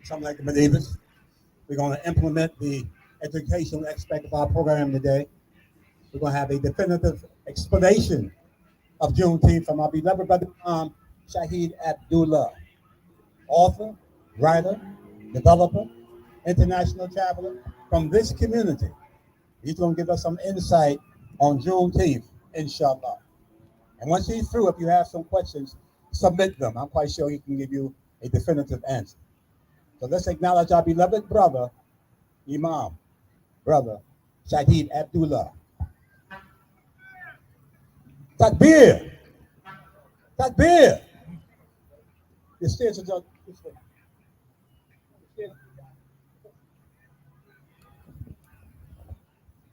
something like the believers. We're going to implement the educational aspect of our program today. We're going to have a definitive explanation of Juneteenth from our beloved brother Shahid Abdullah, author, writer, developer, international traveler from this community. He's going to give us some insight on Juneteenth, inshallah. And once he's through, if you have some questions, submit them. I'm quite sure he can give you a definitive answer. So let's acknowledge our beloved brother, Imam, brother Shahid Abdullah. Takbir! Takbir! The stairs are just this way.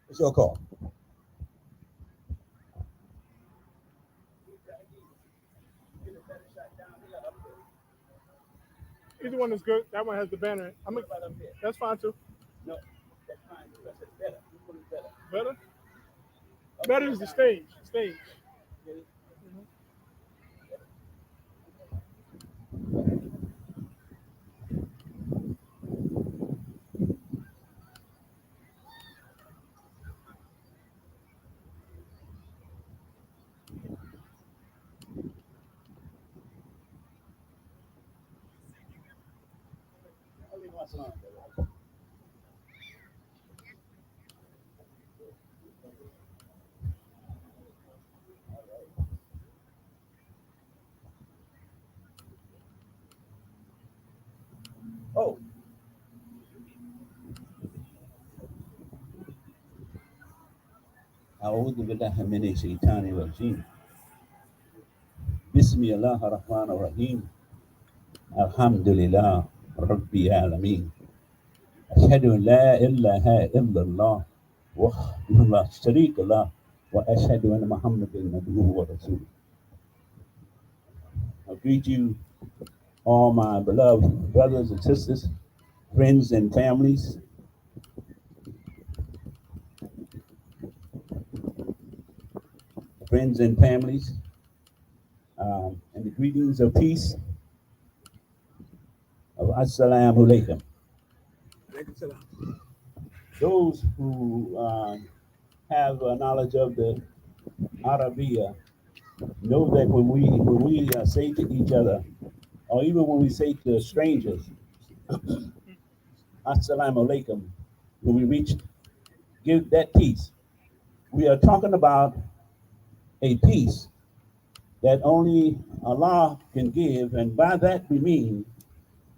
It's your call. Either one is good. That one has the banner. That's fine too. No, that's fine. That's better. Which one is better? Better? Better is the stage. Stage. Oh. أعوذ بالله من الشيطان الرجيم بسم الله الرحمن الرحيم الحمد لله رب العالمين أشهد أن لا إله إلا الله وحده لا شريك له وأشهد أن محمدا عبده ورسوله. I greet you, all my beloved brothers and sisters, friends and families. Friends and families, and the greetings of peace of Assalamu alaikum. Those who have a knowledge of the Arabiya know that when we say to each other, or even when we say to strangers, Assalamu alaikum, when we give that peace, we are talking about a peace that only Allah can give, and by that we mean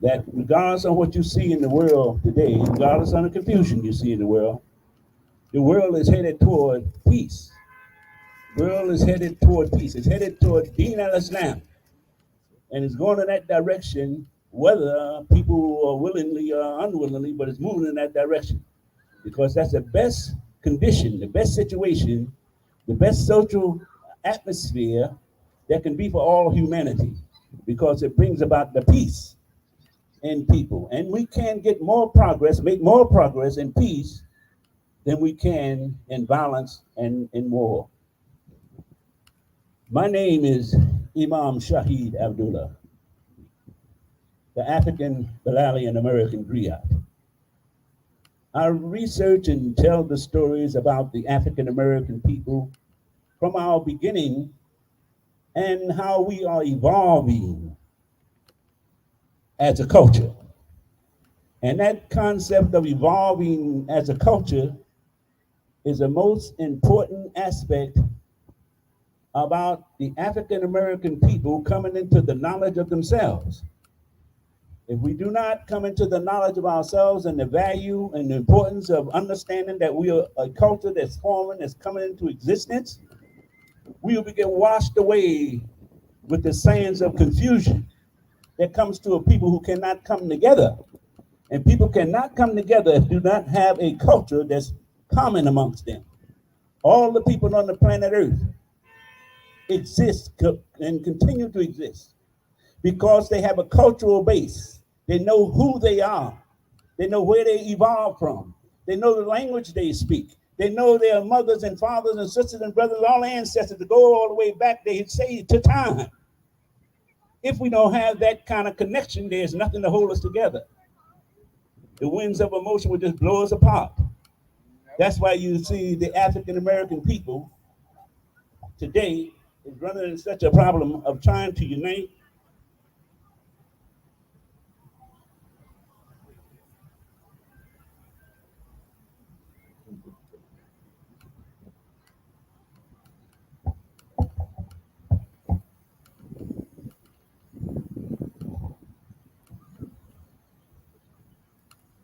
that regardless of what you see in the world today, regardless of the confusion you see in the world is headed toward peace. The world is headed toward peace. It's headed toward Deen al-Islam, and it's going in that direction, whether people are willingly or unwillingly, but it's moving in that direction because that's the best condition, the best situation, the best social atmosphere that can be for all humanity, because it brings about the peace in people. And we can get more progress, make more progress in peace than we can in violence and in war. My name is Imam Shahid Abdullah, the African Bilalian American griot. I research and tell the stories about the African American people from our beginning and how we are evolving as a culture. And that concept of evolving as a culture is the most important aspect about the African American people coming into the knowledge of themselves. If we do not come into the knowledge of ourselves and the value and the importance of understanding that we are a culture that's forming, that's coming into existence, we will get washed away with the sands of confusion that comes to a people who cannot come together. And people cannot come together if do not have a culture that's common amongst them. All the people on the planet Earth exist and continue to exist because they have a cultural base. They know who they are. They know where they evolved from. They know the language they speak. They know their mothers and fathers and sisters and brothers, all ancestors, to go all the way back, they say, to time. If we don't have that kind of connection, there's nothing to hold us together. the winds of emotion would just blow us apart. That's why you see the African American people today is running into such a problem of trying to unite.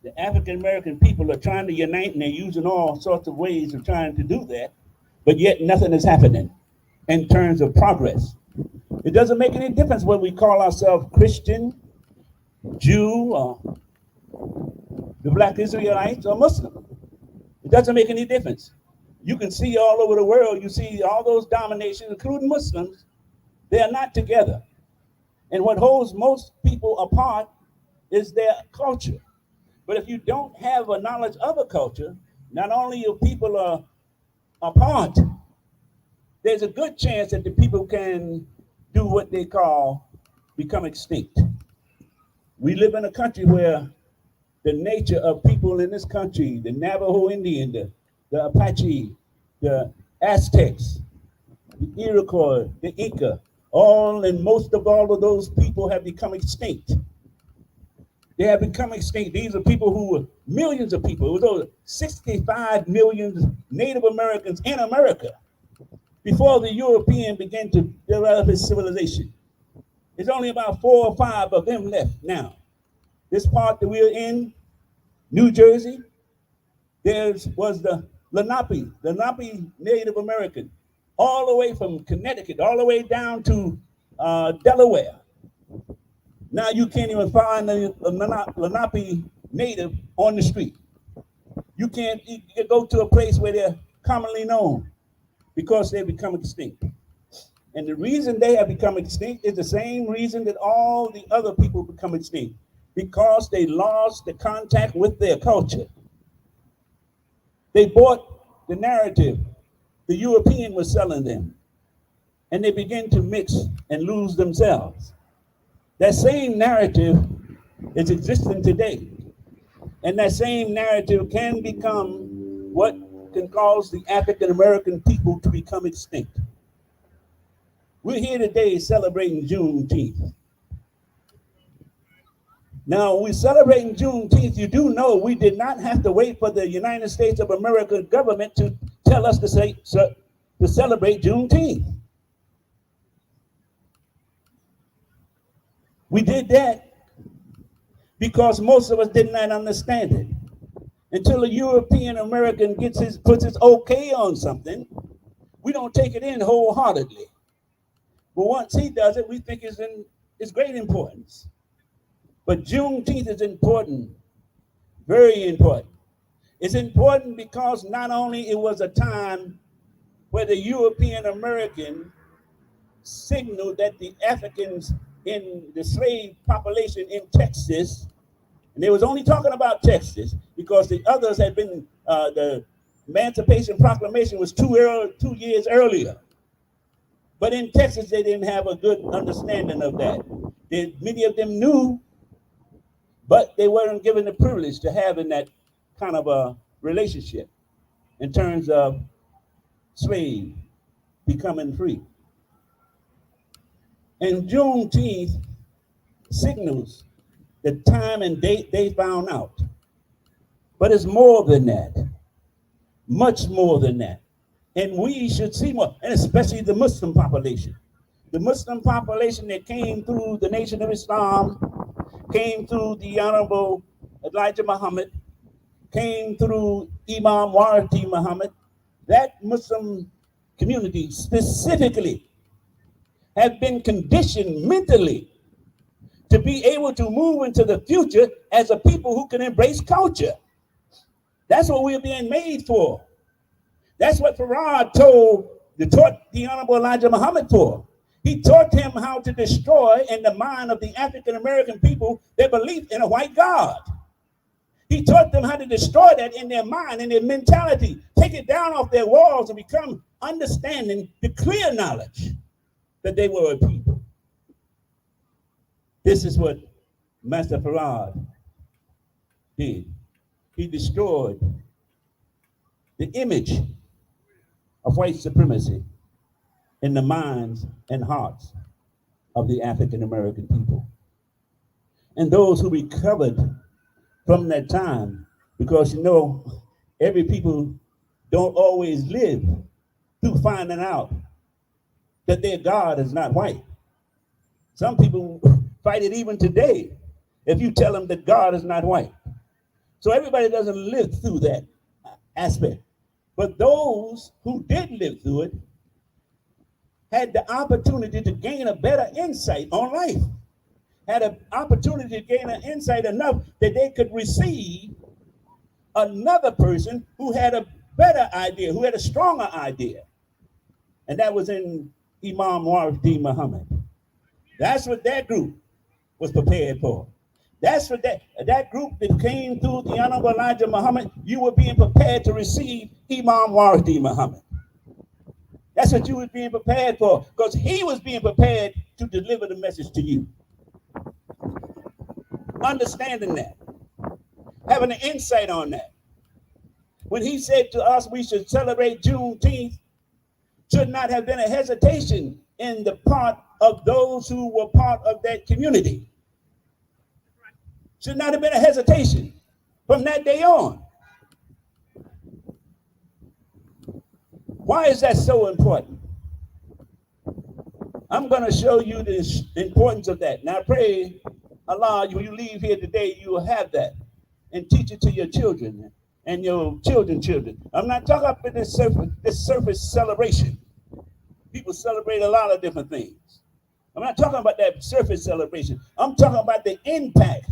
The African American people are trying to unite and they're using all sorts of ways of trying to do that, but yet nothing is happening in terms of progress. It doesn't make any difference whether we call ourselves Christian, Jew, or the Black Israelites, or Muslim. It doesn't make any difference. You can see all over the world, you see all those dominations, including Muslims, they are not together. And what holds most people apart is their culture. But if you don't have a knowledge of a culture, not only your people are apart, there's a good chance that the people can do what they call become extinct. We live in a country where the nature of people in this country, the Navajo Indian, the Apache, the Aztecs, the Iroquois, the Inca, all and most of all of those people have become extinct. They have become extinct. These are people who were millions of people. It was over 65 million Native Americans in America before the European began to develop his civilization. There's only about 4 or 5 of them left now. This part that we're in, New Jersey, there was the Lenape Native American, all the way from Connecticut, all the way down to Delaware. Now you can't even find a Lenape native on the street. You can't go to a place where they're commonly known because they've become extinct. And the reason they have become extinct is the same reason that all the other people become extinct, because they lost the contact with their culture. They bought the narrative the European was selling them, and they began to mix and lose themselves. That same narrative is existing today. And that same narrative can become what can cause the African American people to become extinct. We're here today celebrating Juneteenth. Now, we're celebrating Juneteenth. You do know we did not have to wait for the United States of America government to tell us to celebrate Juneteenth. We did that because most of us did not understand it. Until a European American puts his okay on something, we don't take it in wholeheartedly. But once he does it, we think it's great importance. But Juneteenth is important, very important. It's important because not only it was a time where the European American signaled that the Africans in the slave population in Texas, and they was only talking about Texas because the others had been, the Emancipation Proclamation was 2 years earlier. But in Texas, they didn't have a good understanding of that. Many of them knew, but they weren't given the privilege to having that kind of a relationship in terms of slave becoming free. And Juneteenth signals the time and date they found out. But it's more than that, much more than that. And we should see more, and especially the Muslim population. The Muslim population that came through the Nation of Islam, came through the Honorable Elijah Muhammad, came through Imam Warati Muhammad, that Muslim community specifically have been conditioned mentally to be able to move into the future as a people who can embrace culture. That's what we're being made for. That's what Farad taught the Honorable Elijah Muhammad for. He taught him how to destroy in the mind of the African American people their belief in a white God. He taught them how to destroy that in their mind, in their mentality, take it down off their walls and become understanding the clear knowledge that they were a people. This is what Master Farad did. He destroyed the image of white supremacy in the minds and hearts of the African American people. And those who recovered from that time, because every people don't always live through finding out that their God is not white. Some people fight it even today if you tell them that God is not white. So everybody doesn't live through that aspect. But those who did live through it had the opportunity to gain a better insight on life, had an opportunity to gain an insight enough that they could receive another person who had a better idea, who had a stronger idea. And that was in Imam Wardi Muhammad. That's what that group was prepared for. That's what that group that came through the Honorable Elijah Muhammad, you were being prepared to receive Imam Wardi Muhammad. That's what you was being prepared for, because he was being prepared to deliver the message to you. Understanding that, having an insight on that. When he said to us we should celebrate Juneteenth, should not have been a hesitation in the part of those who were part of that community. Should not have been a hesitation from that day on. Why is that so important? I'm going to show you the importance of that. Now I pray, Allah, when you leave here today, you will have that and teach it to your children and your children's children. I'm not talking about this surface celebration. People celebrate a lot of different things. I'm not talking about that surface celebration. I'm talking about the impact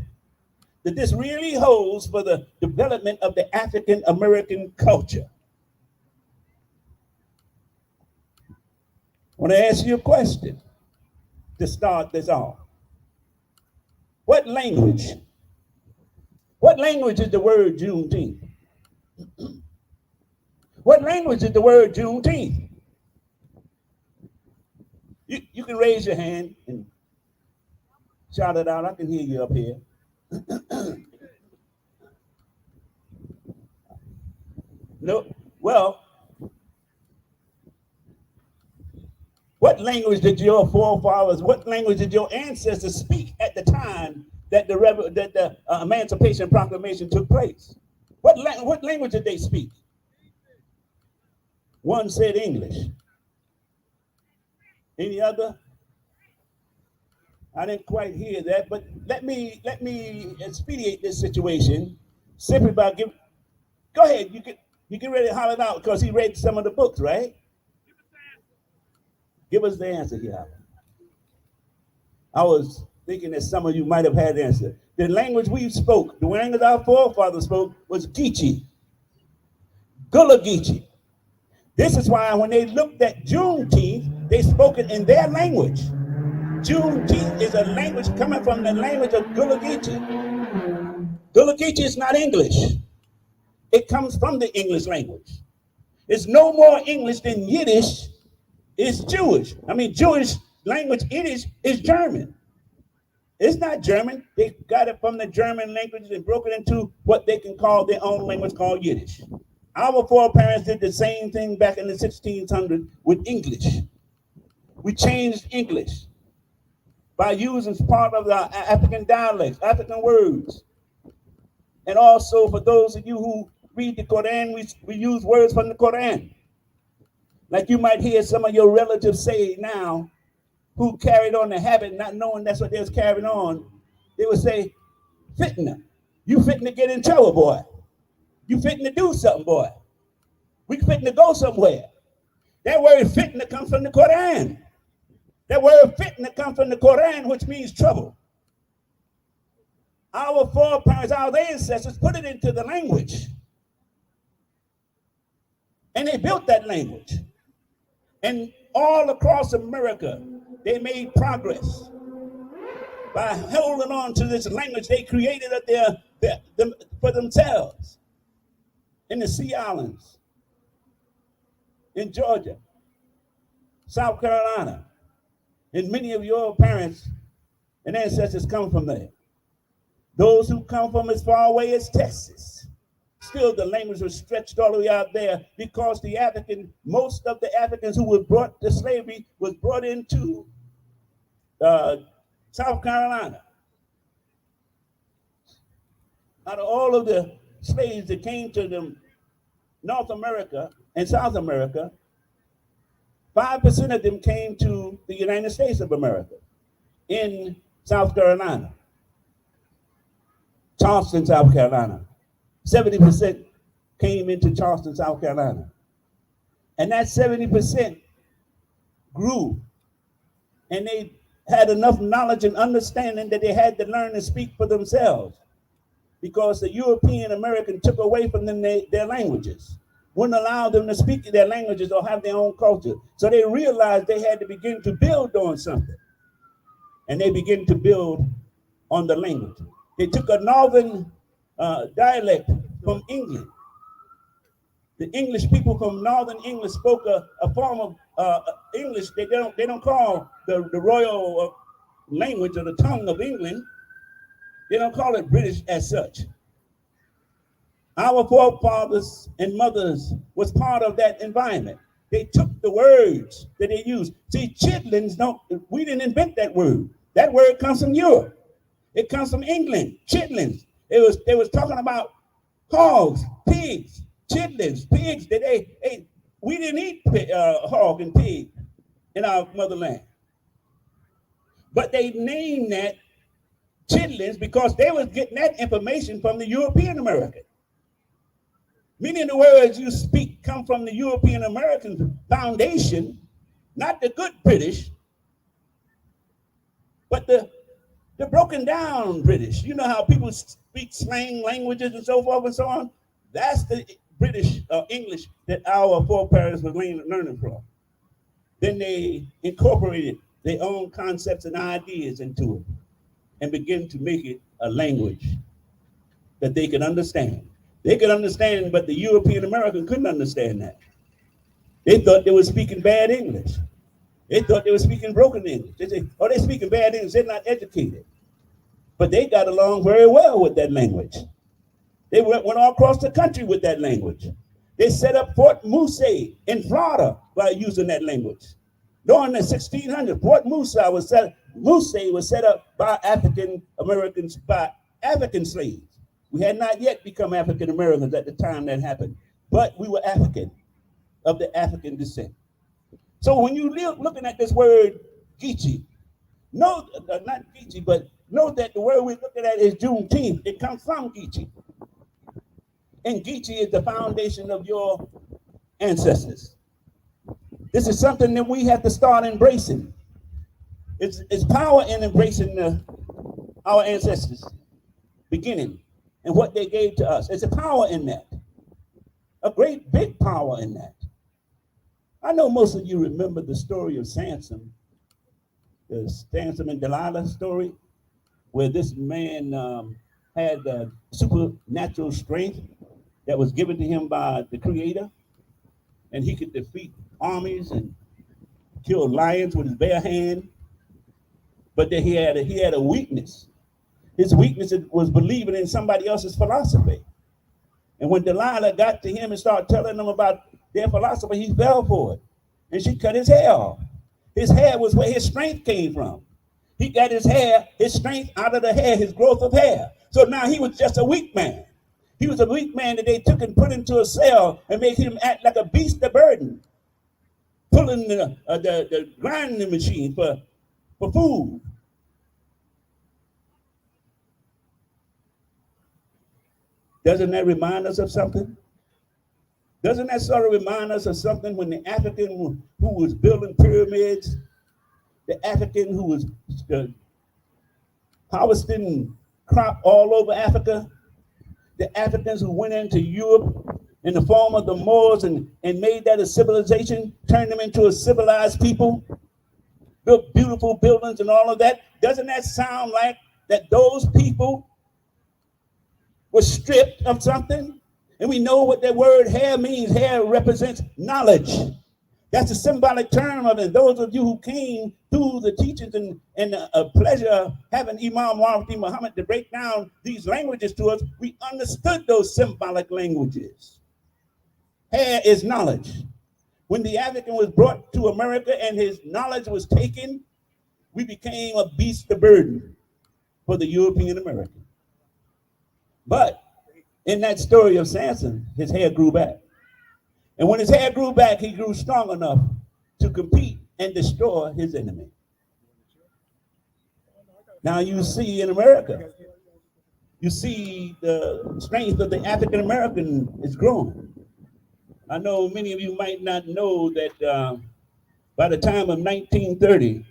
that this really holds for the development of the African American culture. I want to ask you a question to start this off. What language is the word Juneteenth? What language is the word Juneteenth? You can raise your hand and shout it out. I can hear you up here. No, well, what language did your forefathers, what language did your ancestors speak at the time that the Emancipation Proclamation took place? What language did they speak? One said English. Any other? I didn't quite hear that, but let me expedite this situation simply by go ahead, you get ready to holler it out because he read some of the books, right? Give us the answer here. I was thinking that some of you might have had the answer. The language we spoke, the language our forefathers spoke was Geechee, Gullah Geechee. This is why when they looked at Juneteenth, they spoke it in their language. Juneteenth is a language coming from the language of Gullah Geechee. Gullah Geechee is not English. It comes from the English language. It's no more English than Yiddish is Jewish. I mean, Jewish language, Yiddish, is German. It's not German. They got it from the German language and broke it into what they can call their own language called Yiddish. Our foreparents did the same thing back in the 1600s with English. We changed English by using part of the African dialects, African words. And also for those of you who read the Quran, we use words from the Quran. Like you might hear some of your relatives say now, who carried on the habit, not knowing that's what they was carrying on, they would say, fitna, you fitting to get in trouble, boy. You fitting to do something, boy. We fitting to go somewhere. That word fitna comes from the Quran. That word fitna comes from the Quran, which means trouble. Our foreparents, our ancestors put it into the language. And they built that language. And all across America, they made progress by holding on to this language they created for themselves in the Sea Islands, in Georgia, South Carolina, and many of your parents and ancestors come from there. Those who come from as far away as Texas. Still, the language was stretched all the way out there because most of the Africans who were brought to slavery was brought into South Carolina. Out of all of the slaves that came to them, North America and South America, 5% of them came to the United States of America in South Carolina, Charleston, South Carolina. 70% came into Charleston, South Carolina. And that 70% grew. And they had enough knowledge and understanding that they had to learn to speak for themselves, because the European American took away from them their languages, wouldn't allow them to speak their languages or have their own culture. So they realized they had to begin to build on something. And they began to build on the language. They took a northern dialect from England. The English people from northern England spoke a form of English they don't call the royal language or the tongue of England. They don't call it British as such. Our forefathers and mothers was part of that environment. They took the words that they used. See, chitlins we didn't invent that word. That word comes from Europe. It comes from England, chitlins. They was talking about hogs, pigs, chitlins, pigs that they ate. We didn't eat hog and pig in our motherland. But they named that chitlins because they was getting that information from the European American. Many of the words you speak come from the European American foundation, not the good British, but the broken down British. You know how people speak slang languages and so forth and so on? That's the British English that our foreparents were learning from. Then they incorporated their own concepts and ideas into it and began to make it a language that they could understand. They could understand, but the European American couldn't understand that. They thought they were speaking bad English. They thought they were speaking broken English. They say, oh, they're speaking bad English, they're not educated. But they got along very well with that language. They went all across the country with that language. They set up Fort Muse in Florida by using that language. During the 1600s, Fort Muse was set up by African Americans, by African slaves. We had not yet become African Americans at the time that happened, but we were African, of the African descent. So when you looking at this word Geechee, not Geechee, but know that the word we're looking at is Juneteenth. It comes from Geechee. And Geechee is the foundation of your ancestors. This is something that we have to start embracing. It's power in embracing our ancestors, beginning, and what they gave to us. There's a power in that, a great big power in that. I know most of you remember the story of Samson, the Samson and Delilah story, where this man had supernatural strength that was given to him by the Creator, and he could defeat armies and kill lions with his bare hand. But then he had a weakness. His weakness was believing in somebody else's philosophy. And when Delilah got to him and started telling him about their philosophy, he fell for it. And she cut his hair off. His hair was where his strength came from. He got his strength out of the hair, his growth of hair. So now he was just a weak man. He was a weak man that they took and put into a cell and made him act like a beast of burden, pulling the grinding machine for food. Doesn't that remind us of something? Doesn't that sort of remind us of something when the African who was building pyramids, the African who was harvesting crop all over Africa, the Africans who went into Europe in the form of the Moors and made that a civilization, turned them into a civilized people, built beautiful buildings and all of that? Doesn't that sound like that those people were stripped of something? And we know what that word hair means. Hair represents knowledge. That's a symbolic term of it. Those of you who came through the teachings and pleasure of having Imam Muhammad to break down these languages to us, we understood those symbolic languages. Hair is knowledge. When the African was brought to America and his knowledge was taken, we became a beast of burden for the European American. But in that story of Samson, his hair grew back. And when his hair grew back, he grew strong enough to compete and destroy his enemy. Now you see in America, you see the strength of the African American is growing. I know many of you might not know that by the time of 1930,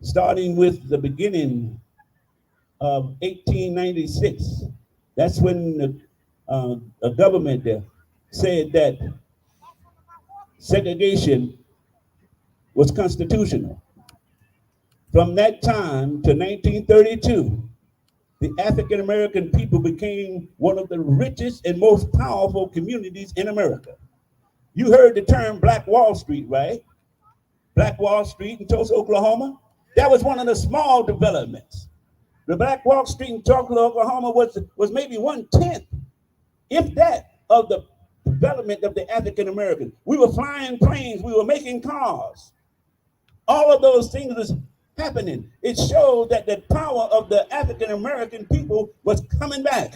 starting with the beginning of 1896, that's when a government there said that segregation was constitutional. From that time to 1932, the African American people became one of the richest and most powerful communities in America. You heard the term Black Wall Street, right? Black Wall Street in Tulsa, Oklahoma. That was one of the small developments. The Black Wall Street in Tulsa, Oklahoma was maybe 1/10, if that, of the development of the African American. We were flying planes, we were making cars. All of those things was happening. It showed that the power of the African American people was coming back.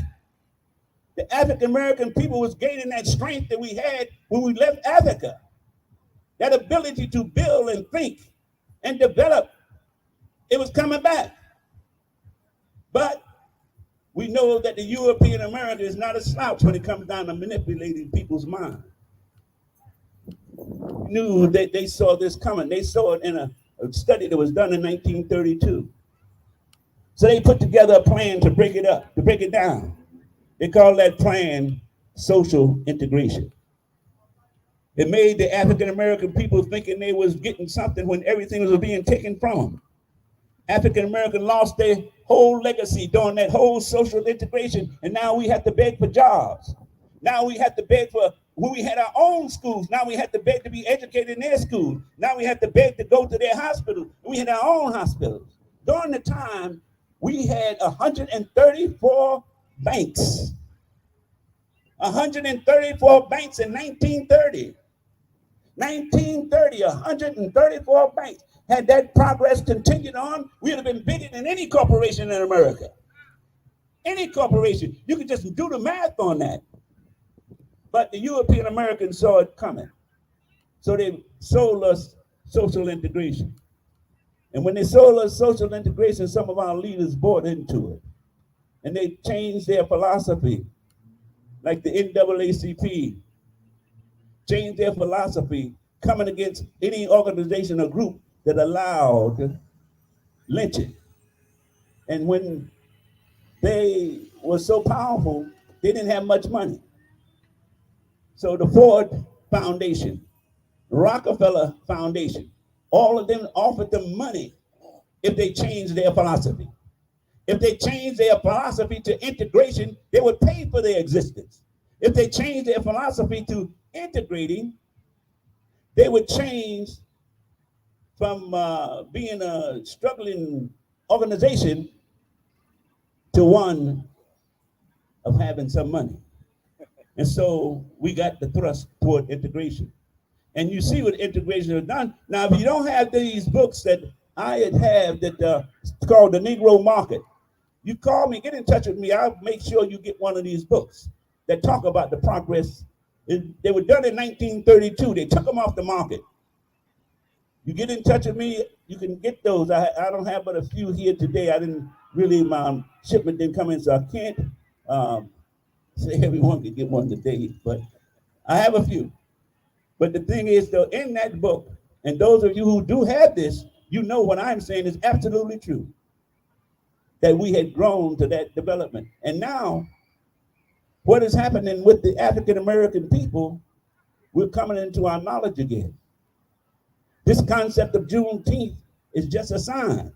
The African American people was gaining that strength that we had when we left Africa. That ability to build and think and develop, it was coming back. But we know that the European American is not a slouch when it comes down to manipulating people's minds. Knew that they saw this coming. They saw it in a study that was done in 1932. So they put together a plan to break it up, to break it down. They called that plan social integration. It made the African American people thinking they was getting something when everything was being taken from them. African American lost their whole legacy during that whole social integration, and now we have to beg for jobs. Now we have to beg for, when we had our own schools, now we have to beg to be educated in their schools. Now we have to beg to go to their hospitals. We had our own hospitals. During the time, we had 134 banks. 134 banks in 1930. 1930, 134 banks. Had that progress continued on, we would have been bigger than any corporation in America. Any corporation. You could just do the math on that. But the European Americans saw it coming. So they sold us social integration. And when they sold us social integration, some of our leaders bought into it. And they changed their philosophy, like the NAACP, changed their philosophy, coming against any organization or group that allowed lynching. And when they were so powerful, they didn't have much money. So the Ford Foundation, Rockefeller Foundation, all of them offered them money if they changed their philosophy. If they changed their philosophy to integration, they would pay for their existence. If they changed their philosophy to integrating, they would change from being a struggling organization to one of having some money. And so we got the thrust toward integration. And you see what integration is done. Now, if you don't have these books that I have that it's called The Negro Market, you call me, get in touch with me. I'll make sure you get one of these books that talk about the progress. They were done in 1932. They took them off the market. You get in touch with me, you can get those. I don't have but a few here today. My shipment didn't come in, so I can't say everyone can get one today, but I have a few. But the thing is, though, in that book, and those of you who do have this, you know what I'm saying is absolutely true, that we had grown to that development. And now, what is happening with the African American people, we're coming into our knowledge again. This concept of Juneteenth is just a sign.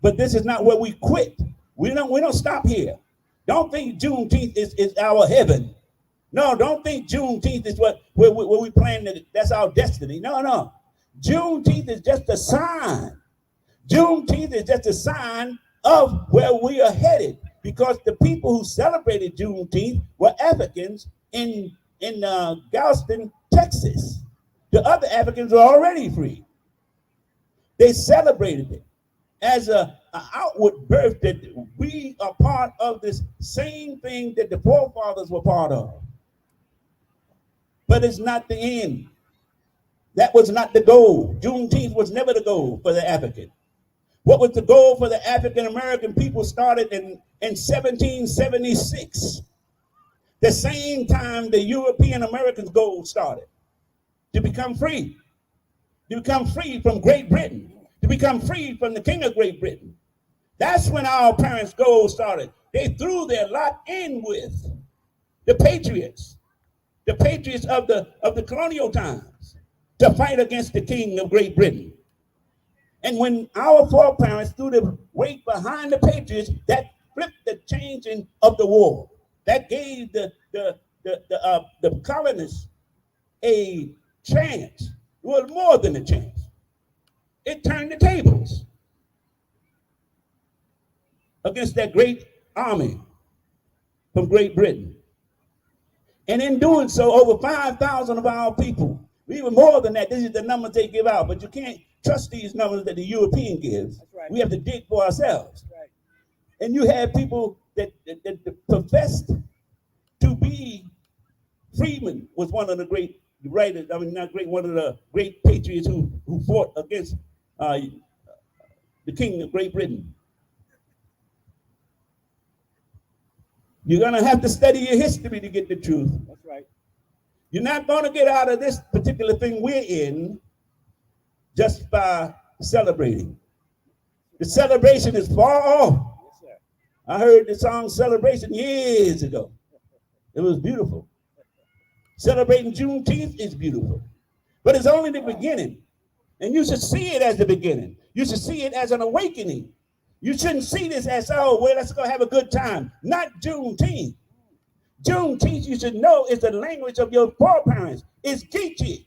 But this is not where we quit. We don't stop here. Don't think Juneteenth is our heaven. No, don't think Juneteenth is what we plan that that's our destiny. No, no. Juneteenth is just a sign. Juneteenth is just a sign of where we are headed, because the people who celebrated Juneteenth were Africans in Galveston, Texas. The other Africans were already free. They celebrated it as an outward birth that we are part of this same thing that the forefathers were part of. But it's not the end. That was not the goal. Juneteenth was never the goal for the African. What was the goal for the African American people started in 1776. The same time the European Americans' goal started. To become free. To become free from Great Britain. To become free from the King of Great Britain. That's when our parents' goal started. They threw their lot in with the patriots of the colonial times, to fight against the King of Great Britain. And when our foreparents threw the weight behind the patriots, that flipped the changing of the war. That gave the colonists a chance. It was more than a chance. It turned the tables against that great army from Great Britain. And in doing so, over 5,000 of our people, even more than that, this is the numbers they give out, but you can't trust these numbers that the European gives. Right. We have to dig for ourselves. Right. And you have people that professed to be freedmen, was one of the great writers, I mean, not great, one of the great patriots who fought against the King of Great Britain. You're going to have to study your history to get the truth. That's right. You're not going to get out of this particular thing we're in just by celebrating. The celebration is far off. Yes, sir. I heard the song Celebration years ago. It was beautiful. Celebrating Juneteenth is beautiful. But it's only the beginning. And you should see it as the beginning. You should see it as an awakening. You shouldn't see this as, oh, well, let's go have a good time. Not Juneteenth. Juneteenth, you should know, is the language of your foreparents. It's Geechee.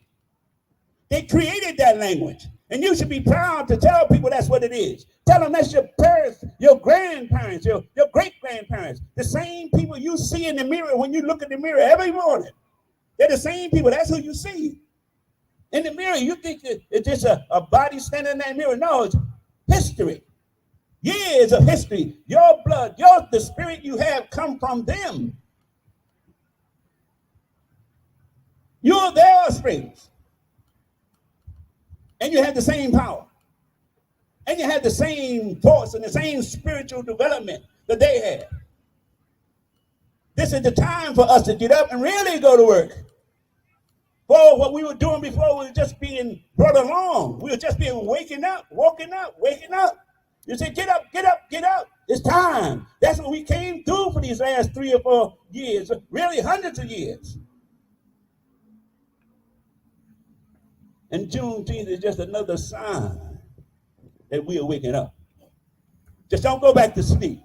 They created that language. And you should be proud to tell people that's what it is. Tell them that's your parents, your grandparents, your great-grandparents. The same people you see in the mirror when you look in the mirror every morning. They're the same people. That's who you see. In the mirror, you think it's just a body standing in that mirror. No, it's history. Years of history. Your blood, the spirit you have come from them. You're their offsprings. And you have the same power. And you have the same force and the same spiritual development that they had. This is the time for us to get up and really go to work. For what we were doing before was just being brought along. We were just being waking up. You say, get up, get up, get up. It's time. That's what we came through for these last 3 or 4 years, really hundreds of years. And Juneteenth is just another sign that we are waking up. Just don't go back to sleep.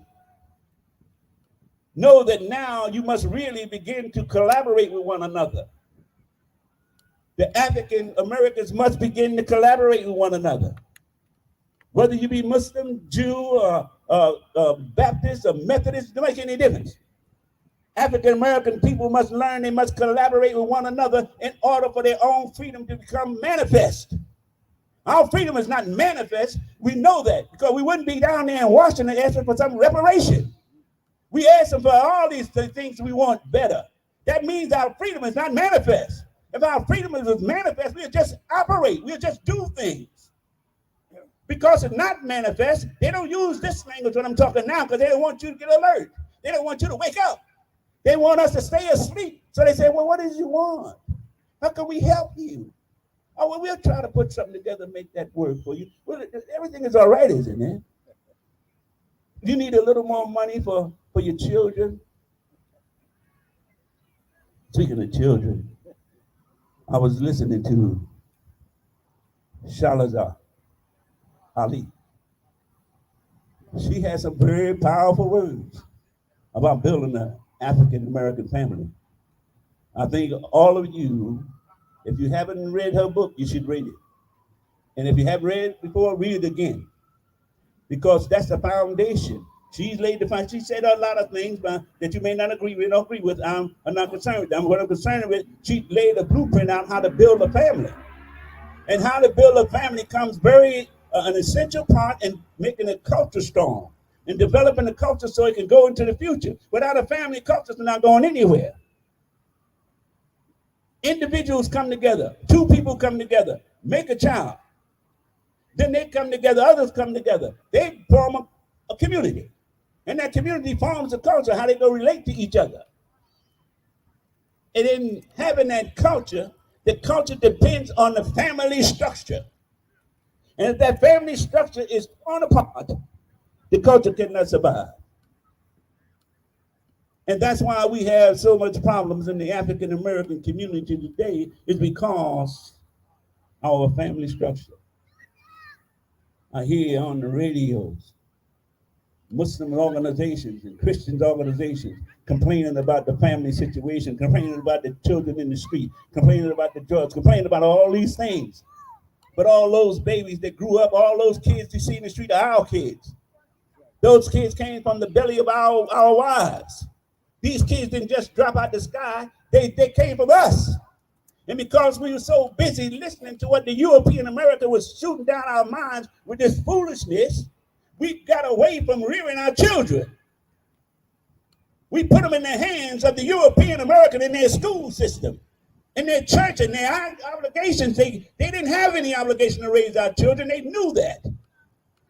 Know that now you must really begin to collaborate with one another. The African Americans must begin to collaborate with one another. Whether you be Muslim, Jew, or Baptist, or Methodist, it doesn't make any difference. African American people must learn they must collaborate with one another in order for their own freedom to become manifest. Our freedom is not manifest. We know that because we wouldn't be down there in Washington asking for some reparation. We asking for all these things we want better. That means our freedom is not manifest. If our freedom is manifest, we'll just operate. We'll just do things. Because it's not manifest, they don't use this language when I'm talking now because they don't want you to get alert. They don't want you to wake up. They want us to stay asleep. So they say, well, what is you want? How can we help you? Oh, well, we'll try to put something together and make that work for you. Well, everything is all right, isn't it? You need a little more money for your children. Speaking of children, I was listening to Shalazar Ali. She has some very powerful words about building an African American family. I think all of you, if you haven't read her book, you should read it. And if you haven't read it before, read it again. Because that's the foundation. She's laid the foundation. She said a lot of things that you may not agree with. I'm not concerned with them. What I'm concerned with, she laid a blueprint out how to build a family. And how to build a family comes very an essential part in making a culture strong and developing a culture so it can go into the future. Without a family, culture's not going anywhere. Individuals come together, two people come together, make a child. Then they come together, others come together. They form a community. And that community forms a culture, how they go relate to each other. And in having that culture, the culture depends on the family structure. And if that family structure is torn apart, the culture cannot survive. And that's why we have so much problems in the African American community today, is because our family structure. I hear on the radios Muslim organizations and Christian organizations complaining about the family situation, complaining about the children in the street, complaining about the drugs, complaining about all these things. But all those babies that grew up, all those kids you see in the street are our kids. Those kids came from the belly of our wives. These kids didn't just drop out the sky. They came from us. And because we were so busy listening to what the European America was shooting down our minds with this foolishness, we got away from rearing our children. We put them in the hands of the European American in their school system, in their church, and their obligations. They didn't have any obligation to raise our children. They knew that.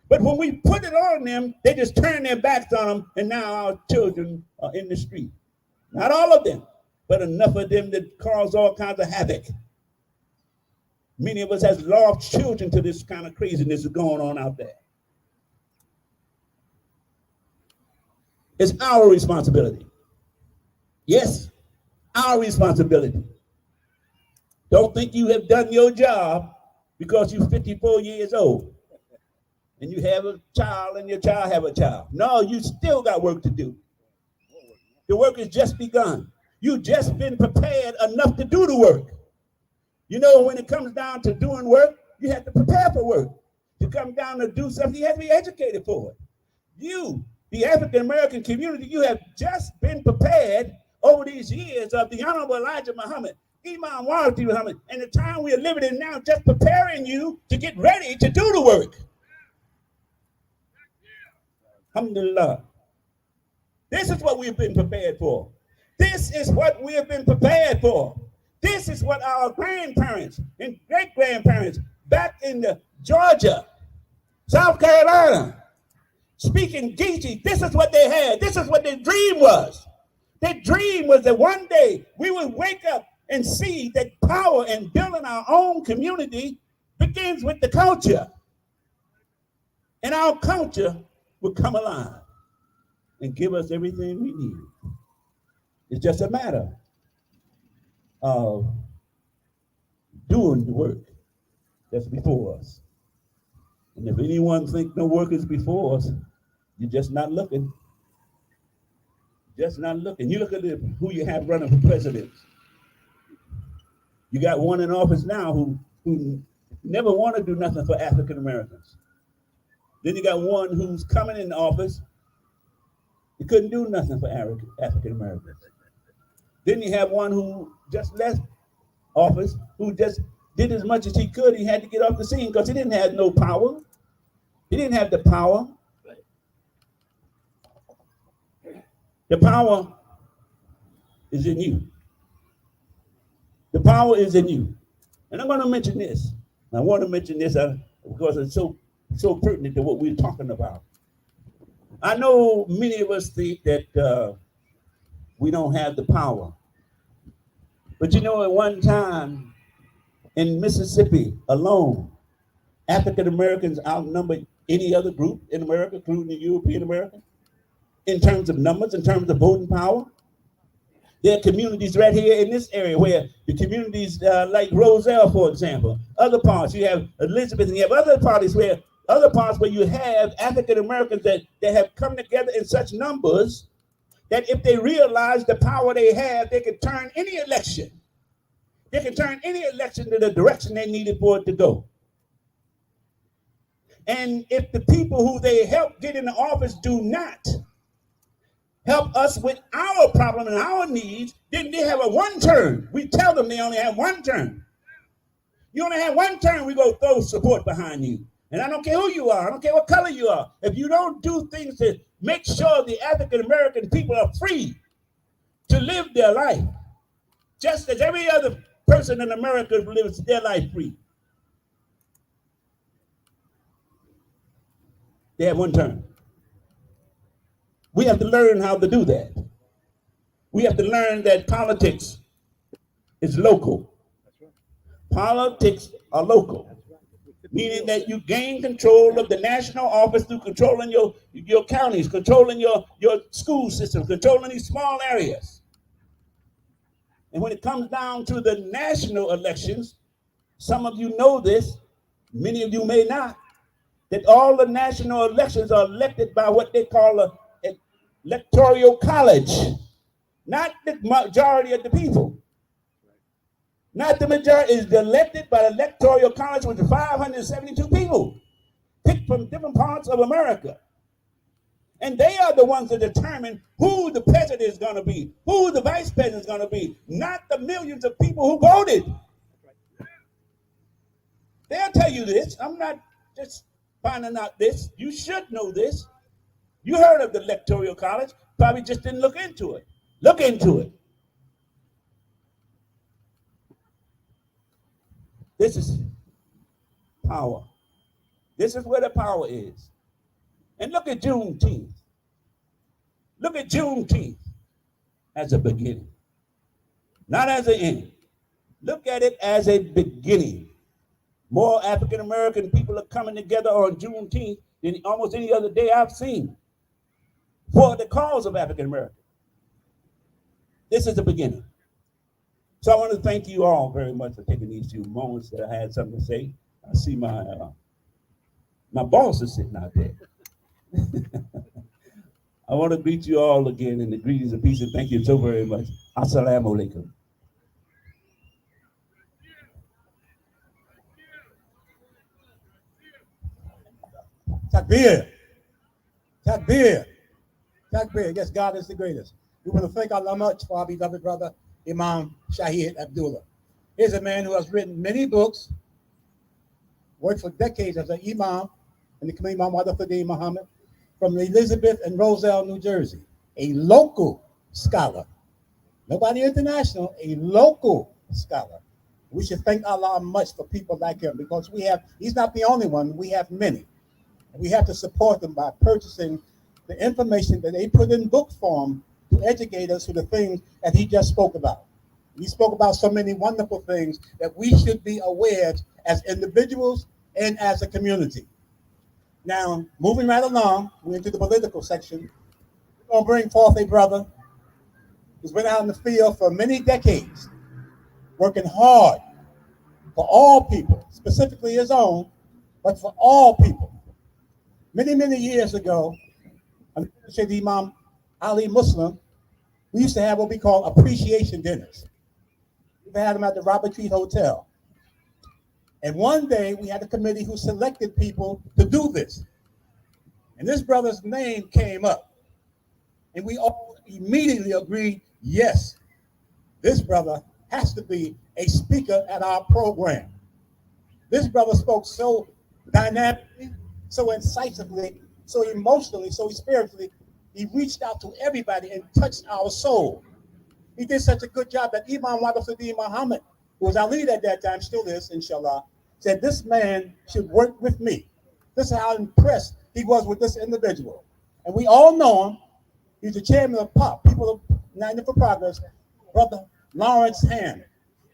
But when we put it on them, they just turned their backs on them, and now our children are in the street. Not all of them, but enough of them that cause all kinds of havoc. Many of us has lost children to this kind of craziness that's going on out there. It's our responsibility. Yes, our responsibility. Don't think you have done your job because you're 54 years old and you have a child and your child have a child. No, you still got work to do. The work has just begun. You've just been prepared enough to do the work. You know, when it comes down to doing work, you have to prepare for work. To come down to do something, you have to be educated for it. You, the African American community, you have just been prepared over these years of the Honorable Elijah Muhammad, Imam Muhammad, and the time we are living in now, just preparing you to get ready to do the work. Alhamdulillah. This is what we've been prepared for. This is what we have been prepared for. This is what our grandparents and great-grandparents back in Georgia, South Carolina, speaking Geechee, this is what they had. This is what their dream was. Their dream was that one day we would wake up and see that power in building our own community begins with the culture. And our culture would come alive and give us everything we need. It's just a matter of doing the work that's before us. And if anyone thinks no work is before us, you're just not looking. Just not looking. You look at who you have running for president. You got one in office now who never want to do nothing for African Americans. Then you got one who's coming in office. He couldn't do nothing for African Americans. Then you have one who just left office, who just did as much as he could. He had to get off the scene because he didn't have no power. He didn't have the power. The power is in you. The power is in you. And I'm going to mention this. I want to mention this because it's so pertinent to what we're talking about. I know many of us think that we don't have the power. But you know, at one time in Mississippi alone, African Americans outnumbered any other group in America, including the European American, in terms of numbers, in terms of voting power. There are communities right here in this area where the communities like Roselle, for example, other parts, you have Elizabeth, and you have other parts where you have African Americans that have come together in such numbers that if they realize the power they have, they can turn any election. They can turn any election to the direction they needed for it to go. And if the people who they help get in the office do not help us with our problem and our needs, then they have a one term. We tell them they only have one term. You only have one term, we go throw support behind you. And I don't care who you are, I don't care what color you are. If you don't do things to make sure the African American people are free to live their life, just as every other person in America lives their life free, they have one term. We have to learn how to do that. We have to learn that politics is local. Politics are local, meaning that you gain control of the national office through controlling your counties, controlling your school system, controlling these small areas. And when it comes down to the national elections, some of you know this, many of you may not, that all the national elections are elected by what they call an electoral college, not the majority of the people. Not the majority is elected by the electoral college, which is 572 people picked from different parts of America. And they are the ones that determine who the president is going to be, who the vice president is going to be, not the millions of people who voted. They'll tell you this. I'm not just finding out this. You should know this. You heard of the electoral college, probably just didn't look into it. Look into it. This is power. This is where the power is. And look at Juneteenth. Look at Juneteenth as a beginning, not as an end. Look at it as a beginning. More African American people are coming together on Juneteenth than almost any other day I've seen for the cause of African American. This is the beginning. So I want to thank you all very much for taking these few moments that I had something to say. I see my boss is sitting out there. I want to greet you all again in the greetings of peace and thank you so very much. Assalamu alaikum. Takbir. Takbir. Takbir. Yes, God is the greatest. We want to thank Allah much for our beloved brother, Imam Shahid Abdullah. Here's a man who has written many books, worked for decades as an imam in the Community Imam Wadafadeen Muhammad from Elizabeth and Roselle, New Jersey. A local scholar, nobody international, a local scholar. We should thank Allah much for people like him because he's not the only one, we have many. And we have to support them by purchasing the information that they put in book form to educate us to the things that he just spoke about. He spoke about so many wonderful things that we should be aware of as individuals and as a community. Now, moving right along, we're into the political section. We're going to bring forth a brother who's been out in the field for many decades, working hard for all people, specifically his own, but for all people. Many, many years ago, I'm going to say the Imam Ali Muslim, we used to have what we call appreciation dinners. We had them at the Robert Treat Hotel. And one day we had a committee who selected people to do this. And this brother's name came up. And we all immediately agreed, yes, this brother has to be a speaker at our program. This brother spoke so dynamically, so incisively, so emotionally, so spiritually. He reached out to everybody and touched our soul. He did such a good job that Imam Wadafadeen Muhammad, who was our leader at that time, still is, inshallah, said this man should work with me. This is how impressed he was with this individual. And we all know him. He's the chairman of POP, People of United for Progress, Brother Lawrence Hand,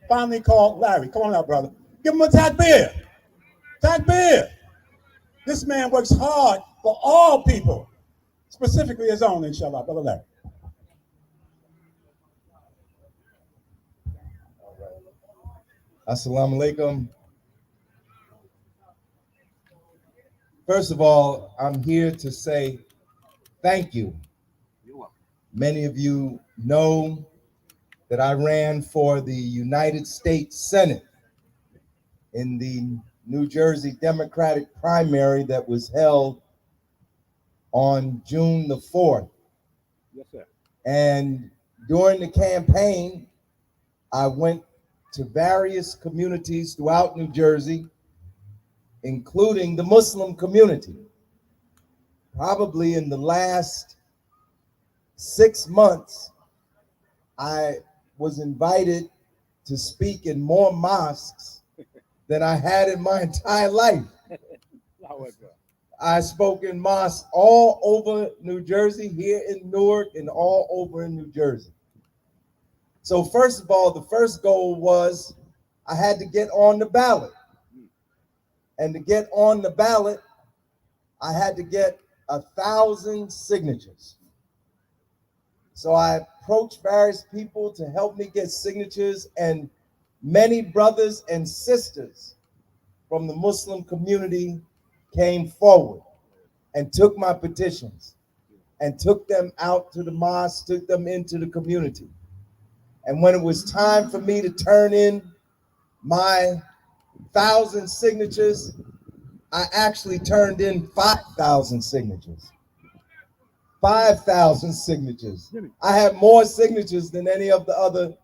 finally called Larry. Come on out, brother. Give him a takbir. Takbir. This man works hard for all people, specifically his own, inshallah. Brother Larry. Assalamu alaikum. First of all, I'm here to say thank you. You're welcome. Many of you know that I ran for the United States Senate in the New Jersey Democratic primary that was held on June the 4th. Yes, sir. And during the campaign, I went to various communities throughout New Jersey, including the Muslim community. Probably in the last 6 months, I was invited to speak in more mosques than I had in my entire life. I spoke in mosques all over New Jersey, here in Newark, and all over in New Jersey. So first of all, the first goal was I had to get on the ballot. And to get on the ballot, I had to get 1,000 signatures. So I approached various people to help me get signatures, and many brothers and sisters from the Muslim community came forward and took my petitions and took them out to the mosque, took them into the community. And when it was time for me to turn in my 1,000 signatures, I actually turned in 5,000 signatures. 5,000 signatures. I have more signatures than any of the other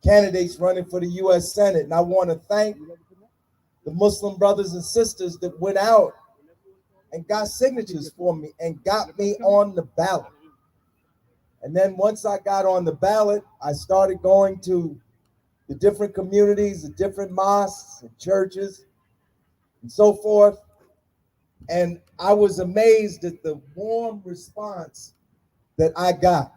candidates running for the U.S. Senate. And I want to thank the Muslim brothers and sisters that went out and got signatures for me and got me on the ballot. And then once I got on the ballot, I started going to the different communities, the different mosques and churches and so forth. And I was amazed at the warm response that I got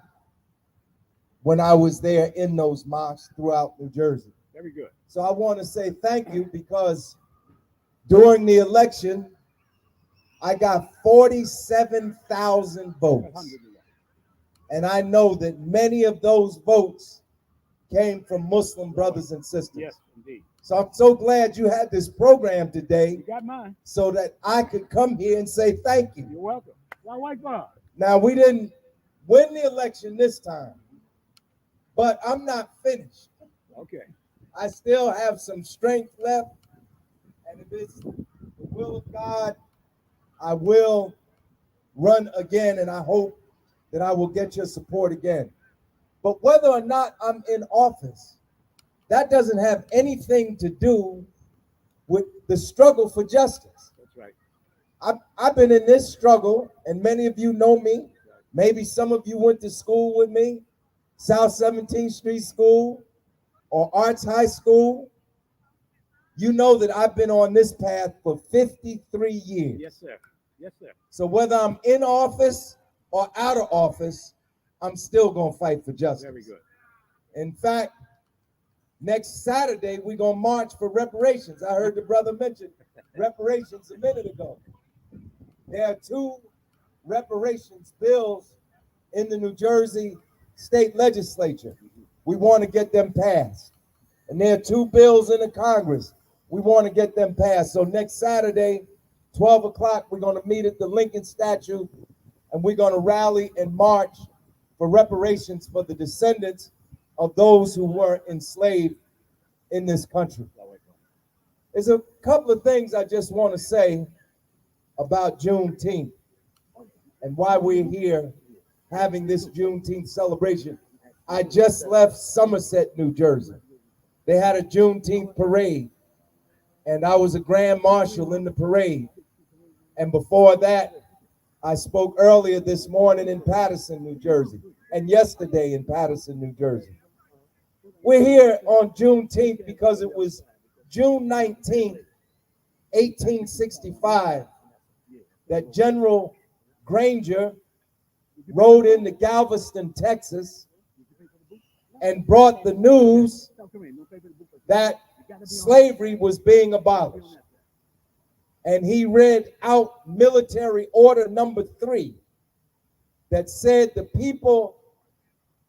when I was there in those mosques throughout New Jersey. Very good. So I want to say thank you, because during the election, I got 47,000 votes. And I know that many of those votes came from Muslim brothers and sisters. Yes, indeed. So I'm so glad you had this program today, You got mine. so that I could come here and say thank you. You're welcome. My white bar. Now, we didn't win the election this time, but I'm not finished. Okay. I still have some strength left, and if it's the will of God, I will run again, and I hope that I will get your support again. But whether or not I'm in office, that doesn't have anything to do with the struggle for justice. That's right. I've been in this struggle, and many of you know me. Maybe some of you went to school with me, South 17th Street School or Arts High School. You know that I've been on this path for 53 years. Yes, sir. Yes, sir. So whether I'm in office or out of office, I'm still going to fight for justice. Very good. In fact, next Saturday, we're going to march for reparations. I heard the brother mention reparations a minute ago. There are 2 reparations bills in the New Jersey state legislature. We want to get them passed. And there are 2 bills in the Congress. We want to get them passed. So next Saturday, 12 o'clock, we're going to meet at the Lincoln statue, and we're going to rally and march for reparations for the descendants of those who were enslaved in this country. There's a couple of things I just want to say about Juneteenth and why we're here having this Juneteenth celebration. I just left Somerset, New Jersey. They had a Juneteenth parade, and I was a grand marshal in the parade. And before that, I spoke earlier this morning in Paterson, New Jersey, and yesterday in Paterson, New Jersey. We're here on Juneteenth because it was June 19th, 1865, that General Granger rode into Galveston, Texas, and brought the news that slavery was being abolished. And he read out military order number 3 that said the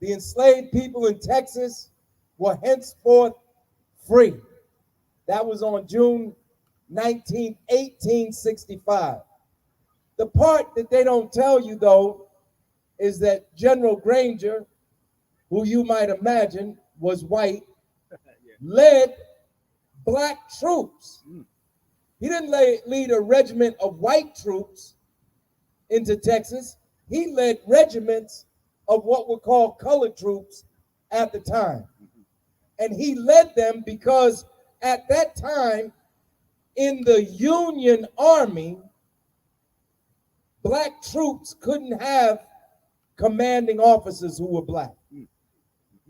enslaved people in Texas were henceforth free. That was on June 19, 1865. The part that they don't tell you, though, is that General Granger, who you might imagine was white, led black troops. He didn't lead a regiment of white troops into Texas. He led regiments of what were called colored troops at the time. And he led them because at that time in the Union Army, black troops couldn't have commanding officers who were black.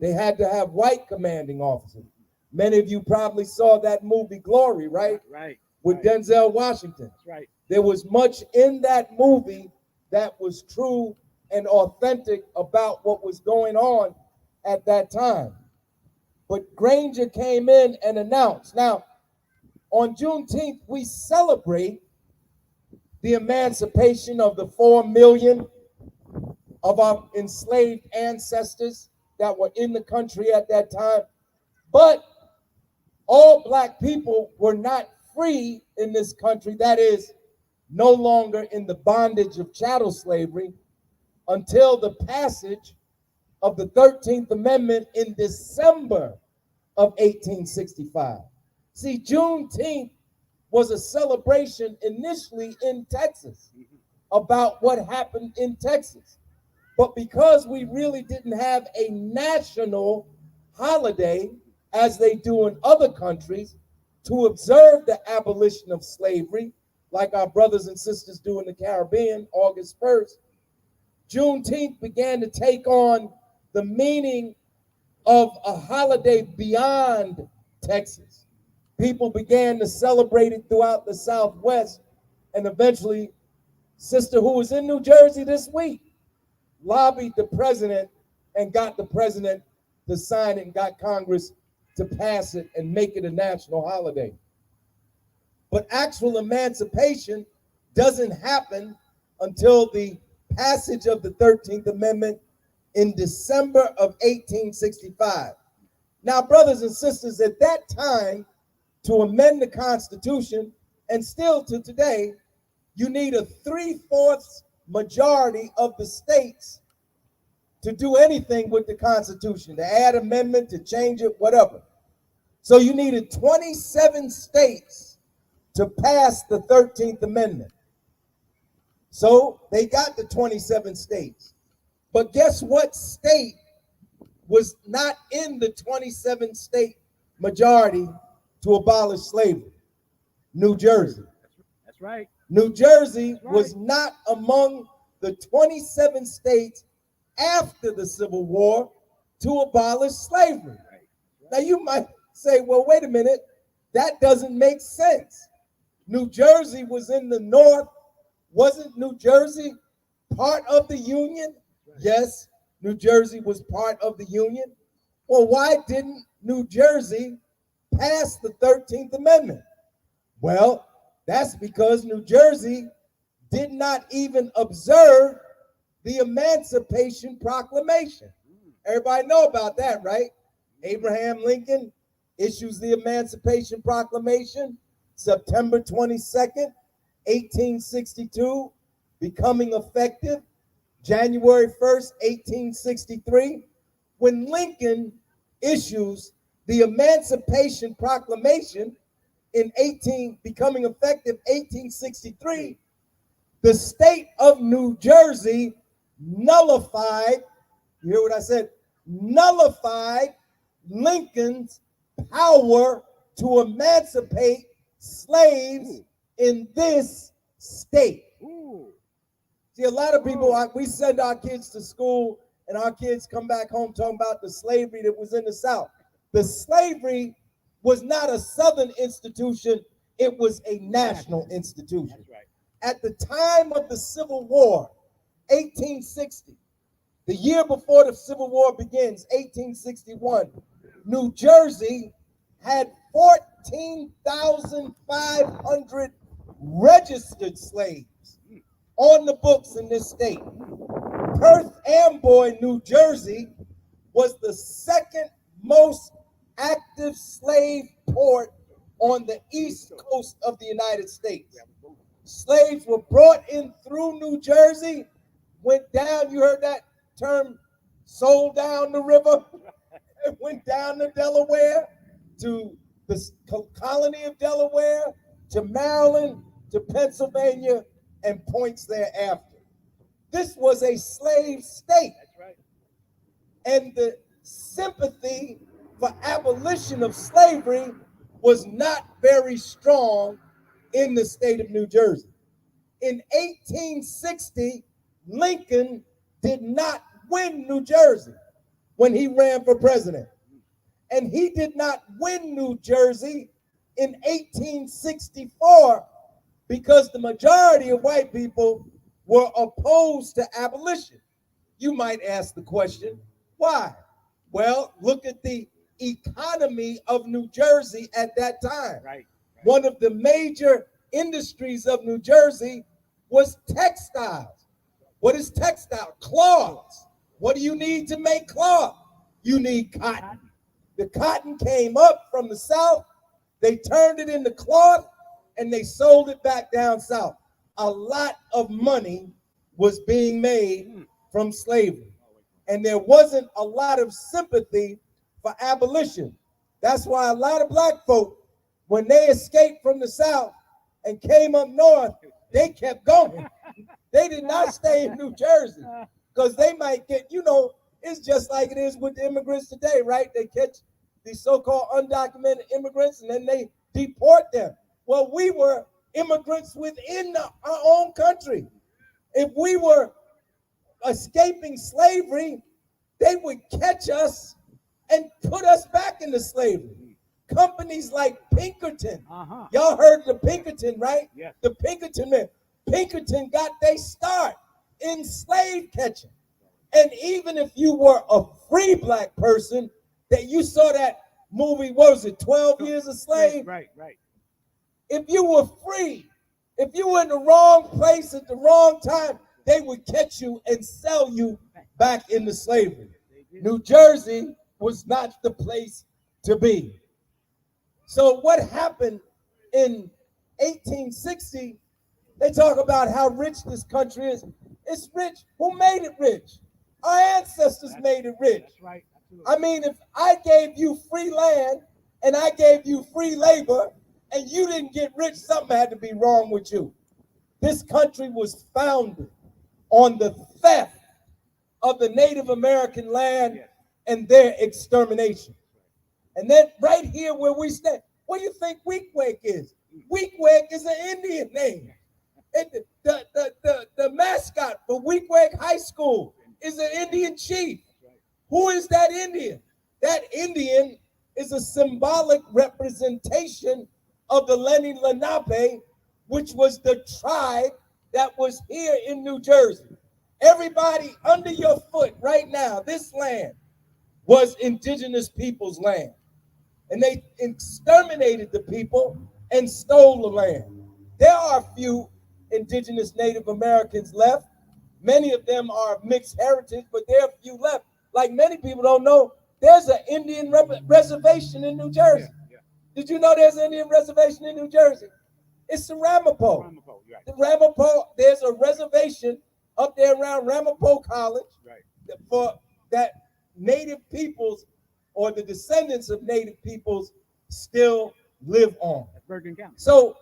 They had to have white commanding officers. Many of you probably saw that movie Glory, right? Right. With Denzel Washington. That's right. There was much in that movie that was true and authentic about what was going on at that time. But Granger came in and announced. Now, on Juneteenth, we celebrate the emancipation of the 4 million of our enslaved ancestors that were in the country at that time. But all black people were not free in this country, that is, no longer in the bondage of chattel slavery, until the passage of the 13th Amendment in December of 1865. See, Juneteenth was a celebration initially in Texas about what happened in Texas. But because we really didn't have a national holiday, as they do in other countries, to observe the abolition of slavery, like our brothers and sisters do in the Caribbean, August 1st, Juneteenth began to take on the meaning of a holiday beyond Texas. People began to celebrate it throughout the Southwest, and eventually, sister who was in New Jersey this week lobbied the president and got the president to sign it and got Congress to pass it and make it a national holiday. But actual emancipation doesn't happen until the passage of the 13th Amendment in December of 1865. Now, brothers and sisters, at that time, to amend the Constitution, and still to today, you need a 3/4 majority of the states to do anything with the Constitution, to add amendment, to change it, whatever. So you needed 27 states to pass the 13th Amendment. So they got the 27 states. But guess what state was not in the 27 state majority to abolish slavery? New Jersey. That's right. New Jersey was not among the 27 states after the Civil War to abolish slavery. Now you might say, well, wait a minute, that doesn't make sense. New Jersey was in the North. Wasn't New Jersey part of the Union? Yes, New Jersey was part of the Union. Well, why didn't New Jersey pass the 13th Amendment? Well, that's because New Jersey did not even observe the Emancipation Proclamation. Everybody know about that, right? Abraham Lincoln issues the Emancipation Proclamation, September 22nd, 1862, becoming effective January 1st, 1863. When Lincoln issues the Emancipation Proclamation becoming effective 1863, the state of New Jersey nullified, you hear what I said, nullified Lincoln's power to emancipate slaves in this state. See, a lot of people, we send our kids to school and our kids come back home talking about the slavery that was in the South. The slavery was not a Southern institution, it was a national institution. That's right. At the time of the Civil War, 1860, the year before the Civil War begins, 1861, New Jersey had 14,500 registered slaves on the books in this state. Perth Amboy, New Jersey, was the second most active slave port on the east coast of the United States. Slaves were brought in through New Jersey went down. You heard that term, sold down the river. It went down to Delaware, to the colony of Delaware, to Maryland, to Pennsylvania, and points thereafter. This was a slave state. That's right. And the sympathy for abolition of slavery was not very strong in the state of New Jersey. In 1860, Lincoln did not win New Jersey when he ran for president. And he did not win New Jersey in 1864 because the majority of white people were opposed to abolition. You might ask the question, why? Well, look at the economy of New Jersey at that time. Right. One of the major industries of New Jersey was textiles. What is textile? Cloths. What do you need to make cloth? You need cotton. The cotton came up from the south, they turned it into cloth, and they sold it back down south. A lot of money was being made from slavery. And there wasn't a lot of sympathy for abolition. That's why a lot of black folk, when they escaped from the south and came up north, they kept going. They did not stay in New Jersey because they might get, it's just like it is with the immigrants today, right? They catch these so-called undocumented immigrants and then they deport them. Well, we were immigrants within our own country. If we were escaping slavery, they would catch us and put us back into slavery. Companies like Pinkerton, y'all heard the Pinkerton, right? Yes. The Pinkerton men. Pinkerton got their start in slave catching. And even if you were a free black person, that you saw that movie, what was it, 12 Years a Slave? Right. If you were free, if you were in the wrong place at the wrong time, they would catch you and sell you back into slavery. New Jersey was not the place to be. So what happened in 1860, they talk about how rich this country is. It's rich. Who made it rich? Our ancestors made it rich. That's right. Absolutely. I mean, if I gave you free land and I gave you free labor and you didn't get rich, something had to be wrong with you. This country was founded on the theft of the Native American land and their extermination. And then right here where we stand, what do you think Weequahic is? Weequahic is an Indian name. And the mascot for Weequahic High School is an Indian chief. Who is that Indian? That Indian is a symbolic representation of the Lenni Lenape, which was the tribe that was here in New Jersey. Everybody under your foot right now, this land was indigenous people's land. And they exterminated the people and stole the land. There are a few indigenous Native Americans left. Many of them are mixed heritage, but there are a few left. Like many people don't know, there's an Indian reservation in New Jersey. Yeah. Did you know there's an Indian reservation in New Jersey? It's the Ramapo. Right. The Ramapo, there's a reservation up there around Ramapo College for that Native peoples or the descendants of Native peoples still live on. That's Bergen County. So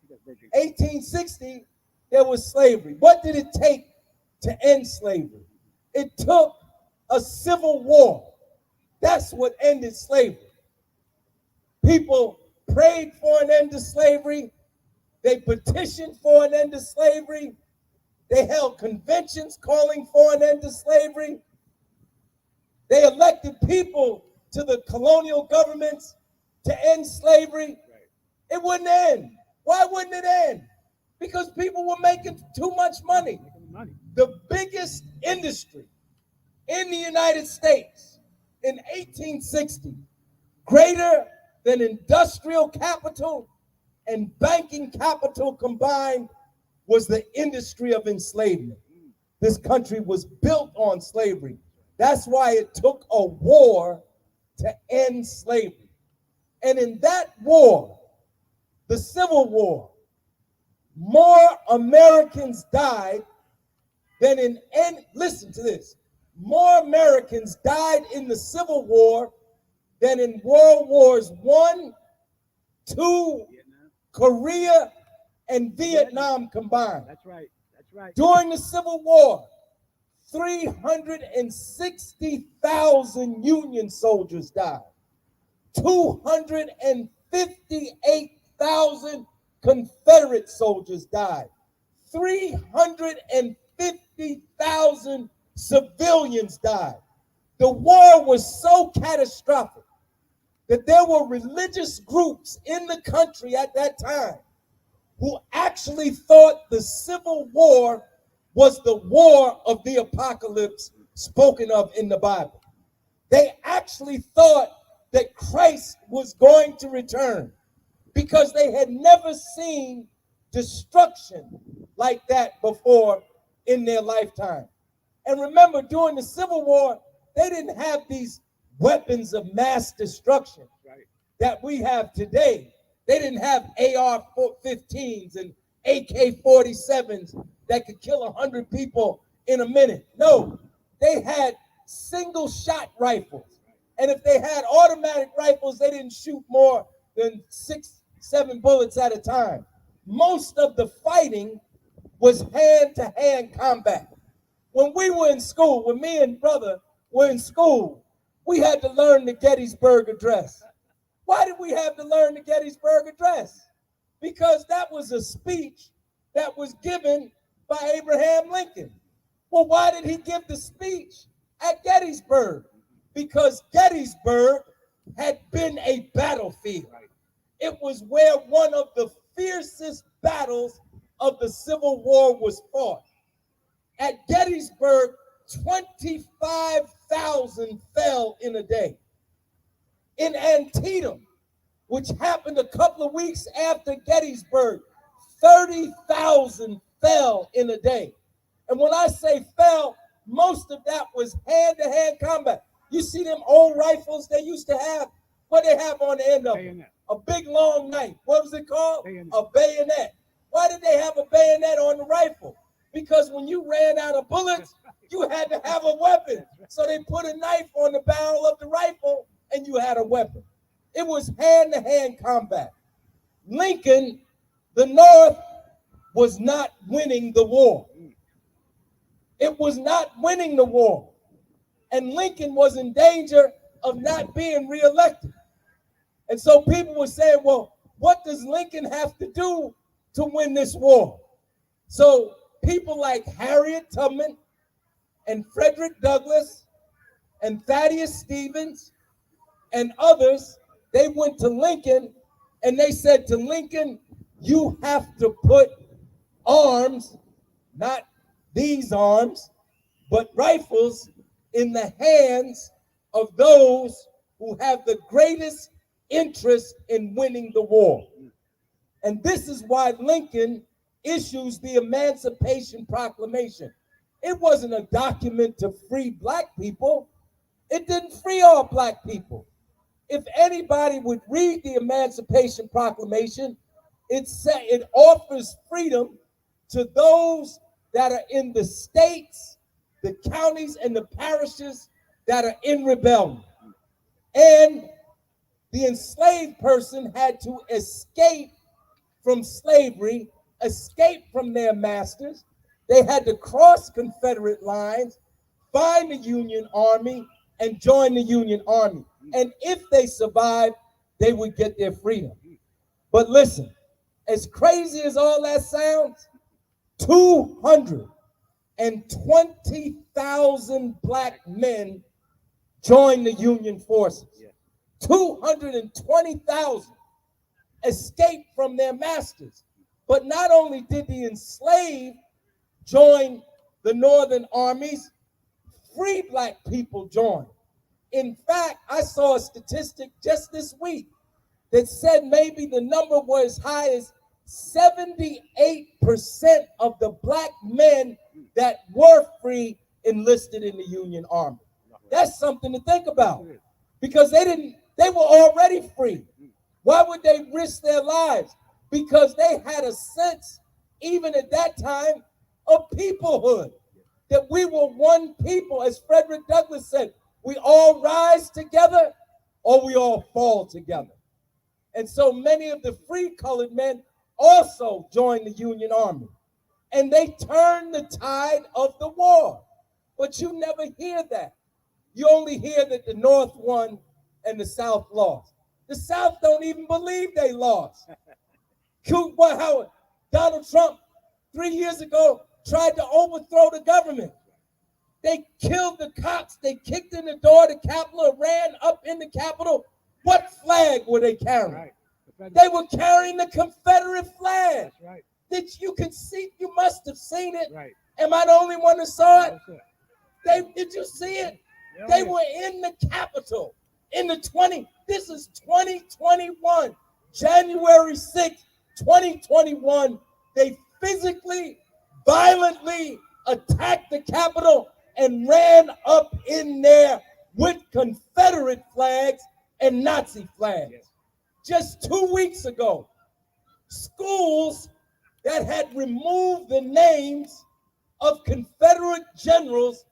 1860, there was slavery. What did it take to end slavery? It took a civil war. That's what ended slavery. People prayed for an end to slavery. They petitioned for an end to slavery. They held conventions calling for an end to slavery. They elected people to the colonial governments to end slavery. It wouldn't end. Why wouldn't it end? Because people were making too much money. The biggest industry in the United States in 1860, greater than industrial capital and banking capital combined, was the industry of enslavement. This country was built on slavery. That's why it took a war to end slavery. And in that war, the Civil War, more Americans died listen to this, more Americans died in the Civil War than in World Wars I, II, Korea, and Vietnam combined. That's right. That's right. During the Civil War, 360,000 Union soldiers died. 258,000 Confederate soldiers died. 350,000 civilians died. The war was so catastrophic that there were religious groups in the country at that time who actually thought the Civil War was the war of the apocalypse spoken of in the Bible. They actually thought that Christ was going to return because they had never seen destruction like that before in their lifetime. And remember, during the Civil War, they didn't have these weapons of mass destruction that we have today. They didn't have AR-15s and AK-47s that could kill 100 people in a minute. No, they had single shot rifles. And if they had automatic rifles, they didn't shoot more than 6-7 bullets at a time. Most of the fighting was hand-to-hand combat. When we were in school, when me and brother were in school, we had to learn the Gettysburg Address. Why did we have to learn the Gettysburg Address? Because that was a speech that was given by Abraham Lincoln. Well, why did he give the speech at Gettysburg? Because Gettysburg had been a battlefield. It was where one of the fiercest battles of the Civil War was fought. At Gettysburg, 25,000 fell in a day. In Antietam, which happened a couple of weeks after Gettysburg, 30,000 fell in a day. And when I say fell, most of that was hand-to-hand combat. You see them old rifles they used to have? What they have on the end of them? A big long knife. What was it called? Bayonet. A bayonet. Why did they have a bayonet on the rifle? Because when you ran out of bullets, you had to have a weapon. So they put a knife on the barrel of the rifle and you had a weapon. It was hand-to-hand combat. Lincoln, the North, was not winning the war. It was not winning the war. And Lincoln was in danger of not being reelected. And so people were saying, well, what does Lincoln have to do to win this war? So people like Harriet Tubman and Frederick Douglass and Thaddeus Stevens and others, they went to Lincoln and they said to Lincoln, you have to put arms, not these arms, but rifles in the hands of those who have the greatest interest in winning the war. And this is why Lincoln issues the Emancipation Proclamation. It wasn't a document to free black people. It didn't free all black people. If anybody would read the Emancipation Proclamation, it offers freedom to those that are in the states, the counties, and the parishes that are in rebellion. And the enslaved person had to escape from slavery, escape from their masters. They had to cross Confederate lines, find the Union Army, and join the Union Army. And if they survived, they would get their freedom. But listen, as crazy as all that sounds, 220,000 black men joined the Union forces. 220,000 escaped from their masters. But not only did the enslaved join the Northern armies, free black people joined. In fact, I saw a statistic just this week that said maybe the number was as high as 78% of the black men that were free enlisted in the Union Army. That's something to think about, because they were already free. Why would they risk their lives? Because they had a sense, even at that time, of peoplehood. that we were one people. As Frederick Douglass said, we all rise together or we all fall together. And so many of the free colored men also joined the Union Army. And they turned the tide of the war. But you never hear that. You only hear that the North won and the South lost. The South don't even believe they lost. How Donald Trump 3 years ago tried to overthrow the government. They killed the cops. They kicked in the door of the Capitol, ran up in the Capitol. What flag were they carrying? Right. They were carrying the Confederate flag. That's right. That you can see, you must have seen it. Right. Am I the only one that saw it? That's it. Did you see it? Yeah, They yeah. were in the Capitol in the this is 2021, January 6th, 2021. They physically, violently attacked the Capitol and ran up in there with Confederate flags and Nazi flags. Yes. Just 2 weeks ago, schools that had removed the names of Confederate generals,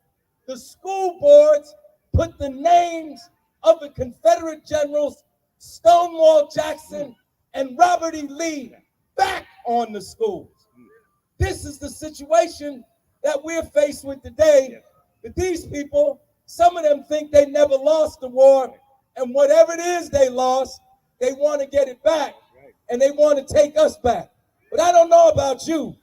the school boards put the names of the Confederate generals, Stonewall Jackson and Robert E. Lee, back on the schools. This is the situation that we're faced with today. Yes. That these people, some of them think they never lost the war, and whatever it is they lost, they want to get it back, Right. and they want to take us back. But I don't know about you.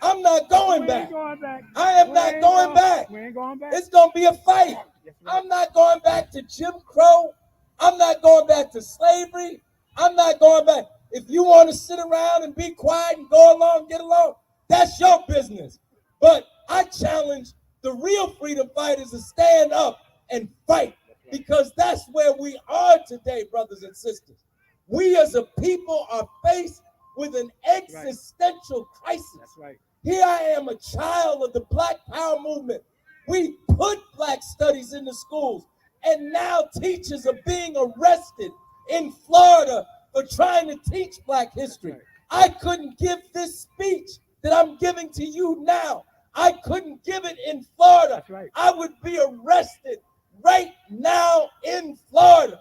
I'm not going We back. ain't going back. I am We not ain't going back. We ain't going back. It's going to be a fight. Yes, right. I'm not going back to Jim Crow. I'm not going back to slavery. I'm not going back. If you want to sit around and be quiet and go along, get along, that's your business. But I challenge the real freedom fighters to stand up and fight, because that's where we are today, brothers and sisters. We as a people are faced with an existential crisis. That's right. Here I am, a child of the Black Power movement. We put Black studies in the schools, and now teachers are being arrested in Florida for trying to teach Black history. I couldn't give this speech that I'm giving to you now. I couldn't give it in Florida. That's right. I would be arrested right now in Florida.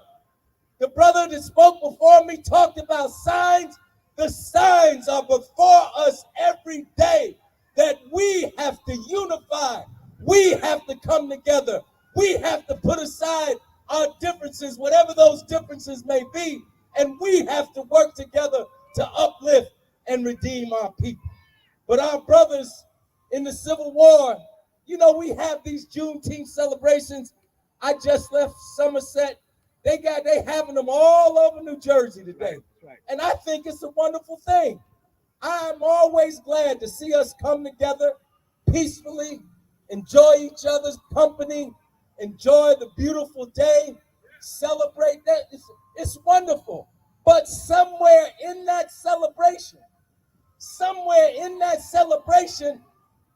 The brother that spoke before me talked about signs. The signs are before us every day that we have to unify. We have to come together. We have to put aside our differences, whatever those differences may be, and we have to work together to uplift and redeem our people. But our brothers in the Civil War, you know, we have these Juneteenth celebrations. I just left Somerset. They having them all over New Jersey today. Right. And I think it's a wonderful thing. I'm always glad to see us come together peacefully, enjoy each other's company, enjoy the beautiful day, celebrate that. It's wonderful. But somewhere in that celebration,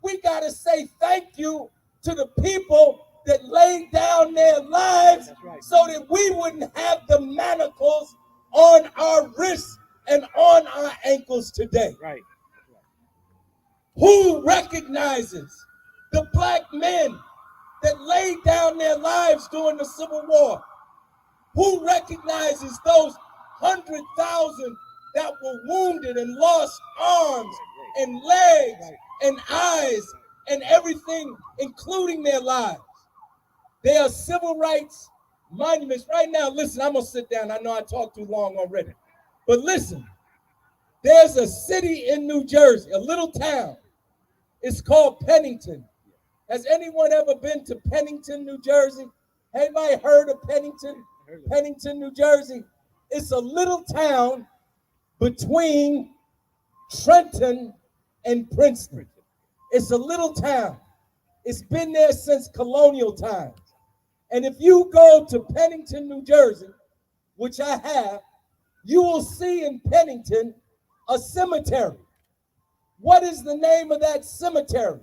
we got to say thank you to the people that laid down their lives. That's right. So that we wouldn't have the manacles on our wrists and on our ankles today. Right. Who recognizes the Black men that laid down their lives during the Civil War? Who recognizes those 100,000 that were wounded and lost arms and legs and eyes and everything, including their lives? They are civil rights monuments. Right now, listen, I'm going to sit down. I know I talked too long already. But listen, there's a city in New Jersey, a little town. It's called Pennington. Has anyone ever been to Pennington, New Jersey? Anybody heard of Pennington? Pennington, New Jersey. It's a little town between Trenton and Princeton. It's a little town. It's been there since colonial times. And if you go to Pennington, New Jersey, which I have, you will see in Pennington a cemetery. What is the name of that cemetery?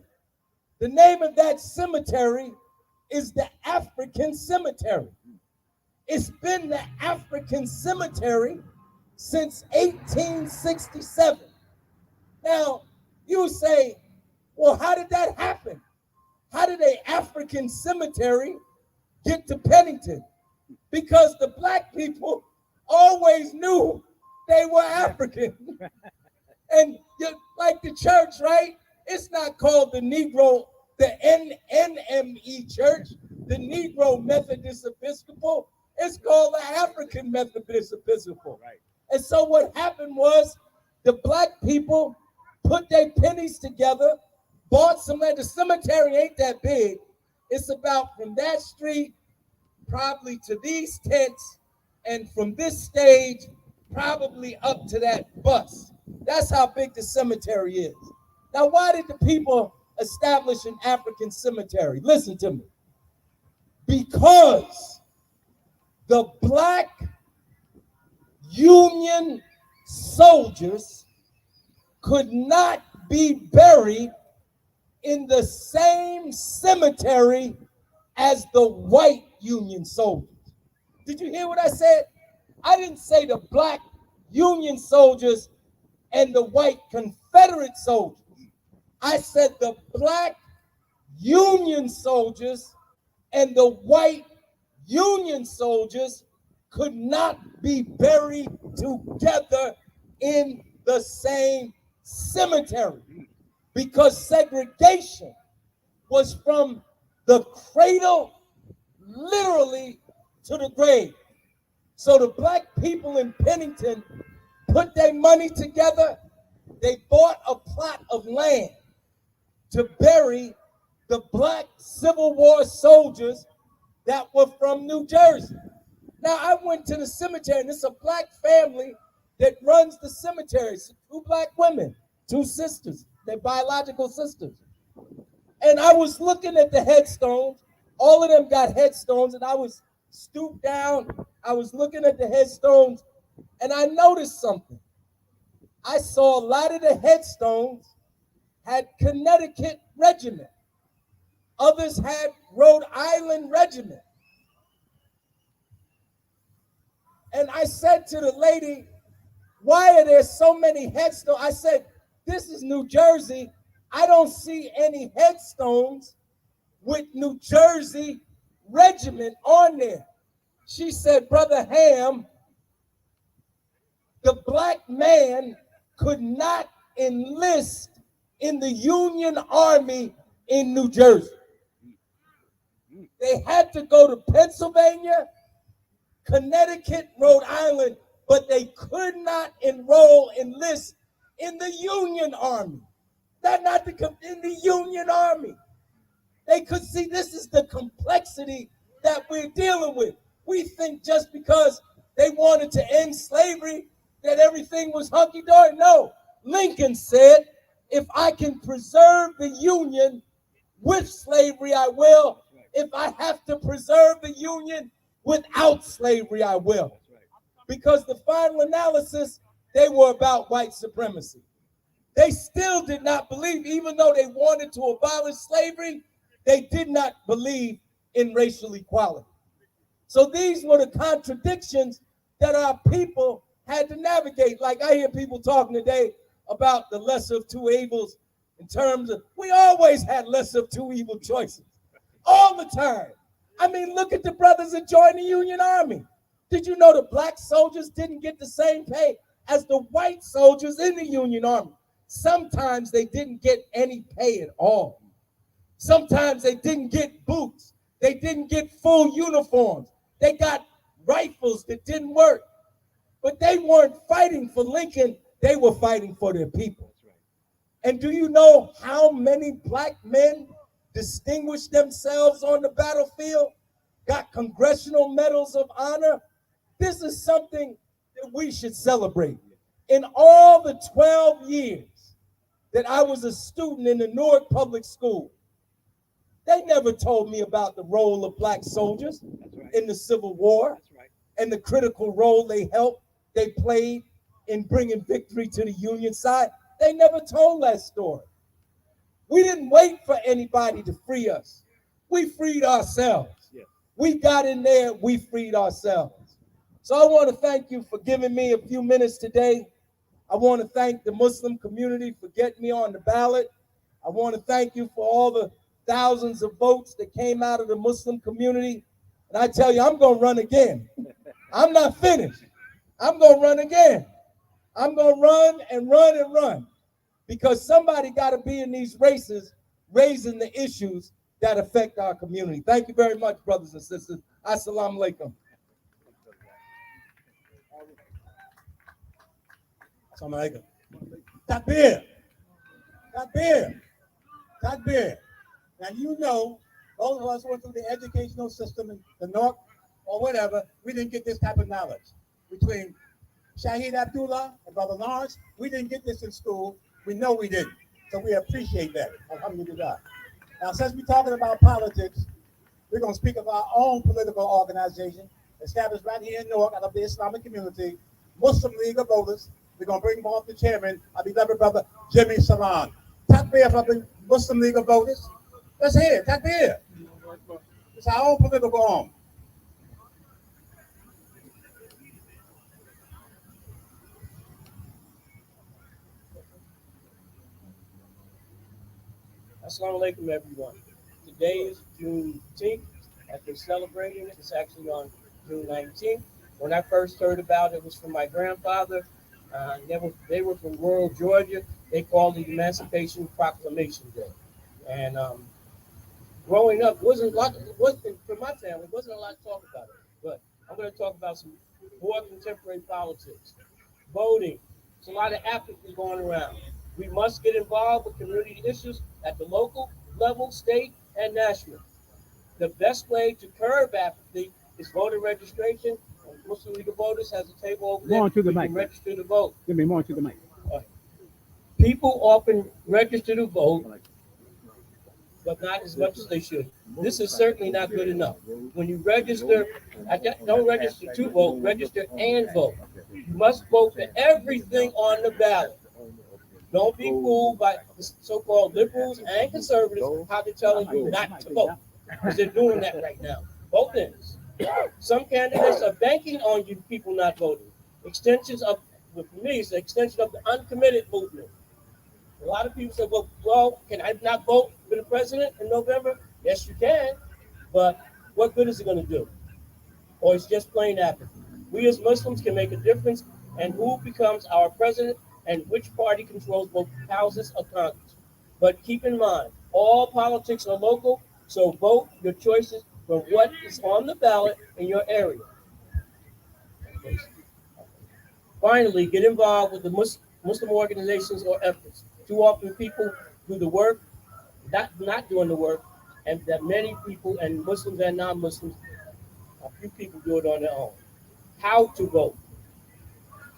The name of that cemetery is the African Cemetery. It's been the African Cemetery since 1867. Now, you say, well, how did that happen? how did a African cemetery get to Pennington? Because the black people always knew they were African. And like the church, right? It's not called the Negro, the NME Church, the Negro Methodist Episcopal. It's called the African Methodist Episcopal. Right. And so what happened was the black people put their pennies together, bought some land. The cemetery ain't that big. It's about from that street probably to these tents, and from this stage probably up to that bus. That's how big the cemetery is. Now, why did the people establish an African cemetery? Listen to me. Because the black Union soldiers could not be buried in the same cemetery as the white Union soldiers. Did you hear what I said? I didn't say the black Union soldiers and the white Confederate soldiers. I said the black Union soldiers and the white Union soldiers could not be buried together in the same cemetery because segregation was from the cradle literally to the grave. So the black people in Pennington put their money together. They bought a plot of land to bury the black Civil War soldiers that were from New Jersey. Now, I went to the cemetery, and it's a black family that runs the cemetery. It's 2 black women, 2 sisters, they're biological sisters. And I was looking at the headstones. All of them got headstones, and I was stooped down. I was looking at the headstones, and I noticed something. I saw a lot of the headstones had Connecticut Regiment. Others had Rhode Island Regiment. And I said to the lady, why are there so many headstones? I said, this is New Jersey. I don't see any headstones with New Jersey Regiment on there. She said, Brother Ham, the black man could not enlist in the Union Army in New Jersey. They had to go to Pennsylvania, Connecticut, Rhode Island, but they could not enlist in the Union Army. In the Union Army. They could see this is the complexity that we're dealing with. We think just because they wanted to end slavery that everything was hunky-dory. No, Lincoln said, if I can preserve the Union with slavery, I will. If I have to preserve the Union without slavery, I will. Because the final analysis, they were about white supremacy. They still did not believe, even though they wanted to abolish slavery, they did not believe in racial equality. So these were the contradictions that our people had to navigate. Like I hear people talking today about the lesser of two evils in terms of, we always had lesser of two evil choices. All the time. I mean, look at the brothers that joined the Union Army. Did you know the black soldiers didn't get the same pay as the white soldiers in the Union Army? Sometimes they didn't get any pay at all. Sometimes they didn't get boots. They didn't get full uniforms. They got rifles that didn't work. But they weren't fighting for Lincoln. They were fighting for their people. And do you know how many black men distinguished themselves on the battlefield, got congressional medals of honor? This is something that we should celebrate. In all the 12 years that I was a student in the Newark Public School, they never told me about the role of black soldiers in the Civil War and the critical role they played in bringing victory to the Union side. They never told that story. We didn't wait for anybody to free us. We freed ourselves. Yeah. We got in there, we freed ourselves. So I want to thank you for giving me a few minutes today. I want to thank the Muslim community for getting me on the ballot. I want to thank you for all the thousands of votes that came out of the Muslim community. And I tell you, I'm going to run again. I'm not finished. I'm going to run again. I'm going to run and run and run, because somebody got to be in these races raising the issues that affect our community. Thank you very much, brothers and sisters. Assalamu alaikum. Assalamu alaikum. Takbir. Takbir. Takbir. Now, you know, those of us who went through the educational system in the North or whatever, we didn't get this type of knowledge. Between Shaheed Abdullah and Brother Lawrence, we didn't get this in school. We know we didn't. So we appreciate that. Alhamdulillah. Now, since we're talking about politics, we're going to speak of our own political organization established right here in Newark out of the Islamic community, Muslim League of Voters. We're going to bring forth the chairman, our beloved brother, Jimmy Salon. Takbir from the Muslim League of Voters. Let's hear it. Takbir. It's our own political arm. Assalamu alaikum, everyone. Today is Juneteenth. I've been celebrating it. It's actually on June 19th. When I first heard about it, it was from my grandfather. They were from rural Georgia. They called it Emancipation Proclamation Day. And growing up, for my family, wasn't a lot to talk about it. But I'm going to talk about some more contemporary politics. Voting. There's a lot of apathy going around. We must get involved with community issues at the local level, state, and national. The best way to curb apathy is voter registration. Muslim League of Voters has a table over there. More to the You mic. can register to vote. Give me more to the mic. People often register to vote, but not as much as they should. This is certainly not good enough. When you register, don't register to vote, register and vote. You must vote for everything on the ballot. Don't be fooled by the so-called liberals and conservatives how they're telling you not to vote, because they're doing that right now. Vote in. Some candidates are banking on you people not voting. For me, it's the extension of the uncommitted movement. A lot of people say, well, can I not vote for the president in November? Yes, you can, but what good is it going to do? Or it's just plain apathy. We as Muslims can make a difference in who becomes our president and which party controls both houses of Congress. But keep in mind, all politics are local, so vote your choices for what is on the ballot in your area. Finally, get involved with the Muslim organizations or efforts. Too often people do the work, not doing the work, and that many people, and Muslims and non-Muslims, a few people do it on their own. How to vote.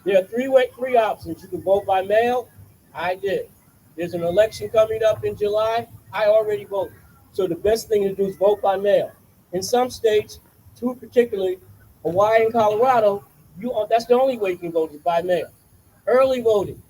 There are three options. You can vote by mail. I did. There's an election coming up in July. I already voted. So the best thing to do is vote by mail. In some states, two particularly, Hawaii and Colorado, that's the only way you can vote is by mail. Early voting.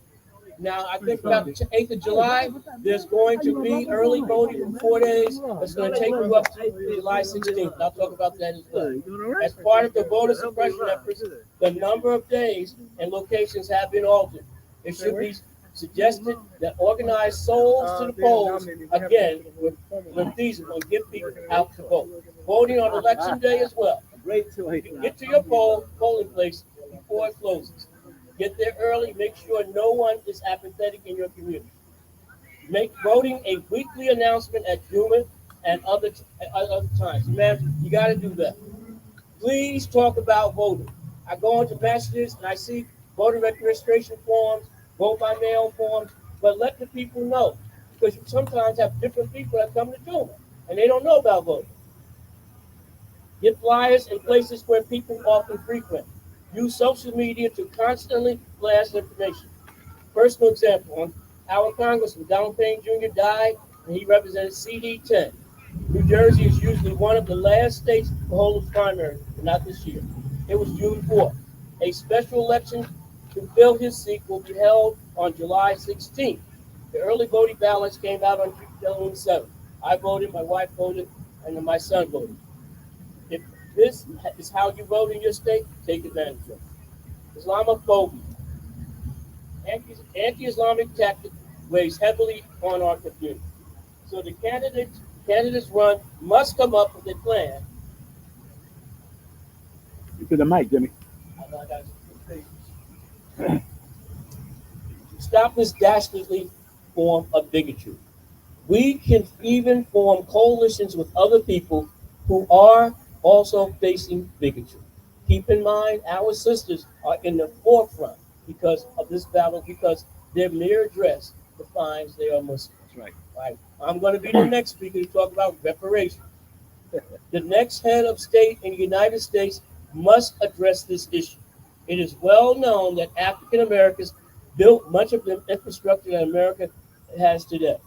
Now, I think about the 8th of July, there's going to be early voting for 4 days. It's going to take you up to July 16th. I'll talk about that as well. As part of the voter suppression efforts, the number of days and locations have been altered. It should be suggested that organized souls to the polls again with these will get people out to vote. Voting on election day as well. Get to your polling place before it closes. Get there early. Make sure no one is apathetic in your community. Make voting a weekly announcement at Juma and other times. Man, you got to do that. Please talk about voting. I go into messages and I see voter registration forms, vote by mail forms, but let the people know, because you sometimes have different people that come to Juma and they don't know about voting. Get flyers in places where people often frequent. Use social media to constantly blast information. Personal example, our Congressman, Donald Payne Jr. died, and he represented CD10. New Jersey is usually one of the last states to hold a primary, but not this year. It was June 4th. A special election to fill his seat will be held on July 16th. The early voting ballots came out on June 7th. I voted, my wife voted, and then my son voted. If this is how you vote in your state, take advantage of it. Islamophobia. Anti-Islamic tactic weighs heavily on our community. So the candidates Candidates run must come up with a plan. You to the mic, Jimmy. I know I got some patience. Stop this dastardly form of bigotry. We can even form coalitions with other people who are also facing bigotry. Keep in mind, our sisters are in the forefront because of this battle, because their mere address defines they are Muslim. That's right. Right. I'm going to be the next speaker to talk about reparations. The next head of state in the United States must address this issue. It is well known that African Americans built much of the infrastructure that America has today.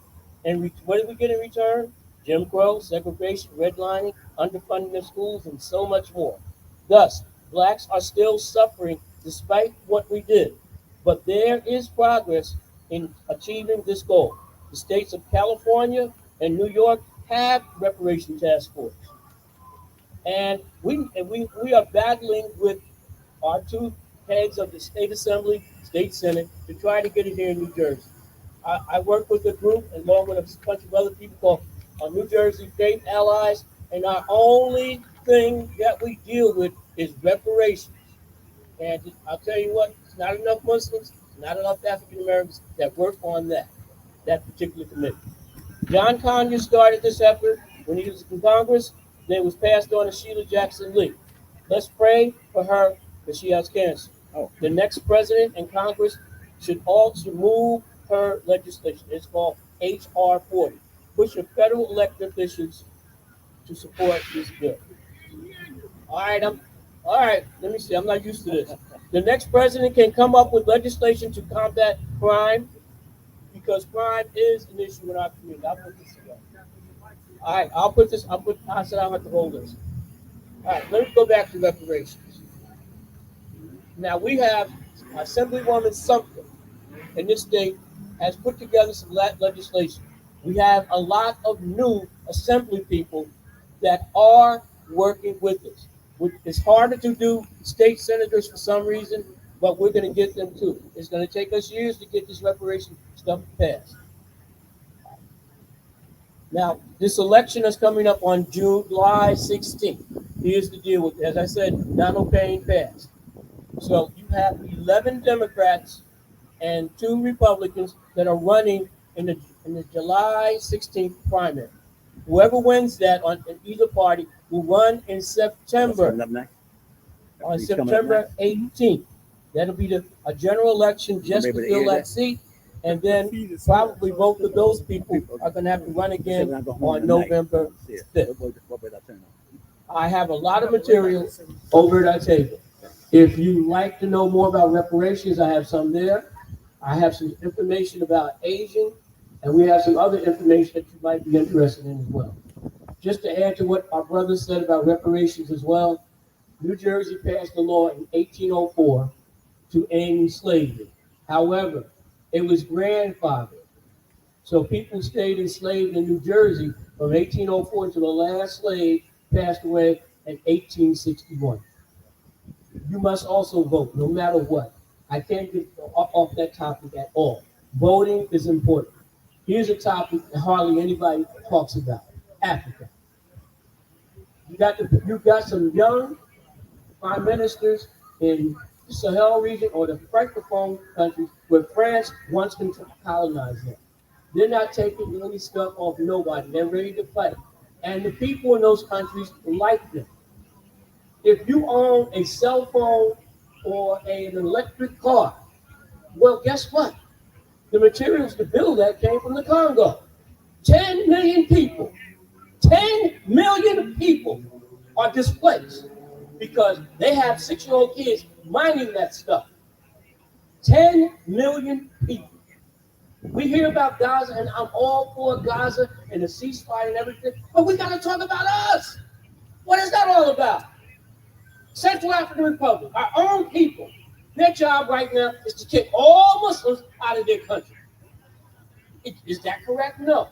And what did we get in return? Jim Crow, segregation, redlining, underfunding of schools, and so much more. Thus, blacks are still suffering despite what we did. But there is progress in achieving this goal. The states of California and New York have reparation task force. And we are battling with our two heads of the state assembly, state senate, to try to get it here in New Jersey. I work with a group along with a bunch of other people called New Jersey Faith Allies, and our only thing that we deal with is reparations. And I'll tell you what, it's not enough Muslims, not enough African Americans that work on that particular committee. John Conyers started this effort when he was in Congress, then it was passed on to Sheila Jackson Lee. Let's pray for her because she has cancer. Oh. The next president and Congress should also move her legislation. It's called H.R. 40. Push your federal elected officials to support this bill. All right, let me see. I'm not used to this. The next president can come up with legislation to combat crime because crime is an issue in our community. I'll put this together. All right, I said I'll have to hold this. All right, let me go back to reparations. Now we have Assemblywoman Sumter in this state has put together some legislation. We have a lot of new assembly people that are working with us. It's harder to do state senators for some reason, but we're going to get them too. It's going to take us years to get this reparation stuff passed. Now, this election is coming up on July 16th. Here's the deal with it. As I said, Donald Payne passed. So you have 11 Democrats and 2 Republicans that are running in the July 16th primary. Whoever wins that in either party will run in September. On September 18th. That'll be a general election just to fill that seat. And then probably both of those people are going to have to run again on November 5th. I have a lot of material over at our table. If you'd like to know more about reparations, I have some there. I have some information about aging, and we have some other information that you might be interested in as well. Just to add to what our brother said about reparations as well, New Jersey passed a law in 1804 to end slavery. However, it was grandfathered. So people stayed enslaved in New Jersey from 1804 until the last slave passed away in 1861. You must also vote, no matter what. I can't get off that topic at all. Voting is important. Here's a topic that hardly anybody talks about: Africa. You got some young prime ministers in the Sahel region or the Francophone countries where France once colonized them. They're not taking any stuff off nobody. They're ready to fight. And the people in those countries like them. If you own a cell phone or an electric car, well, guess what? The materials to build that came from the Congo. 10 million people are displaced because they have 6-year-old kids mining that stuff. 10 million people. We hear about Gaza, and I'm all for Gaza and the ceasefire and everything, but we got to talk about us. What is that all about? Central African Republic, our own people, their job right now is to kick all Muslims out of their country. Is that correct? No.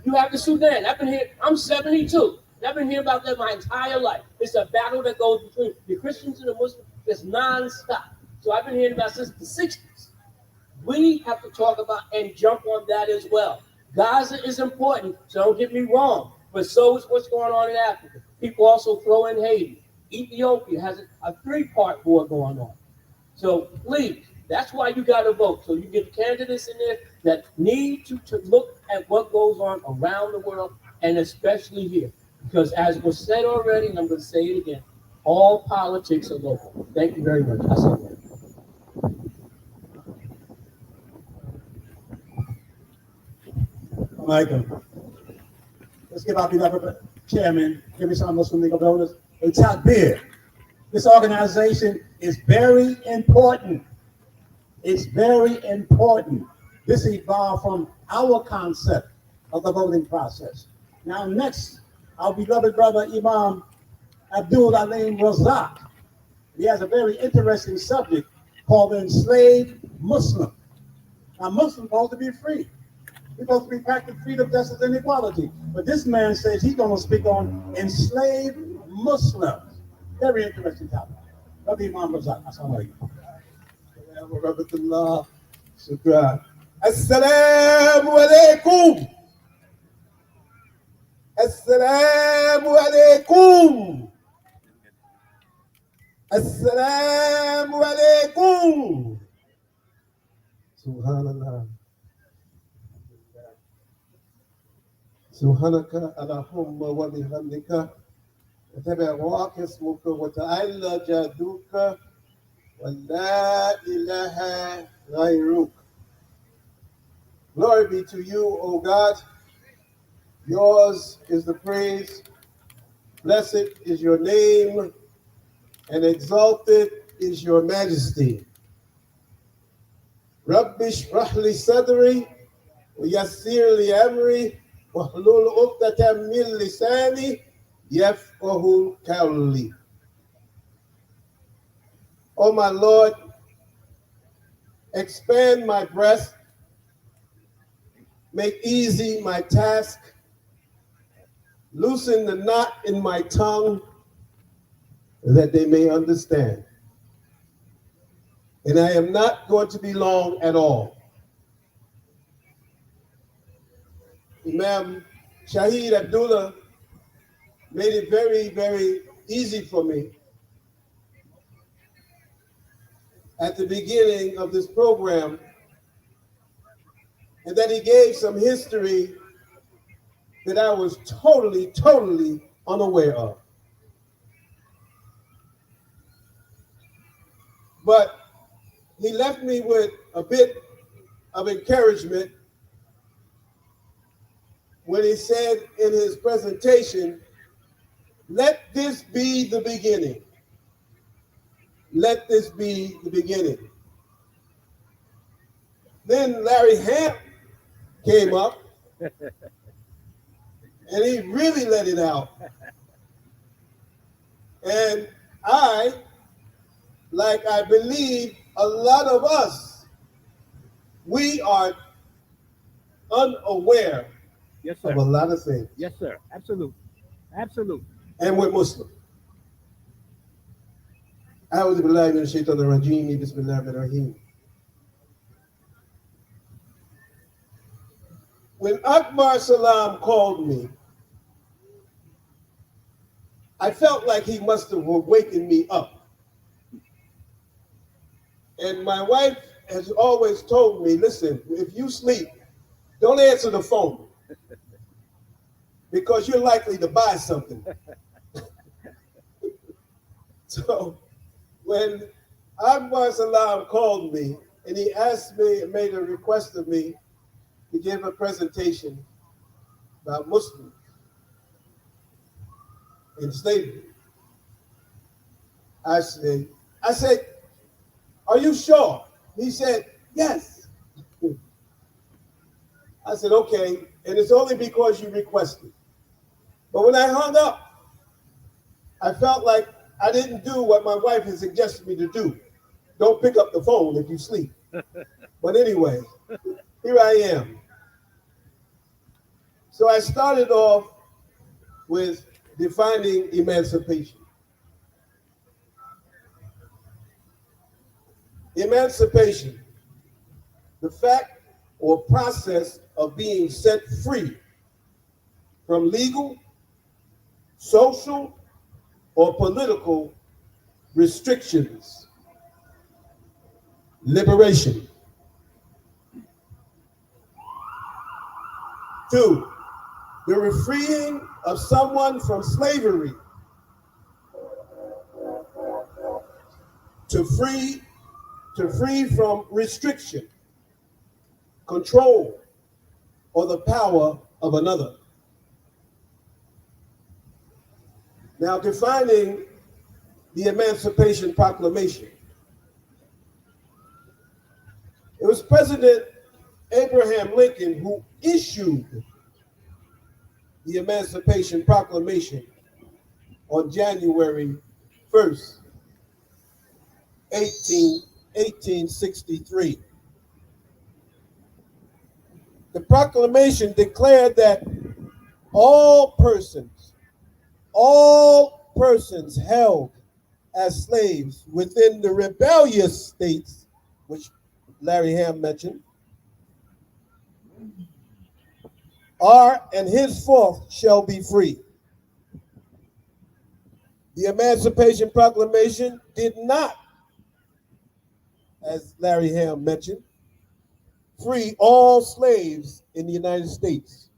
You have the Sudan. I've been here, I'm 72. I've been hearing about that my entire life. It's a battle that goes between the Christians and the Muslims. It's nonstop. So I've been hearing about since the 60s. We have to talk about and jump on that as well. Gaza is important, so don't get me wrong. But so is what's going on in Africa. People also throw in Haiti. Ethiopia has a three-part war going on. So please, that's why you got to vote. So you get candidates in there that need to look at what goes on around the world and especially here. Because as was said already, and I'm going to say it again, all politics are local. Thank you very much. I said that. Michael, let's give our beloved chairman, give me some Muslim legal donors, a top bid. This organization is very important. It's very important. This evolved from our concept of the voting process. Now next, our beloved brother Imam Abdul Alim Razak. He has a very interesting subject called the enslaved Muslim. Now Muslims supposed to be free. We're supposed to be practicing freedom, justice, and equality. But this man says he's going to speak on enslaved Muslims. Very interesting topic. Brother Imam Razak. Assalamu alaikum. Shukran. Assalamu alaikum. Assalamu alaikum. Assalamu alaikum. Subhanallah. سبحانك اللهم وبحمدك وتبارك اسمك وتعالى جادك ولا إله غيرك. Glory be to you, O God. Yours is the praise. Blessed is your name, and exalted is your majesty. Rabbi shrah li sadri wa yassir li amri wahlul 'uqdatam min lisani yafqahu qawli. O my Lord, expand my breast, make easy my task, loosen the knot in my tongue, that they may understand. And I am not going to be long at all. Imam Shahid Abdullah made it very, very easy for me at the beginning of this program, and that he gave some history that I was totally unaware of. But he left me with a bit of encouragement when he said in his presentation, let this be the beginning. Let this be the beginning. Then Larry Hamp came up and he really let it out. And I, like I believe a lot of us, we are unaware Yes, of sir. a lot of things. Yes, sir. Absolute. Absolute. And we're Muslim. أعوذ بالله من الشيطان الرجيم بسم الله الرحمن الرحيم. When Akbar Salam called me, I felt like he must have wakened me up. And my wife has always told me, listen, if you sleep, don't answer the phone because you're likely to buy something. So when Akbar Salam called me and he asked me, made a request of me to give a presentation about Muslims in slavery, I said, are you sure? He said, yes. I said, okay, and it's only because you requested. But when I hung up, I felt like I didn't do what my wife had suggested me to do. Don't pick up the phone if you sleep. But anyway, here I am. So I started off with defining emancipation. Emancipation, the fact or process of being set free from legal social or political restrictions. Liberation. 2, the freeing of someone from slavery to free from restriction, control, or the power of another. Now, defining the Emancipation Proclamation. It was President Abraham Lincoln who issued the Emancipation Proclamation on January 1st, 1863. The proclamation declared that all persons held as slaves within the rebellious states, which Larry Ham mentioned, are and henceforth shall be free. The Emancipation Proclamation did not, as Larry Ham mentioned, free all slaves in the United States.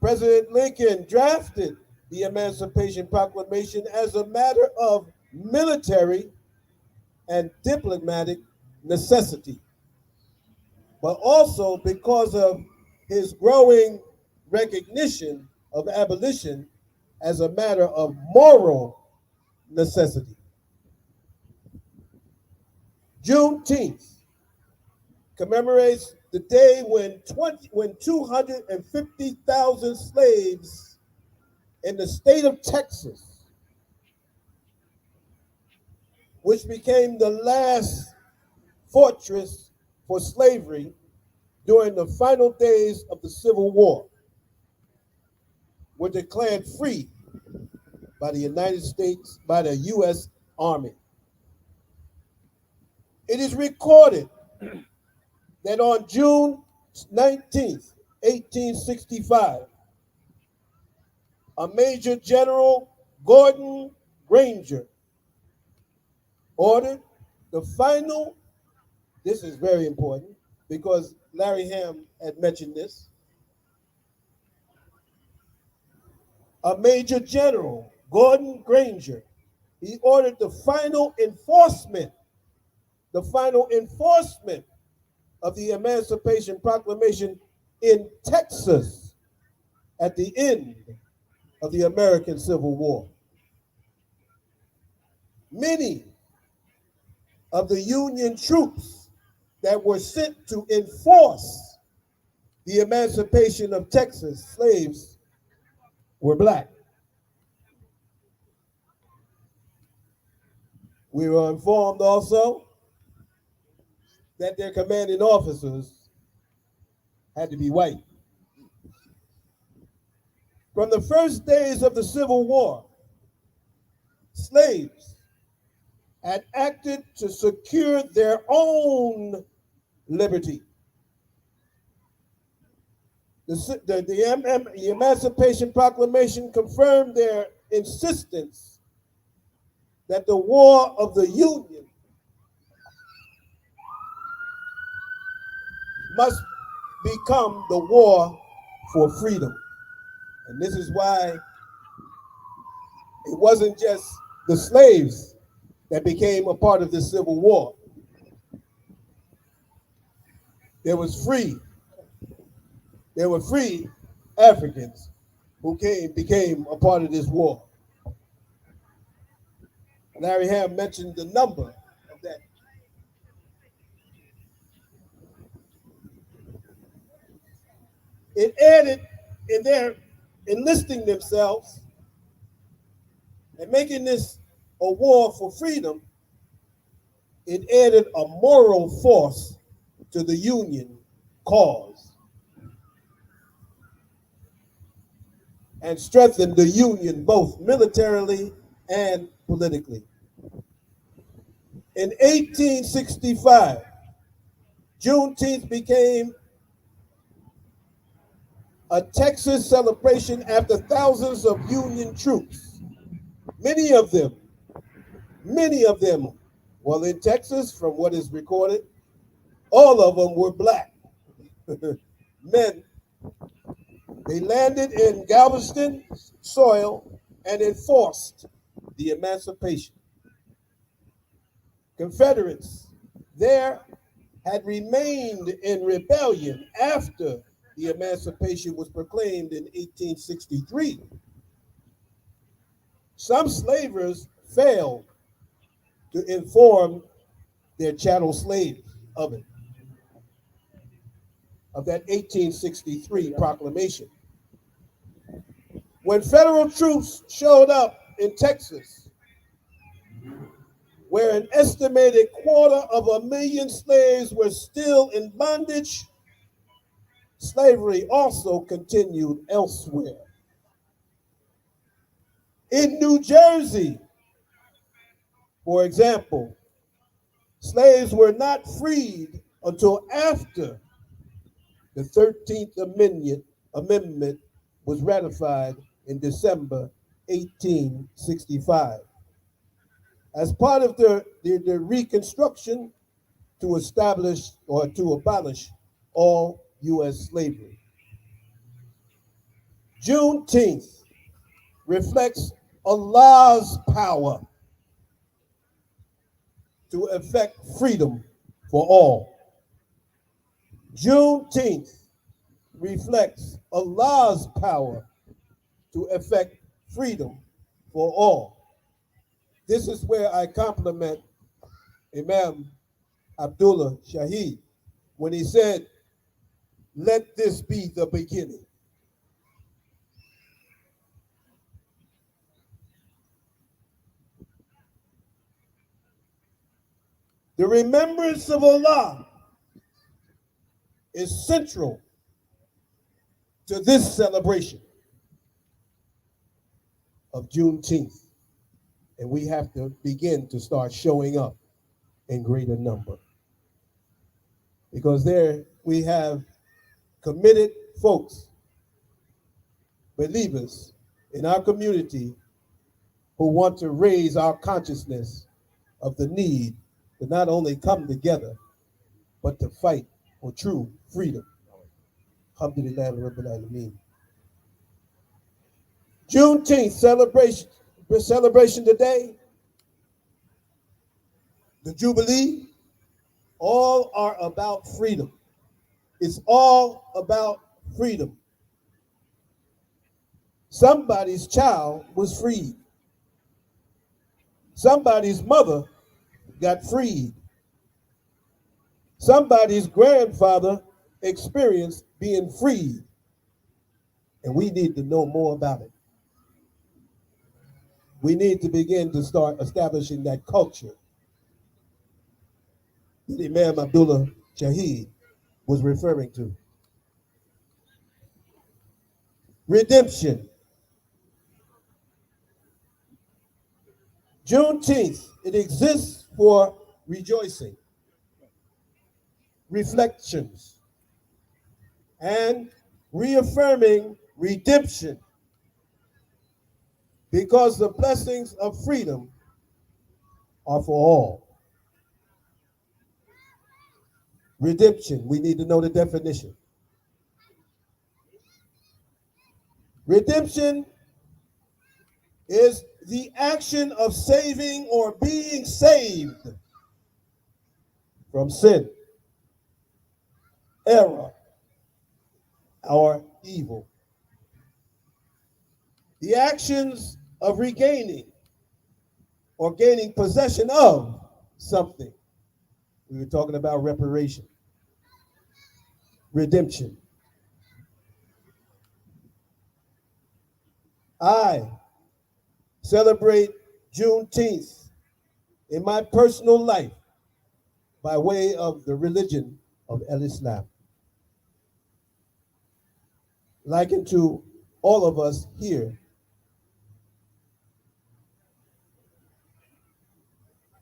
President Lincoln drafted the Emancipation Proclamation as a matter of military and diplomatic necessity, but also because of his growing recognition of abolition as a matter of moral necessity. Juneteenth commemorates the day when 250,000 slaves in the state of Texas, which became the last fortress for slavery during the final days of the Civil War, were declared free by the United States, by the U.S. Army. It is recorded that on June 19th, 1865, a Major General Gordon Granger ordered the final, this is very important because Larry Ham had mentioned this, a Major General Gordon Granger, he ordered the final enforcement of the Emancipation Proclamation in Texas at the end of the American Civil War. Many of the Union troops that were sent to enforce the emancipation of Texas slaves were black. We were informed also that their commanding officers had to be white. From the first days of the Civil War, slaves had acted to secure their own liberty. The Emancipation Proclamation confirmed their insistence that the War of the Union must become the war for freedom. And this is why it wasn't just the slaves that became a part of the Civil War. There were free Africans who became a part of this war. Larry Ham mentioned the number of that. It added in their enlisting themselves and making this a war for freedom, it added a moral force to the Union cause and strengthened the Union both militarily and politically. In 1865, Juneteenth became a Texas celebration after thousands of Union troops, many of them, well, in Texas, from what is recorded, all of them were black men. They landed in Galveston soil and enforced the emancipation. Confederates there had remained in rebellion after the emancipation was proclaimed in 1863. Some slavers failed to inform their chattel slaves of it, of that 1863 proclamation. When federal troops showed up in Texas, where an estimated 250,000 slaves were still in bondage, slavery also continued elsewhere. In New Jersey, for example, slaves were not freed until after the 13th Amendment was ratified in December 1865 as part of the Reconstruction to establish or to abolish all U.S. slavery. Juneteenth reflects Allah's power to effect freedom for all. Juneteenth reflects Allah's power to effect freedom for all. This is where I compliment Imam Abdullah Shaheed when he said, "Let this be the beginning." The remembrance of Allah is central to this celebration of Juneteenth, and we have to begin to start showing up in greater number, because there we have committed folks, believers in our community who want to raise our consciousness of the need to not only come together, but to fight for true freedom. Alhamdulillah Rabbil Alameen. Juneteenth celebration today, the Jubilee, all are about freedom. It's all about freedom. Somebody's child was freed. Somebody's mother got freed. Somebody's grandfather experienced being freed. And we need to know more about it. We need to begin to start establishing that culture that Imam Abdullah Shaheed was referring to. Redemption. Juneteenth, it exists for rejoicing, reflections, and reaffirming redemption, because the blessings of freedom are for all. Redemption, we need to know the definition. Redemption is the action of saving or being saved from sin, error, or evil. The actions of regaining or gaining possession of something. We were talking about reparation, redemption. I celebrate Juneteenth in my personal life by way of the religion of Islam. Likened to all of us here,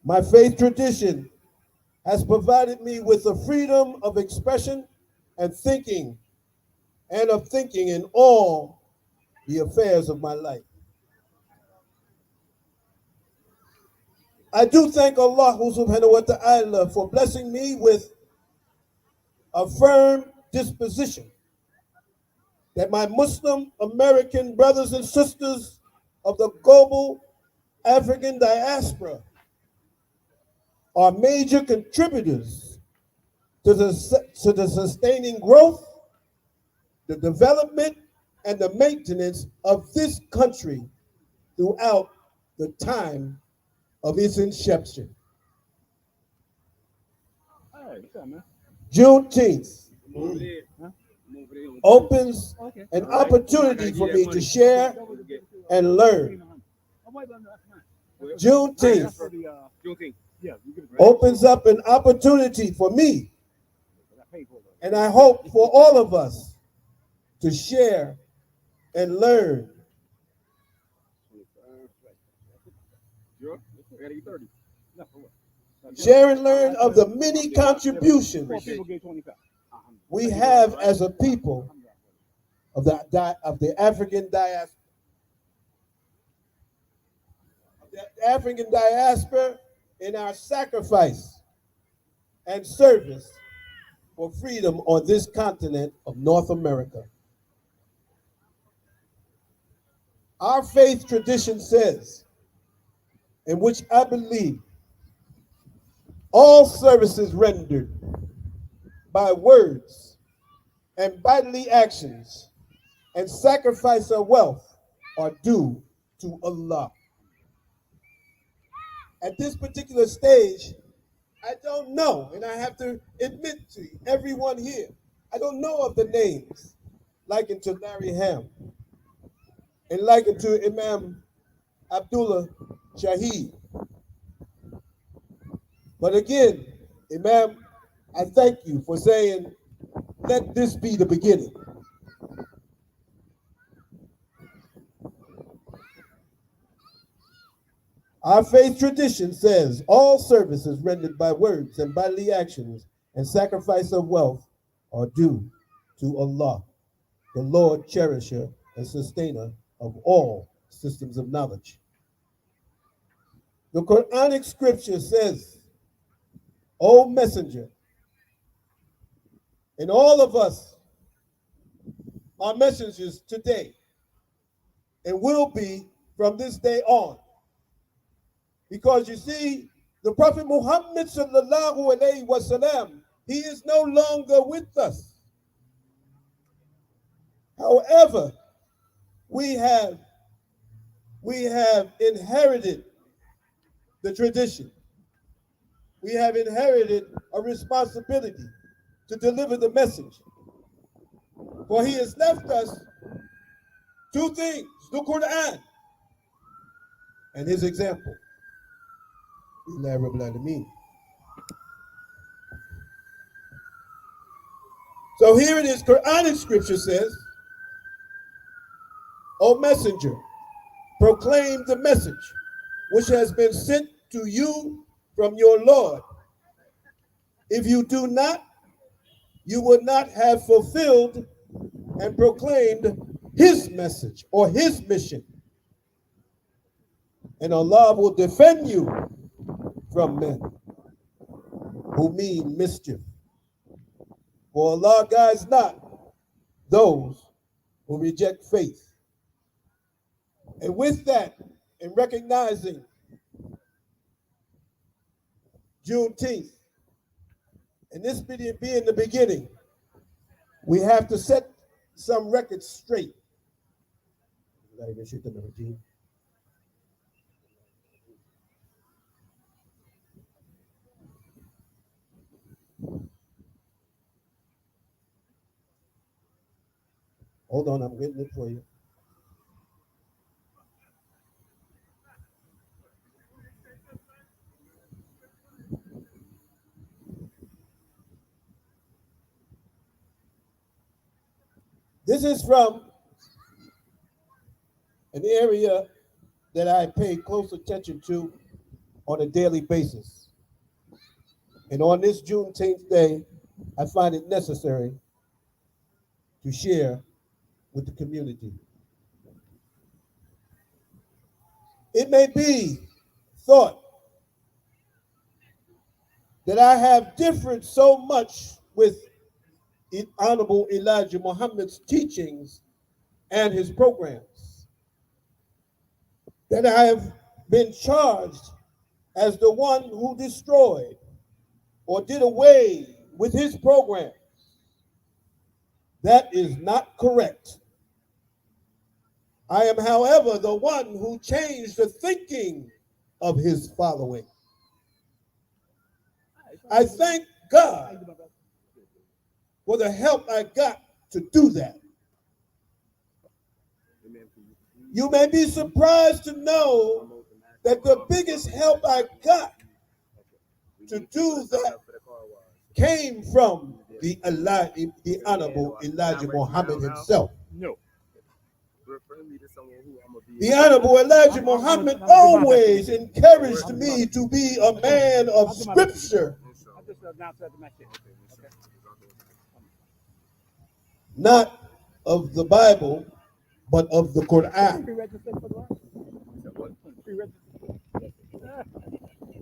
my faith tradition has provided me with the freedom of expression and thinking and of thinking in all the affairs of my life. I do thank Allah subhanahu wa ta'ala for blessing me with a firm disposition that my Muslim American brothers and sisters of the global African diaspora are major contributors to the sustaining growth, the development, and the maintenance of this country throughout the time of its inception. Juneteenth opens an opportunity for me to share and learn. Juneteenth opens up an opportunity for me, and I hope for all of us, to share and learn. Share and learn of the many contributions we have as a people of the African diaspora. The African diaspora in our sacrifice and service for freedom on this continent of North America. Our faith tradition says, in which I believe, all services rendered by words and bodily actions and sacrifice of wealth are due to Allah. At this particular stage, I don't know, and I have to admit to you, everyone here, I don't know of the names likened to Larry Ham and likened to Imam Abdullah Shaheed. But again, Imam, I thank you for saying, let this be the beginning. Our faith tradition says all services rendered by words and bodily actions and sacrifice of wealth are due to Allah, the Lord, cherisher and sustainer of all systems of knowledge. The Quranic scripture says, O messenger, and all of us are messengers today and will be from this day on. Because you see, the Prophet Muhammad sallallahu alayhi wasallam, he is no longer with us. However, we have inherited the tradition. We have inherited a responsibility to deliver the message. For he has left us two things, the Quran and his example. So here it is, Quranic scripture says, O messenger, proclaim the message which has been sent to you from your Lord. If you do not, you would not have fulfilled and proclaimed his message or his mission. And Allah will defend you from men who mean mischief. For Allah guides not those who reject faith. And with that, in recognizing Juneteenth, and this being the beginning, we have to set some records straight. Hold on, I'm getting it for you. This is from an area that I pay close attention to on a daily basis. And on this Juneteenth day, I find it necessary to share with the community. It may be thought that I have differed so much with Honorable Elijah Muhammad's teachings and his programs that I have been charged as the one who destroyed or did away with his programs. That is not correct. I am, however, the one who changed the thinking of his following. I thank God for the help I got to do that. You may be surprised to know that the biggest help I got to do that came from the Honorable Elijah Muhammad himself. No. The Honorable Elijah Muhammad always encouraged me to be a man of scripture, not of the Bible, but of the Quran.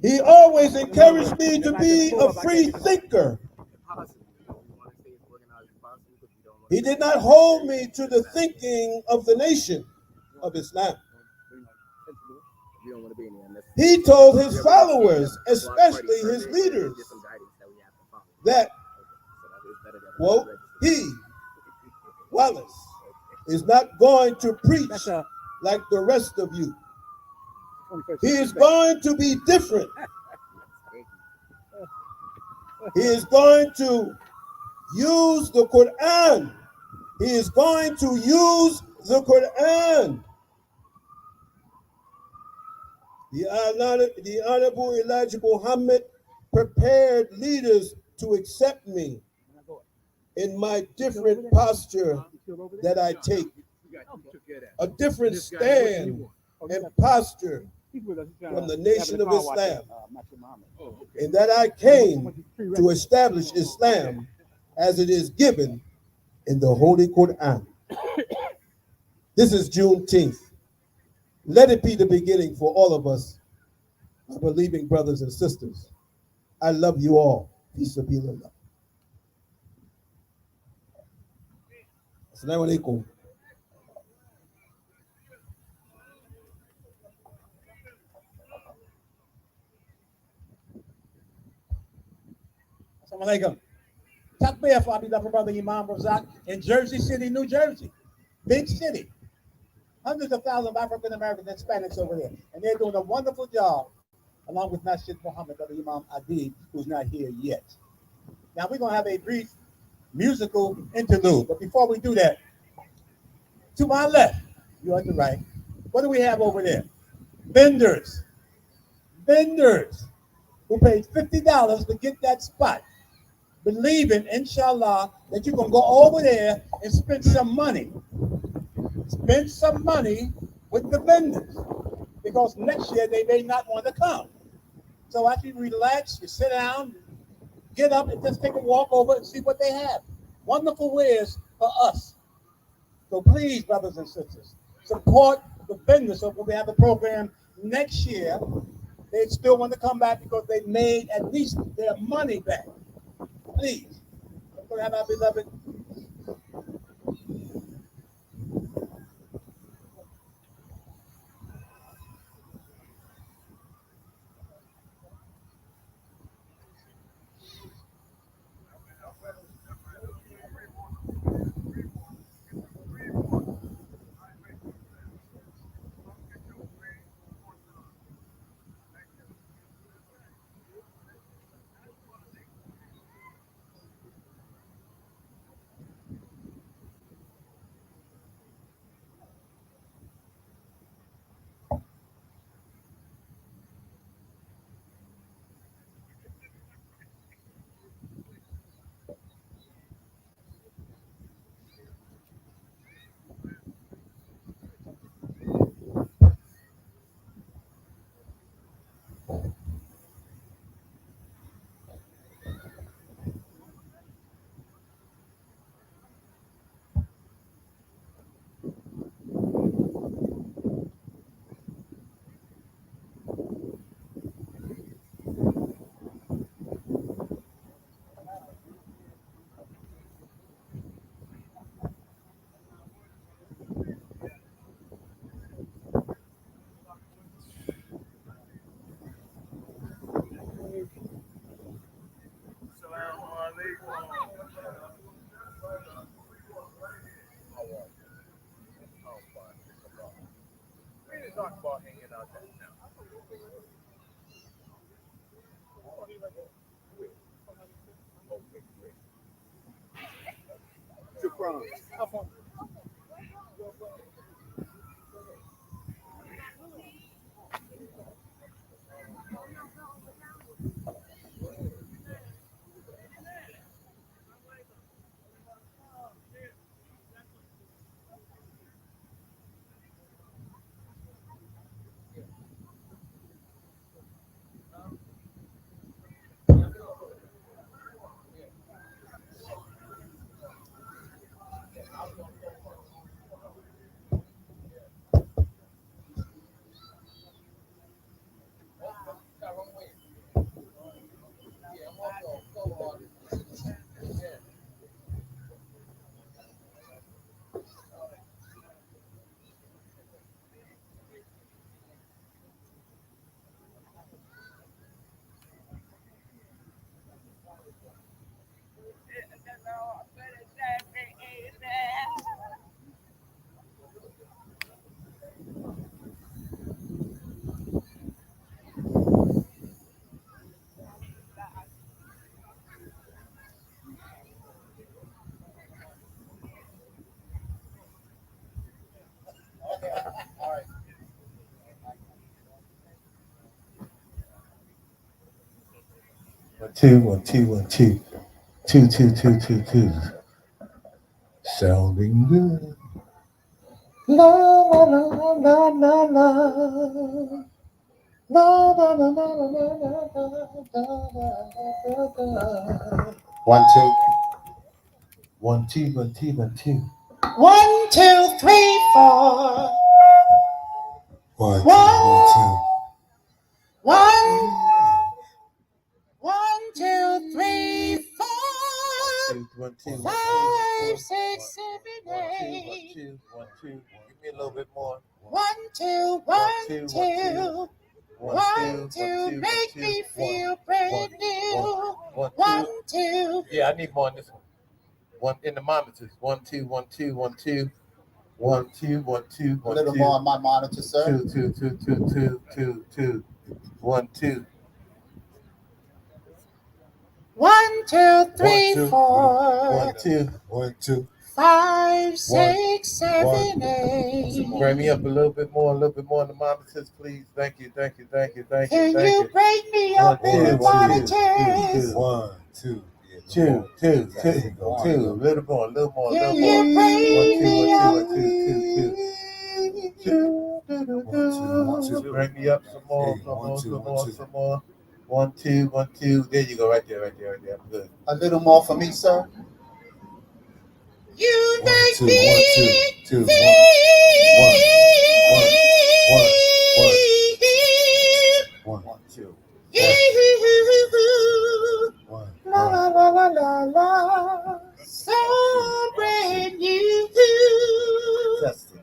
He always encouraged me to be a free thinker. He did not hold me to the thinking of the nation of Islam. He told his followers, especially his leaders, that, quote, he, Wallace, is not going to preach like the rest of you. He is going to be different. He is going to use the Quran. He is going to use the Quran. The Honorable Elijah Muhammad prepared leaders to accept me in my different posture that I take, a different stand and posture from the nation of Islam, and that I came to establish Islam as it is given in the Holy Quran. This is Juneteenth. Let it be the beginning for all of us, my believing brothers and sisters. I love you all. Peace be with you. Assalamu alaikum. Assalamu alaikum. Takbir for our beloved brother Imam Razak in Jersey City, New Jersey. Big city. Hundreds of thousands of African Americans and Hispanics over there. And they're doing a wonderful job, along with Masjid Muhammad, brother Imam Adib, who's not here yet. Now we're going to have a brief musical interlude. But before we do that, to my left, you on the right, what do we have over there? Vendors. Vendors who paid $50 to get that spot, believing, inshallah, that you're going to go over there and spend some money. Spend some money with the vendors, because next year they may not want to come. So after you relax, you sit down, get up and just take a walk over and see what they have. Wonderful wares for us. So please, brothers and sisters, support the vendors. So when we have a program next year, they still want to come back because they made at least their money back. Please. We're going to have our beloved One, two, one, two, one, two. Two, two, two, two, two. Sounding good. La la la la la la. La la la la la la. 1, 2. 1, 2, 1, 2, 1, 2. 1, 2, 3, 4. 1, 2, 1, 2. 1, 2, 3, 4. 1, 2, 5, 6, 7, 8. 1, 2. Give me a little bit more. 1, 2, 1, 2. 1, 2, make me feel brand new. 1, 2. Yeah, I need more on this one. One in the monitors. 1, 2, 1, 2, 1, 2. 1, 2, 1, 2, 1, 2. A little more on my monitor, sir. 2, 2, 2, 2, 2, 2, 2. 1, 2. 1, 2, 3, 4. 1, 2. 1, 2. 5, 6, 7, 8. Bring me up a little bit more on the monitors, please. Thank you. Can you break me up in the monitors? 1, 2. 2, 2, 2, 2. A little more. Can you break me up? 2. Bring me up some more. 1, 2, 1, 2. There you go, right there. I'm good. A little more for me, sir. You make me feel 1, 2. La la la la la la. So brand new. Testing.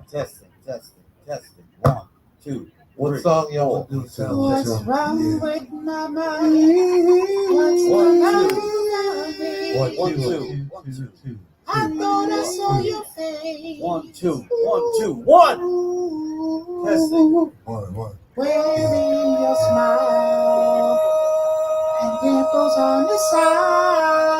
1, 2. What song y'all want to do? What's wrong with my mind? What's wrong with me? 1, 2. I'm gonna show your face. 1, 2. 1. Testing. 1. Wearing your smile and dimples on the side.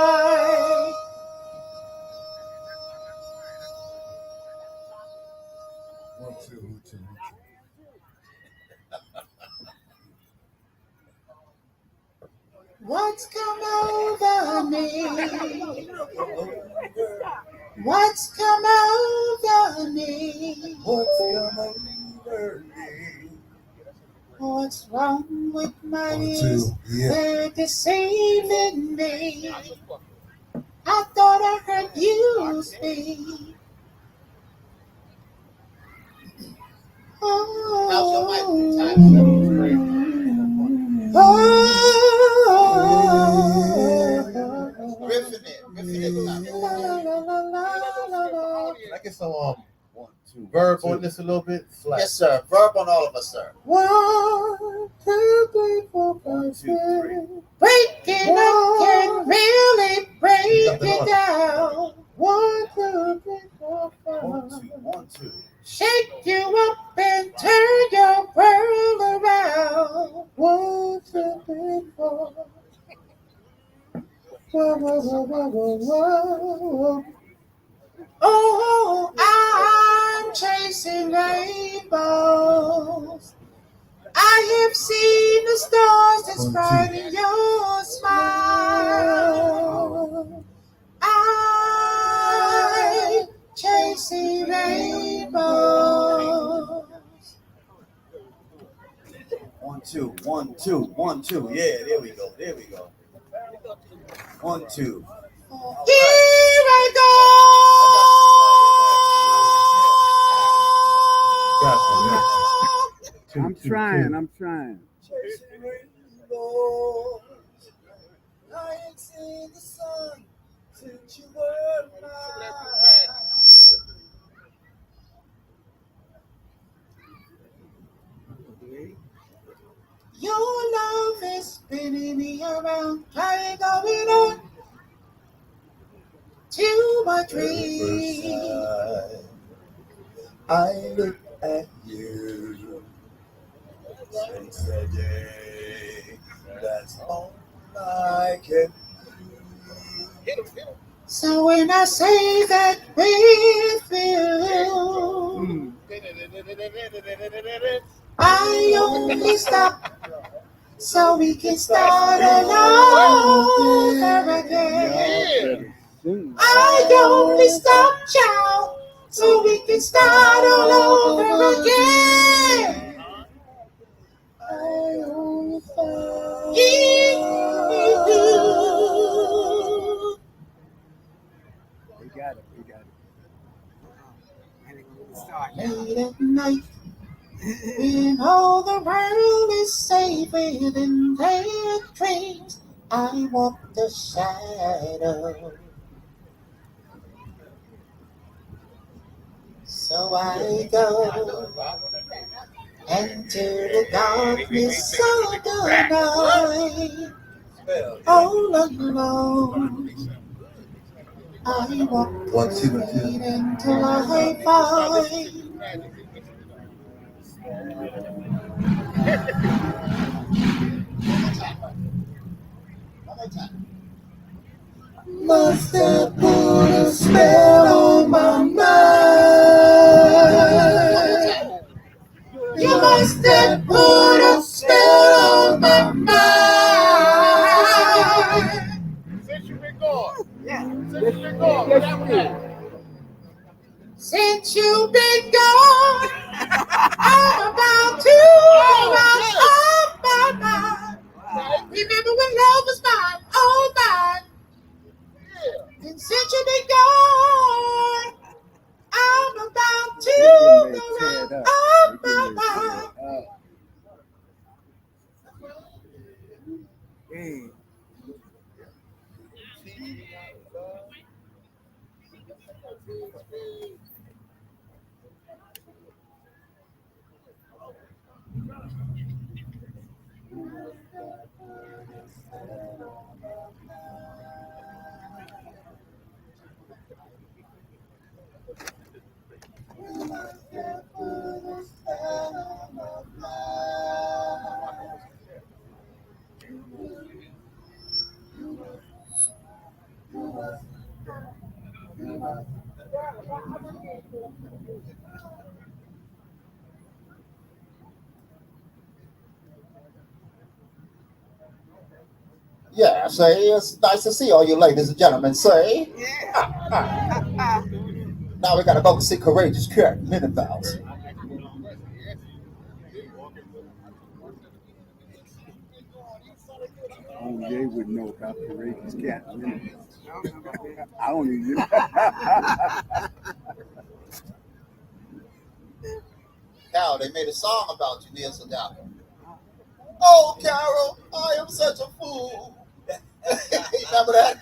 One, two. What's come over me? What's come over me? What's wrong with my ears? They're deceiving me. I thought I heard you speak. How's your mic? Riffing it. Can I get some 1, 2, verb on this a little bit? Flat. Yes, sir. Verb on all of us, sir. 1, 2, 3, 4, 5, 6. Breaking up can really break Oh, I'm chasing rainbows. I have seen the stars that's bright in your smile. I'm chasing rainbows. 1 2 1 2 1 2. Yeah, there we go. There we go. 1 2. Here I go. I'm trying. Chasing rainbows. I ain't seen the sun since you were mine. Your love is spinning me around, trying going on to my dreams. I look at you since the day. That's all I can do. So when I say that with you, I only stop so we can start all over again. I only stop, child, so we can start all over again. I only find you. We got it. Late at night, when all the world is safe within their dreams, I walk the shadow. So I go into the darkness of the night, all alone. I walk until I find must have put a spell on my mind. You must have put a spell on my mind. Since you've been gone. Where that one at? Since you've been gone, I'm about to run off my mind. Remember when love was mine, all mine. And since you've been gone, I'm about to run off my mind. Yeah, say it's nice to see all you ladies and gentlemen. Say, now we gotta go see Courageous Cat Minivals. Only they would know about Courageous Cat. I don't even know. Now they made a song about you, Neil Sedaka. Oh, Carol, I am such a fool. Remember that?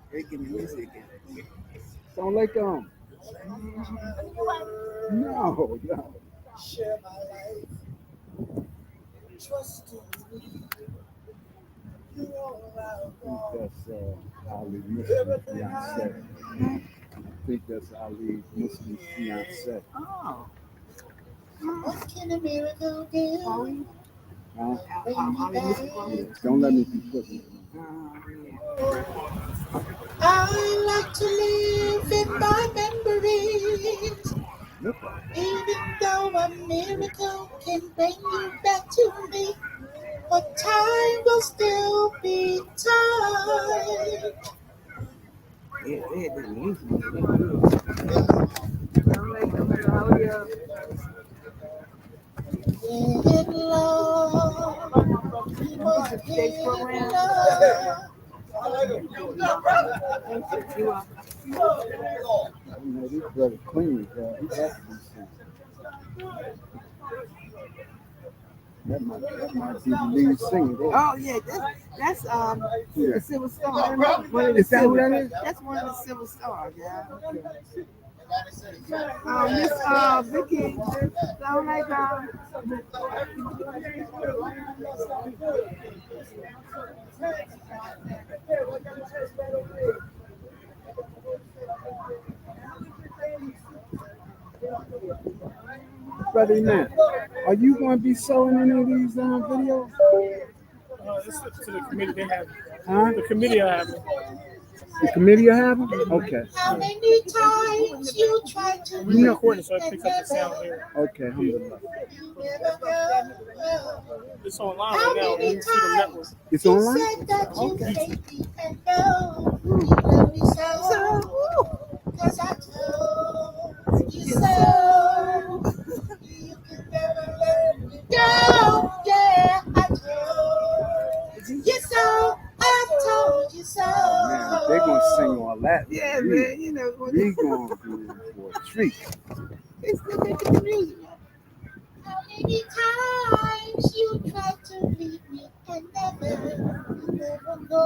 Breaking music. Sound like no. Share my life, trust in me. You all I've got. That's hallelujah. Everything I think that's Ali Muslim's fiance. Oh. What can a miracle do? Huh? Bring me back. Don't let me be putting. I like to live in my memories. Even though a miracle can bring you back to me, but time will still be time. Yeah, they had that music. I'm like, no matter how you In love, we was in love. You know, this brother clean, bro. He got to be singing. That might be the lead singer. There. Oh yeah, that's the Silver Star. Is that who that is? That's one of the Silver Stars, yeah. Miss Vicky, so like Brother man, are you going to be selling any of these videos? It's to the committee. They have Huh? the committee. Have it. The committee will have them? Okay. How many times you tried to We recording, so it picks up the sound here. Okay, alhamdulillah. never go. It's online right now. You can see the network. It's You online? said that you hate me and no, you love me so. Cause I told you so. You can never let me go. Yeah, I told you so. I told you so. Man, they're going to sing all that. yeah, man, you know, when We going to be in for a treat. they still making the music. How many times you tried to leave me and never go?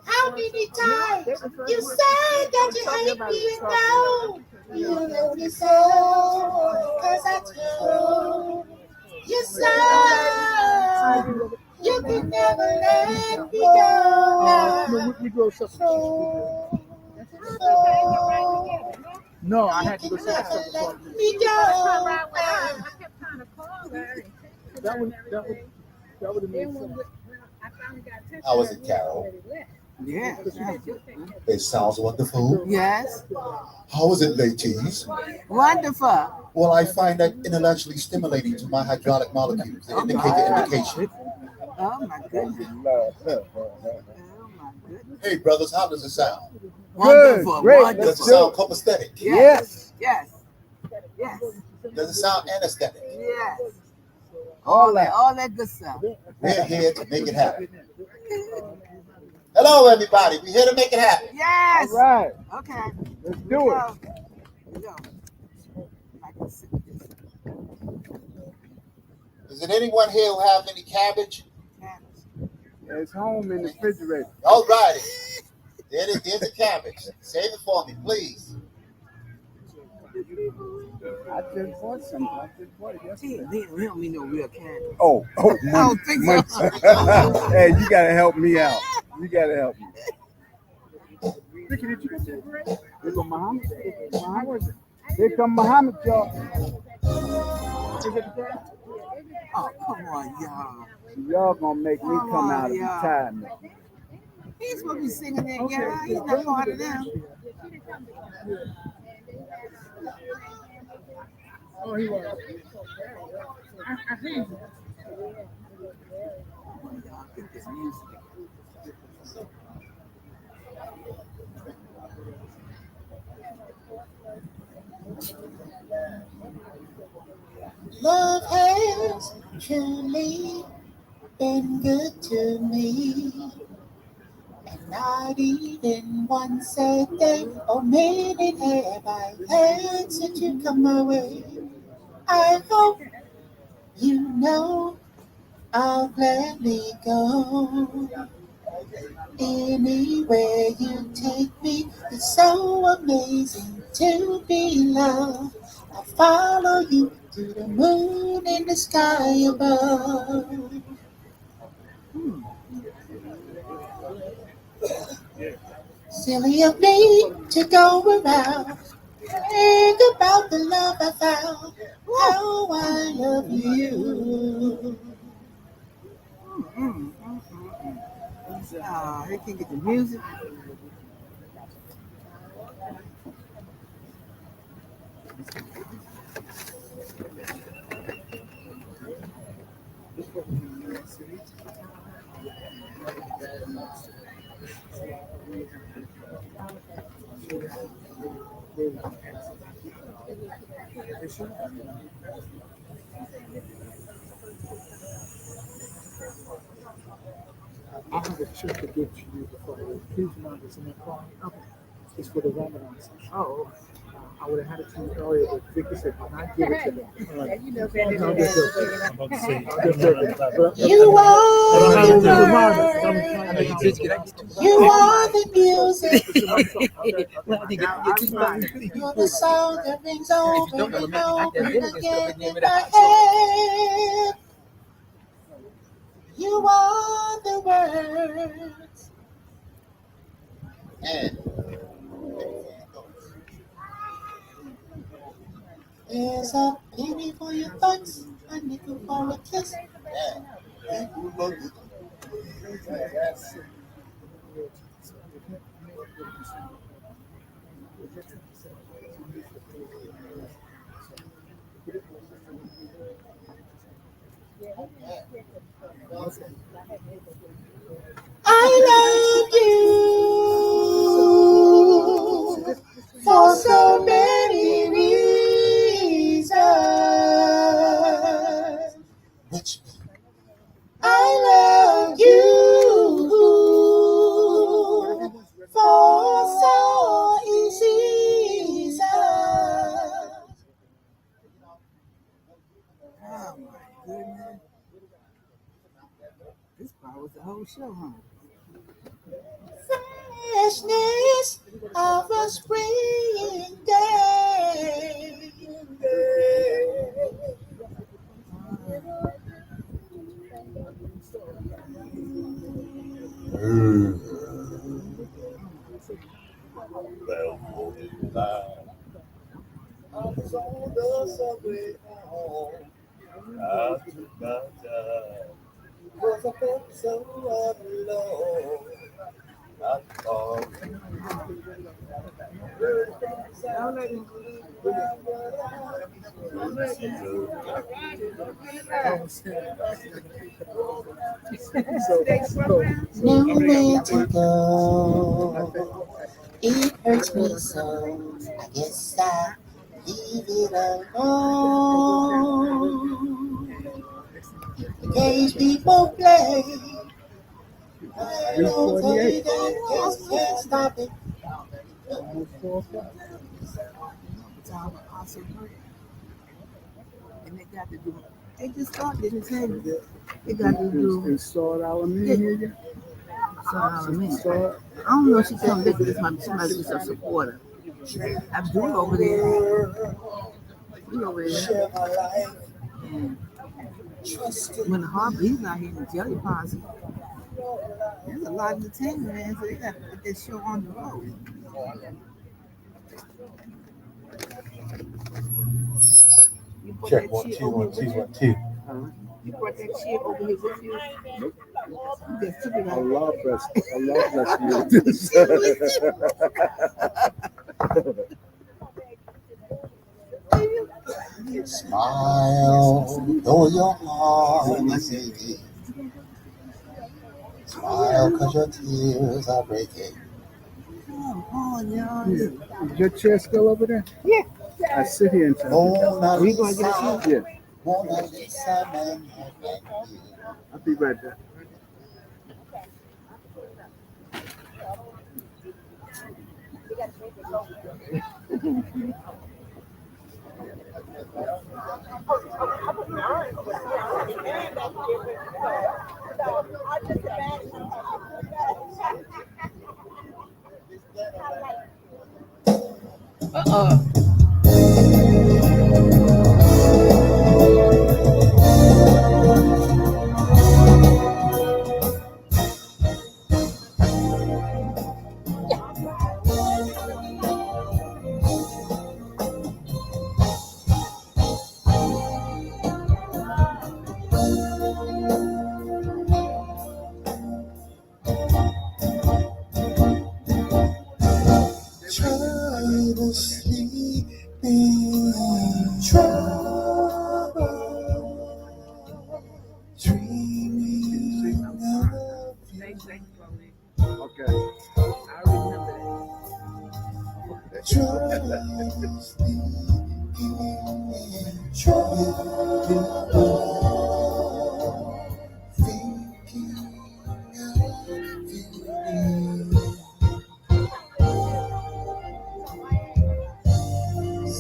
How many times you said that you hate me and no, you love me so? Cause I told you so. You can never let me go. We go separate. No, I had to go separate. Let me go. That would have made sense. How was it, Carol? Yeah. It sounds wonderful. Yes. How was it, ladies? Wonderful. Well, I find that intellectually stimulating to my hydraulic molecules. They indicate the indication. Oh my goodness. Oh my goodness. Hey, brothers, how does it sound? Wonderful. great. Wonderful. Does it sound copacetic? Yes. Yes. Yes. Does it sound anesthetic? Yes. All that. All that good stuff. We're here to make it happen. Hello, everybody. We're here to make it happen. Yes. All right. Okay. Let's do it. Here we go. I can sit with this. Is there anyone here who have any cabbage? It's home in the refrigerator. All righty. There's the cabbage. Save it for me, please. I just bought some. I just bought it yesterday. We don't mean no real candy. Oh, I don't think so. Hey, you gotta help me out. You gotta help me. Ricky, did you get that bread? Here go Muhammad. Muhammad. Here come Muhammad, y'all. Oh, come on, y'all. Y'all gonna make me come out of y'all. retirement. He's supposed to be singing that, y'all. He's not part of them. Oh, he was. Y'all get this music. Love has truly been good to me. And not even once a day or minute have I had since you come my way. I hope you know I'll gladly go. Anywhere you take me, it's so amazing to be loved. I follow you to the moon in the sky above. Silly of me to go around, think about the love I found, how I love you. They can get the music. I have a check to give to you before the huge amount that's in the car. Okay. It's for the Ramadan session. Oh, I would have had it to you earlier, but Vicky said, not give it to them. you know better No, I'm than just that. joking. I'm about to say, I'm just joking. But- You I don't have are it the to remind me. word, I'm trying to you are the music, Okay. you're the song that rings over and over again in my head. You are the words. And there's a penny for your thoughts, a nickel for a kiss. I love you for so many reasons. Which I love you for so easy. Oh my goodness. This part was the whole show, huh? Freshness of a spring day. Nowhere to go. It hurts me so. I guess I leave it alone. The games people play. I know they just can't stop it. And they got to do. They just started didn't tell you. They got to do. Installed our men here. I don't know if she's coming back, but she might be some supporter. Abdul over there. He over there. And when the Harvey's not here in the jelly posse, there's a lot of entertainment, man. So they got to put this show on the road. You brought Check that 1 shit 2 over 1 here 2 with 1 you? 2. You brought that shit over here with you? Nope. You just took it out. Allah bless you. Smile, though your heart is aching. Smile, cause your tears are breaking. Come on, y'all. Is your chair still over there? Yeah. I sit here and talk. Mona Are you going to get a Lisa, shoe? Yeah, Mona Lisa, man. I'll be right back.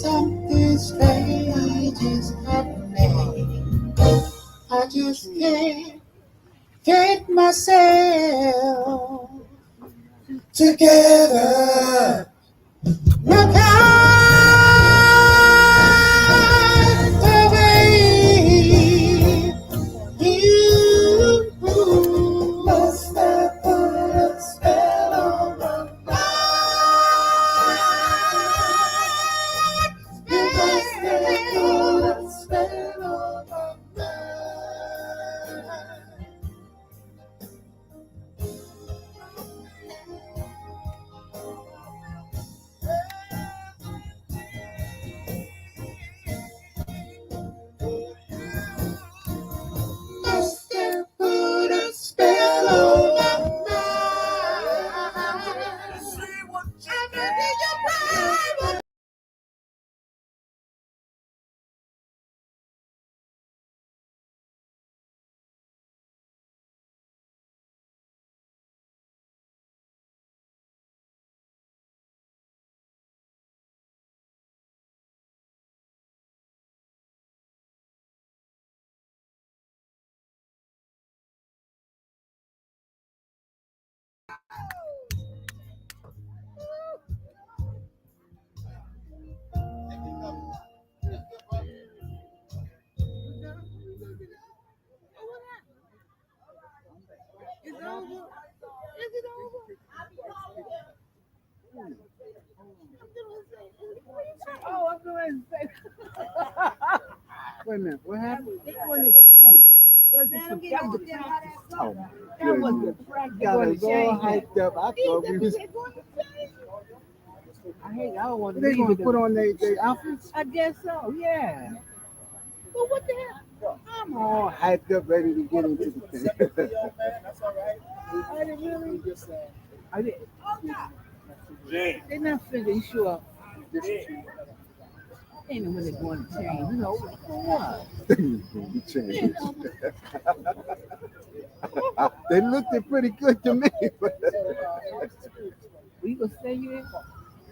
Something strange is happening. I just can't get myself together. Look out the way you must have put a spell on my mind. You must have put a spell on my mind. Must have put a spell on my mind. Ever did you cry? Oh, I'm going to say. Wait a minute, what happened? They going to change. That was the practice. Oh, that was the practice. Got us all hyped up. I thought we was. I don't want to. They going to put on their outfits? I guess so, yeah. Well, what the hell? I'm all hyped up, ready to get into the thing. I didn't really. I didn't. They're not figuring, sure. Ain't when they're going to change, you know. For what? Change. They looked pretty good to me. We gonna stay here?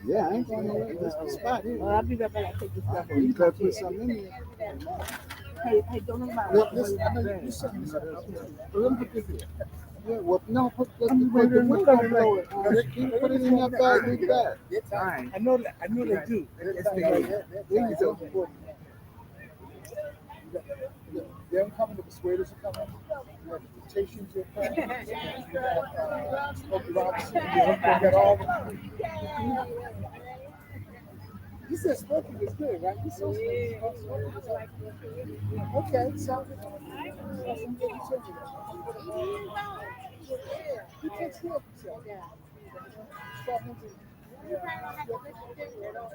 Yeah, I ain't going to this spot here. Well, I'll be right back. I'll take this stuff. You gotta put something in there. Hey, don't know about what this. Let me put this here. Yeah, well, no, put the window below it. Put it in that bag like that. I know they do. There you go. They're coming, the persuaders are coming. The temptations are coming. Smokey Robinson. You got all the. You said Smokey was good, right? You saw Smokey. Okay, so. He takes care of himself. Yeah.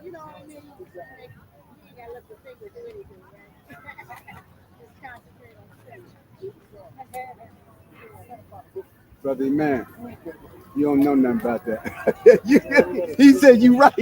You know what I mean? You ain't got to look the finger do anything, right? Just concentrate on Brother man, you don't know nothing about that. He said you right.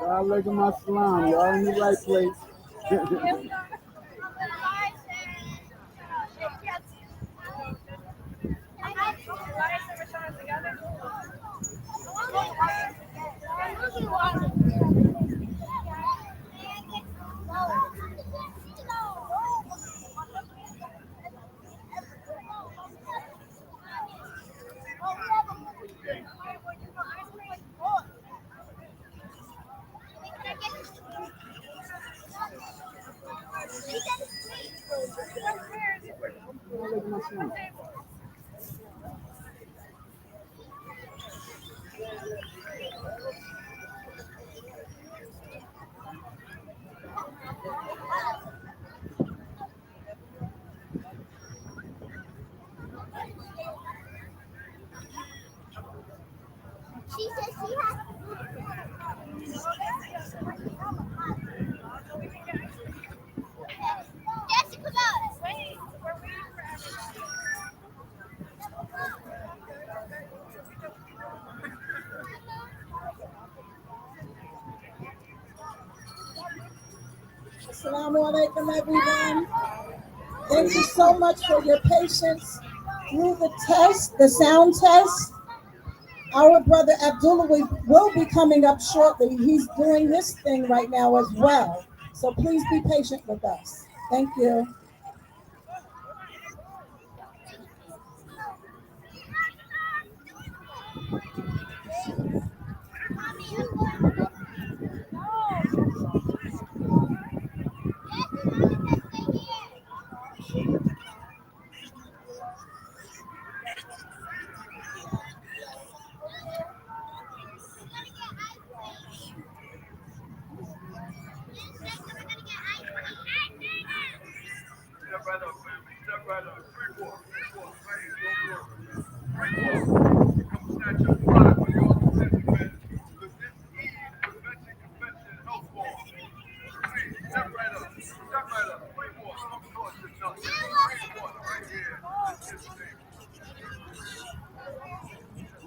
Alaikum assalam. Y'all in the right place. Alaikum assalam. She says she has. Jessica, come out. Assalamu alaikum, everyone. Thank you so much for your patience through the test, the sound test. Our brother Abdullah will be coming up shortly. He's doing his thing right now as well. So please be patient with us. Thank you.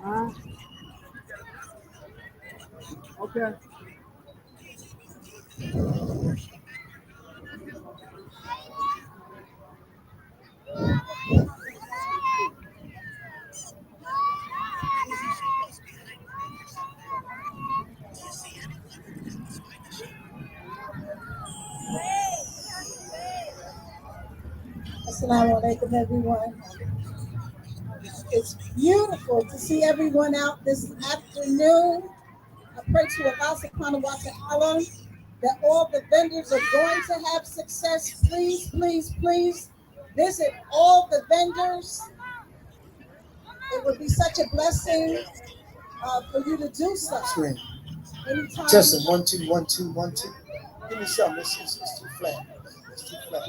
Huh? Okay. Assalamu alaikum, everyone. It's beautiful to see everyone out this afternoon. I pray to Allah subhanahu wa ta'ala that all the vendors are going to have success. Please, please, please visit all the vendors. It would be such a blessing for you to do so. Anytime. Justin, 1 2 1 2 1 2. Give me something. It's too flat. It's too flat.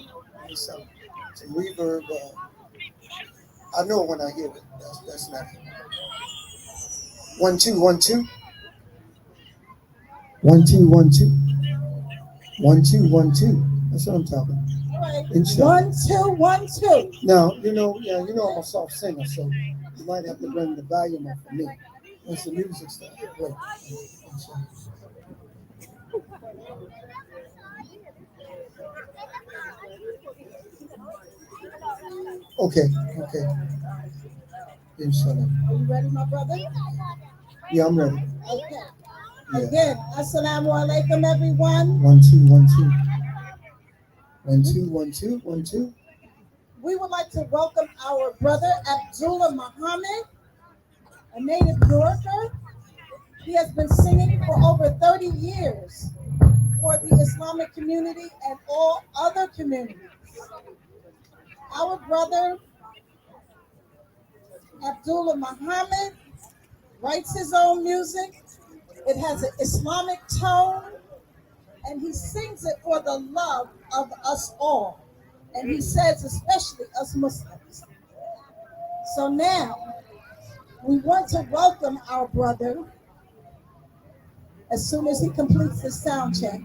some reverb. I know when I hear it. That's not it. 1 2 1 2 1 2 1 2 1 2 1 2. That's what I'm talking. All right. Inshallah. 1 2 1 2. Now I'm a soft singer, so you might have to bring the volume up for me once the music starts to play. Okay. Inshallah. Are you ready, my brother? Yeah, I'm ready. Okay. Yeah. Again, assalamu alaikum, everyone. 1 2 1 2 1 2 1 2 1 2. We would like to welcome our brother Abdullah Muhammad, a native Yorker. He has been singing for over 30 years for the Islamic community and all other communities. Our brother Abdullah Muhammad writes his own music. It has an Islamic tone, and he sings it for the love of us all. And he says, especially us Muslims. So now, we want to welcome our brother as soon as he completes the sound check.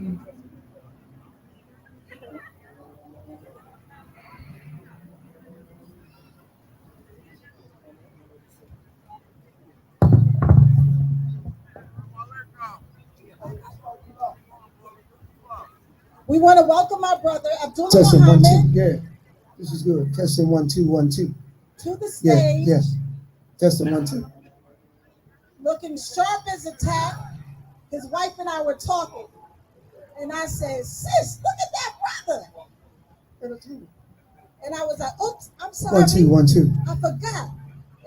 We want to welcome our brother Abdullah Testing 1 Muhammad 2. Yeah, this is good. Testing 1 2 1 2. to the Yeah, stage, yes. Testing 1 2. looking sharp as a tack. His wife and I were talking, and I said, "Sis, look at that brother." And I was like, "Oops, I'm sorry. 1 2 1 2. I forgot."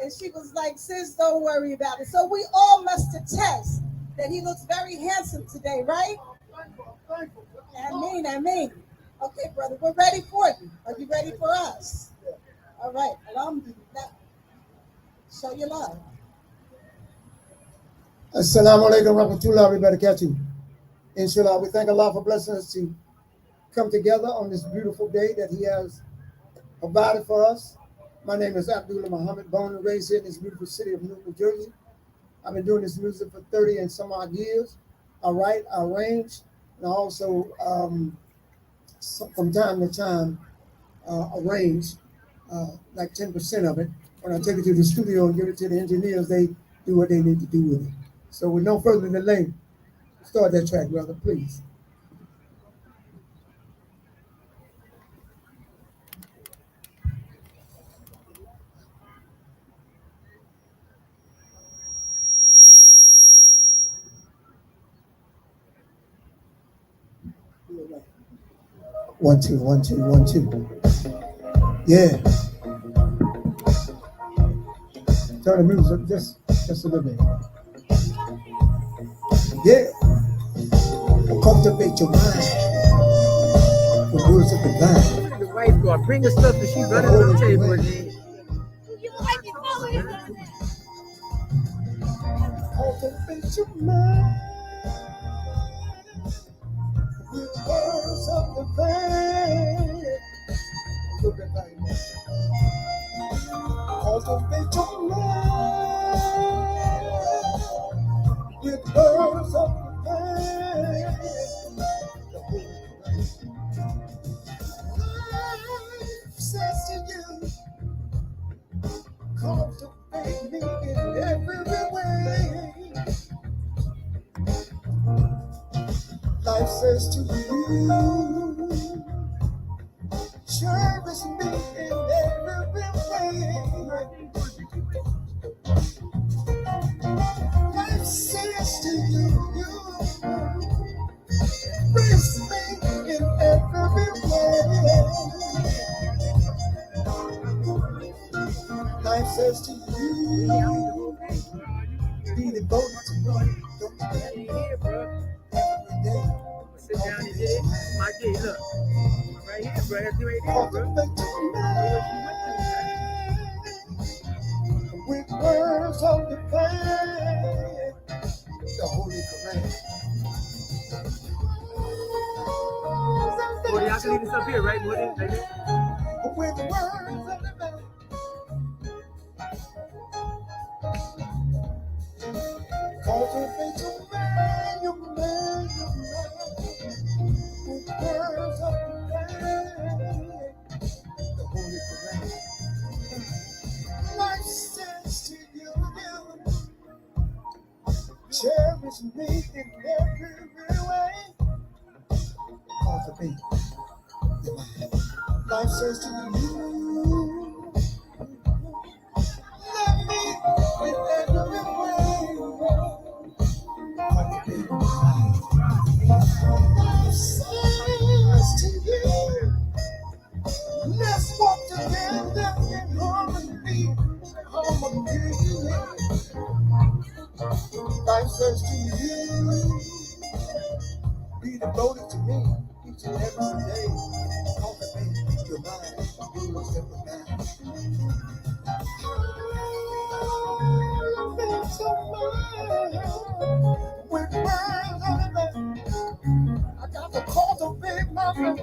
And she was like, "Sis, don't worry about it." So we all must attest that he looks very handsome today, right? I mean. Okay, brother, we're ready for you. Are you ready for us? All right. Alhamdulillah. Show your love. Assalamu alaikum rahmatullah wa barakatuh. Inshallah, we thank Allah for blessing us to come together on this beautiful day that He has provided for us. My name is Abdullah Muhammad, born and raised here in this beautiful city of Newark, New Jersey. I've been doing this music for 30 and some odd years. I write, I arrange, and I also, from time to time, arrange like 10% of it. When I take it to the studio and give it to the engineers, they do what they need to do with it. So with no further delay, start that track, brother, please. One, two, 1 2 1 2. Yeah. Turn the music up just a little bit. Yeah. Cultivate your mind. The words of the vine. The wife go bring her stuff and she running to the table again. Cultivate your mind. With words of the vine. Look at that. Cultivate your mind. With words of the vine. Says to you, cultivate me in every way. Life says to you, cherish me in every way. Life says to you, embrace me in every way. Life says to you, be devoted to me. Don't forget me here, bro. Every day. Sit down and get it. My day, look. Right here, bro. That's right there, bro. With words of the vine, the Holy Quran. Well, y'all can leave this up here, right? What is it? with words of the mouth. Cultivate your man, your man, your man, with words of the man. The Holy Quran. Life says to you, cherish me in every way. Cultivate your man. Life says to you, love me in every way. Cultivate your man. Life says to you, let's walk together in harmony. Harmony. Life says to you, be devoted to me each and every day. Cultivate your mind, rules that were down. Cultivate your mind with words of the man. I got to cultivate my mind.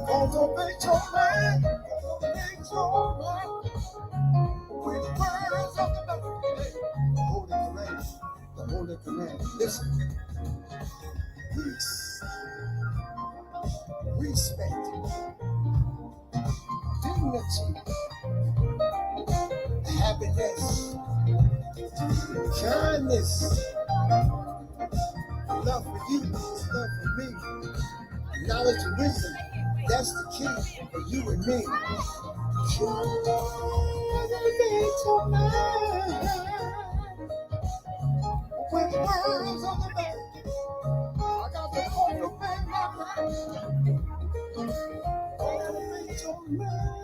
Cultivate your mind. Cultivate your mind with words of the man. The Holy Command. The Holy Command. Listen. Peace. Respect. Dignity. Happiness. Kindness. Love for you is love for me. Knowledge and wisdom, that's the key for you and me. Cultivate your mind with words on the back. I got to cultivate my mind. Cultivate your mind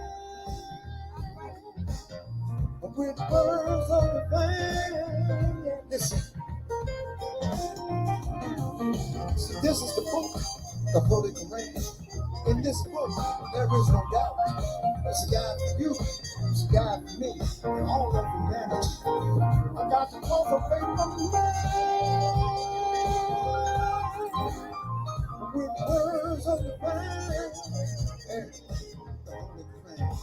with words on the back. Listen. See, this is the book, the Holy Quran. In this book, there is no doubt. It's a guide for you, it's a guide for me, and all of humanity. I got to cultivate my mind with words of the mind and the Holy Quran.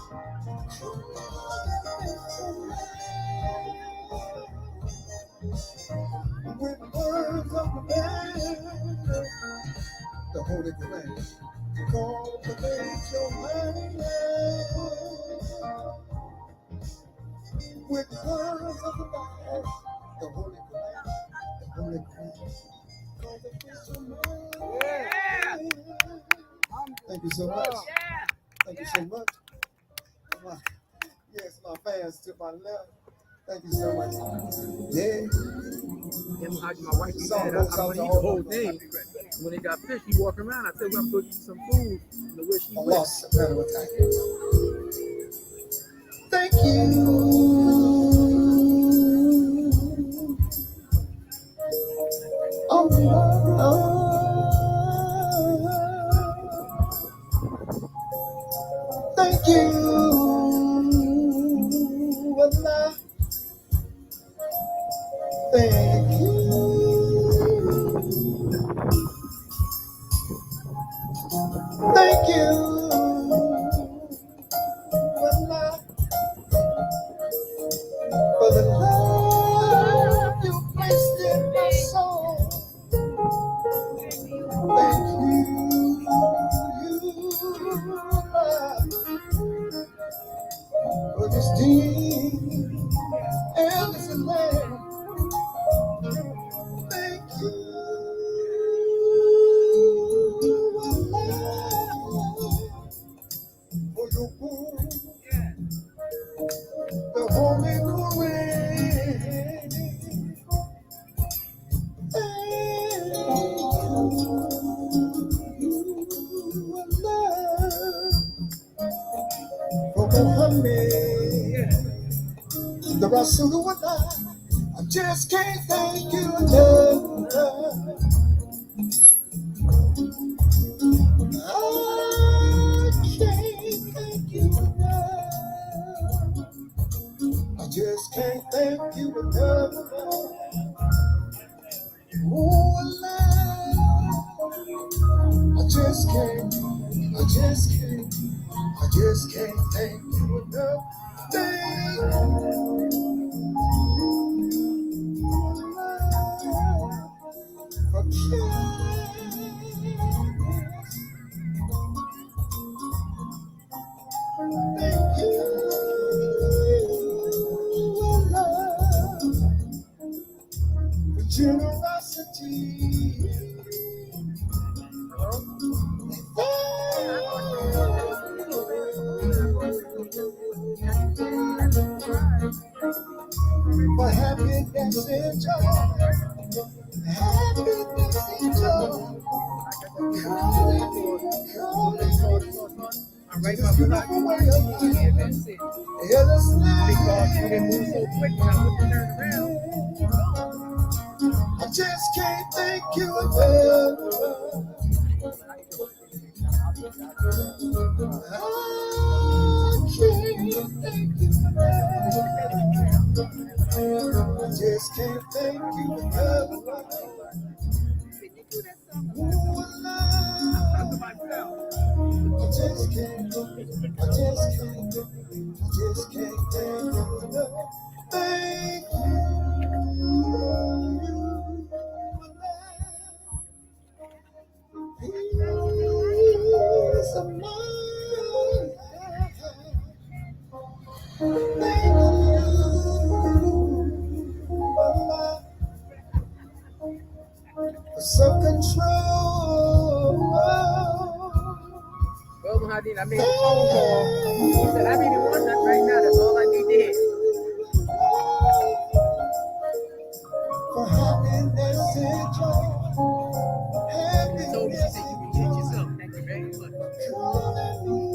With words of the mind, the Holy Quran. Cultivate your mind with words of the mind, the Holy Quran, the Holy Quran. Cultivate your mind. Yeah. Thank you so much. Thank you so much. Yes, my fans to my left. Thank you so much. Yeah. Him hugging my wife, he said, I don't eat the whole thing. When they got fish, he walk around. I said, well, I'm going to get you some food. The way she went. Thank you. Oh, thank you. Allah. Thank you. Thank you. Allah. For the love you placed in my soul. Thank you, Allah, for this deep and this land. Thank you, Allah, for your word, the Holy Quran. The Rasulullah, I just can't thank you enough. I can't thank you enough. I just can't thank you enough. Oh, Allah, I just can't. I just can't thank you enough. Thank you for thank you, love, for generosity. For happiness and joy, happiness and joy. I'm right about to knock you out. Yeah, that's it. Because you didn't move so quick when I went to turn around. I just can't thank you enough. I can't thank you enough. I just can't thank you enough. Ooh, love. I just can't thank you enough. Thank you. Peace of mind. Thank you. For self-control. Well, Mahadin, I made a phone call. He said, I really want that right now. That's all I need to hear. For happiness and joy. He told me, he said, you can get yourself. Thank you very much. All I need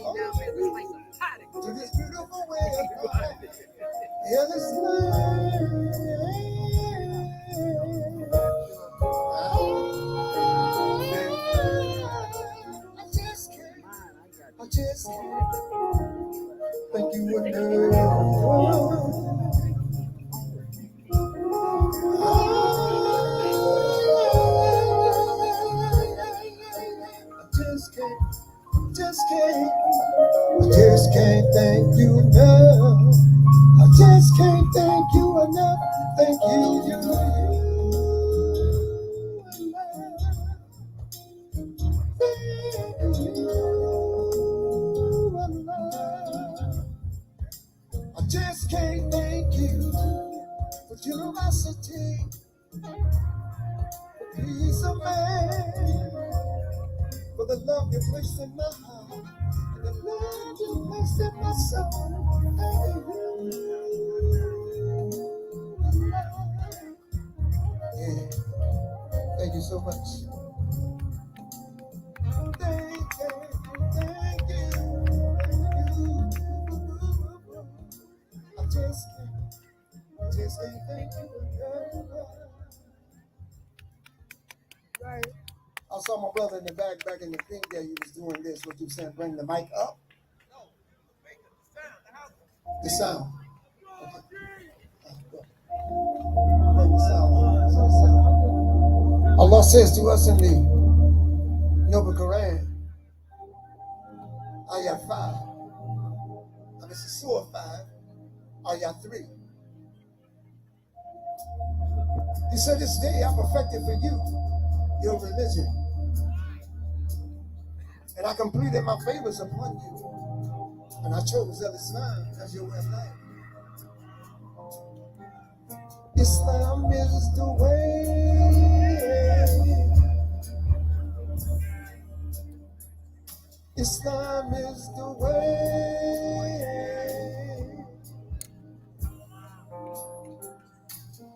now is a slice of pie. To this beautiful way of life. Yeah, this life. I just can't thank you enough. I just can't thank you enough. I just can't thank you enough. Thank you, I just can't thank you for generosity, peace of mind, for the love you placed in my heart, and the love you placed in my soul. Yeah. Thank you so much. Thank you. I just can't thank you enough. Right. I saw my brother in the back in the thing there. He was doing this. What you saying? Bring the mic up. The sound. Okay. Bring the sound. Allah says to us in the Noble Quran, Ayah 5. This is Surah 5, Ayah 3. He said, this day I perfected for you your religion, and I completed my favors upon you, and I chose Islam as your way of life. Islam is the way. Islam is the way.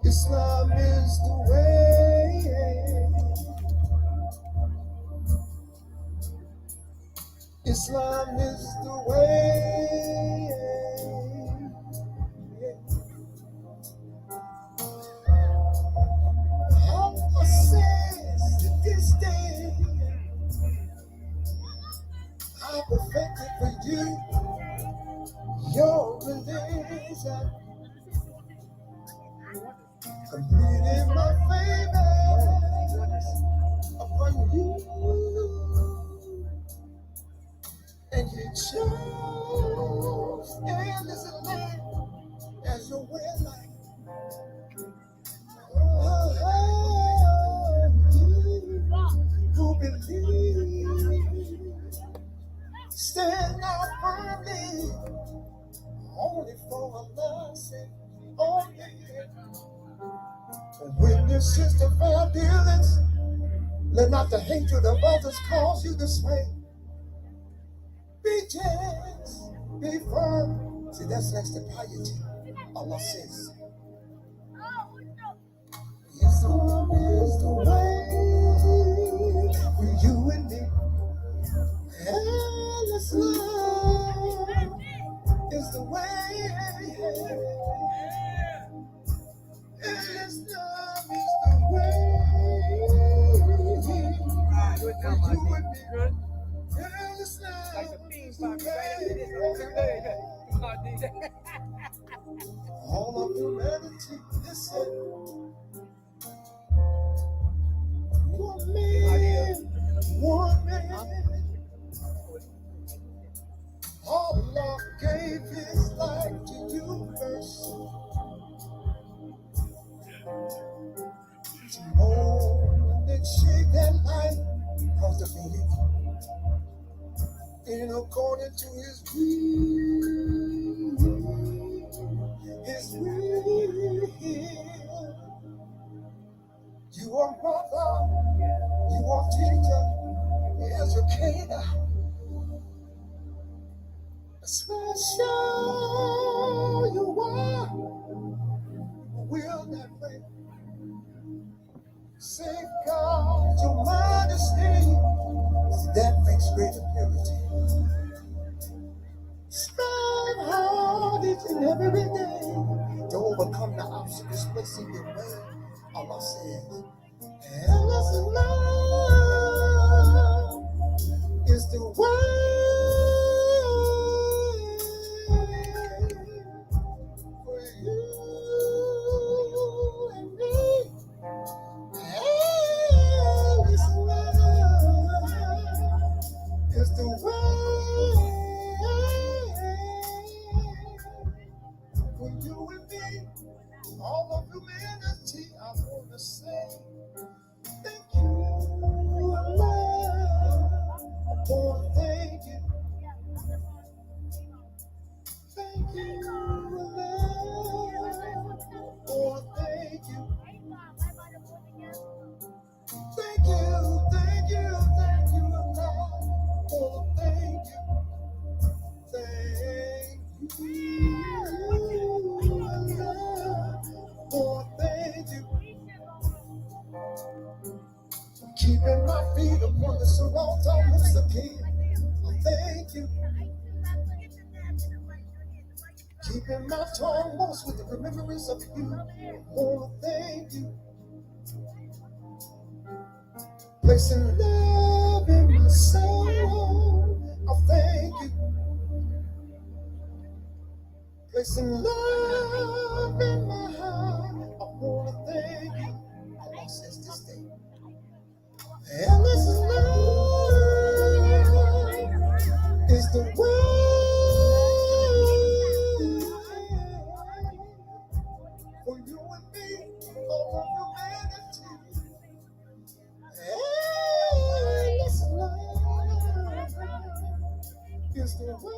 Islam is the way. Islam is the way. Allah says that this day I perfected for you your religion, completed my favors upon you, and you chose endless life as your way of life. Who believe, stand out firmly, only for a love's sake, only. And when your sister fair dealings, let not the hatred of others cause you to sway. Be just, be firm. See, that's next to piety. Allah says, yes, love is the way for you and me. Endless love is the way. Endless love is the way for you and me. Endless love is the way. All of humanity, listen. One man. Allah gave his life to you first. To mold and shape that life, cultivate it in according to his will. His will. You are mother, you are teacher, educator, special you are, will that way. Safeguard your modesty, that makes greater purity. Strive hard each and every day to overcome the obstacles placed in your way. Allah says, endless love is the way for you and me. Endless love is the way for you and me. All of humanity, I want to say thank you, Allah. Oh, thank you. Thank you, Allah. Oh, thank you. Thank you, thank you, thank you, Allah. Oh, thank you. Thank you, Allah. Oh, thank you. Keeping my feet upon the surround once again. Oh, thank you. Keeping my tongue lost with the remembrance of you. Oh, thank you. Placing love in my soul. Oh, thank you. Placing love in my heart. I want to thank you. Allah says this day. Endless love is the way for you and me, all of humanity. Endless love is the way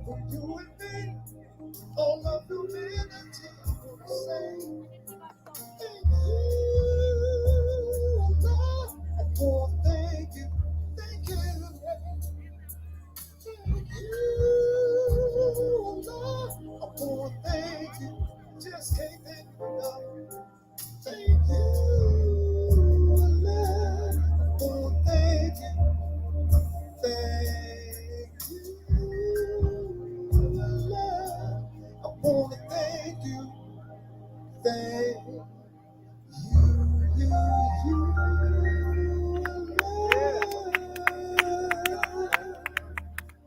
for you and me, all of humanity. I want to say thank you, Allah. Oh, thank you, thank you, thank you, Allah. Oh, thank you, just can't thank you enough. Thank you, Allah. Oh, thank you, Allah. I want to thank you, thank you,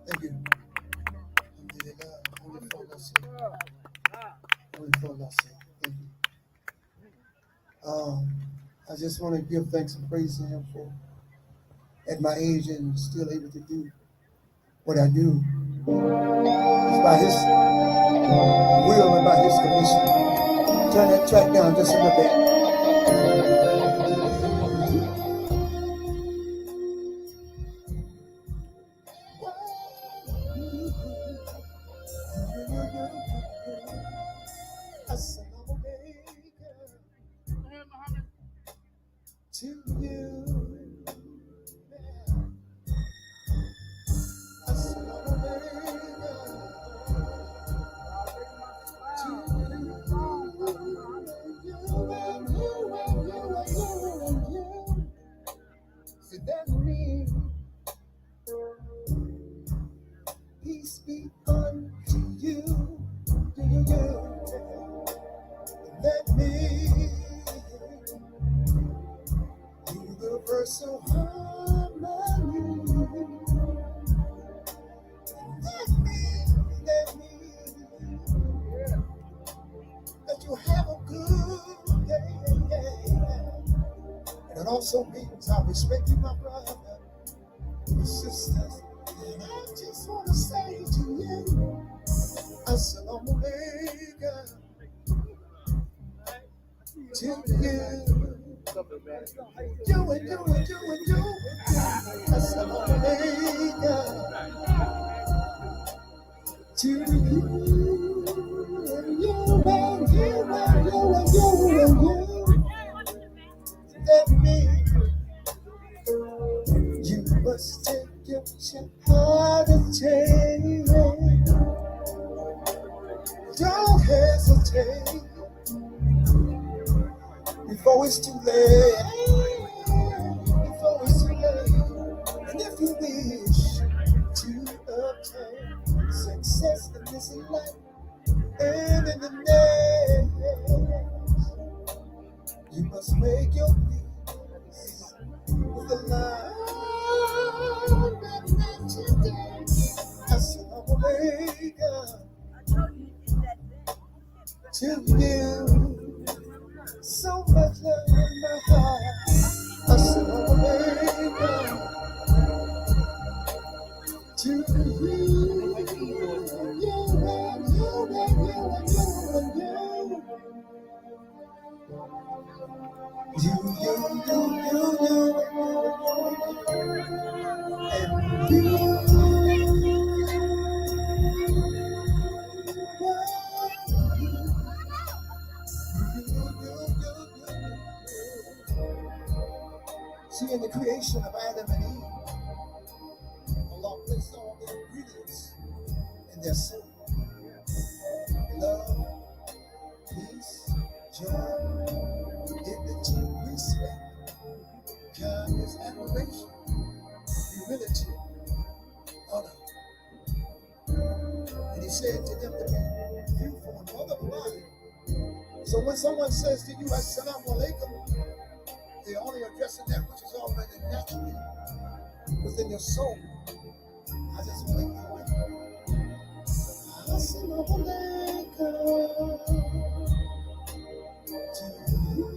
Thank you. Only for Allah's sake. Only for Allah's sake. Thank you. I just want to give thanks and praise to Him for at my age and still able to do what I do. It's by His will and by His commission. Turn that track down just a little bit. To you, so that means peace be unto you, that means universal harmony. That means that you have a good day. And it also means I respect you, my brother, my sisters. And I just want to say to you, Assalamu alaikum to you. Do it. Assalamu alaikum to you. That means you must take your Shahada. Don't hesitate before it's too late. Before it's too late. And if you wish to obtain success in this life and in the next, you must make your peace with the love that met you today. Assalamu alaikum to you. So much love in my heart. Assalamu alaikum to you. See, in the creation of Adam and Eve, Allah placed all the ingredients in their soul. Love, peace, joy, dignity, respect, kindness, admiration, humility, honor. And He said to them to be fruitful and multiply. So when someone says to you, Assalamu alaikum, they're only addressing that which is already naturally within your soul. I just want to go in. Assalamu alaikum to you.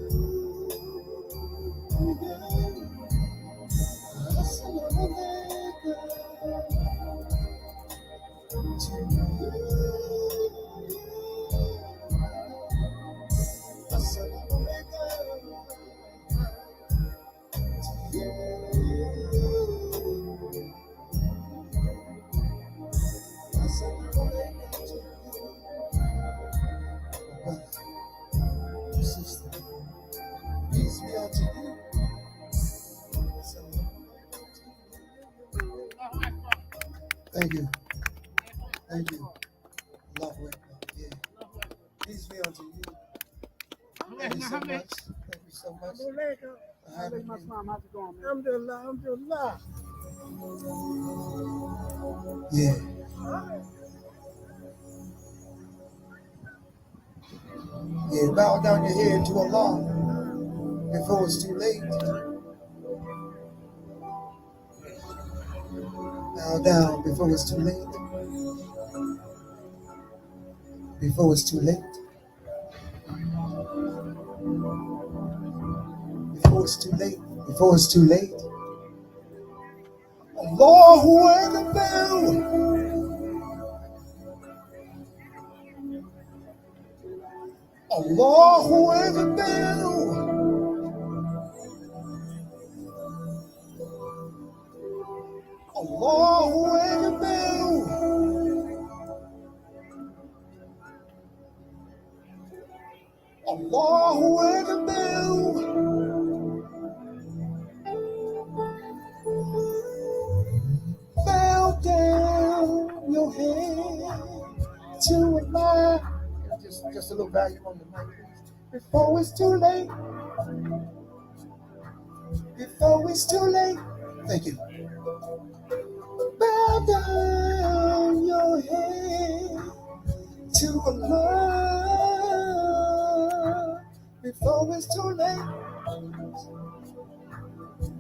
Assalamu alaikum to you. Assalamu alaikum. Peace be unto you. Thank you. Thank you. Love it. Yeah. Peace be unto you. Thank you so much. Thank you so much. Alhamdulillah. Yeah. Yeah, bow down your head to Allah before it's too late. Bow down before it's too late. Before it's too late. Before it's too late. Before it's too late. Allahu Akbar. Allahu Akbar. Allahu Akbar. Allahu Akbar. Bow down your head to Allah. Just a little volume on the mic, please. Before it's too late. Before it's too late. Thank you. Bow down your head to Allah. Before it's too late.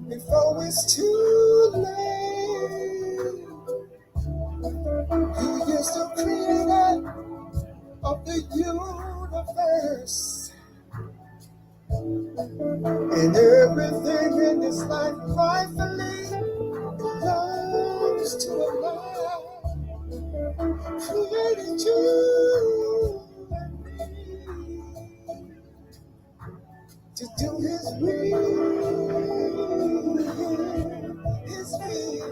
Before it's too late. He is the creator of the universe. And everything in this life rightfully belongs to Allah. Created you and me to do His will. His will.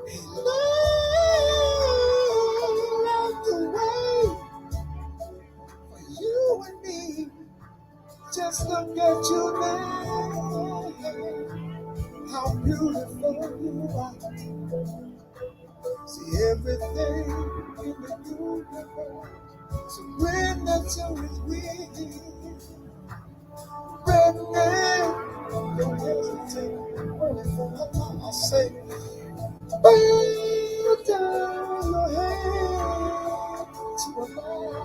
He laid out the way for you and me. Just look at you now, how beautiful you are. See everything in the universe, surrender to His will. Right now, don't hesitate, only for Allah. I'll say, bow down your head to Allah.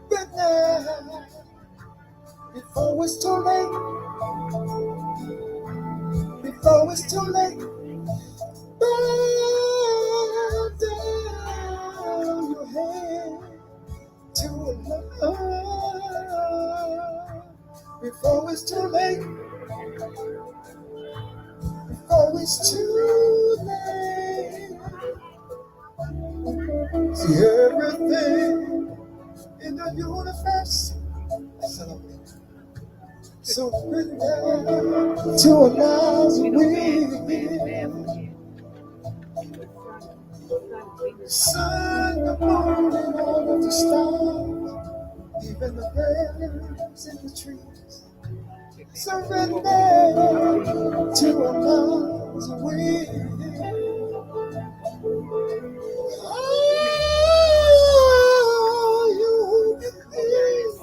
Right now, before it's too late, before it's too late, bow down your head to Allah. Before it's too late, before it's too late. See everything in the universe. Surrender to Allah's will. Sun, the moon, and all of the stars, even the birds in the trees. Surrender to Allah's will. Oh, you believe.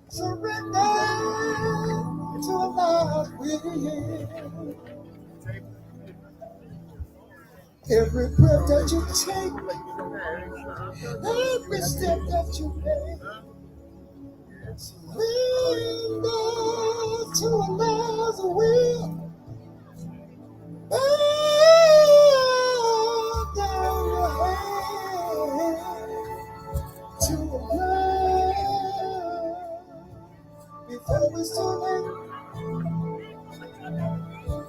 Surrender to Allah's will. Every breath that you take, every step that you make, surrender to Allah's will. Bow down your head to Allah. Before it's too late,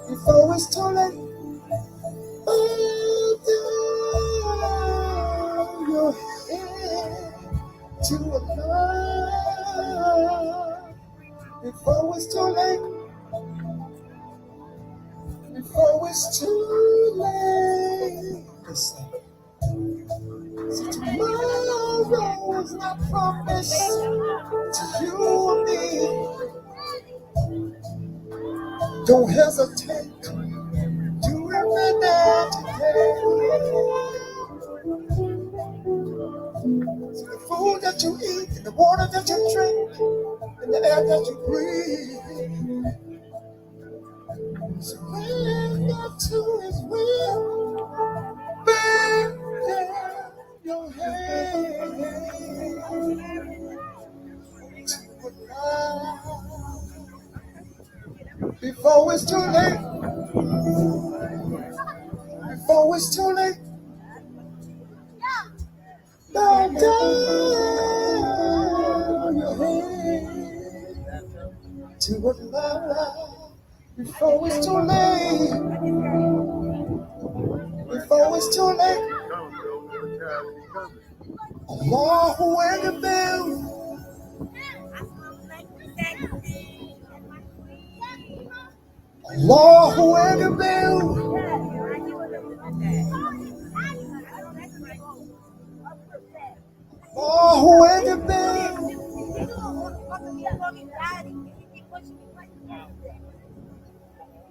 before it's too late, bow down your head to Allah. Before it's too late, before it's too late. Listen. See, tomorrow is not promised to you and me. Don't hesitate to remember today. See, the food that you eat, and the water that you drink, and the air that you breathe. Surrender to His will. Bend down your head to Allah. Before it's too late. Before it's too late. Bow down your head to a love before it's too late. Before it's too late. Allahu Akbar. Allahu Akbar.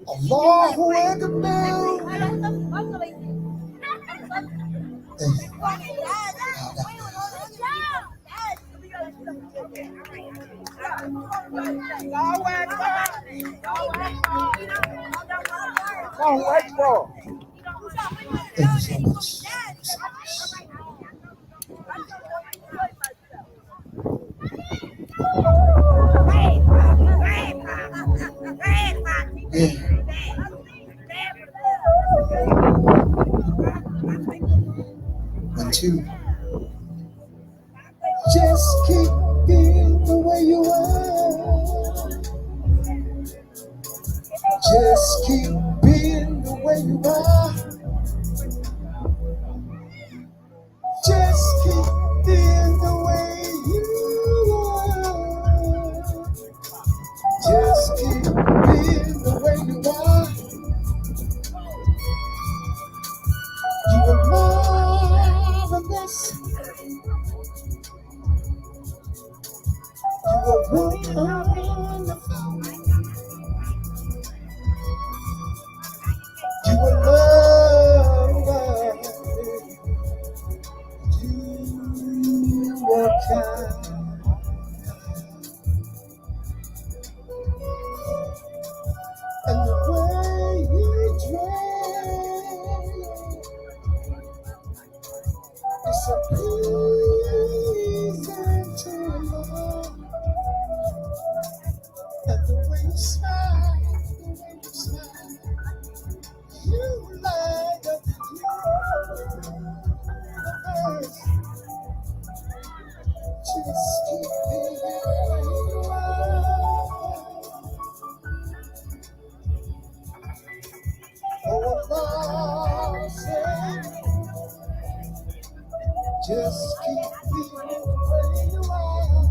Allahu Akbar. Allahu Akbar. One, two. Just keep being the way you are. Just keep being the way you are. Just keep being the way you are. Just keep being the way you are. You are marvelous. You are wonderful. You are loved. You are kind. And the way you dress is so pleasing to love. And the way you smile, you light up the universe. Just keep being where you are. Oh, Lord, just keep being where you are.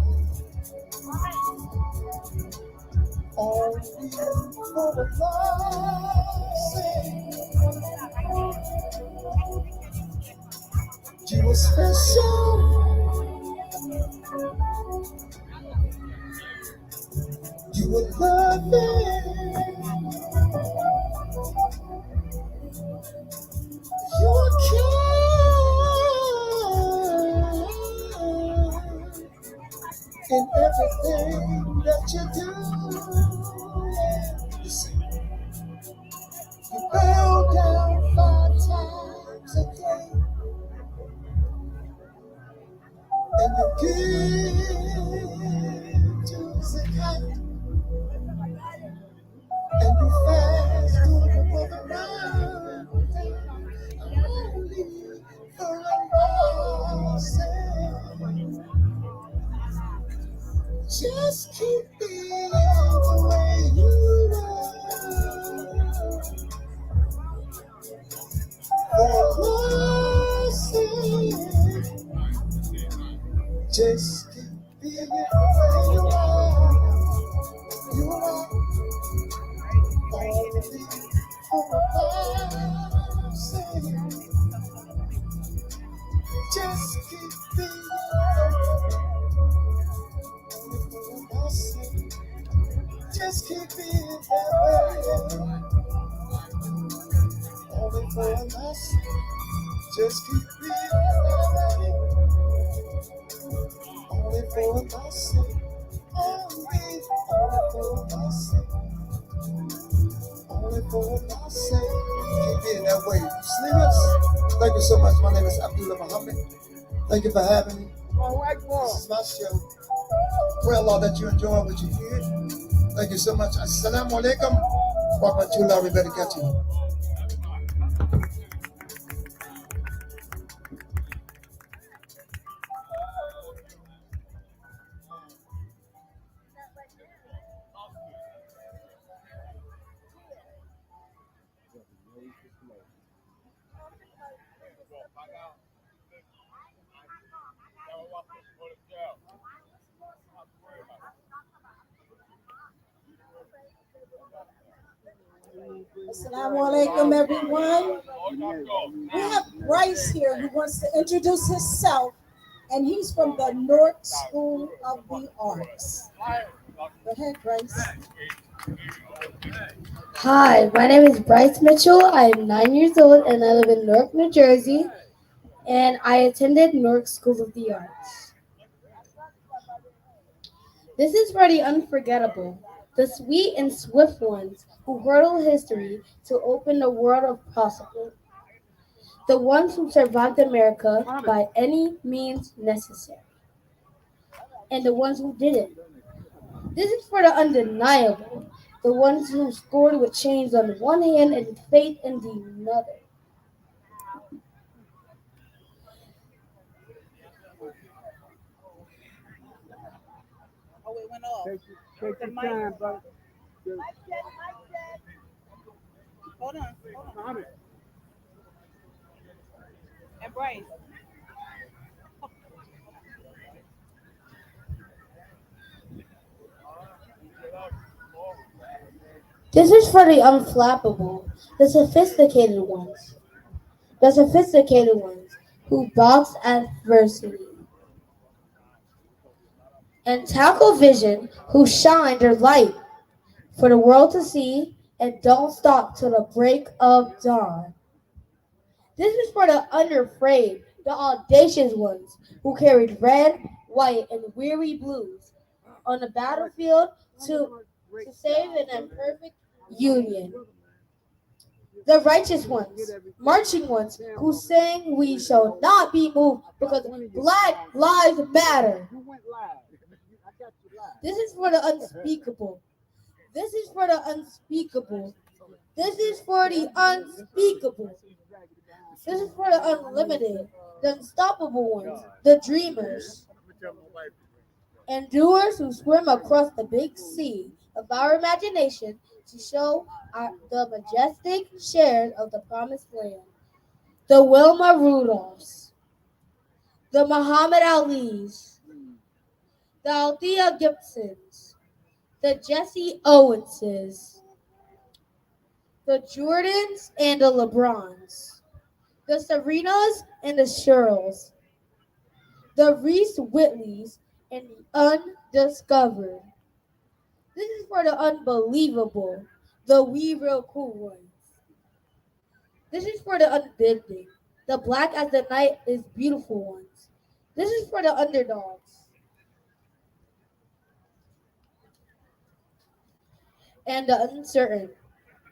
All for the Lord's sake. You are special. You are loving. You are kind in everything that you do. Yes. You bow down 5 times a day, and you give to Zakat, and you fast for the Ramadan, only for Allah's sake. Just keep being the way you are. For Allah's sake. Just keep being the way you are. You are only for Allah's sake. Just keep being just keep being that way. Only for us. Just keep being that way. Only for us. Only for us. Only for us. Keep being that way. Sleepers, thank you so much. My name is Abdullah Muhammad. Thank you for having me. This is my show. Pray Allah that you enjoy what you hear. Thank you so much. Assalamu alaikum. Rahmatullah wa barakatuh. Assalamu alaikum, everyone. We have Bryce here who wants to introduce himself, and he's from the Newark School of the Arts. Go ahead, Bryce. Hi, my name is Bryce Mitchell. I am 9 years old and I live in Newark, New Jersey, and I attended Newark School of the Arts. This is for the unforgettable, the sweet and swift ones who hurdle history to open the world of possible, the ones who survived America by any means necessary, and the ones who didn't. This is for the undeniable, the ones who scored with chains on one hand and faith in the other. Oh, it went off. Take your time, brother. Hold on. And Bryce. This is for the unflappable, the sophisticated ones who box adversity and tackle vision, who shine their light for the world to see and don't stop till the break of dawn. This is for the unafraid, the audacious ones who carried red, white, and weary blues on the battlefield to save an imperfect union. The righteous ones, marching ones, who sang, "We shall not be moved because Black Lives Matter." This is for the unspeakable. This is for the unspeakable. This is for the unspeakable. This is for the unlimited, the unstoppable ones, the dreamers, and doers who swim across the big sea of our imagination to show the majestic shares of the promised land. The Wilma Rudolphs, the Muhammad Alis, the Althea Gibsons, the Jesse Owenses, the Jordans and the LeBrons, the Serenas and the Sherrills, the Reese Whitleys and the undiscovered. This is for the unbelievable, the we real cool ones. This is for the unbending, the black as the night is beautiful ones. This is for the underdogs and the uncertain,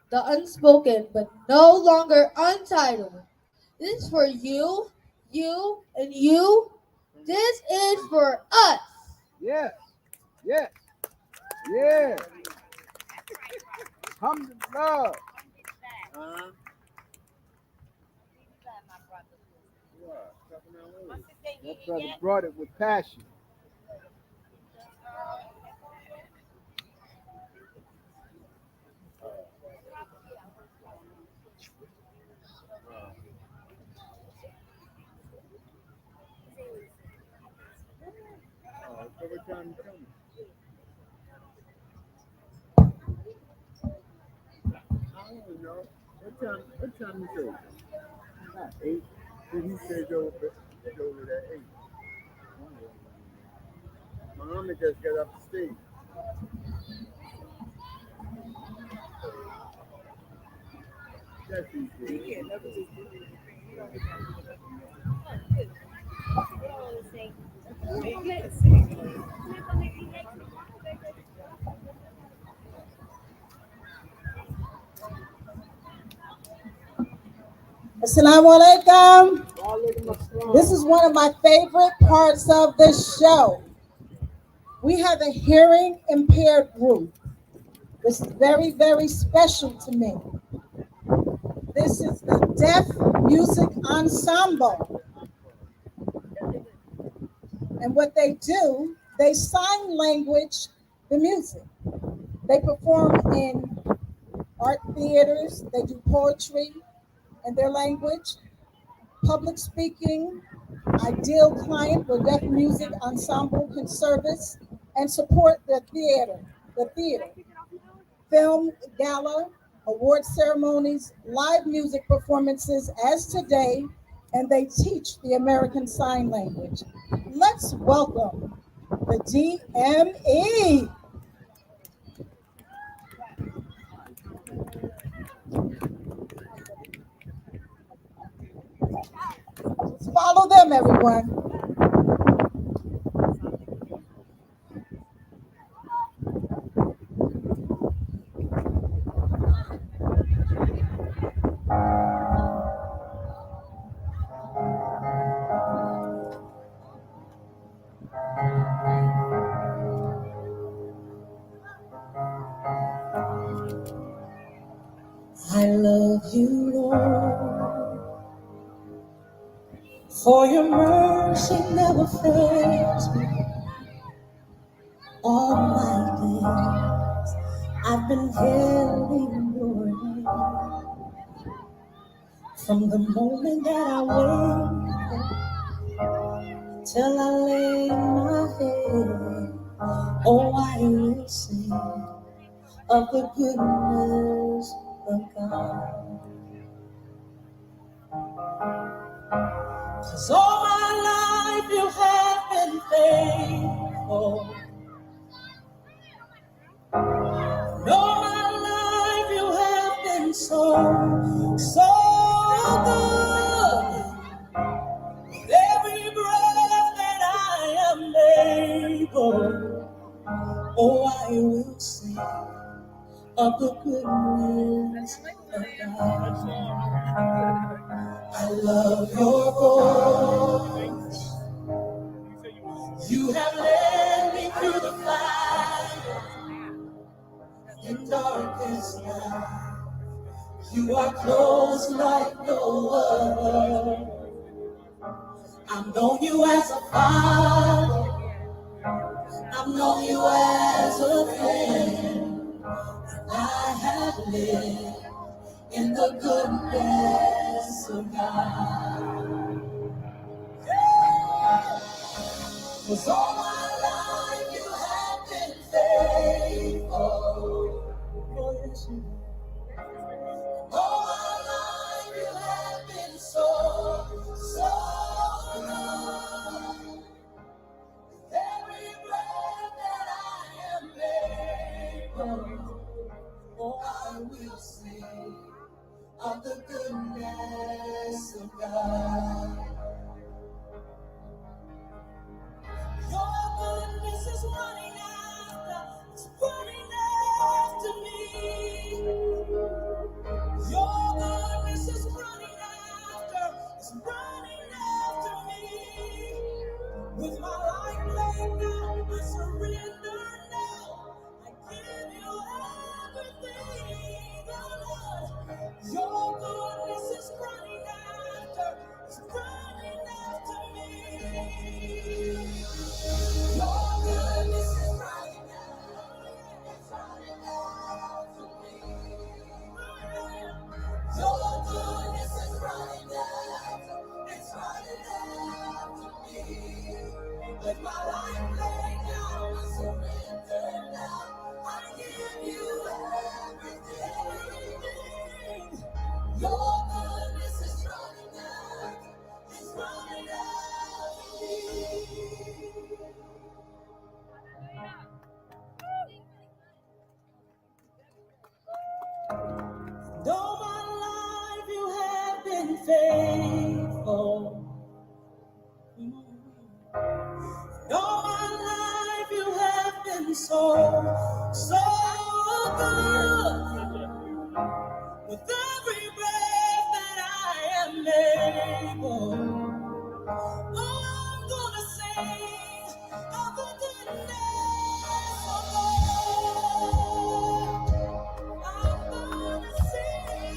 the unspoken but no longer untitled. This is for you, and you. This is for us. Yes. Yes. Yeah. Come to love. That brother brought it with passion. Every time you come. I don't know. What time you say? 8. Then he says over that 8. Muhammad just got up the stage. That's easy. Assalamu alaikum. This is one of my favorite parts of the show. We have a hearing impaired group. This is very, very special to me. This is the Deaf Music Ensemble. And what they do, they sign language the music. They perform in art theaters, they do poetry in their language, public speaking, ideal client where Deaf Music Ensemble can service and support the theater. film gala, award ceremonies, live music performances as today, and they teach the American Sign Language. Let's welcome the DME. Let's follow them, everyone. I love you, Lord, for your mercy never fails me. All my days I've been held in your hand. From the moment that I wake up till I lay my head, oh, I will sing of the goodness of God. 'Cause all my life you have been faithful. And all my life you have been so, so good. With every breath that I am able, oh, I will sing of the goodness of God. I love your voice. You have led me through the fire in darkest night. You are close like no other. I've known you as a father. I've known you as a friend. I have lived in the goodness of God. 'Cause all my life you have been faithful. Oh, yes, you have. All my life you have been so, so good. Every breath that I am able, oh, I will sing of the goodness of God. Your goodness is running after, it's running after me. Your goodness is running after, it's running after me. With my life laid down, I surrender now. I give you everything, oh Lord. Your goodness is running after, it's running after me. Your goodness is running after, it's running after me. Your goodness is running after, it's running after me. With my life laid down, I surrender now. I give you everything. Your goodness is running after, it's running after me. All my life you have been faithful. All my life you have been so, so good. With every breath that I am able, oh, I'm gonna sing of the goodness of God. I'm gonna sing.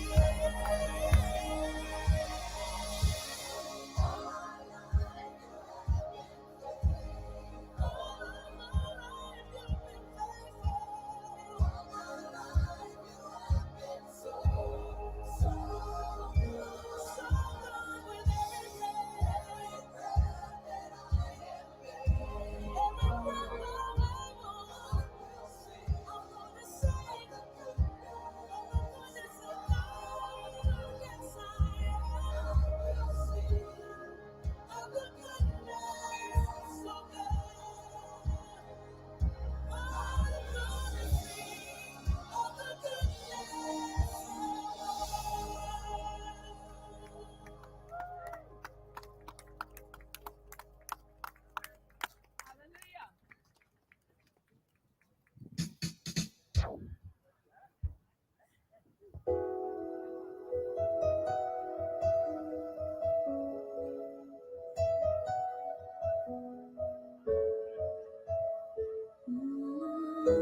There's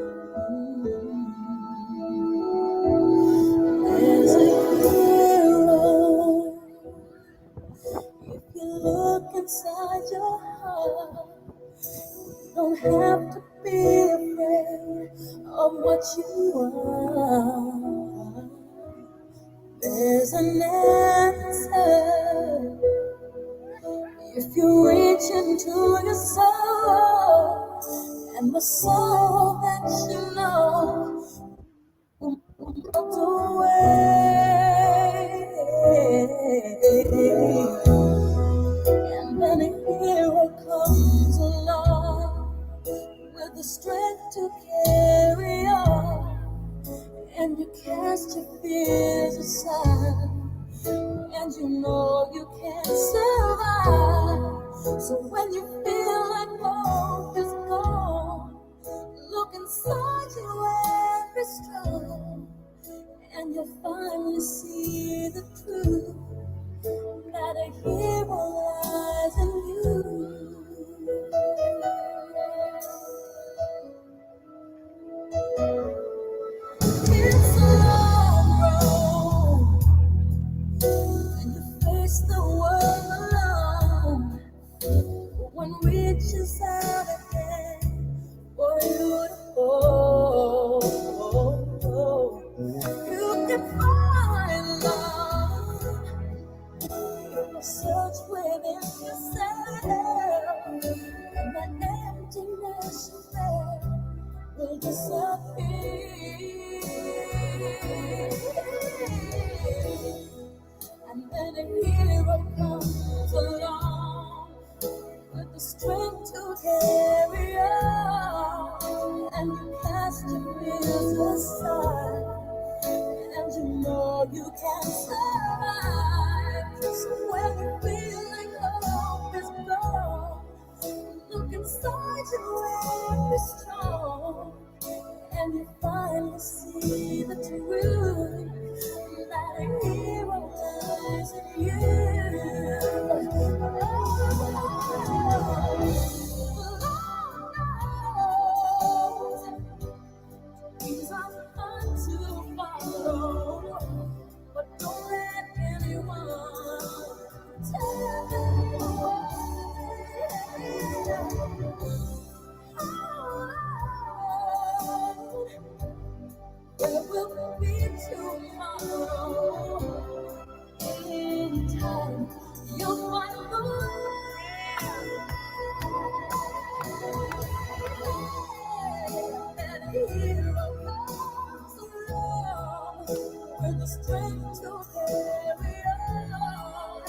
a hero. If you look inside your heart, you don't have to be afraid of what you are. There's an answer if you reach into your soul, and the sorrow that you know will melt away. And then a hero comes along with the strength to carry on, and you cast your fears aside, and you know you can survive. So when you feel like hope is gone, look inside you and be strong, and you'll finally see the truth, that a hero lies in you. It's a long road, and you face the world alone. One reaches out a hand for you to hold. You can find love if you search within yourself, and the emptiness you felt will disappear. And then a hero comes along with the strength to carry on, and you cast your fears aside, and you know you can survive. So when you feel like hope is gone, look inside you and be strong, and you finally see the truth, that a hero lies in you. These are hard to follow, but don't let anyone tell you. There will be tomorrow. In time, you'll find the way. And a hero comes along with the strength to carry on,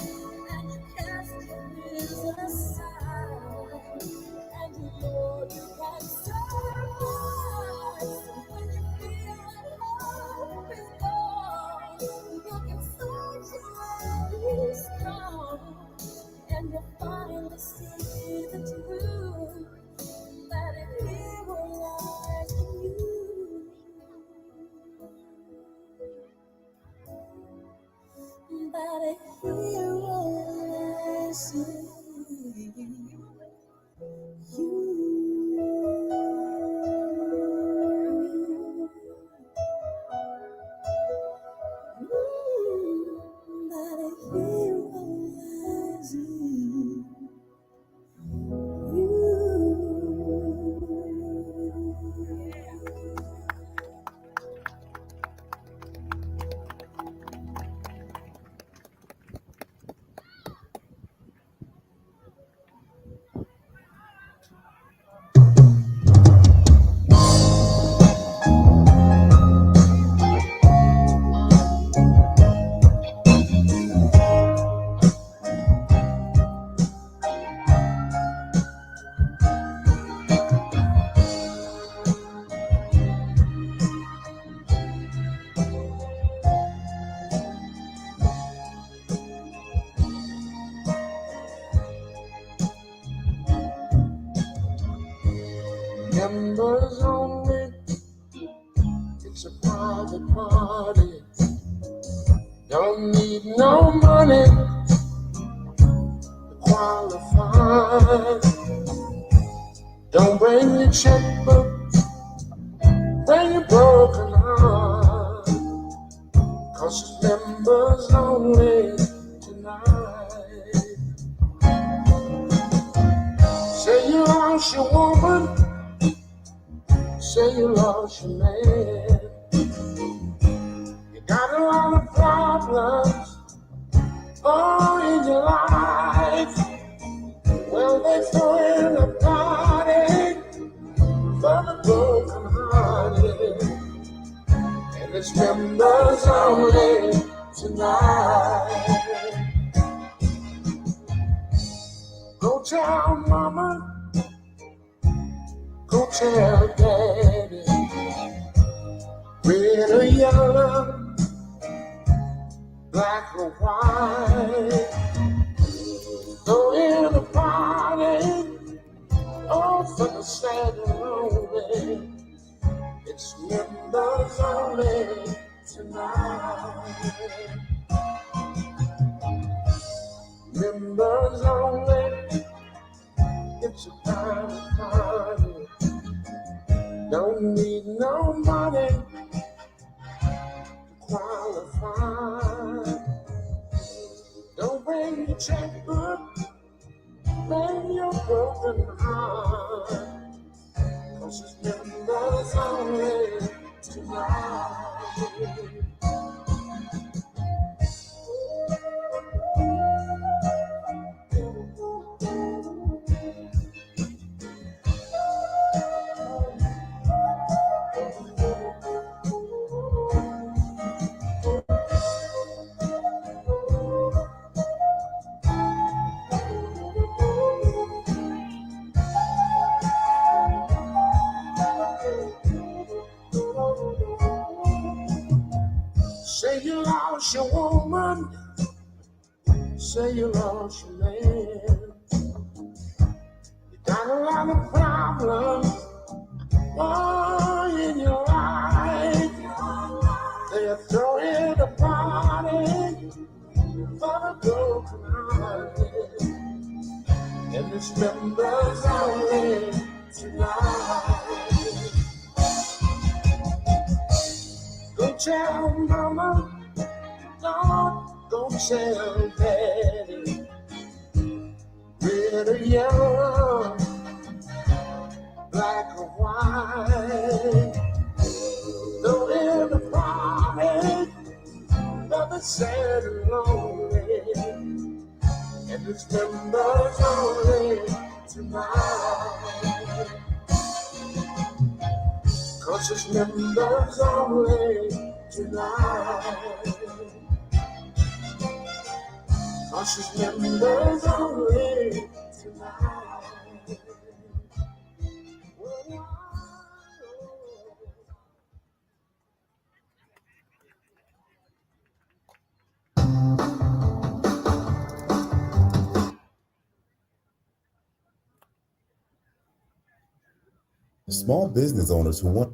and you cast your fears aside, and you know you can survive. When you feel like hope is gone, look inside you and be strong, and you'll finally see the truth, that a hero lies in you. That a hero lies in you. That a hero lies in you. Members only, it's a private party. Don't need no money to qualify. Don't bring your checkbook say you lost your man. You got a lot of problems in your life. Well, they throwing a party for the broken hearted, and it's members only tonight. Go tell mama, go tell daddy, red or yellow, black or white. Go in a party, oh, for the sad and lonely. It's members only tonight. Members only, it's a private party. Don't need no money to qualify. Don't bring your checkbook, bring your broken heart. 'Cause it's members only tonight. Say you lost your woman, say you lost your man. You got a lot of problems in your life. They're throwing a party for the broken hearted, and it's members only tonight. Go tell mama, don't go tell daddy, red or yellow, black or white. Though in the party, love is sad and lonely, and it's members only tonight. 'Cause it's members only tonight. 'Cause it's members only tonight. Small business owners who want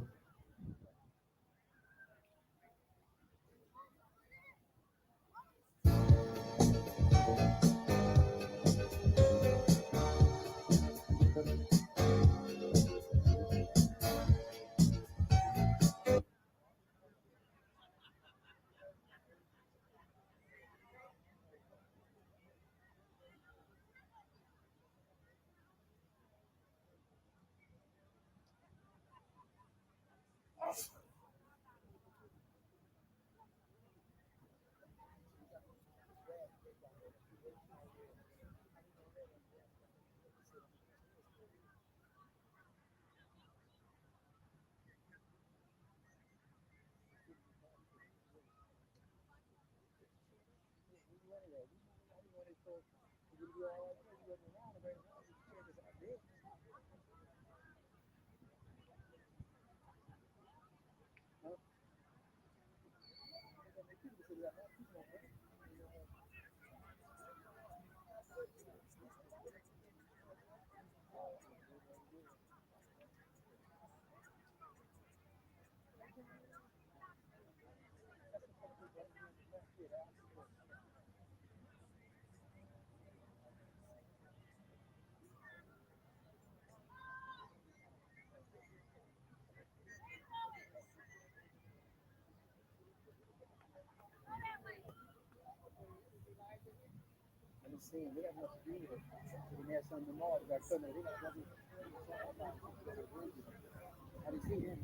I didn't see him.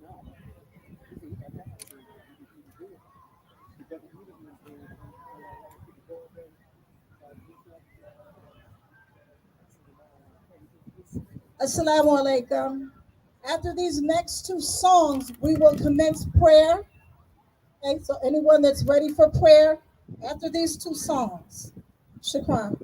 Assalamu alaikum. After these next two songs, we will commence prayer. Okay, so anyone that's ready for prayer after these two songs. Shukran.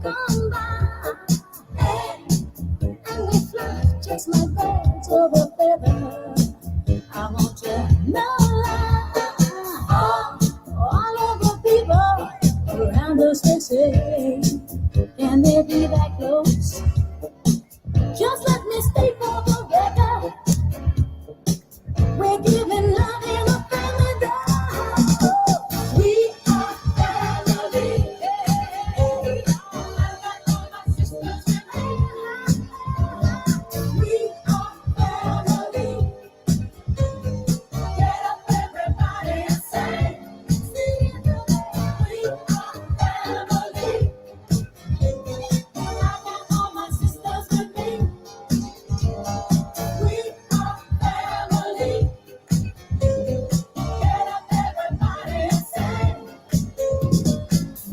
gone by. And we fly just like birds of a feather. I want to know all of the people around us, they say, can they be that close? Just let me stay for the record. We're giving love in a family dog. We are family. We are family. Get up, everybody, and say, we are family. I got all my sisters with me. We are family. Get up, everybody, and say,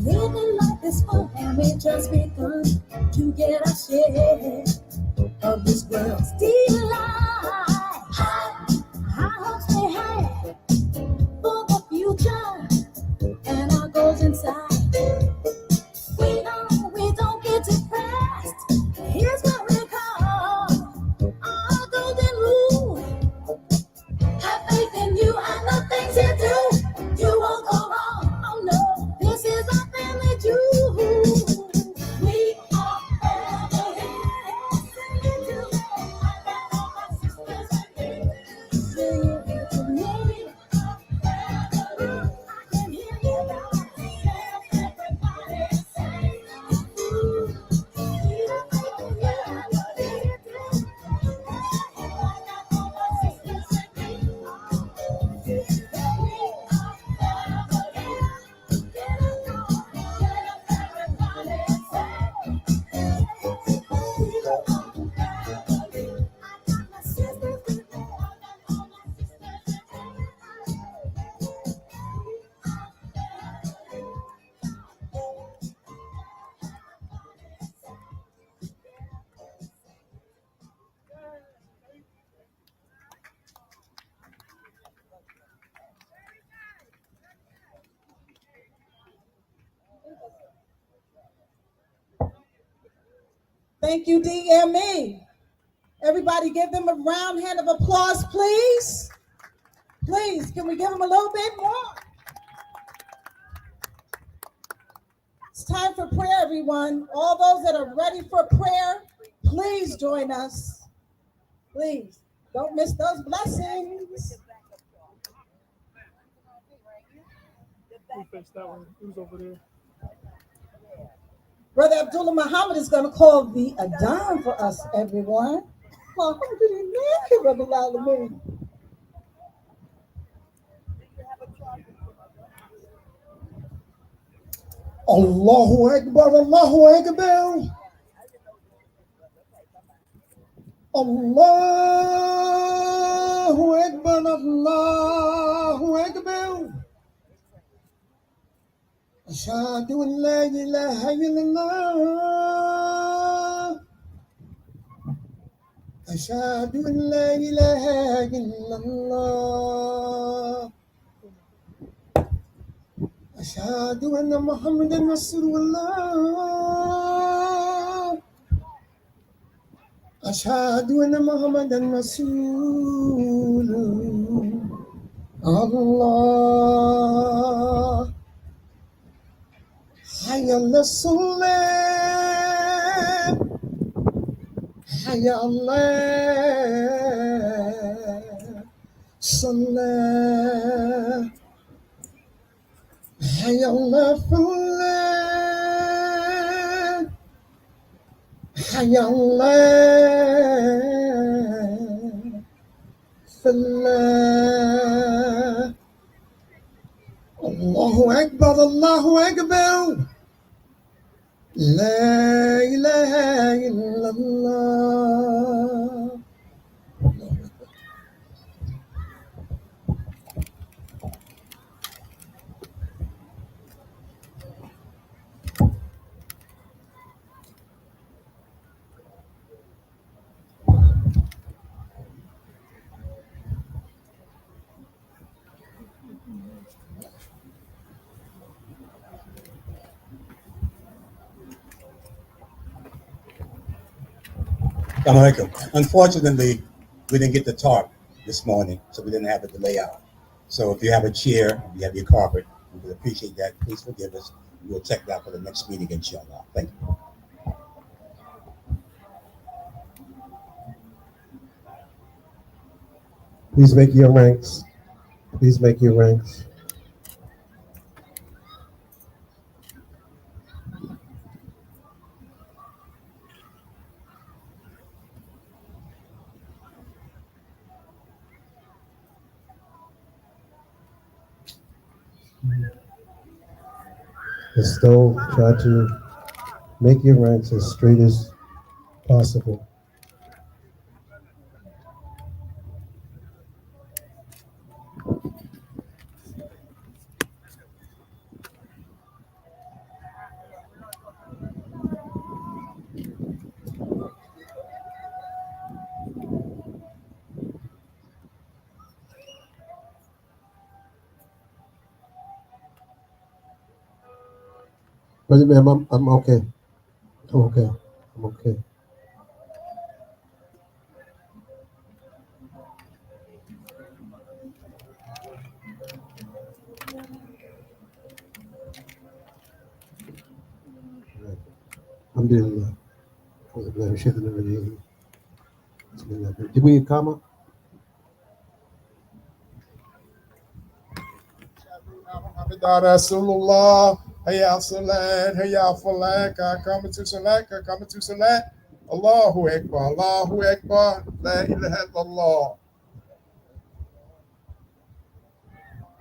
living life is fun, and we just begun to get our share of this world's delight. High hopes we have for the future, and our goals inside. We know we don't get depressed. Here's what we call our golden rule. Have faith in you and the things you do. You won't go wrong. Oh no, this is our family too. We are family. I got all my sisters with me. Sing it to me. I can hear you now. Everybody say, ooh, we are family. I got all my sisters with me. We are family. Get up, everybody say, we are family. I got my sisters with me. I got all my sisters Thank you, DME. Everybody give them a round hand of applause, please. Please, can we give them a little bit more? It's time for prayer, everyone. All those that are ready for prayer, please join us. Please, don't miss those blessings. Who fixed that one? Who's over there? Brother Abdullah Muhammad is going to call the Adhan for us, everyone. Alhamdulillah, Rabbil Alameen. Allahu Akbar, Allahu Akbar. Allahu Akbar, Allahu Akbar. Ashhadu an la ilaha illallah. Ashhadu an la ilaha illallah. أشهد أن محمدا رسول الله. أشهد أن محمدا رسول الله. حي على الصلاة. حي على الصلاة. حي على الفلاح. حي على الفلاح. الله أكبر الله أكبر. لا إله إلا الله. Unfortunately, we didn't get the tarp this morning, so we didn't have it to lay out. So if you have a chair, if you have your carpet, we would appreciate that. Please forgive us. We'll check it out for the next meeting, inshallah. Thank you. Please make your ranks. Please make your ranks. As though try to make your ranks as straight as possible. Brother, ma'am, I'm okay. I'm okay. I'm okay. Alhamdulillah. Did we come up? Rasulullah, Hayya Salat, Hayya Falak, coming to Salat, coming to Salat. Allahu Akbar, Allahu Akbar, La ilaha illallah.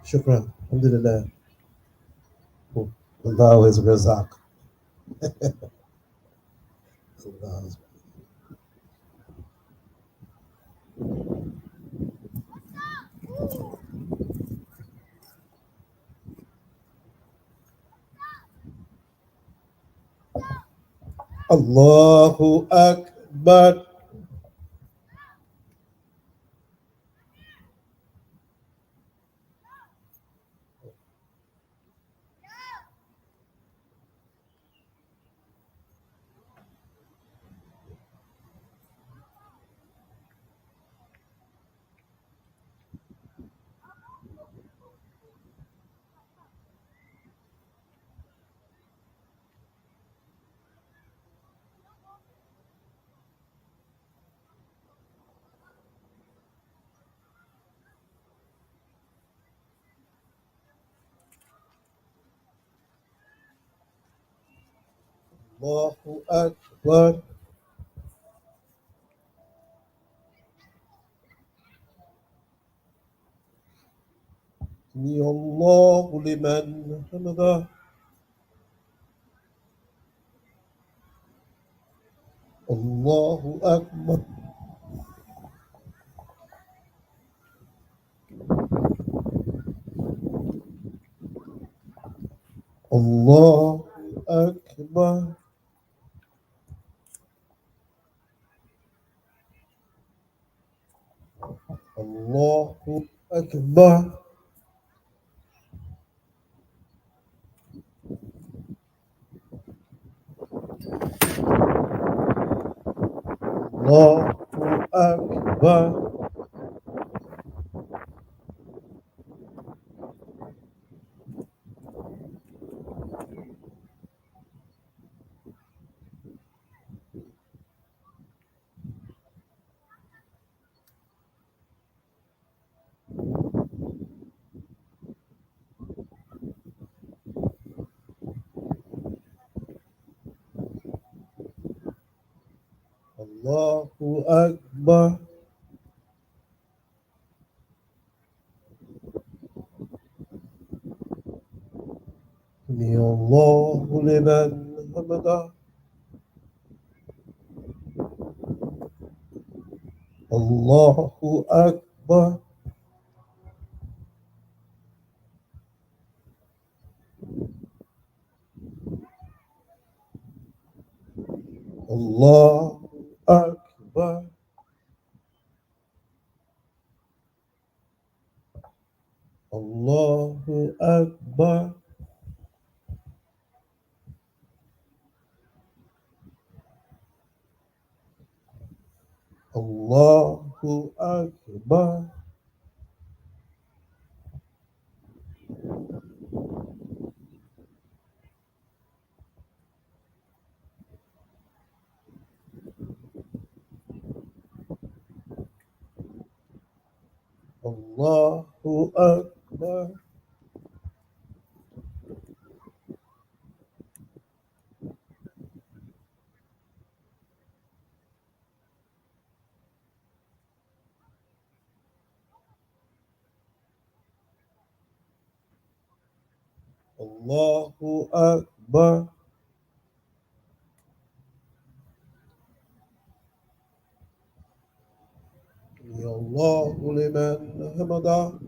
Shukran. Alhamdulillah. Allah is Razak. Allahu Akbar. Allahu Akbar. سمع الله لمن حمده. الله أكبر. الله أكبر. الله أكبر. الله أكبر. الله أكبر. سمع الله لمن حمده. الله أكبر. الله أكبر. الله أكبر. Allahu Akbar. Allahu Akbar. Allahu Akbar. Ya Allahu liman hamada.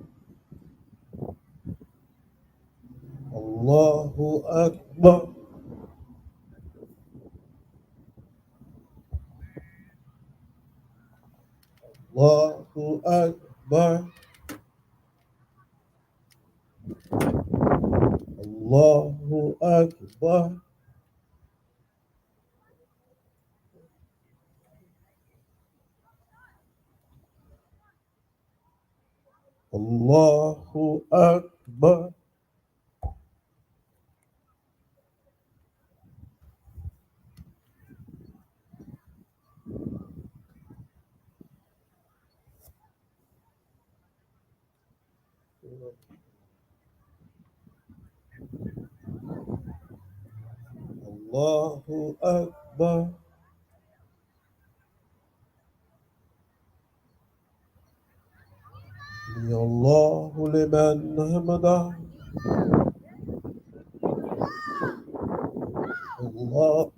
Allahu Akbar. Allahu Akbar. Allahu Akbar. Allahu Akbar. Allahu Akbar. Ya Allahu liman hamada. Allahu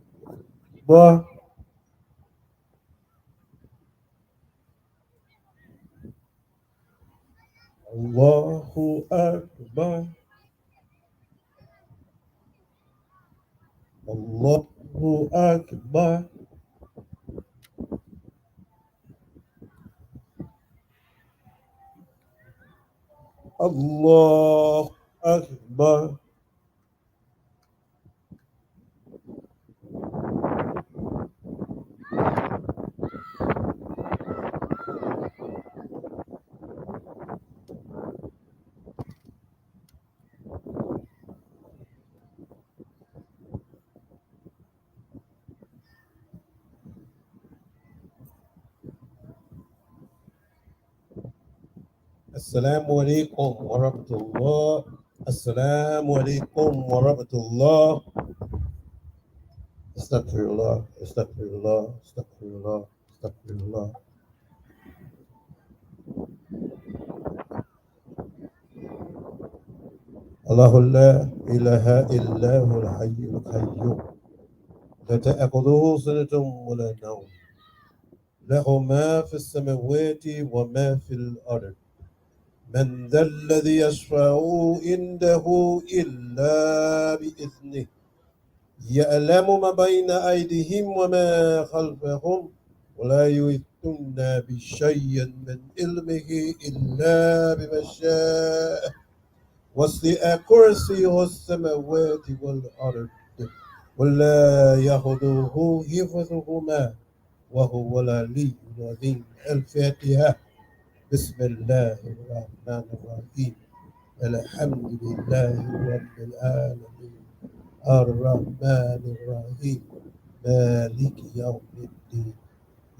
Akbar. Allahu Akbar. Allahu Akbar. Allahu Akbar. السلام عليكم ورحمة الله. السلام عليكم ورحمة الله. استغفر الله استغفر الله استغفر الله استغفر الله. الله لا إله إلا هو الحي القيوم لا تأخذه سنة ولا نوم له ما في السماوات وما في الأرض من ذا الذي يشفع عنده إلا بإذنه يعلم ما بين أيديهم وما خلفهم ولا يحيطون بشيء من علمه إلا بما شاء وسع كرسيه السماوات والأرض ولا يهده حفظهما وهو العلي العظيم. الفاتحة. بسم الله الرحمن الرحيم الحمد لله رب العالمين الرحمن الرحيم مالك يوم الدين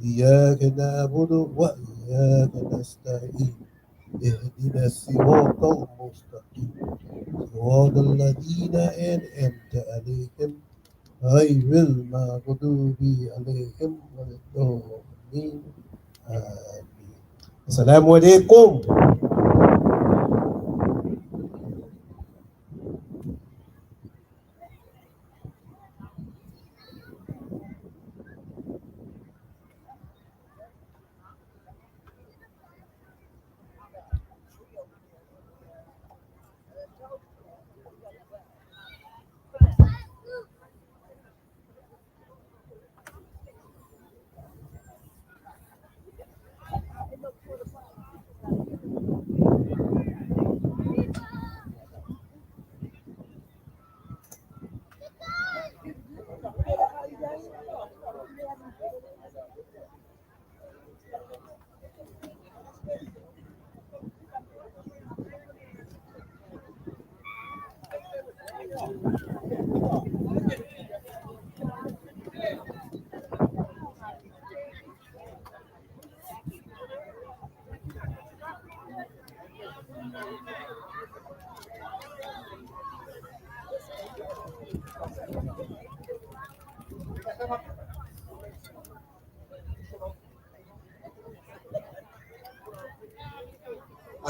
إياك نعبد وإياك نستعين اهدنا الصراط المستقيم صراط الذين أنعمت عليهم غير المغضوب عليهم ولا الضالين آمين. السلام عليكم.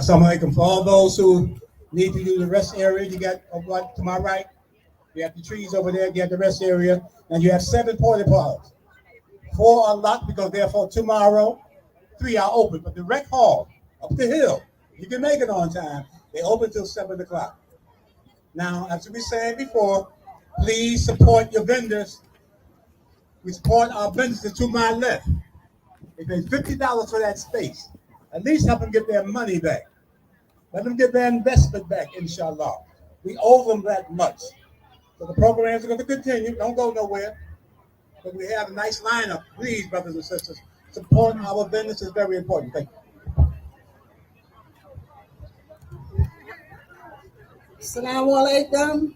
Assalamu alaikum. For all those who need to use the rest area, you got what to my right. You have the trees over there. You have the rest area, and you have 7 porta potties. 4 are locked because they're for tomorrow. 3 are open, but the rec hall up the hill, you can make it on time. They open till 7 o'clock. Now, as we said before, please support your vendors. We support our vendors to my left. They pay $50 for that space. At least help them get their money back. Let them get their investment back, inshallah. We owe them that much. So the programs are going to continue. Don't go nowhere. But we have a nice lineup. Please, brothers and sisters, support our vendors is very important. Thank you. Assalamu alaikum.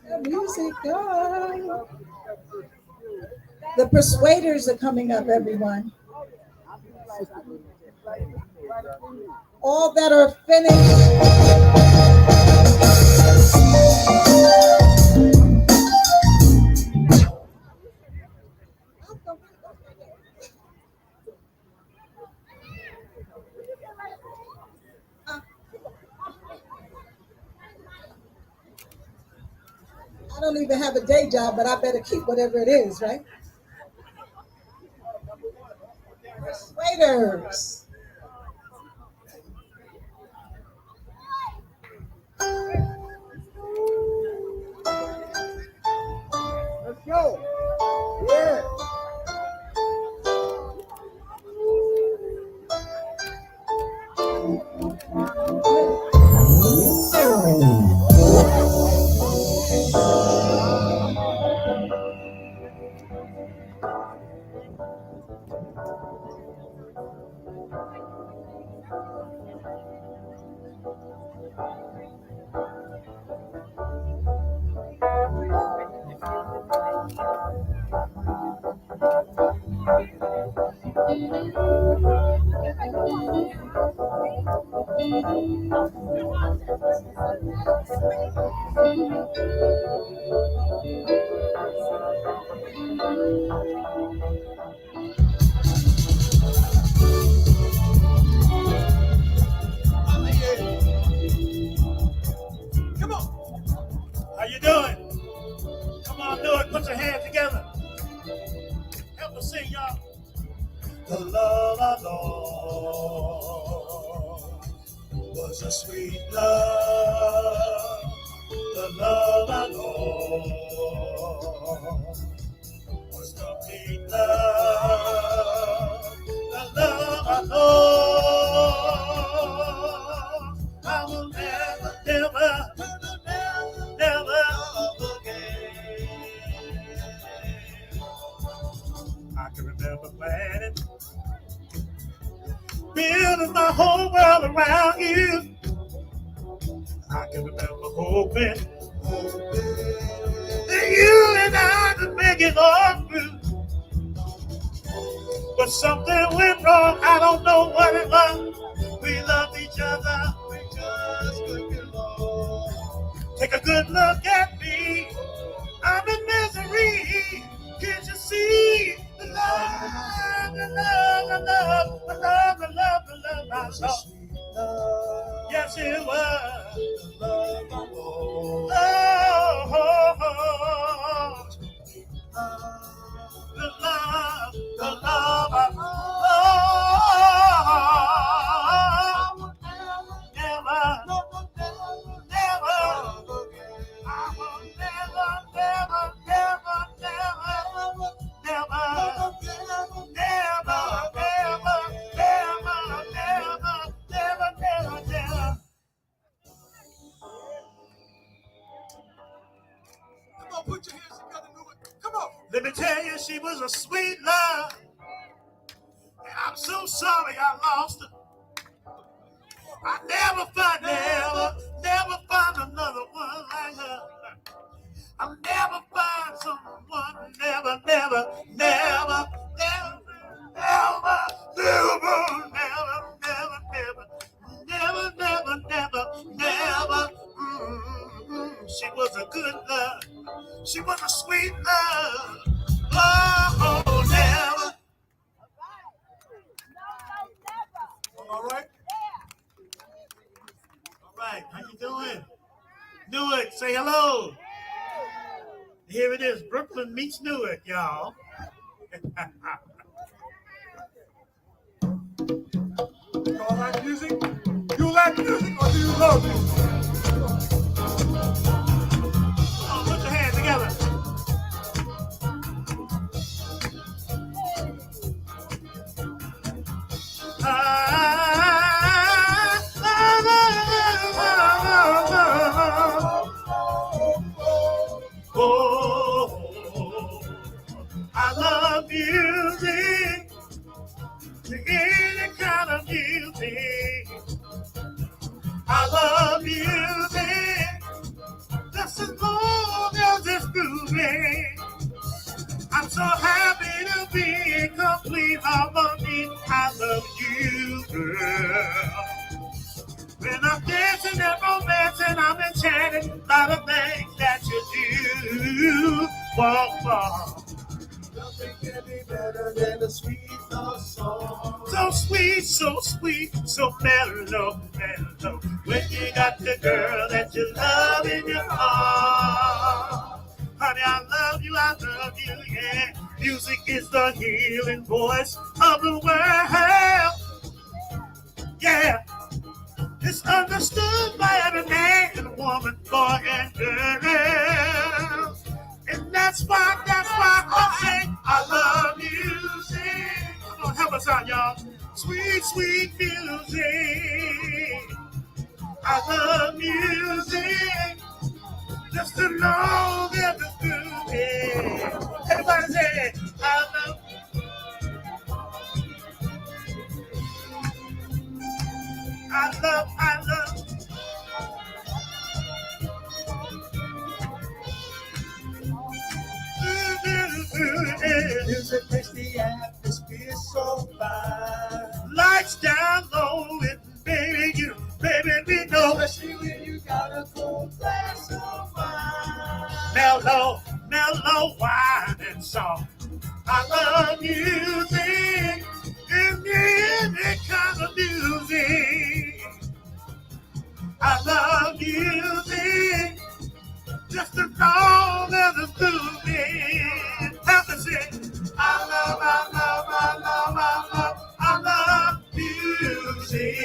The music, God. The persuaders are coming up, everyone. All that are finished. I don't even have a day job, but I better keep whatever it is, right? Persuaders. Let's go. Yeah. Come on. How you doing? Come on, do it. Put your hands together. Help us sing, y'all. The love I know was a sweet love. The love I know was complete love. The love I know I will never, never, never again. I can remember planning, building my whole world around you. I can remember hoping that you and I could make it all through. But something went wrong, I don't know what it was. We loved each other, we just couldn't get along. Take a good look at me, I'm in misery. Can't you see the love, the love, the love, the love, the love, the love, the love. Yes, it was. The love I know. The love I never, never, I will never, never, never, never, never, never. Come on, put your hands together, do it. Come on. Let me tell you, she was a sweet love. And I'm so sorry I lost her. I never find another one like her. I'll never find someone, never, never, never, never, never, never, never, never, never, never. She was a good love. She was a sweet love. Oh, never. All right. All right. How you doing? Newark, say hello. Here it is. Brooklyn meets Newark, y'all. You all like music? You like music or do you love music? Oh, put your hands together. I love music, any kind of music. I love music, just as long as it's grooving. I'm so happy to be in complete harmony. I love you, girl. When I'm dancing and romancing, I'm enchanted by the things that you do. Walk. Nothing can be better than a sweet love song. So sweet, so mellow, mellow. When you got the girl that you love in your arms. Honey, I love you, yeah. Music is the healing voice of the world. Yeah. It's understood by every man and woman, boy and girl. And that's why I say I love music. Come on, help us out, y'all. Sweet, sweet music. I love music. Just to know that it's good. Everybody say, I love. I love. Music makes the atmosphere so fine. Lights down low, and baby, we know. Especially when you got a cold glass of wine. Mellow wine and song. I love music, any kind of music. I love music. Just to know that it's moving. Help me sing. I love music.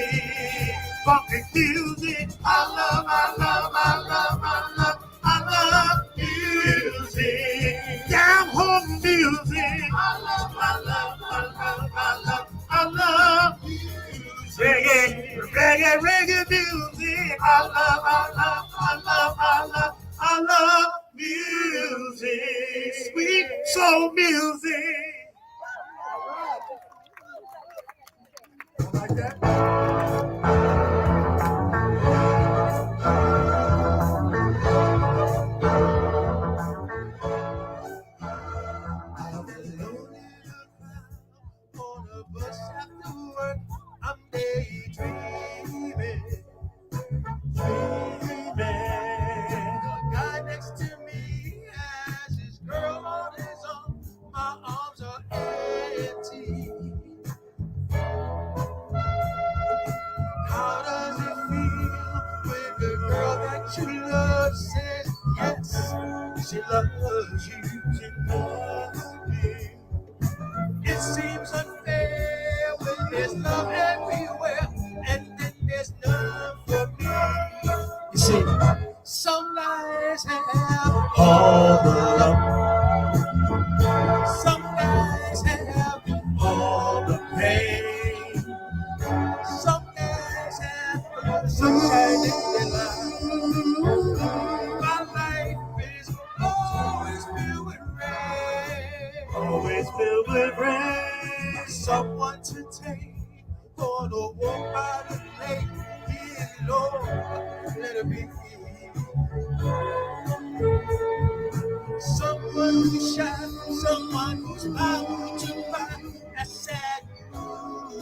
Funky music. I love music. Down home music. I love music. Reggae music. I love music, sweet soul music. Like that? I'm alone on a bus after work. I'm daydreaming. The guy next to me has his girl on his own. My arms are empty. How does it feel when the girl that you love says yes? She loves you, she loves me. It seems unfair when there's love everywhere and then there's none for me. You see, some guys have all the love. Some guys have all the pain. Some guys have the sunshine in their life. My life is always filled with rain. Always filled with rain. someone to take for the walk by the lake. Yeah, Lord, let it be. Someone who's shy, someone who's bound to cry. That's sad. Ooh,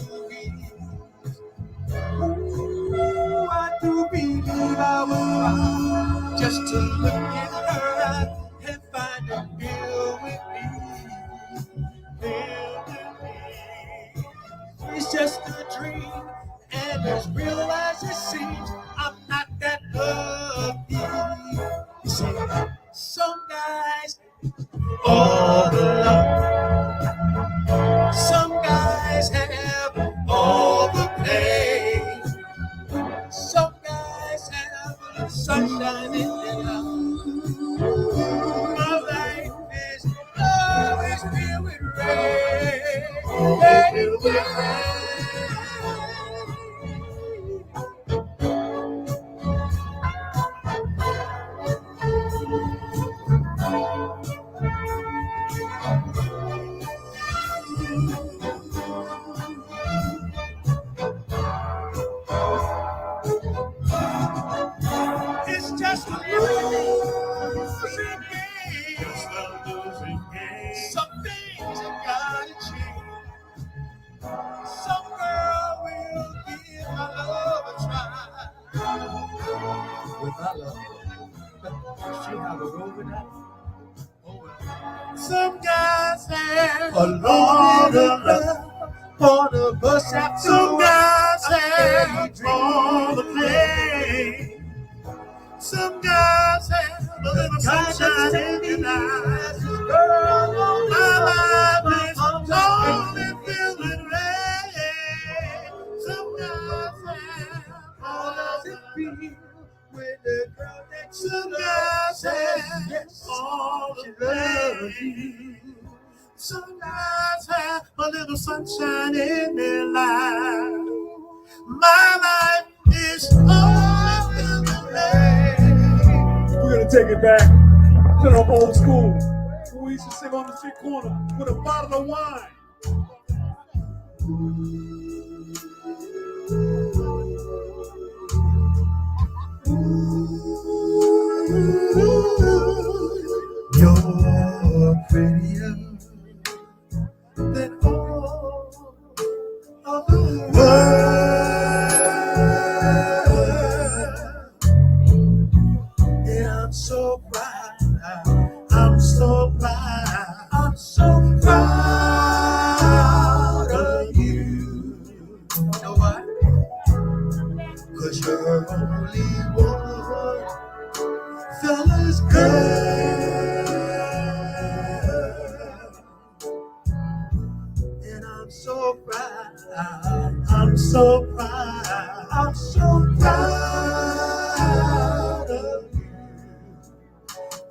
I do believe I will cry just to look in her eye and find her here with me. Here with me. It's just a dream, and as real as it seems, I'm not that lucky. You see, some guys all the love, some guys have all the pain, some guys have a little sunshine in their life. My life is always filled with rain. Filled with rain. It's just a losing game. It's a losing game. Some things have gotta change. Some girl will give my love a try. With my love, she have a roll with that. Some guys have a lot of love for the bus after. Some guys have all the pain. Some guys have a little sunshine in their eyes. My life is only filled with rain. Some guys have how does it feel with the girl next to some guys have all the pain. Some guys have a little sunshine in their life. My life is only filled with rain. We're gonna take it back to the old school. We used to sit on the street corner with a bottle of wine. You're prettier than all of the world. Yeah, I'm so proud. I'm so proud. I'm so proud of you. You know why? 'Cause you're only one fella's girl. And I'm so proud. I'm so proud. I'm so proud of you.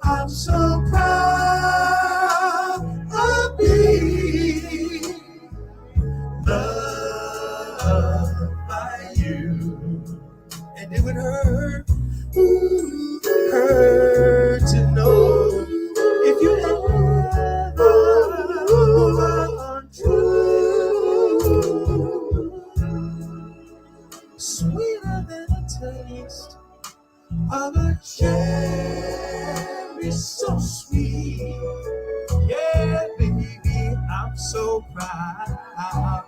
I'm so proud of being loved by you. And it would hurt, hurt to know if you ever were untrue. Sweeter than a taste of a cherry, so sweet. Yeah, baby, I'm so proud.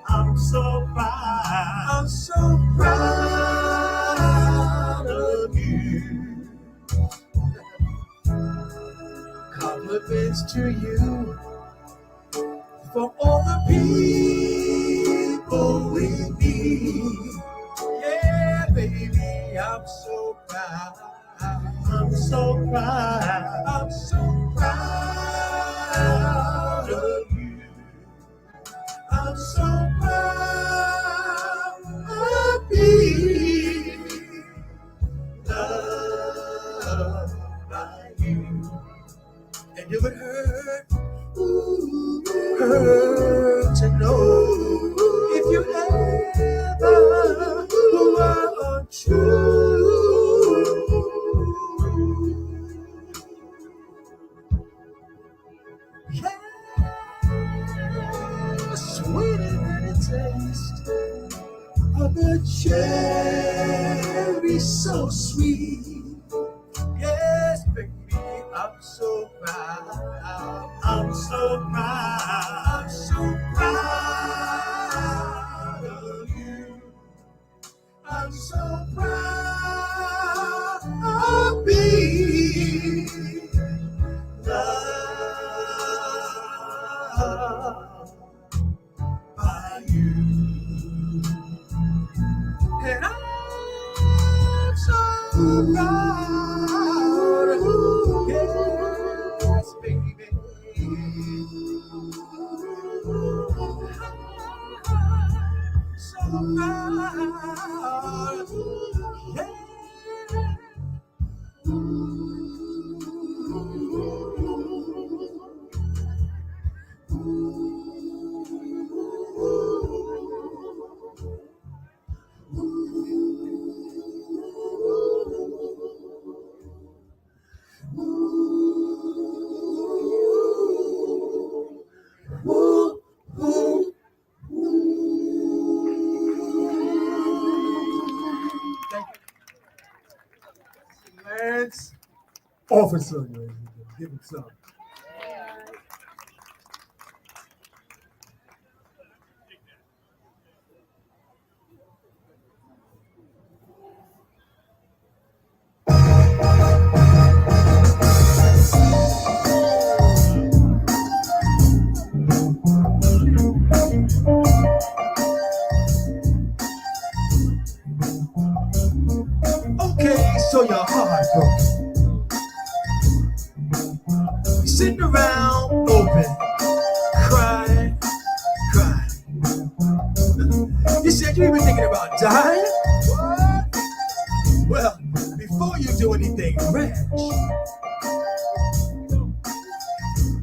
I'm so proud. I'm so proud of you. Compliments to you for all the people we meet. Yeah, baby, I'm so proud. I'm so proud. I'm so proud of you. I'm so proud of being loved by you. And it would hurt, hurt to know if you ever were untrue. Yeah, sweeter than taste of the cherry so sweet. Yes, baby, I'm so proud. I'm so proud. I'm so proud of you. I'm so proud of being loved by you. And I'm so proud of you. Yes, baby. So proud of you. Yeah. Lance Officer, ladies and gentlemen. Give him some. Okay, so you're heartbroken. You're sitting around open, crying, crying. You said you even thinking about dying? What? Well, before you do anything rash,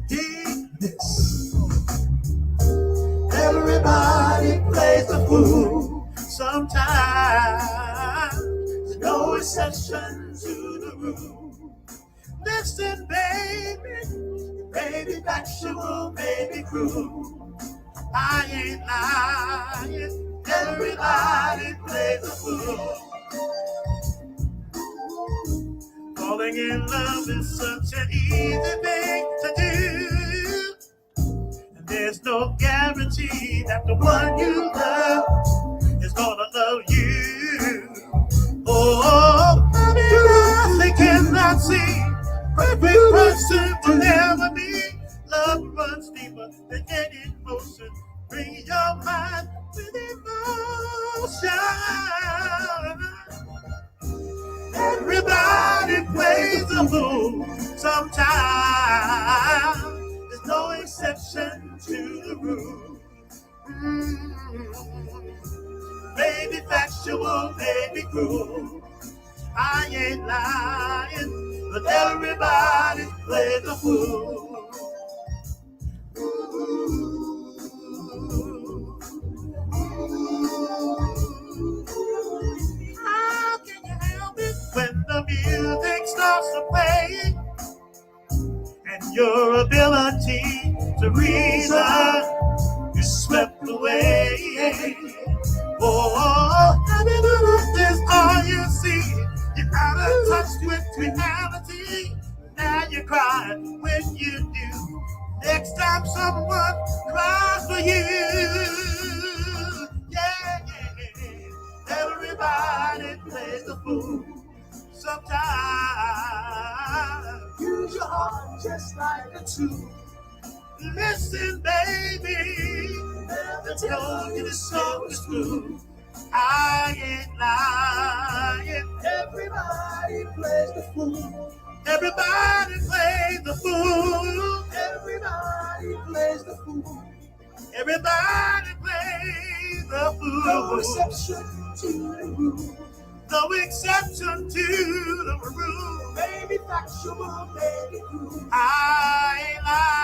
heed this. Everybody plays the fool sometimes. There's no exception to the rule. Listen, baby, baby, factual, baby, cruel. I ain't lying. Everybody plays the fool. Falling in love is such an easy thing to do. And there's no guarantee that the one you love is gonna love you. Oh, they cannot see. Perfect person will never be. Love runs deeper than any emotion. Bring your mind with emotion. Everybody plays the fool sometimes. There's no exception to the rule. Baby factual, baby cruel. I ain't lying, but everybody plays the fool. How can you help it when the music starts to play and your ability to reason is swept away? Oh, this all you see. You're out of touch with reality. Now you cry when you do. Next time someone cries for you. Yeah, yeah. Everybody plays the fool sometimes. Use your heart just like a tool. Listen, baby. Never told you the song is true. I ain't lying. Everybody plays the fool. Everybody plays the fool. Everybody plays the fool. Everybody plays the fool. No exception to the rule. No exception to the rule. Baby factual, baby cool. I ain't lying.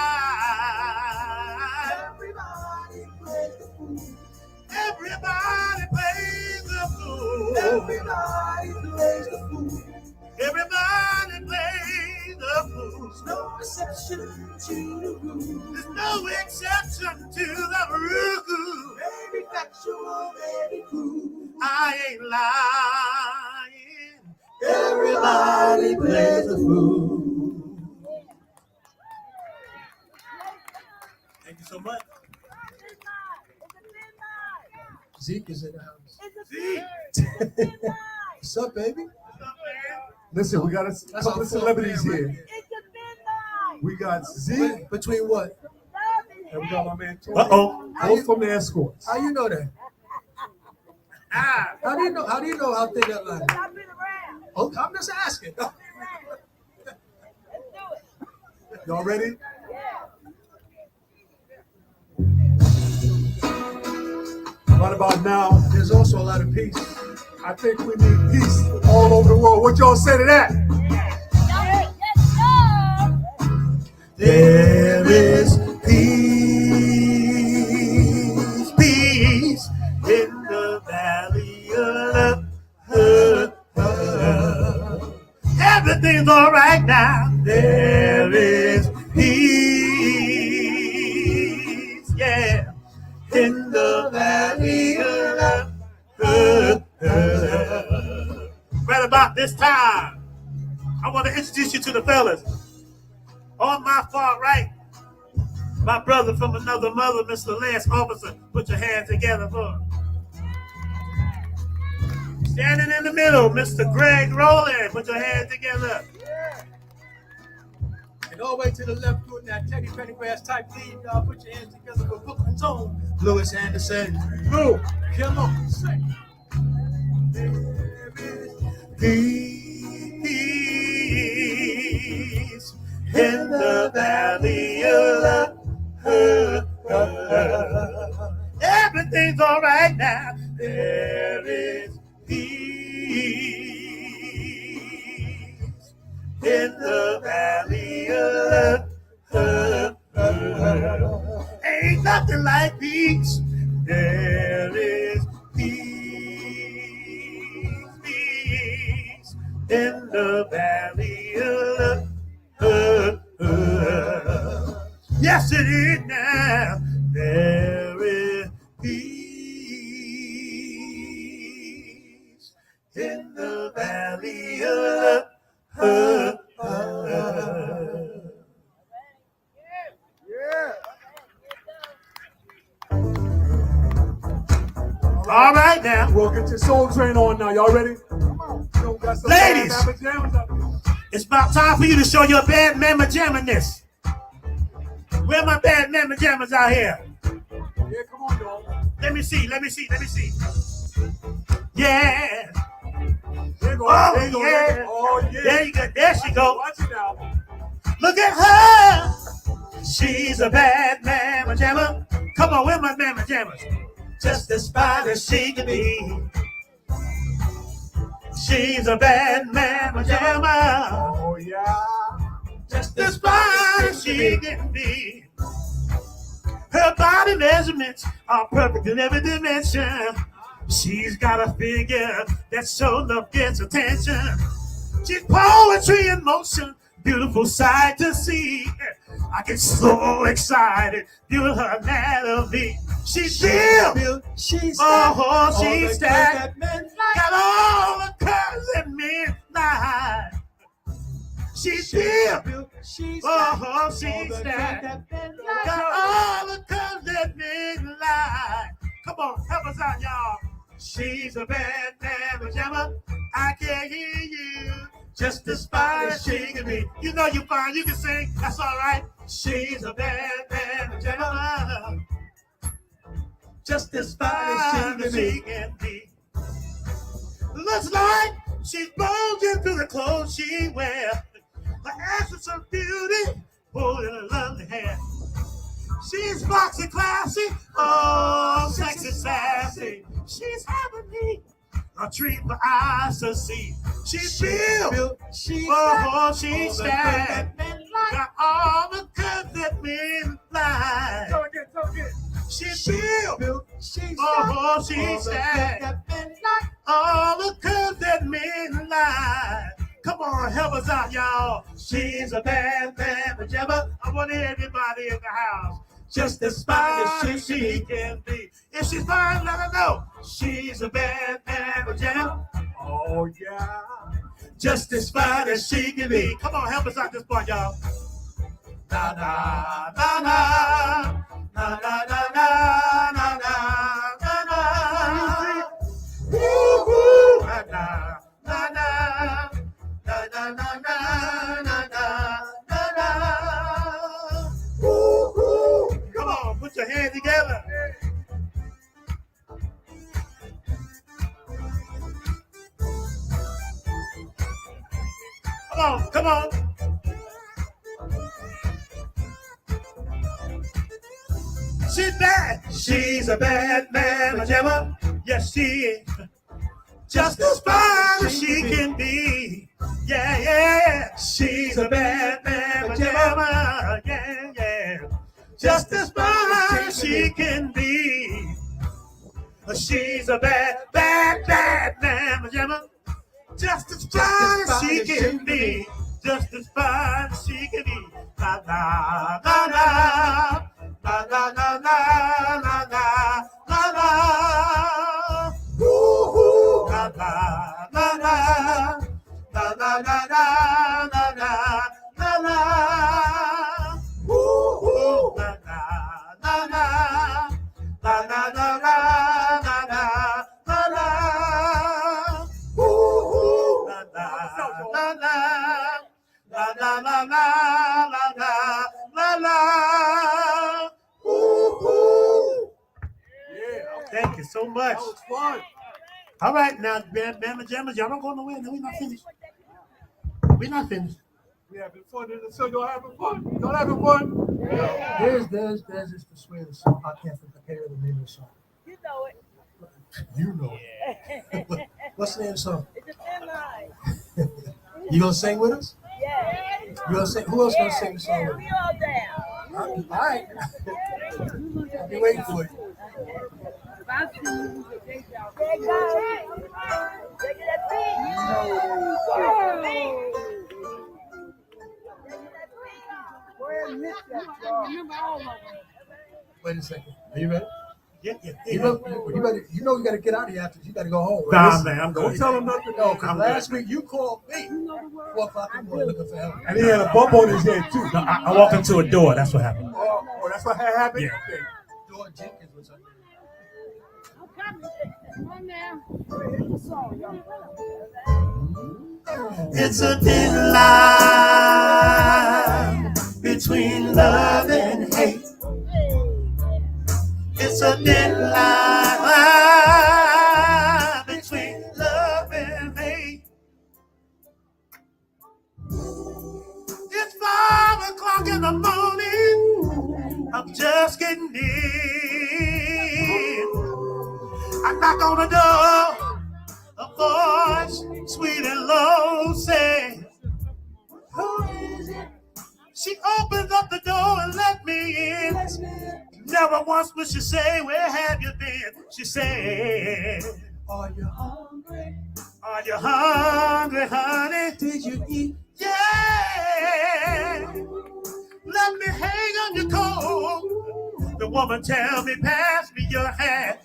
Everybody plays the fool. Everybody plays the fool. Everybody plays the fool. Everybody plays the fool. There's no exception to the rule. There's no exception to the rule. Baby sexual baby cool. I ain't lying. Everybody plays the fool. Thank you so much. Zeke is in the house. Zeke. What's up, baby? Listen, we got a couple of celebrities here. We got Zeke. Between what? And we got my man Tony. Both from the escorts. How you know that? How do you know? How do you know how thick that line is? I've been around. Oh, I'm just asking. Y'all ready? Right about now, there's also a lot of peace. I think we need peace all over the world. What y'all say to that? There is peace, peace in the valley of love. Everything's all right now. There is peace, yeah, in the valley of love. Right about this time, I want to introduce you to the fellas. On my far right, my brother from another mother, Mr. Lance Officer. Put your hands together for him. Standing in the middle, Mr. Greg Rowland. Put your hands together. And all the way to the left, doing that Teddy Pendergrass type lead. Put your hands together for Brooklyn's own Lewis Anderson. Blue, come on, sing. Peace in the valley of love. Everything's all right now. There is peace in the valley of love. Ain't nothing like peace. There is peace, peace in the valley of love. Yes, it is now. There is peace in the valley of love. All right now. We'll get your soul train on now. Y'all ready? Ladies, it's about time for you to show your bad mamma jamminess. Where my bad mamma jammers out here? Yeah, come on, y'all. Let me see. Yeah. There you go. Oh, There you go. yeah. Oh, yeah. There you go. There she go. Watch it now. Look at her. She's a bad mamma jammer. Come on, where my mamma jammers? Just as fine as she can be. She's a bad mamma jammer. Oh, yeah. Just as fine as she can be. Her body measurements are perfect in every dimension. She's got a figure that sure enough gets attention. She's poetry in motion, beautiful sight to see. I get so excited viewing her anatomy. She's built, she's stacked, got all the curves that men like. She's built, she's stacked, got all the curves that men like. Come on, help us out, y'all. She's a bad mamma jammer. I can't hear you. Just as fine as she can be. You know you're fine, you can sing, that's all right. She's a bad mamma jammer. Just as fine as she can be. Looks like she's bulging through the clothes she wears. Her essence of beauty, holding her lovely hair. She's foxy, classy, oh, sexy, sassy. She's having me a treat for eyes to see. She's built, she's stacked, got all the curves that men like. Go again. She's built, she's stacked, all the curves that men like. Come on, help us out, y'all. She's a bad mamma jammer. I want everybody in the house just as fine as she can be. If she's fine, let her know she's a bad pajama. Oh yeah, just as fine as she can be. Come on, help us out this part, y'all. Na na na na na na na na na na na. Woo woo. Na na na na na na na na na na. Woo woo. Come on, put your hands together. Come on, come on. She's bad. She's a bad man, Gemma. Yes, she is. Just as fine as she can be. Yeah, yeah. She's a bad man, Gemma. Yeah, yeah. Just as fine as she can be. She's a bad, bad, bad man, Gemma. Just as fine as she can be. Just as fine as she can be. Na na na na. Na na na na na na na na. Woo hoo. Na na na na. Na na na na na na na na. Woo hoo. Na na na na. Na na na na na na na na. Woo hoo. Na na na na. La la la la la la la la. Woo-hoo. Yeah, thank you so much. That was fun. All right, now, Bama Jammers, y'all don't go nowhere. No, we're not finished. We're not finished. We having fun in the show. Y'all having fun? Y'all having fun? Yeah. There's this the swear song. I can't forget the name of the song. You know it. You know it. What's the name of the song? It's a thin line. You gonna sing with us? Yeah. You gonna sing? Who else gonna sing the song? Yeah, with we us? all down. All right. I'll be waiting for you. Wait a second. Are you ready? Yeah. You know you gotta get out of here after you gotta go home. Nah, Listen, man, I'm don't good. tell them nothing. No, because I'm last good. week you called me 4 o'clock in the morning looking for help. And he had a bump on his head, too. No, I walked into a door. That's what happened. Oh, that's what happened? Yeah. Okay. George Jenkins was up there. It's a thin line between love and hate. It's a thin line between love and hate. It's 5 o'clock in the morning. I'm just getting in. I knock on the door. A voice, sweet and low, says, "Who is it?" She opens up the door and let me in. Never once would she say, "Where have you been?" She said, "Are you hungry? Are you hungry, honey? Did you eat?" "Yeah." "Let me hang on your coat." The woman tell me, "Pass me your hat."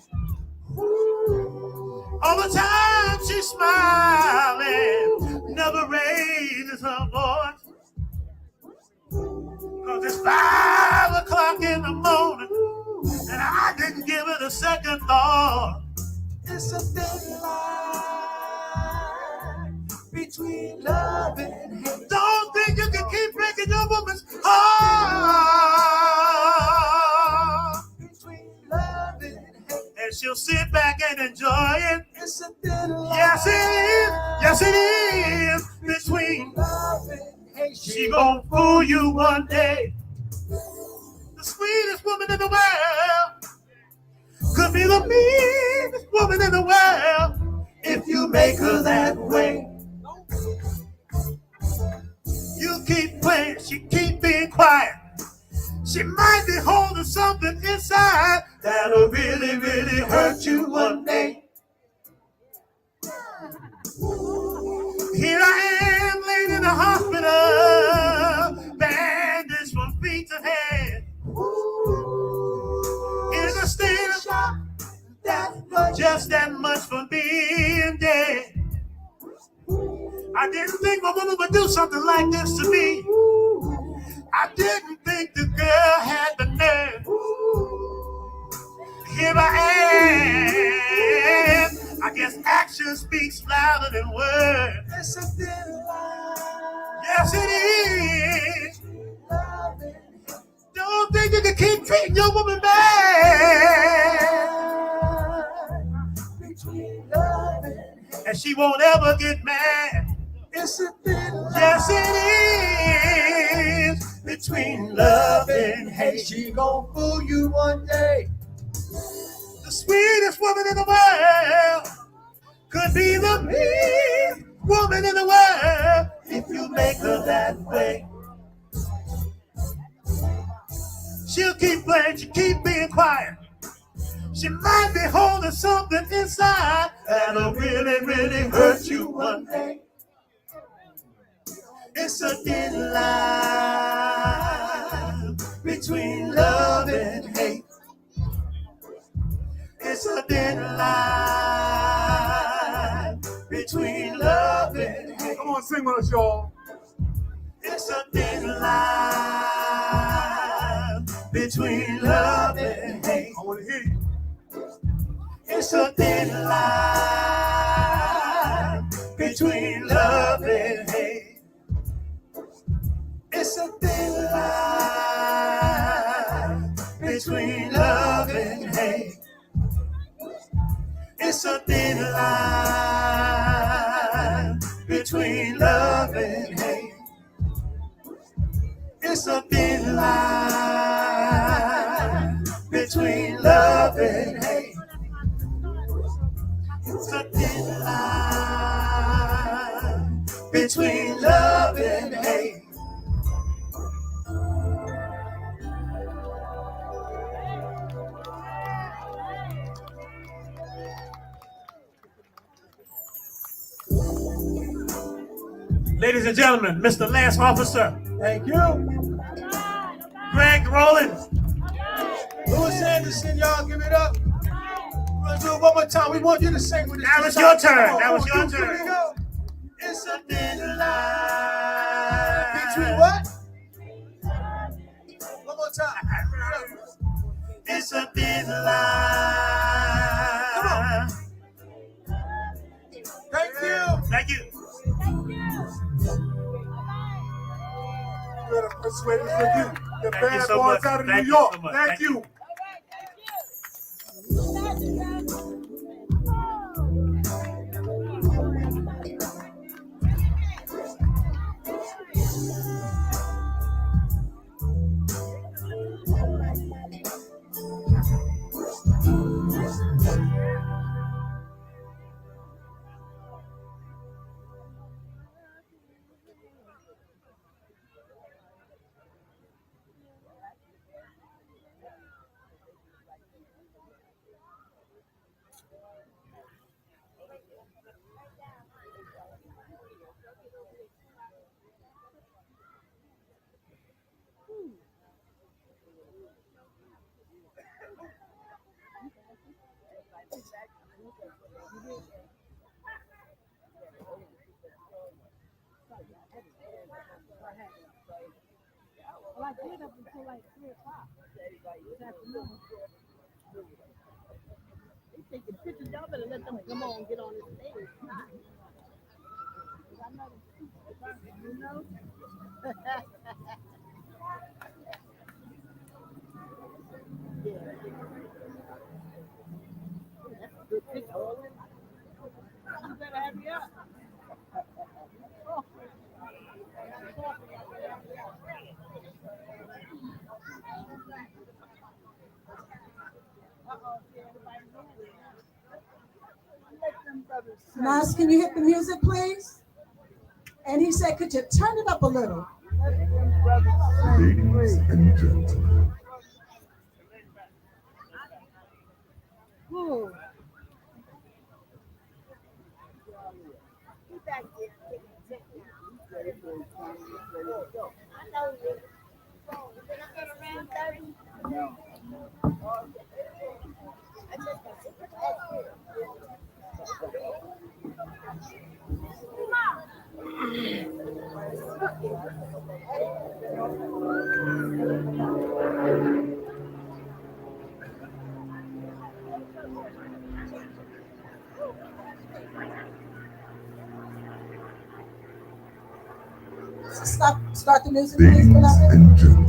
All the time she's smiling, never raises her voice. 'Cause it's 5 o'clock in the morning, and I didn't give it a second thought. It's a thin line between love and hate. Don't think you can keep breaking your woman's heart. Between love and hate. And she'll sit back and enjoy it. It's a thin line. Yes, it is. Yes, it is. Between love and hate. She gon' fool you one day. The sweetest woman in the world could be the meanest woman in the world if you make her that way. You keep playing, she keep being quiet. She might be holding something inside that'll really, really hurt you one day. Here I am, laid in the hospital, bandaged from feet to head. just that much for being dead. I didn't think my woman would do something like this to me. I didn't think the girl had the nerve. Here I am. I guess action speaks louder than words. It's a thin line. Yes, it is. Don't think you can keep treating your woman bad. Between love and hate. And she won't ever get mad. It's a thin line. Yes, it is. Between love and hate. She gon' fool you one day. The sweetest woman in the world could be the meanest woman in the world if you make her that way. She'll keep playing, she'll keep being quiet. She might be holding something inside that'll really, really hurt you one day. It's a thin line between love and hate. It's a thin line between love and hate. Come on, sing with us, y'all. It's a thin line between love and hate. I want to hear you. It's a thin line between love and hate. It's a thin line between love and hate. It's a thin line between love and hate. It's a thin line between love and hate. It's a thin line between love and hate. Ladies and gentlemen, Mr. Lance Officer. Thank you. Greg Rollins. Louis Anderson, y'all give it up. We're gonna do it one more time. We want you to sing with us. That was your turn. That was your Here we turn. go. It's a thin line. Between what? One more time. It's a thin line. Come on. Thank you. Thank you. You better persuade us with you. The Thank you bad so boys much. out of Thank New you York. so much. Thank Thank you. Well, I did up until like 3 o'clock this afternoon. They taking pictures. Y'all better let them come on and get on the stage. I know the you know. Yeah. That's a good picture. You better have me up. Nas, can you hit the music, please? And he said, could you turn it up a little? Ladies and gentlemen. Ooh. Start the music, please, beloved. And gentlemen,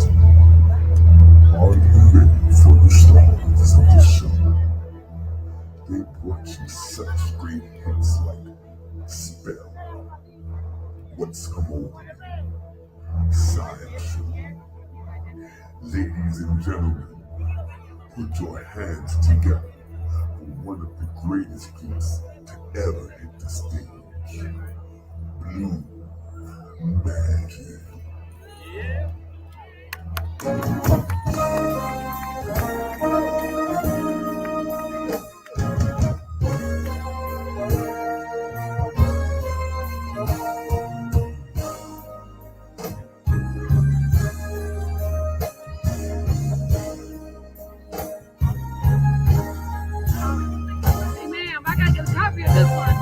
are you ready for the stars of the show? They brought you such great hits like Spell, What's Come Over Me, Sideshow. Ladies and gentlemen, put your hands together for one of the greatest groups to ever hit the stage, Blue Magic. Hey, ma'am, I gotta get a copy of this one.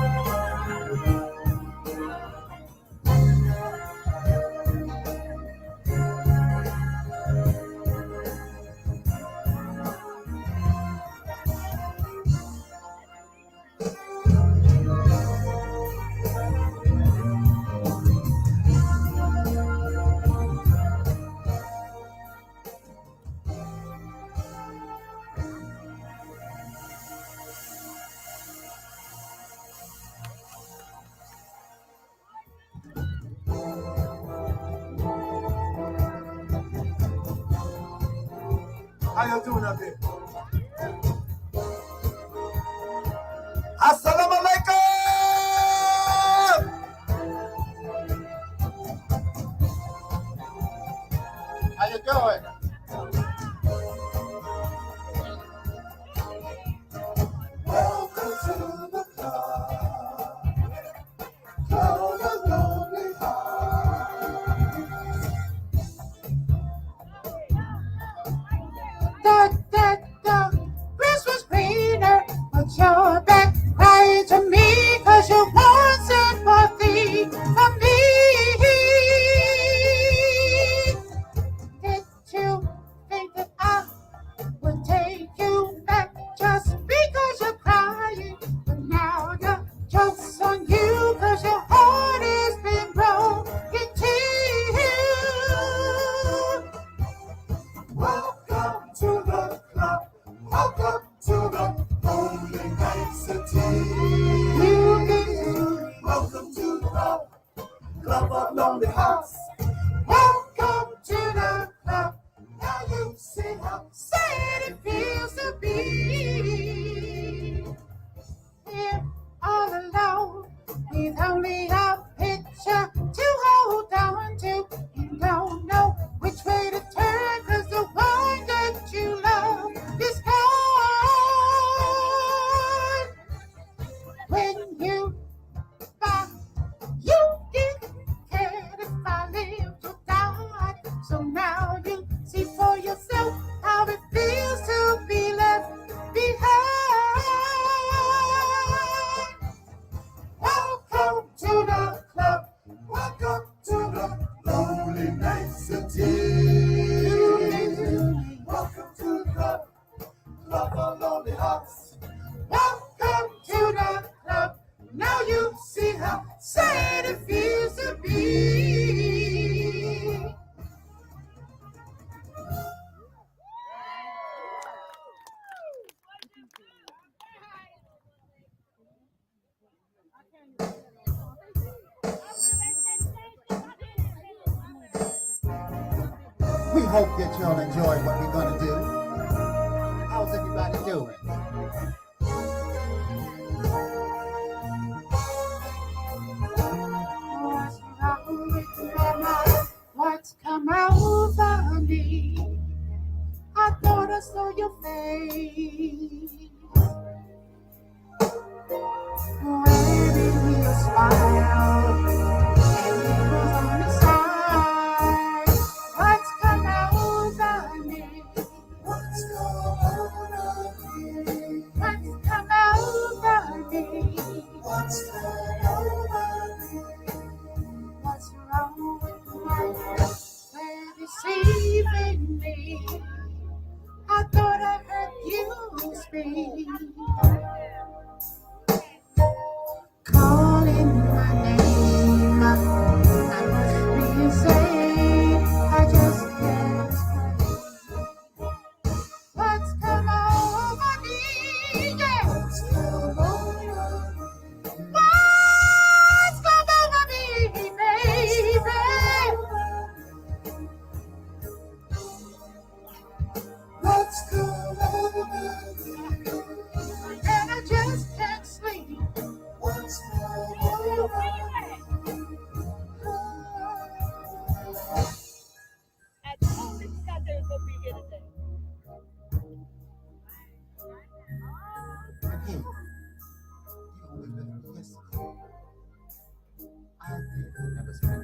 How y'all doing out there? Assalamu alaikum! How you doing? Welcome to the club. Club of lonely hearts. The grass was greener, but you're back crying to me, 'cause you want sympathy from me. Did you think that I would take you back just because you're crying? But now the joke's on you, 'cause your heart has been broken too. Welcome to the club. Welcome to the Holy Night City. Welcome to the club of lonely hearts. Welcome to the club. Now you see how sad it feels to be here all alone, with only a picture to hold on to. You don't know which way to turn, 'cause the one that you love is gone. When you buy, you didn't care if I lived or died. So now you see for yourself how it feels to be left behind. Welcome to the club. Welcome to the Lonely Night City. Welcome to the club of lonely hearts. Welcome to the club. Now you see how sad it feels to be. We hope that y'all enjoy what we're gonna do. How's everybody doing? What's come over me? I thought I saw your face. Wearing your smile, and it was on the side. What's come over me? What's come over me? What's come over me? What's come over me? What's wrong with my life? Where is free. Calling my name, I must be insane. I just can't explain what's come over me. Yeah. What's come over me, baby? What's come over me? And I just can't sleep. What's come over me? I told you guys they was gonna be here today. Again, you always been yes. I did never spend a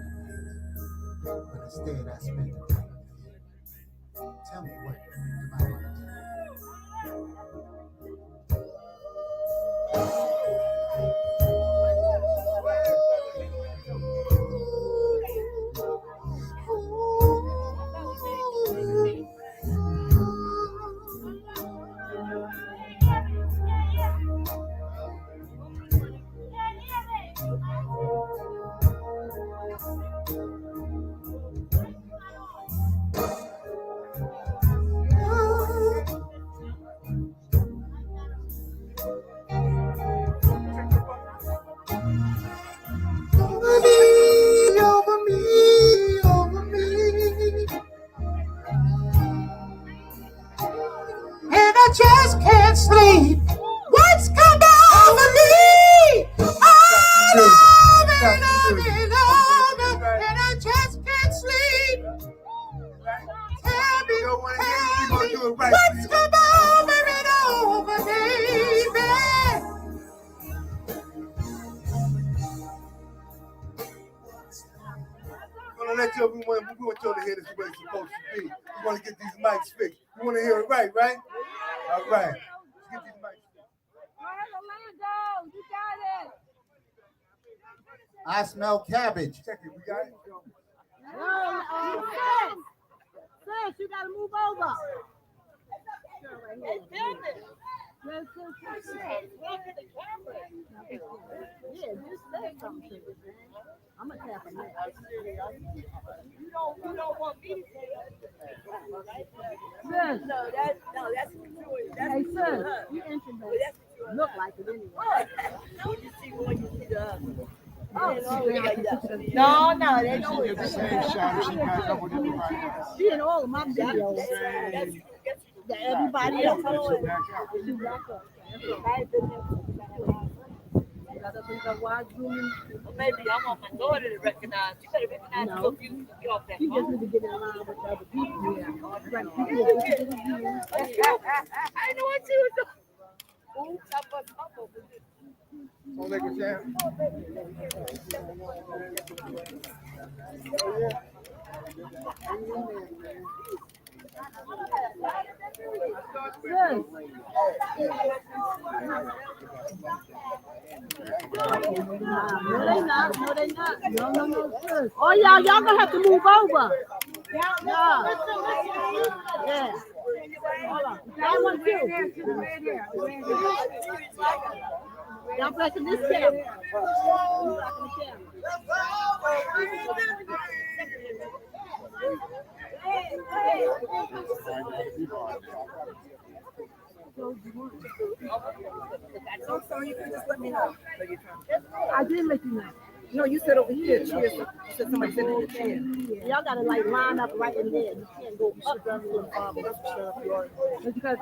year, but instead I spent a time with you. Tell me what am I going to do? Over me. And I just can't sleep. What's come over me? Over and over, and I just can't sleep. Tell me, what's come over and over, baby? I'm gonna let you, we want y'all to hear this the way it's supposed to be. We want to get these mics fixed. You want to hear it right? All right. Let's get these mics fixed. Orlando, you got it. I smell cabbage. Check it, we got it. No, sis, you gotta move over. Hey, yes, yeah, just say something. I'm gonna tap him. You don't want me to say that. No, that's hey, sis, you introvert. Look like it anyway. When you see one, you see the other. No, they know it. She in all of my videos. Everybody else. Maybe I want my daughter to recognize. You better recognize so you get off that. You just need to get in line with the other people. I know what you was doing. Oops, I fucked up over this. Don't make a jam. Yes. No, they not. No. Oh, y'all gonna have to move over. Yeah. Hold on. That one too. Y'all pressing this camera. I'm sorry, you can just let me know. I did let you know. No, you said over here. You said somebody said in the chair. Y'all gotta like line up right in there. You can't go up. Because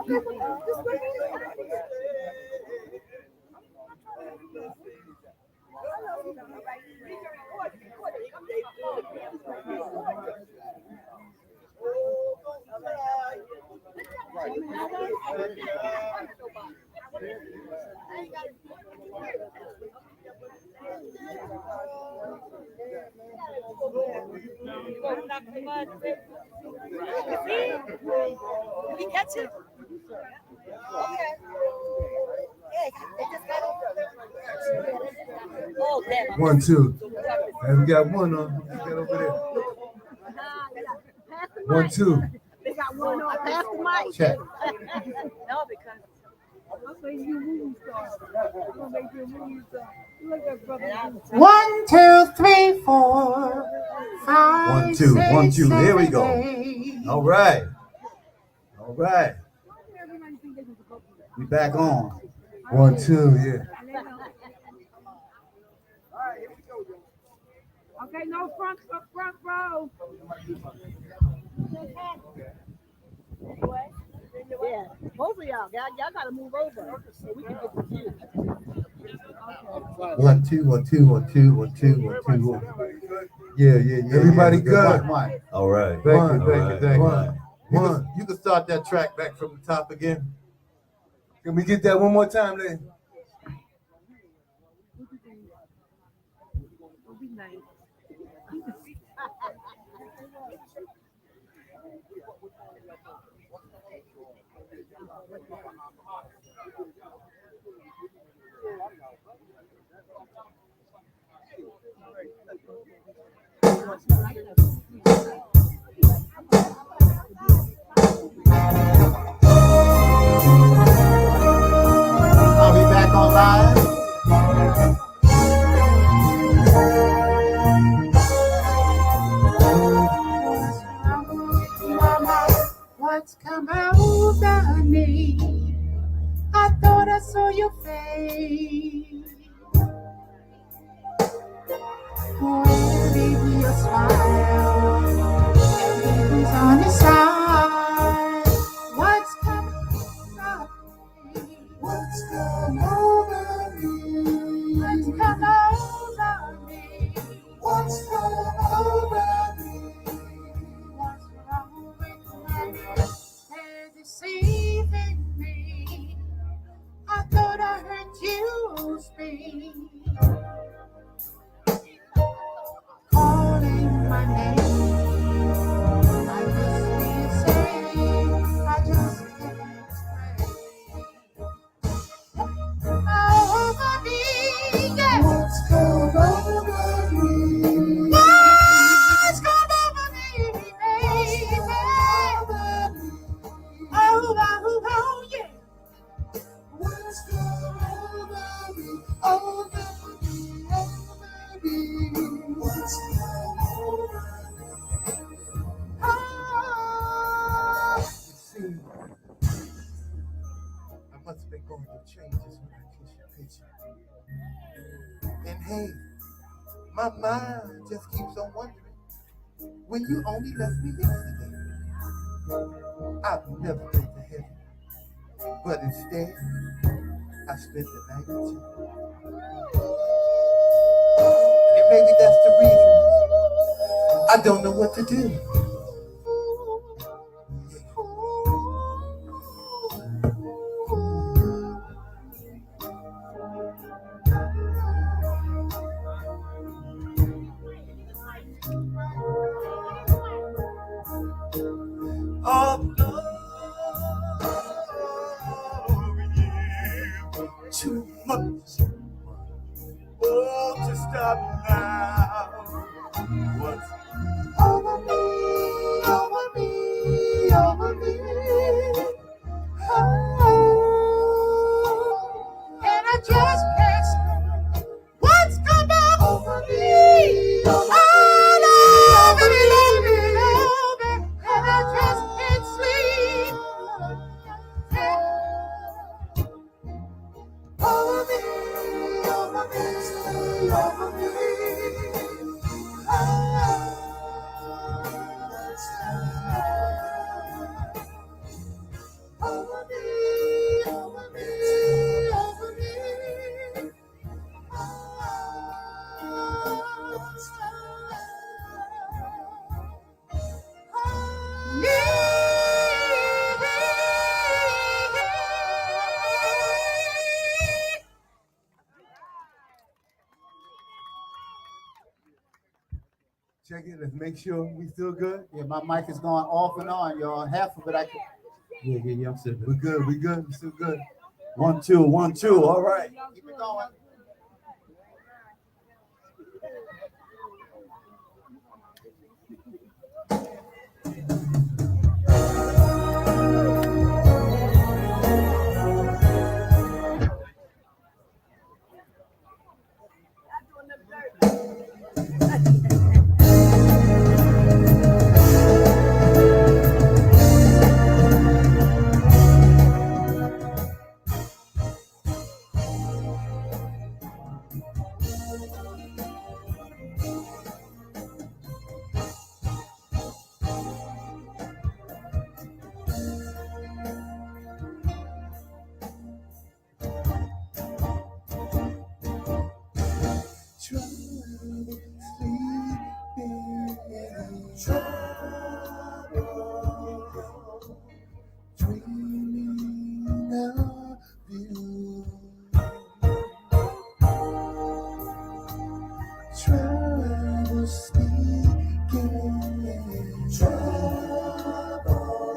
Did he catch it? Oh, damn. 1, 2. And we got one on. Get that over there. 1, 2. they got one on. Pass the mic. Check. No, because 1, 2, 3, 4, 5, 1, 2, 1, 2. Here we go. 8. All right. All right. We back on. 1, 2, yeah. Okay, no front row. Yeah, both of y'all gotta move over so we can get the view. 1, 2, 1, 2, 1, 2, 1, 2, 1, 2, 1. Yeah. Everybody good? All right. Thank you. You can start that track back from the top again. Can we get that one more time, lady? I'll be back on live. Mama, what's come over me? I thought I saw your face. Wearing your smile, everything's on the side. What's come over me? What's come over me? What's come over me? What's come over me? What's wrong with me? They're deceiving me. I thought I heard you speak, calling my name. I must be insane. I just can't explain. Over me, yeah. What's come over me? What's come over me, baby? Oh, yeah. What's come over me? Over me, over me. What's come over me? Oh. See, I must have been going through changes when I kiss your picture. And hey, my mind just keeps on wondering when you only left me yesterday. I've never been to heaven, but instead, I spent the night with you. And maybe that's the reason I don't know what to do. Oh, too much. Oh, to stop now. What's Over me, over me, over me. Oh, and I just can't sleep. What's come over me? All over me, and I just can't sleep. Over me, over me, over me. Over me, over me, over me. check it? Let's make sure we still good. Yeah, my mic is going off and on, y'all. Half of it I can. Yeah. I'm still good. We good. We still good. 1, 2, 1, 2. All right. Keep it going. trouble sleeping, trouble dreaming of you, trouble speaking, trouble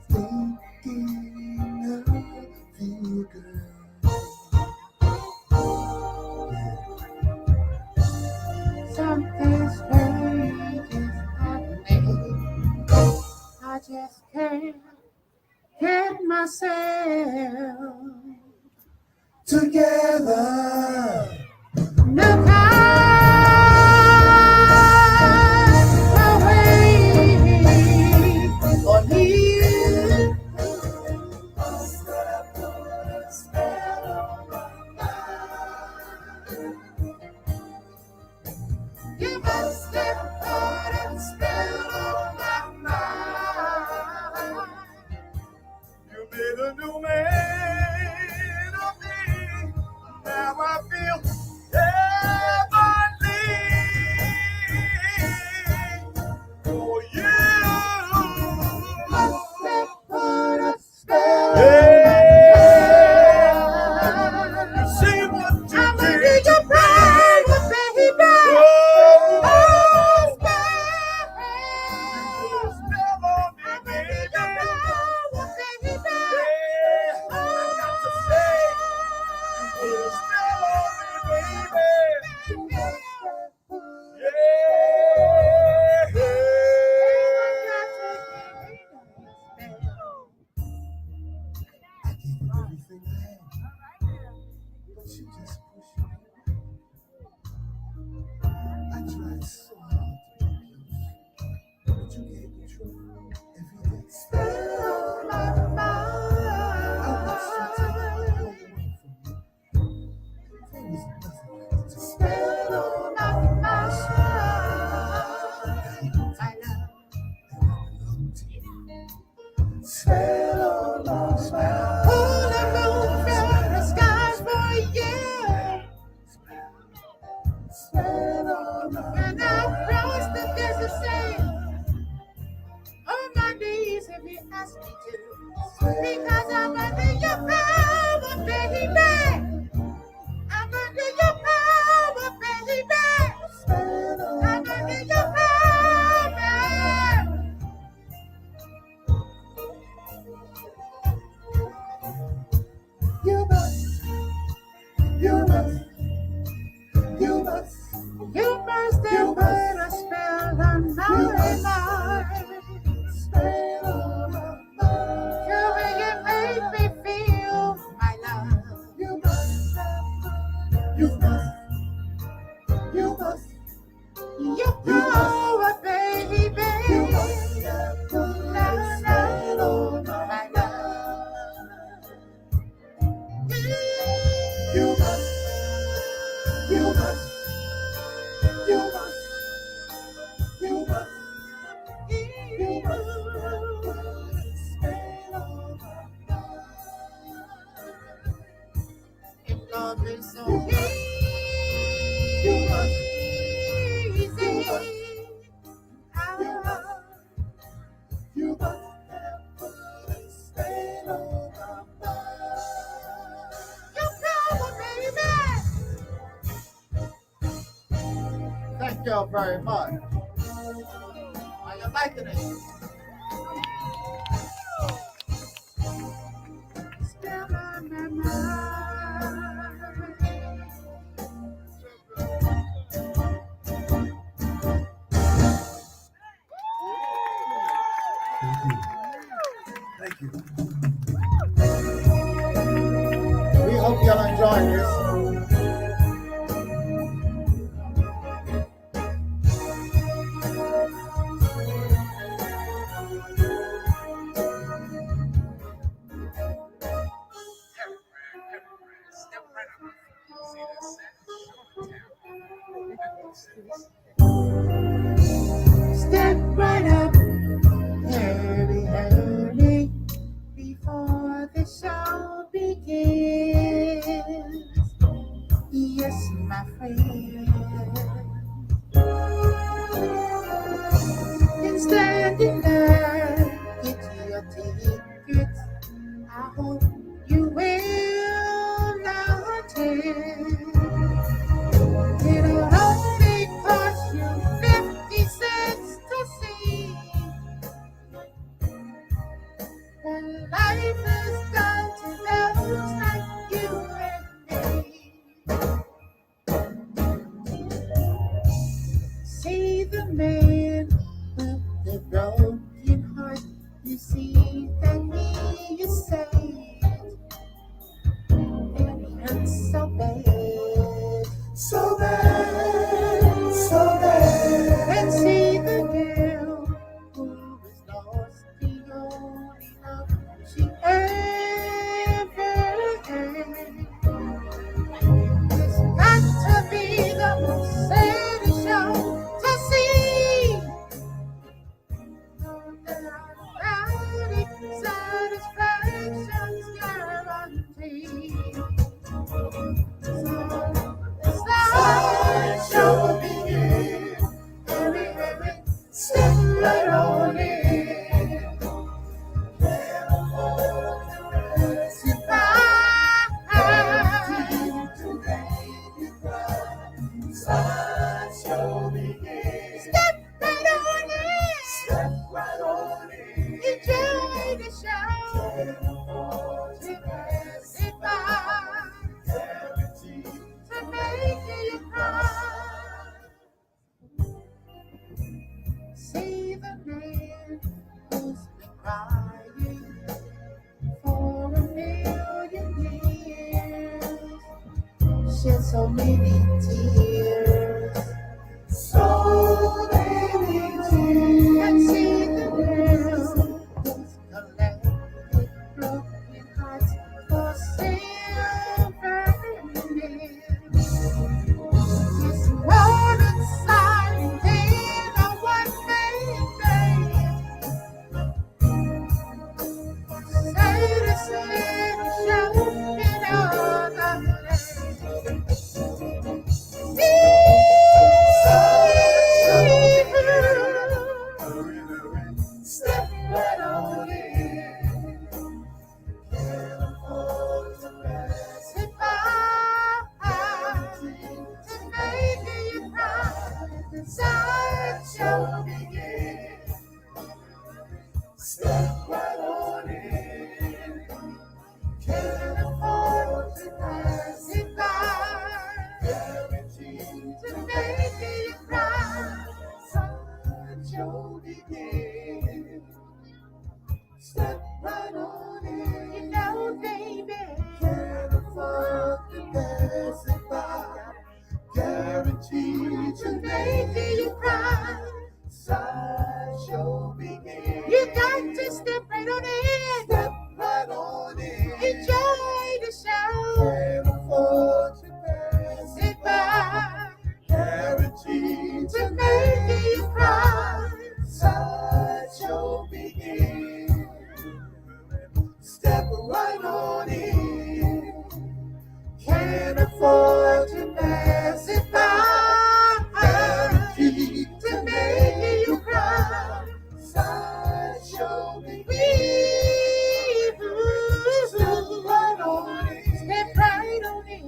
thinking of you, girl. Something strange is happening. I just can't get myself together. Look away on you. You must have put a spell on my mind. You made a new man of me. Now I feel heavenly. For you must have put a spell on my mind. You see what you did. Your pride, baby. Because I'm under your power, baby. I'm under your power, baby. I'm under your power. You must have put a spell on my mind. Spell on my mind. You make me feel my love. You must have you know it, baby. You must have put a spell on my love. You must. Love is so easy. You must have put a spell on my mind. You know it, baby. Thank y'all very much. Are you liking it? Spell on my mind. Thank you. We hope y'all enjoying this. Step right up, hurry, before the show begins. life is done to those like you and me. See the man with the broken heart. You see that he is saved, and he hurts so bad, so bad, so bad. And see the girl who is lost, the only love she ever had. It's got to be the most saddest show to see. Satisfaction's guaranteed. So the slideshow begins. Hurry, hurry, step right on in. Can't afford to pass it by. To make you cry. Slideshow begins. Step right on in. Step right on in. Enjoy the show. Can't afford to pass it by. Guaranteed to make you cry. See the man who's been crying for a million years. Shed so many tears. So many tears. And see the girl who's collected broken hearts for silver nails. It's more exciting than a one-man band. Say this little show in other lands. Step right on in. Can't afford to pass it by. To make you cry. The sideshow begins. Step right on in. Can't afford to pass it by. Guaranteed to make you cry. Sideshow begins. Step right on in. You know, baby, can't afford to pass it by. Guaranteed to make you cry. Sideshow begins. You got to step right on in. Step right on in. Enjoy the show. Can't afford to pass it by. Guaranteed to make you cry. Sideshow begins. Step right on in. Can't afford to pass it by. Guaranteed to make you cry. Sideshow begins. Step right on in. Step right on in.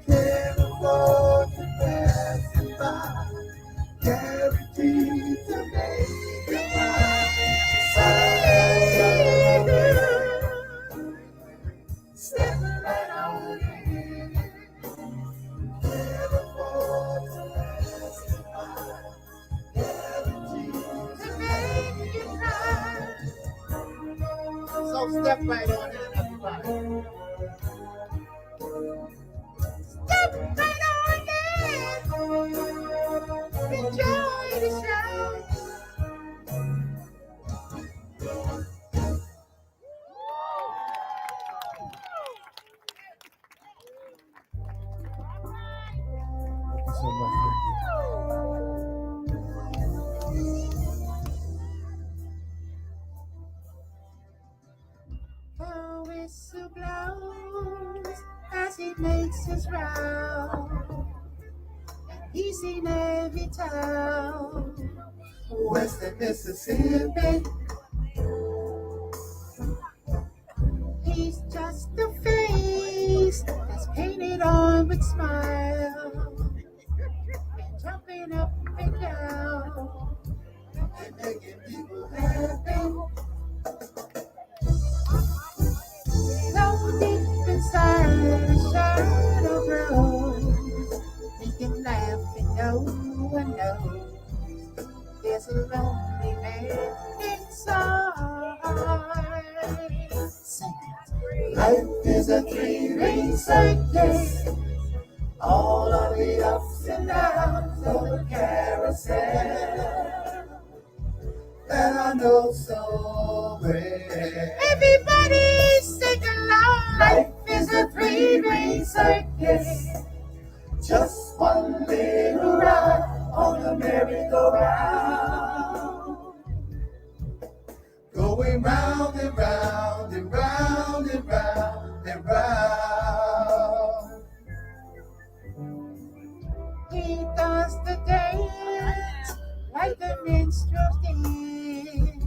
Can't afford to pass it by. Guaranteed to make you cry. Sideshow begins. Step right on in. Can't afford to pass it by. Guaranteed to make you cry. So step right on in, everybody. Step right on in. Enjoy the show. Thank you so much. The whistle blows as he makes his round. He's in every town. Western Mississippi. He's just a face that's painted on with smile, and jumping up and down and making people happy. a lonely man inside. Sing it. Life is a three-ring circus. All of the ups and downs of the carousel that I know so well. Everybody sing along. Life is a three-ring circus. Just one little ride on the merry-go-round. Going round and round and round and round and round. He does the dance like the minstrels did,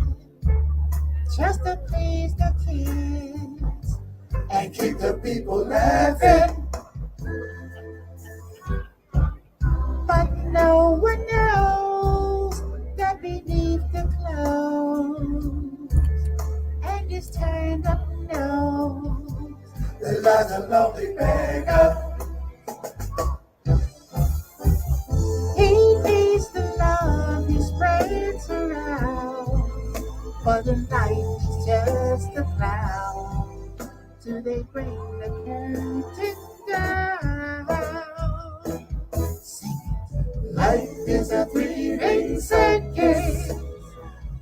just to please the kids and keep the people laughing. But no one knows that beneath the clothes and his turned up nose, there lies a lonely beggar. He needs the love he spreads around, but the life is just a cloud till they bring the curtain down. Sing it. Life is a three-ring circus,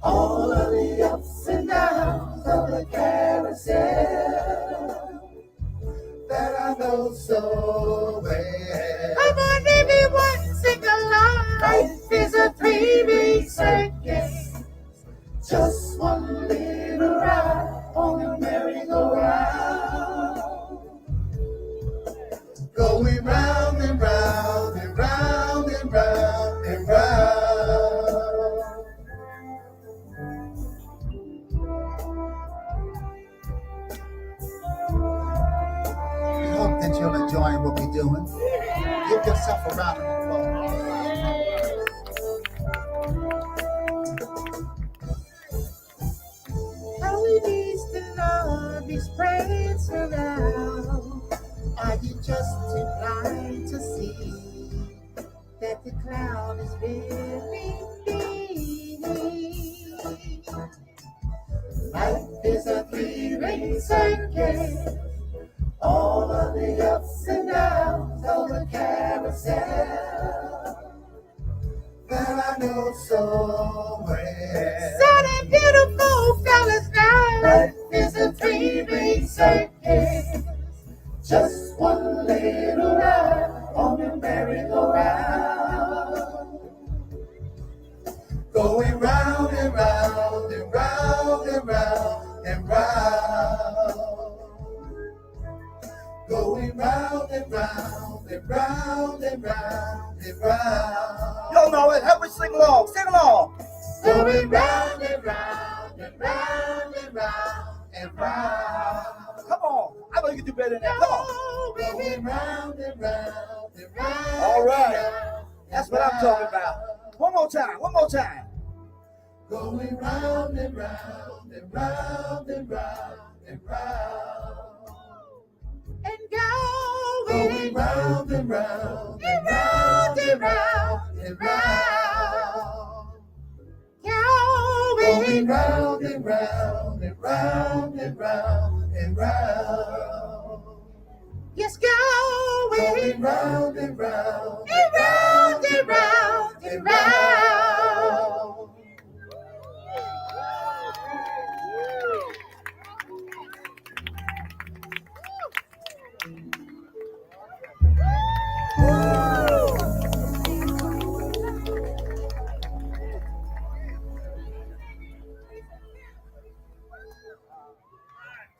all of the ups and downs of the carousel that I know so well. Come on, everyone, sing along. Life is a three-ring circus, just one little ride on the merry-go-round, going round and round and round and round and round. We hope that you're enjoying what we're doing. Give yourself a round of applause. How he needs the love he spreads around. Are you just too blind to see that the cloud is very deep? Life is a three-ring circus, all of the ups and downs of the carousel that I know so well. So the beautiful fellas now. Life is a three-ring circus, just one little ride on the merry-go-round, going round and round and round and round and round, going round and round and round and round and round. Y'all know it. Help me sing along. Sing along. Going round and round and round and round and round. Come on. I know you can do better than that. Come on. Going round and round and round. All right. That's what I'm talking about. One more time. One more time. Going round and round and round and round and round. And going round and round and round and round and round. Going round and round and round and round and round. Yes, going round and round and round and round and round.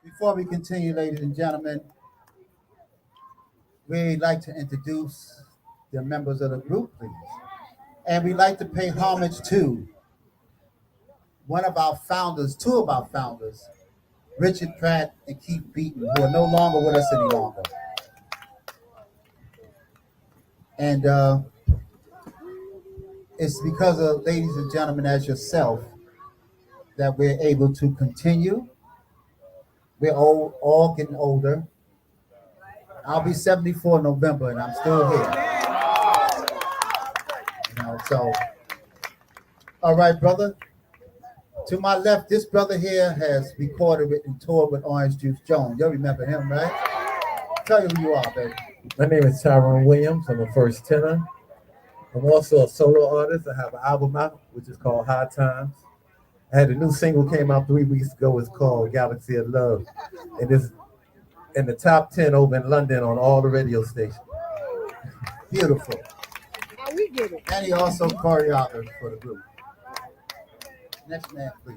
Before we continue, ladies and gentlemen, we'd like to introduce the members of the group, please. And we'd like to pay homage to one of our founders, two of our founders, Richard Pratt and Keith Beaton, who are no longer with us any longer. And it's because of ladies and gentlemen as yourself that we're able to continue. We're all getting older. I'll be 74 in November, and I'm still here. You know, so All right, brother. To my left, this brother here has recorded it and toured with Orange Juice Jones. You remember him, right? Tell you who you are, baby. My name is Tyrone Williams. I'm a first tenor. I'm also a solo artist. I have an album out, which is called High Times. I had a new single came out 3 weeks ago. It's called Galaxy of Love. And it's in the top 10 over in London on all the radio stations. Beautiful. How we get it? And he also choreographed for the group. Next man, please.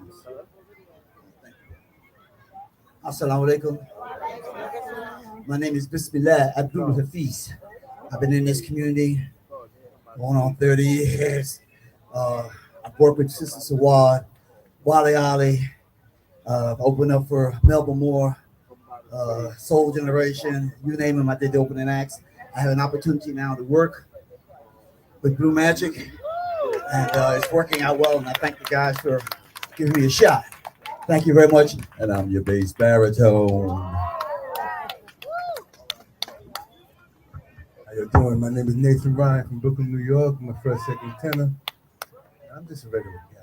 Assalamu alaikum. My name is Bismillah Abdul Hafiz. I've been in this community going on 30 years. I've worked with Sister Sawad, Wale Ali, opened up for Melba Moore, Soul Generation, you name them, I did the opening acts. I have an opportunity now to work with Blue Magic, and it's working out well, and I thank the guys for giving me a shot. Thank you very much. And I'm your bass baritone. How you doing? My name is Nathan Ryan from Brooklyn, New York. I'm a first, second tenor. I'm just a regular guy.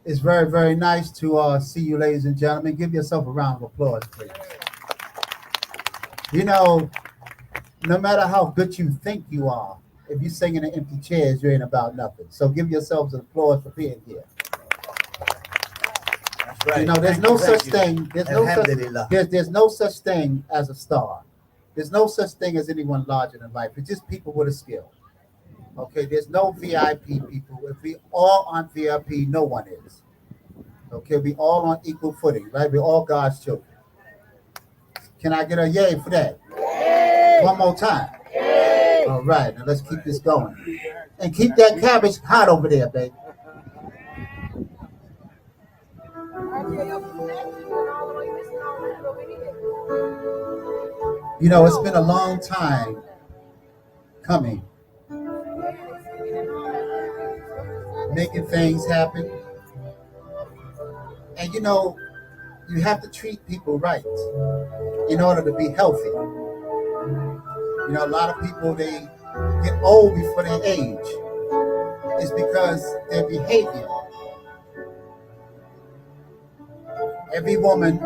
It's very, very nice to see you, ladies and gentlemen. Give yourself a round of applause, please. You know, no matter how good you think you are, if you're singing in empty chairs, you ain't about nothing. So give yourselves an applause for being here. That's right. You know, there's no such thing. There's no such thing as a star. There's no such thing as anyone larger than life. It's just people with a skill. Okay, there's no VIP people. If we all aren't VIP, no one is. Okay, we all on equal footing, right? We're all God's children. Can I get a yay for that? Yay. One more time. Yay. All right, now let's keep this going. And keep that cabbage hot over there, baby. You know, it's been a long time coming. Making things happen. And you know, you have to treat people right in order to be healthy. You know, a lot of people, they get old before their age. It's because their behavior. Every woman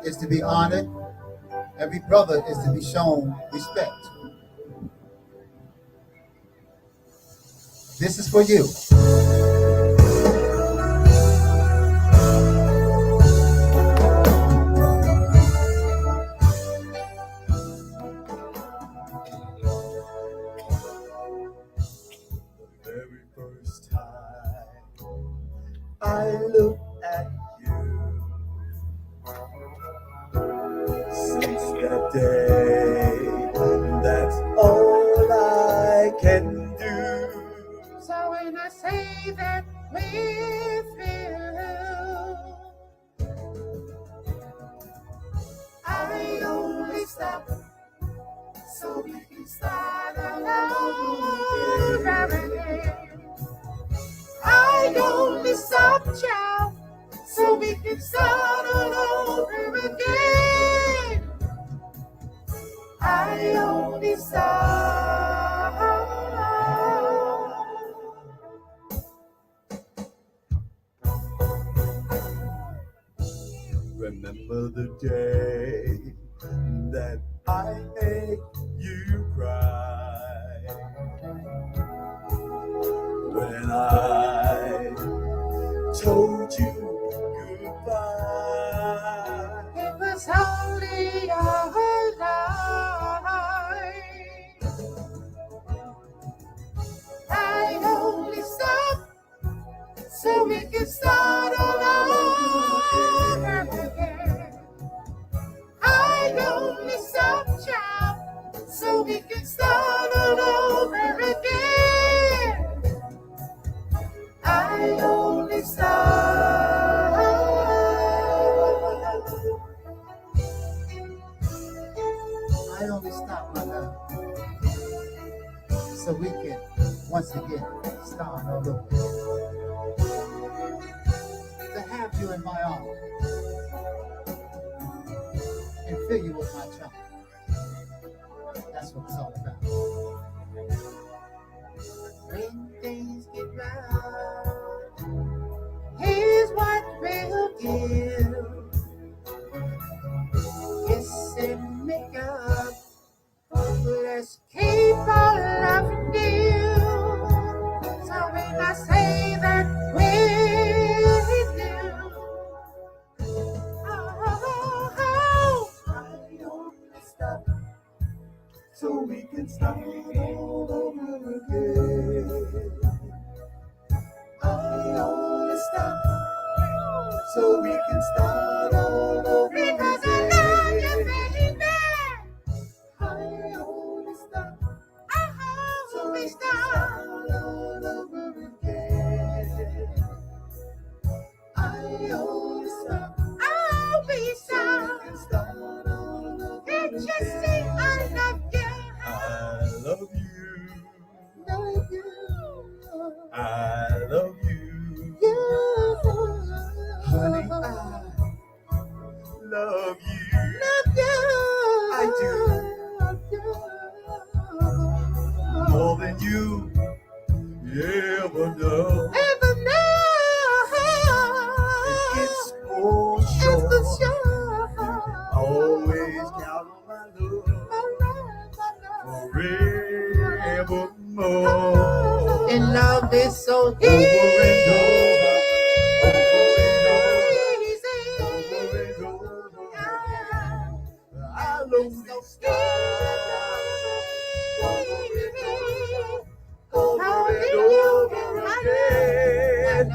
is to be honored. Every brother is to be shown respect. This is for you. I look at you since that day. That's all I can do. So when I say that with you, I only stop so we can start all over again. I only stop, child, so we can start all over again. I only stop. Remember the day that I made you cry. When I told you goodbye. It was only a lie. I only stop so we can start all over again. I only stop, child, so we can start all over again. I only stop. I only stop, my love, so we can once again start all over. To have you in my arms and fill you with my charm. To That's what it's all about. When things get rough, here's what we'll give. Kiss and make up. Let's keep our loving dear. So when I say that we'll do, I only stop so we can start all over again. I only stop so we can start all over again. because I love you, baby. I only stop So we start all over again. I only stop I'll be sorry. start all over Can't you see I love you? I love you. Love you. I love you. You. Honey, I love you. Love you. I do. More than you ever know. Ever know. It's for sure. It's for sure. Always count on my love forevermore. And love is so Over and over, easy. over and over. I'll only start over and over again.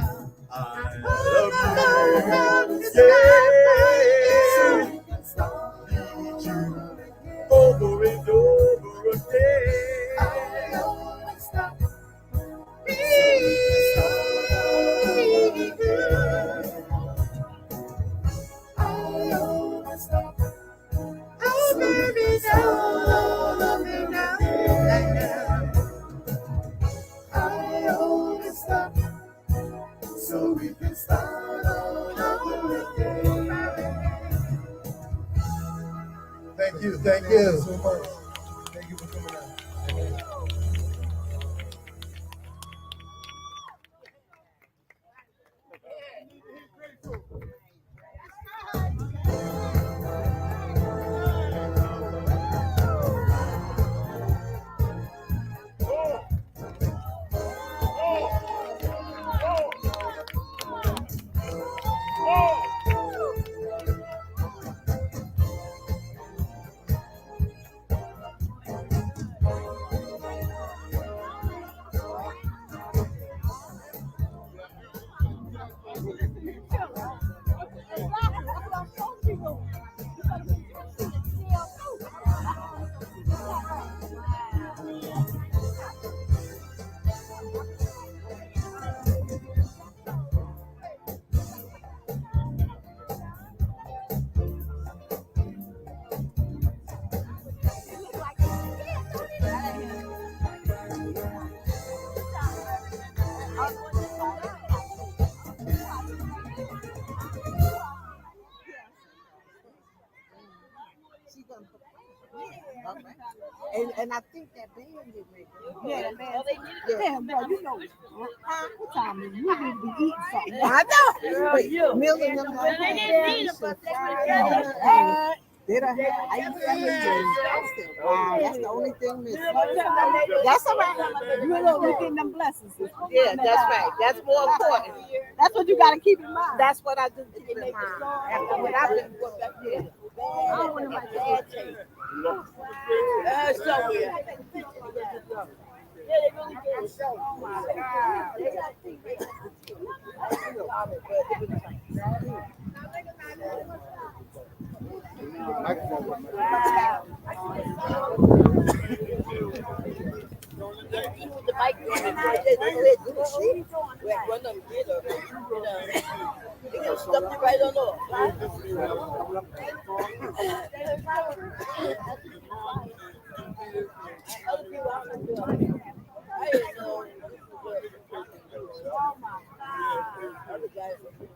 I love you. Yeah. Need you over and over again. I always stop. Oh, baby, love me now. I always stop so we can start all over again. Thank you, thank you. so much. Thank you for coming out. And I think that band get ready. Yeah, man. Damn, boy, you know, what time is it? You need to be eating something. I know. Mills and them. Well, they didn't need them, but they Did I? I used to have wow, that's the only thing missing. That's all right. You know, we getting them blessings. Yeah, that's right. That's more important. That's what you got to keep in mind. That's what I do keep in mind. After what I've been put back here. I don't want to like bad taste. So weird. Yeah, they really do. Oh my God. They got The bike one of them did they just stuffed it right on off. Other people out there doing I didn't know. Oh my God. Other guys here.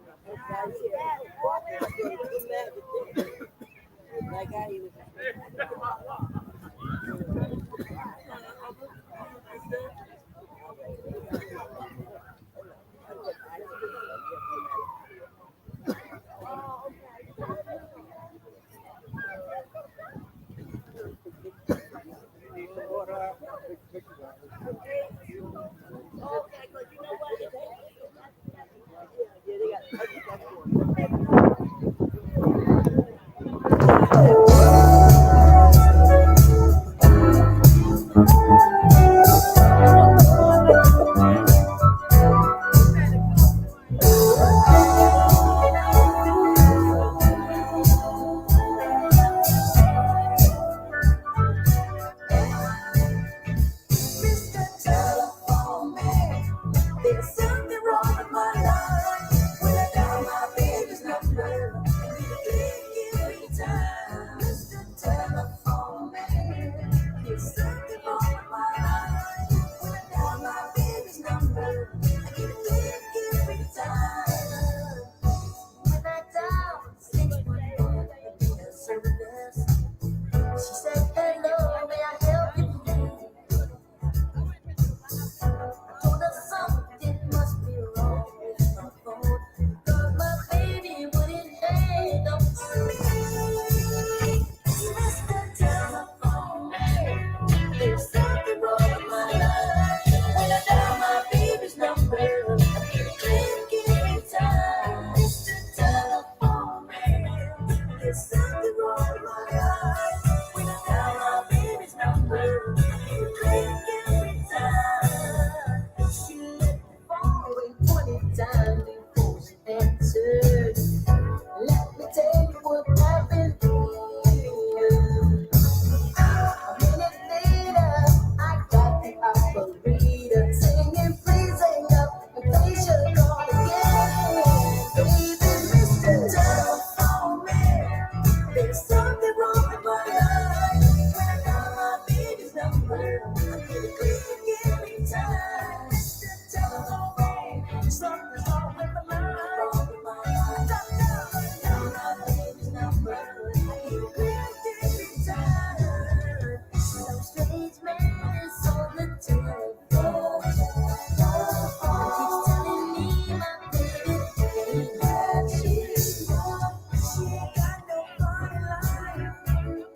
That guy, he was number. I get a click every time. Mr. Telephone Man. There's something wrong with my life. When I dial my baby's number, I get a click every time. She let me fall away 20 times before she answered. Let me tell you what happened. A minute later, I got the operator singing, please hang up and place your call again. Baby, Mr. Telephone Man, there's something wrong with my life. When I got my baby's number, I get a click every time. Mr. Telephone Man, something's wrong with my life. I got my baby's number, I get a click every time. Some strange man is on the telephone. Keeps telling me my baby ain't got shit. She ain't got no fun in life.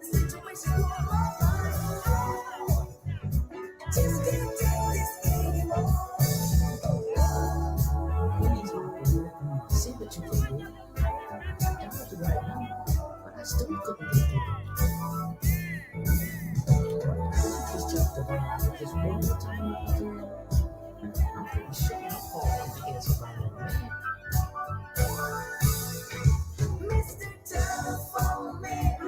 The situation's blowing my mind. I just can't take this anymore. See what you can do. I told you right now, but I still couldn't get through. Just jumped around, just one more time. I'm pretty sure my phone is about man. Mr. Telephone Man,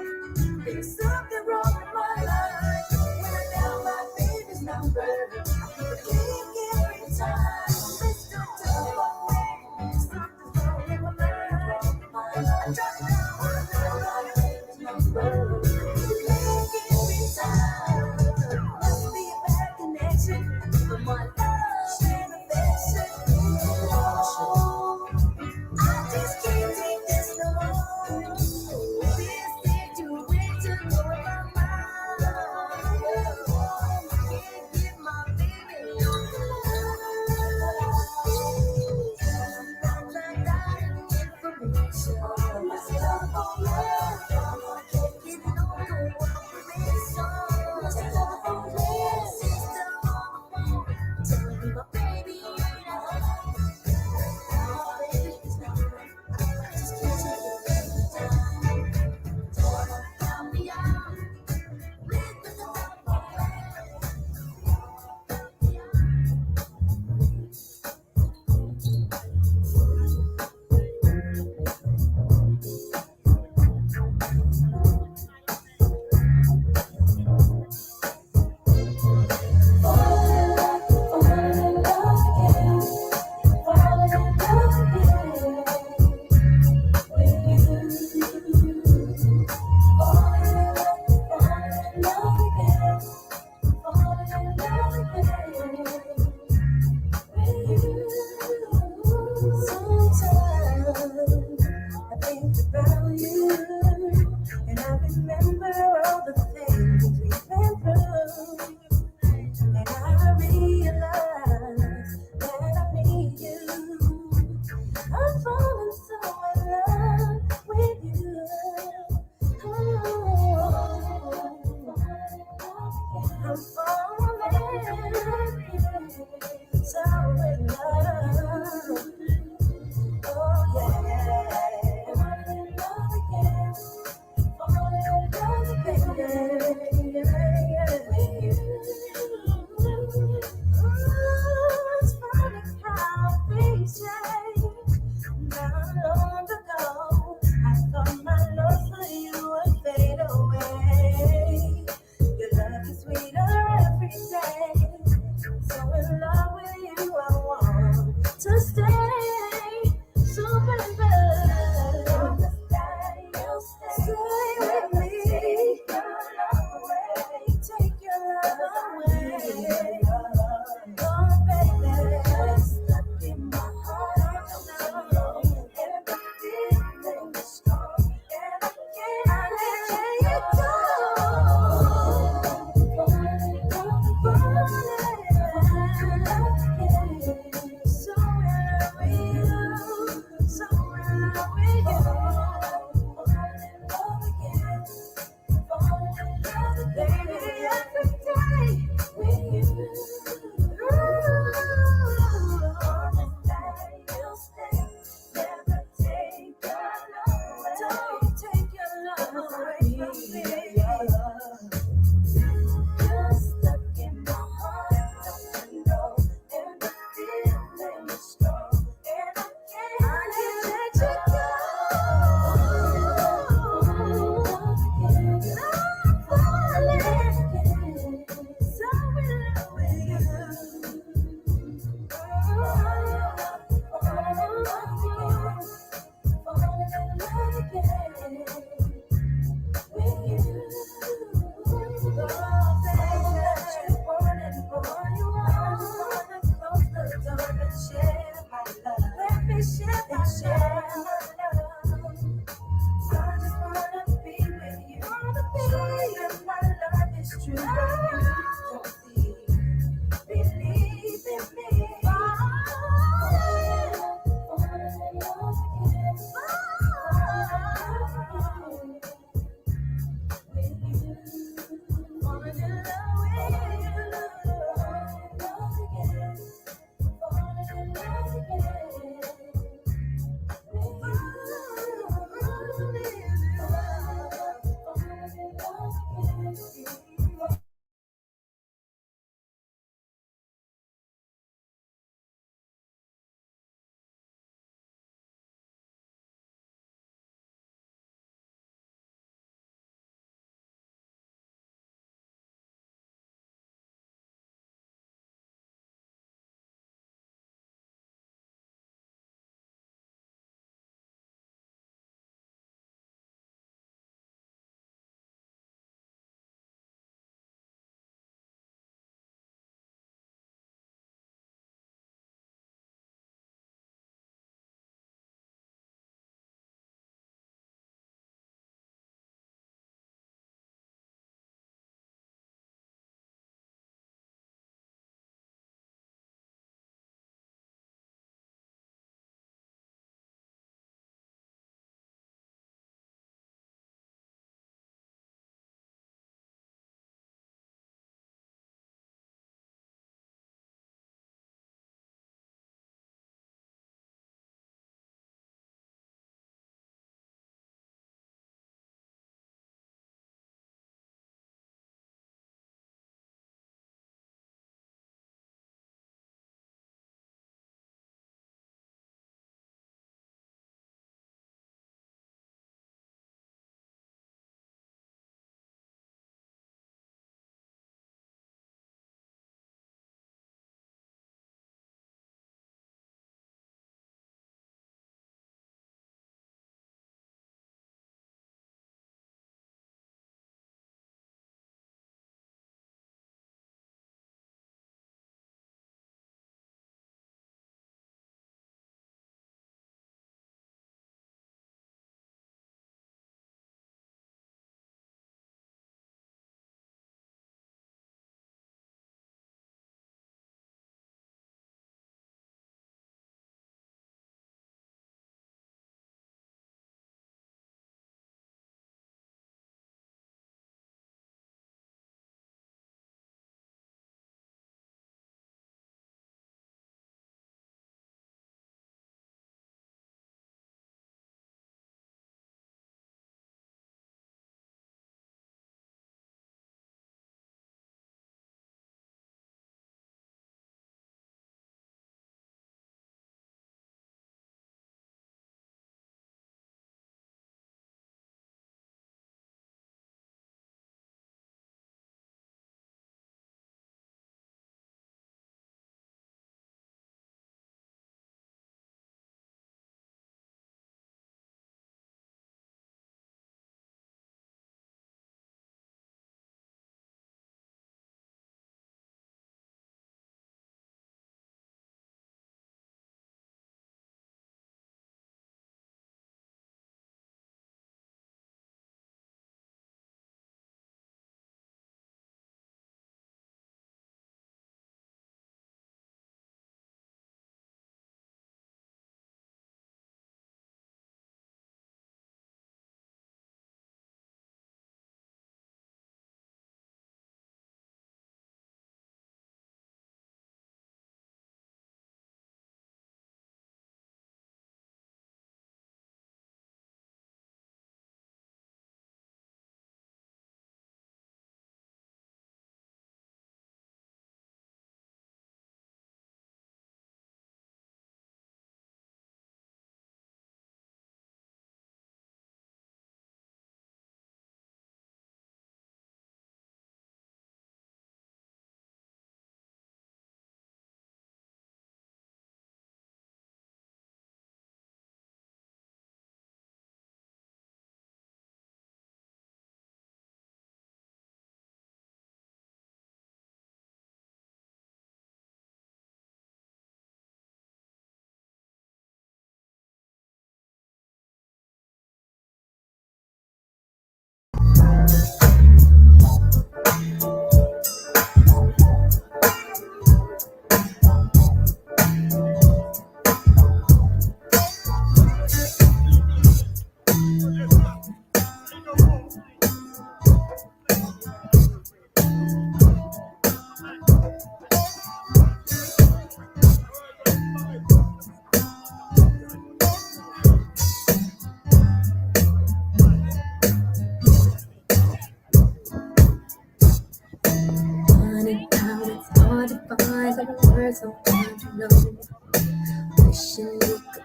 there's something wrong with my life. When I dial my baby's number, I get a click every time. Mr. Telephone Man, something's wrong with my life. I try to dial my baby's number, I get a click every time. Must be a bad connection, but my love and affection. I just can't take this no more. This situation blowing my mind. I can't get my baby on the information. Must telephone man. I can't get no information. Must telephone man. Sister on the phone, telling me my baby ain't at home. share my love. I just wanna be with you. Show you my love is true, but you don't believe in me.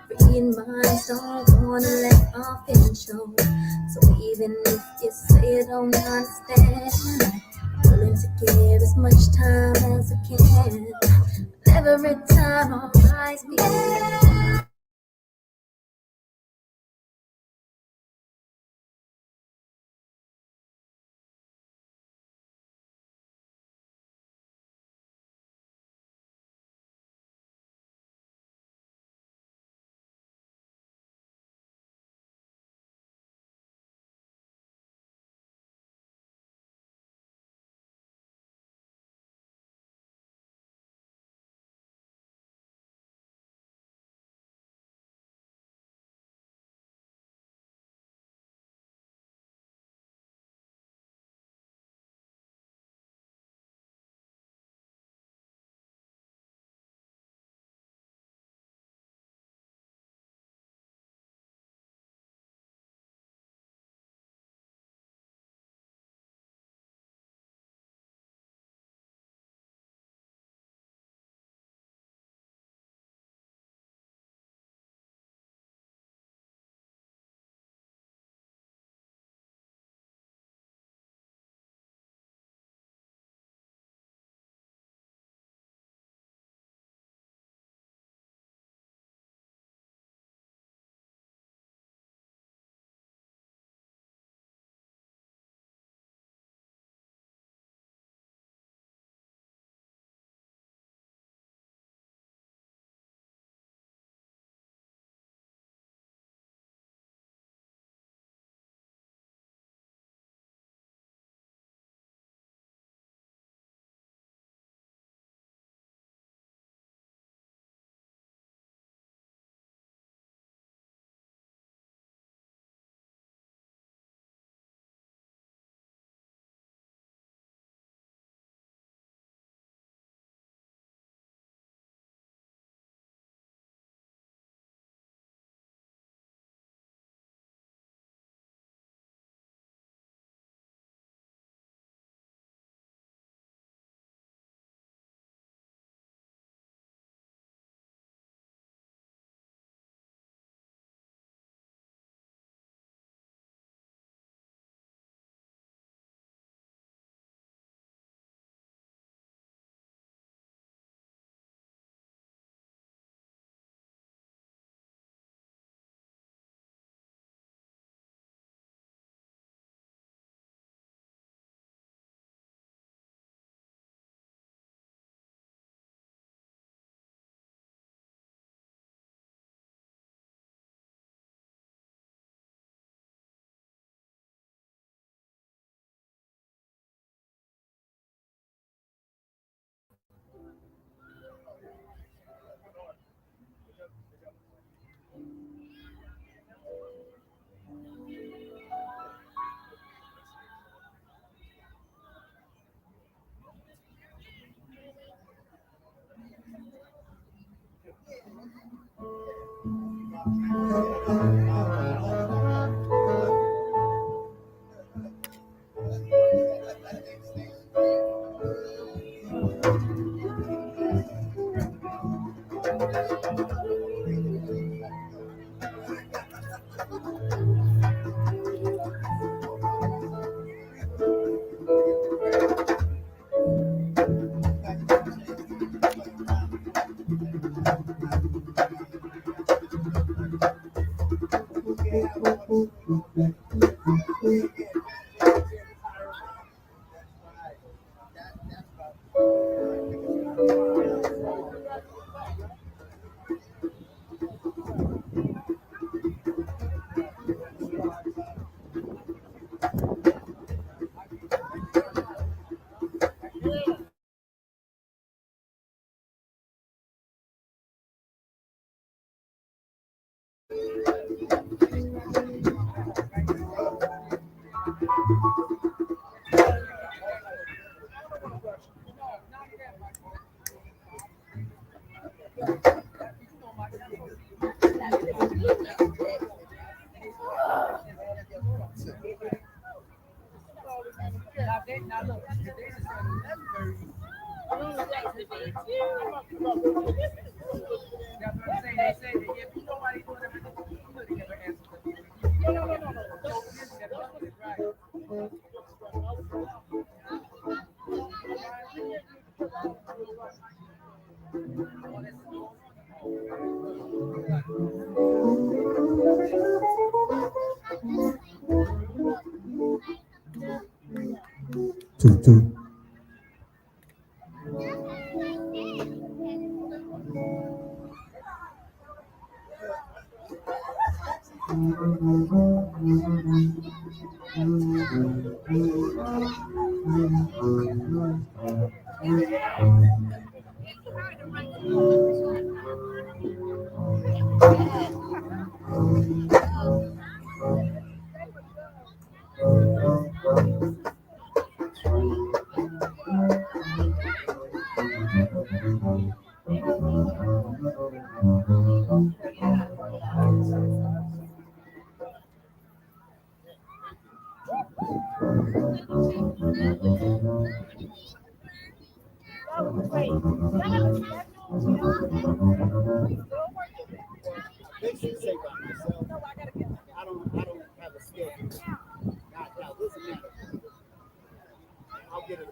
Free minds don't wanna let off in show. So even if you say you don't understand, I'm willing to give as much time as I can. Every time I rise me. Two. Makes you say by myself. I don't have a schedule. Now, this is matter. I'll get it.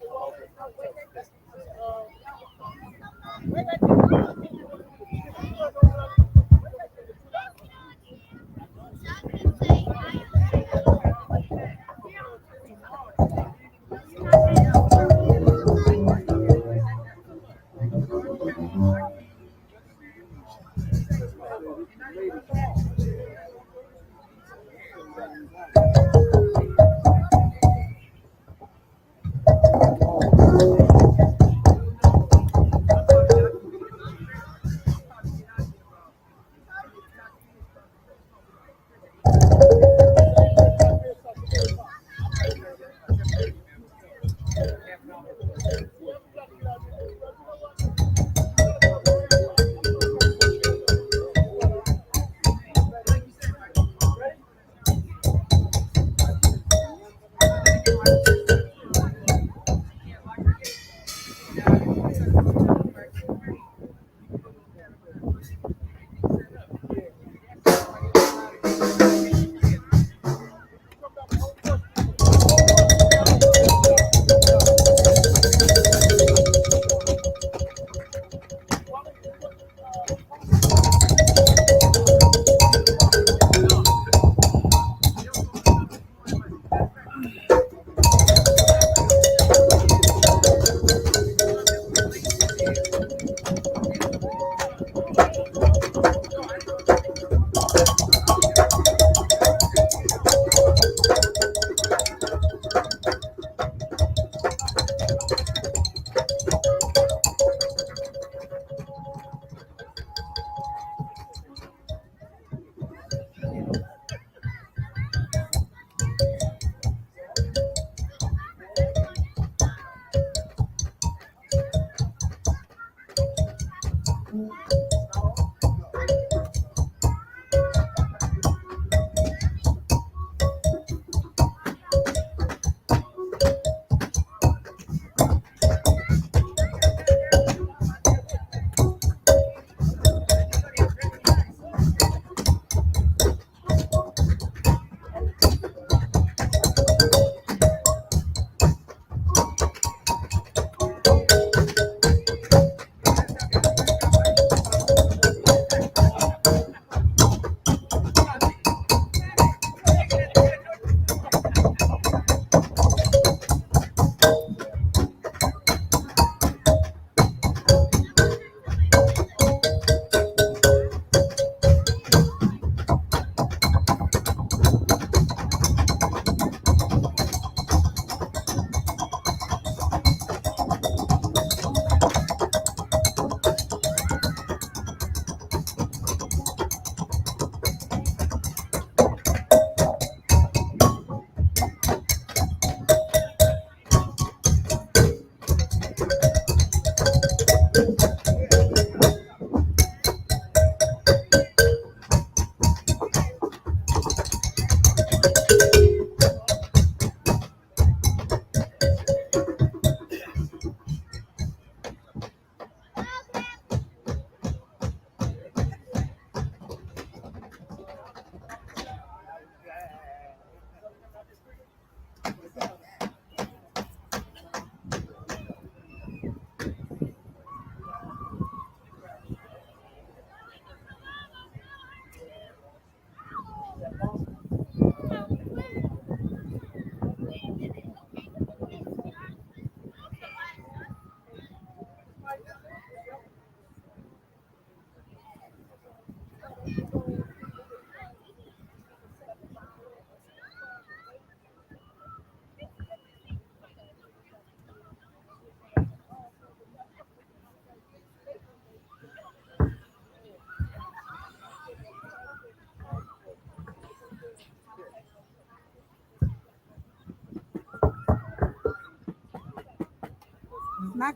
Knock.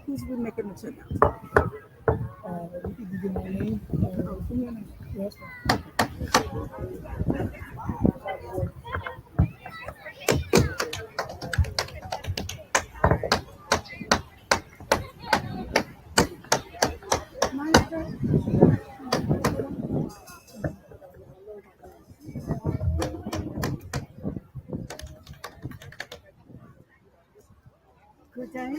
Who's we making the check out? You can give my name. Yes, Good day.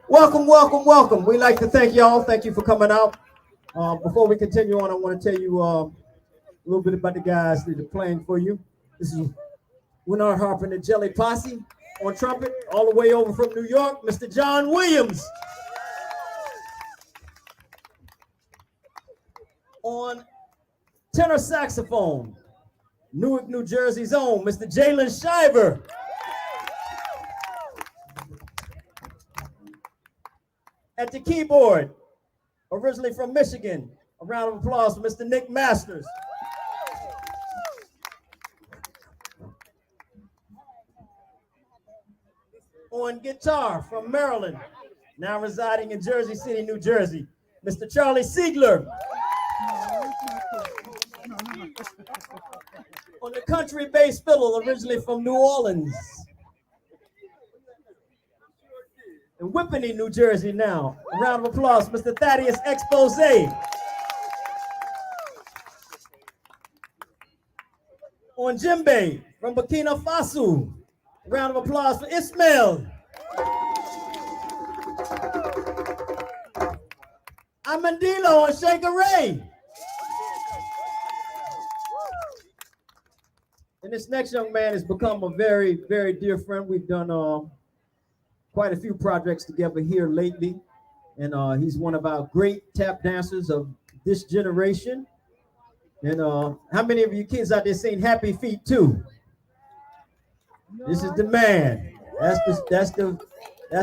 Welcome, welcome, welcome. We'd like to thank y'all. Thank you for coming out. Before we continue on, I want to tell you a little bit about the guys that are playing for you. This is Winard Harper and the Jelly Posse on trumpet, all the way over from New York, Mr. John Williams. On tenor saxophone, Newark, New Jersey's own, Mr. Jalen Shiver. At the keyboard, originally from Michigan, a round of applause for Mr. Nick Masters. On guitar from Maryland, now residing in Jersey City, New Jersey, Mr. Charlie Siegler. On the country bass fiddle, originally from New Orleans, in Whippany, New Jersey now. A round of applause, Mr. Thaddeus Expose. On djembe from Burkina Faso. A round of applause for Ismail. Amandilo on Shankaray. And this next young man has become a very, very dear friend. We've done quite a few projects together here lately, and he's one of our great tap dancers of this generation. And how many of you kids out there seen Happy Feet 2? This is the man. That's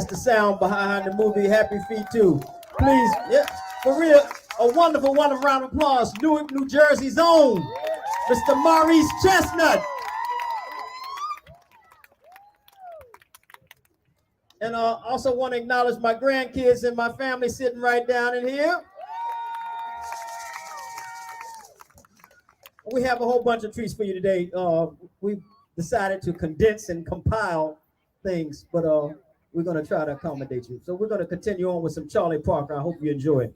the sound behind the movie Happy Feet 2. Please, yeah, for real, a wonderful round of applause. Newark, New Jersey's own, Mr. Maurice Chestnut. And also want to acknowledge my grandkids and my family sitting right down in here. We have a whole bunch of treats for you today. We decided to condense and compile things, but we're going to try to accommodate you. So we're going to continue on with some Charlie Parker. I hope you enjoy it.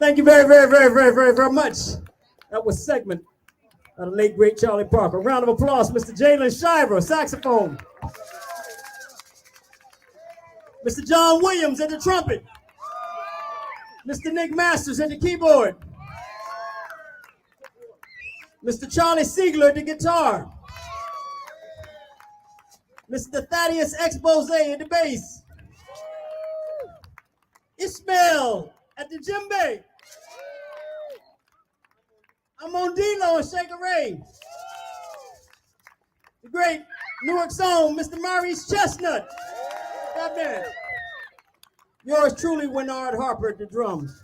Thank you very, very, very, very, very, very much. That was a segment of the late, great Charlie Parker. Round of applause, Mr. Jalen Shiver, saxophone. Mr. John Williams at the trumpet. Mr. Nick Masters at the keyboard. Mr. Charlie Siegler at the guitar. Mr. Thaddeus Expose at the bass. Ishmael at the djembe. Amondino and Shaker Ray. The great Newark's own Mr. Maurice Chestnut. That man. Yours truly, Winard Harper at the drums.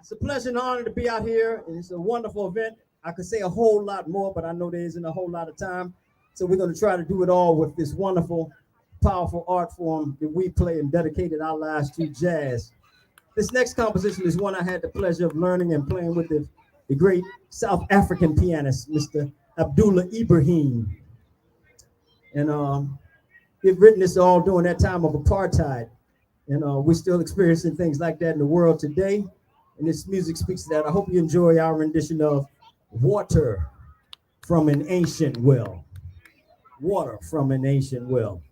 It's a pleasure and honor to be out here, and it's a wonderful event. I could say a whole lot more, but I know there isn't a whole lot of time. So we're going to try to do it all with this wonderful, powerful art form that we play and dedicated our lives to, jazz. This next composition is one I had the pleasure of learning and playing with the great South African pianist, Mr. Abdullah Ibrahim. And we've written this all during that time of apartheid. And we're still experiencing things like that in the world today. And this music speaks to that. I hope you enjoy our rendition of Water from an Ancient Well. Water from an Ancient Well.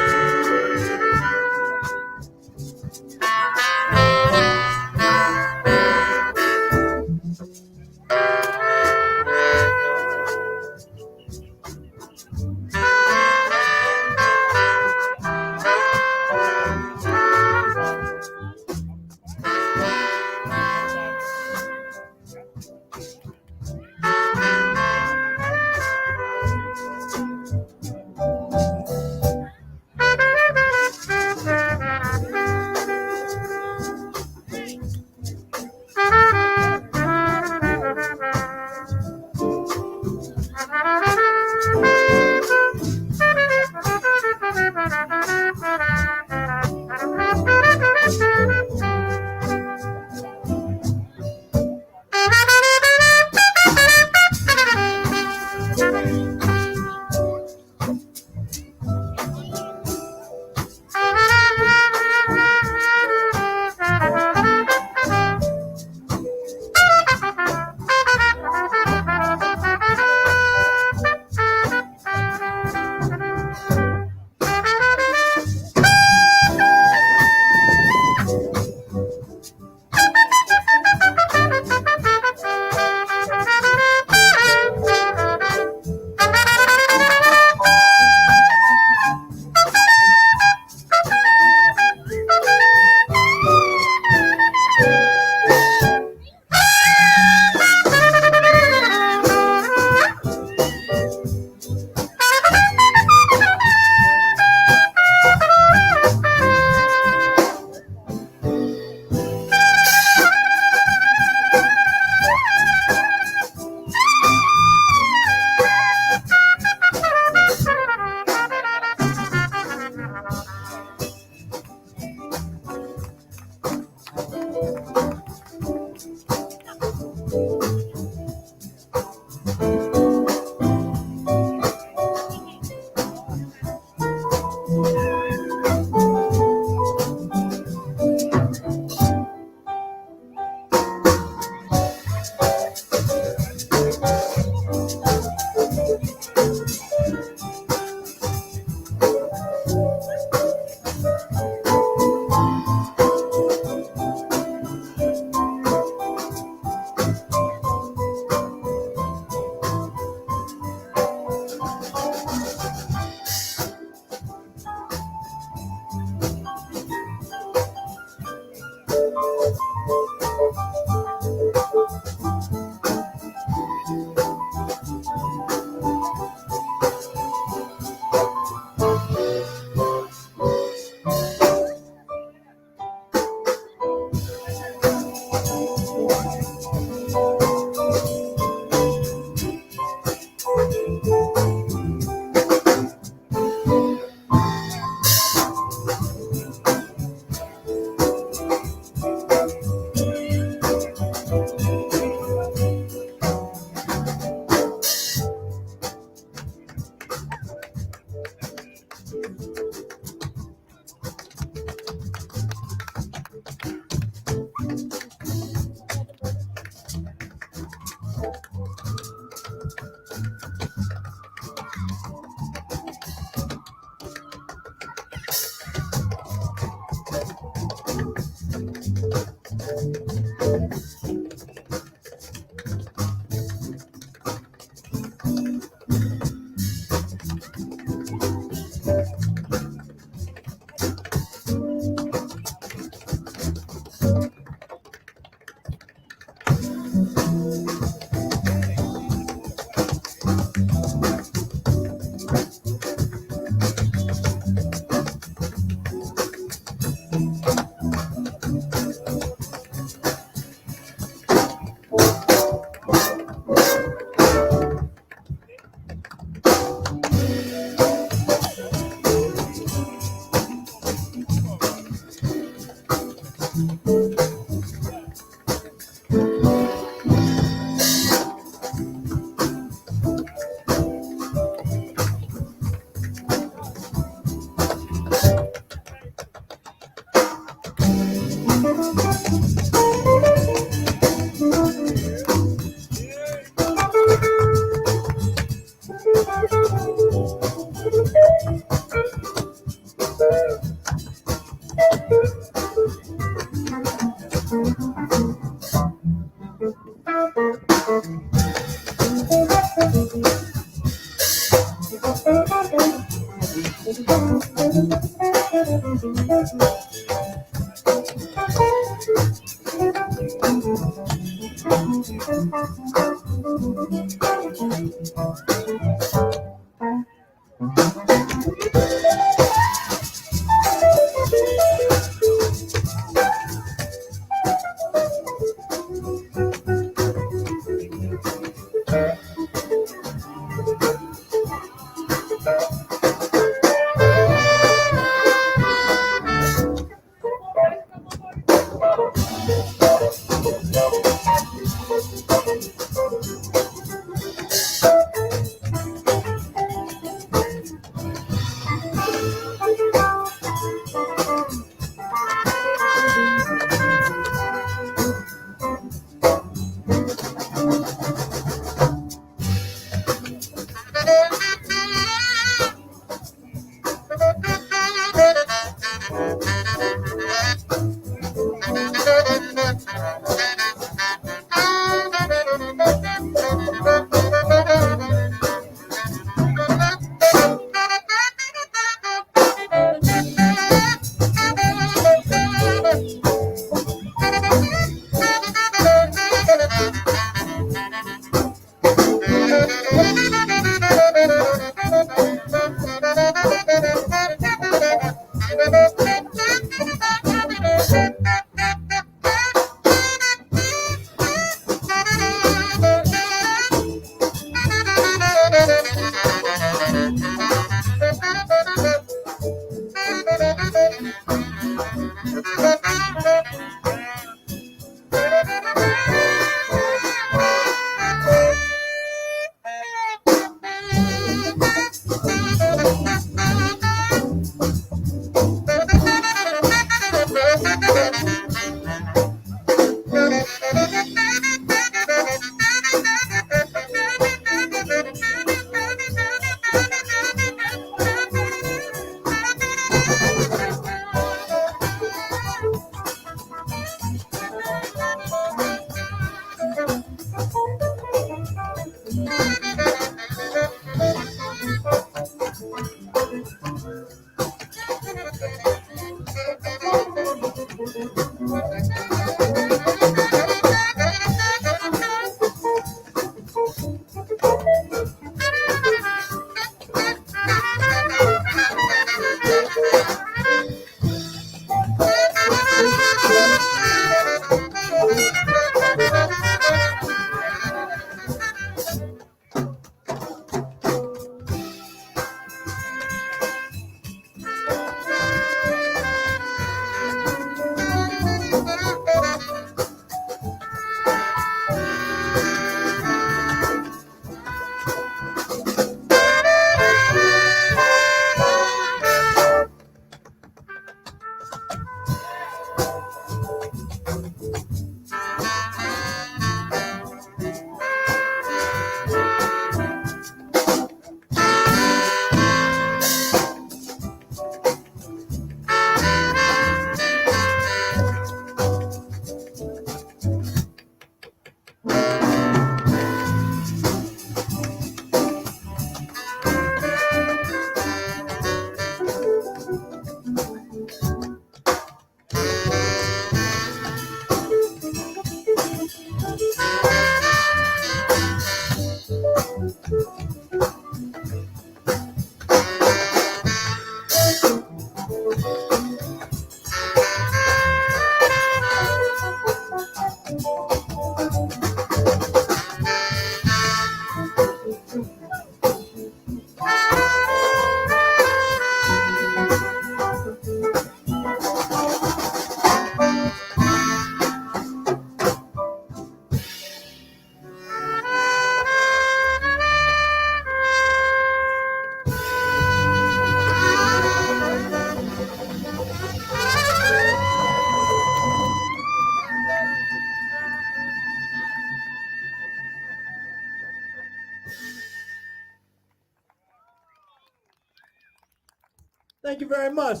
Thank you very much.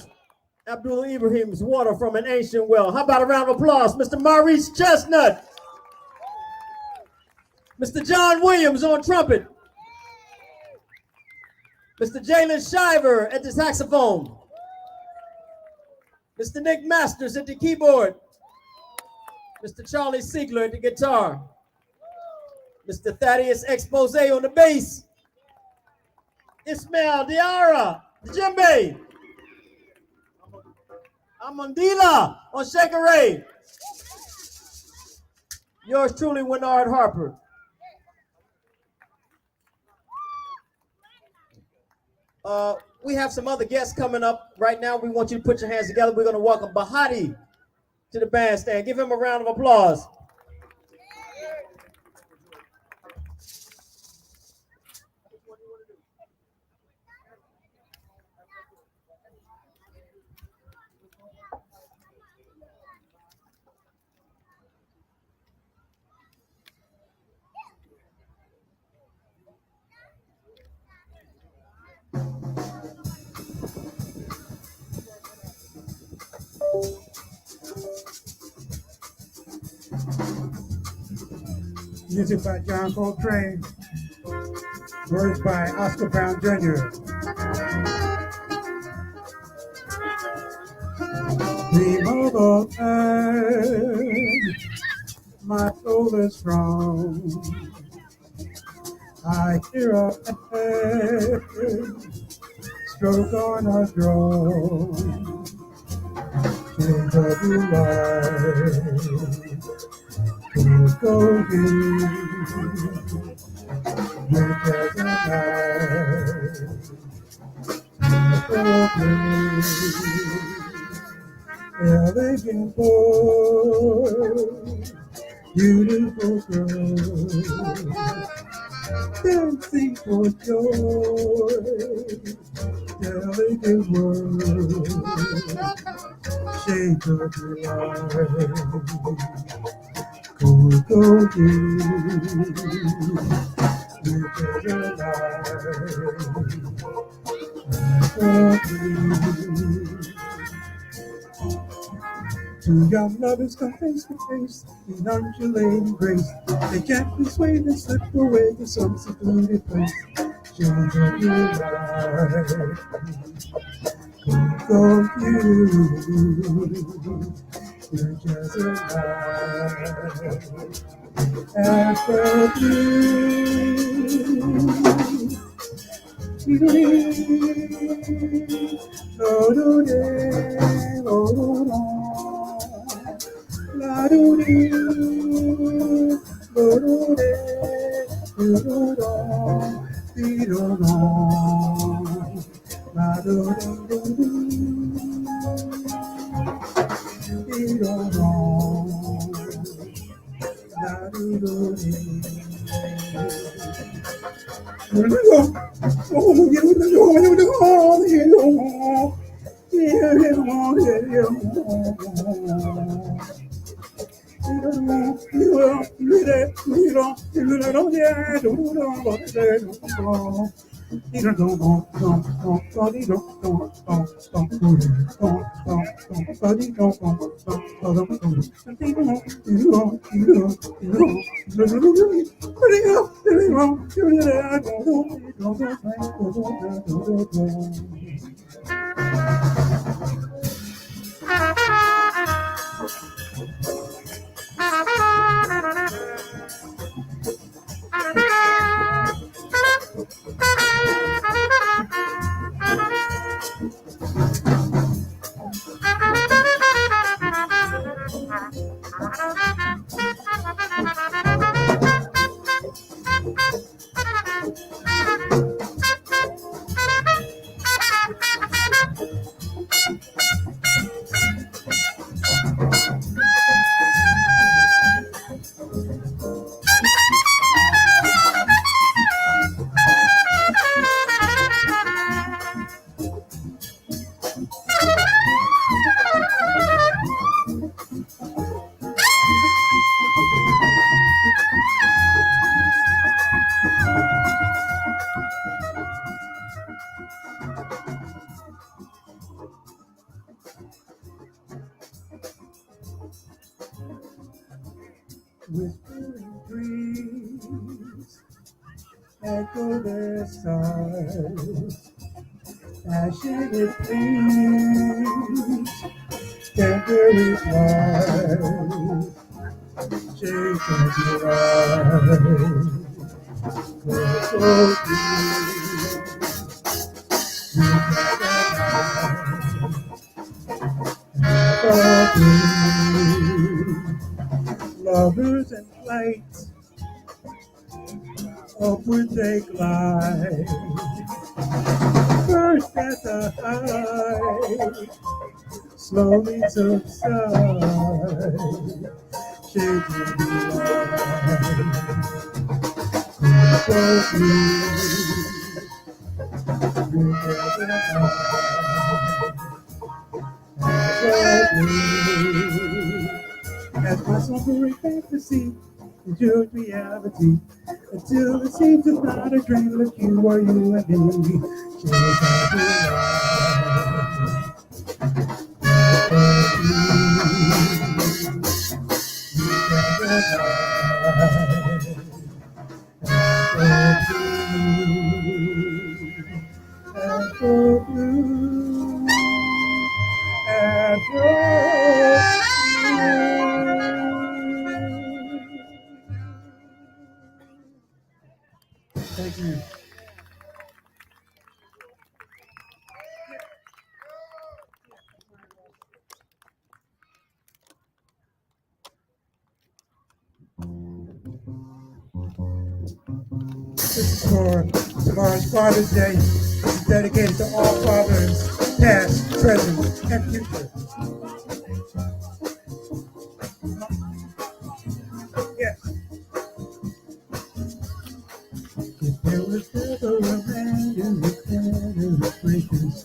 Abdul Ibrahim's Water from an Ancient Well. How about a round of applause, Mr. Maurice Chestnut. Mr. John Williams on trumpet. Mr. Jalen Shiver at the saxophone. Mr. Nick Masters at the keyboard. Mr. Charlie Siegler at the guitar. Mr. Thaddeus Expose on the bass. Ismail Diarra, the djembe. Amandila on Shaker Ray. Yours truly, Winnard Harper. We have some other guests coming up right now. We want you to put your hands together. We're going to welcome Bahati to the bandstand. Give him a round of applause. Music by John Coltrane. Words by Oscar Brown Jr. Remote earth, my soul is strong. I hear a stroke on a drum. Change of your life. Go in, look at the night, elegant boy, beautiful girl, dancing for joy, delicate world, shades of your life. Go, go, go, look at your life. Two young lovers come face to face in undulating grace. They can't be swayed and slip away to some secluded place. Change of your life. Go, you. You're just a light. After whispering trees echo their sighs. passionate pleas, temporary life, shake of your eyes, so lovers and flights, upward they glide. First at the high, slowly subside, shaking the light. So as my sobering fantasy endured reality, until it seems it's not a dream like you or you and me. Thank you. This is for tomorrow's Father's Day. This is dedicated to all fathers, past, present, and future. Yes. If there was ever a man who was better gracious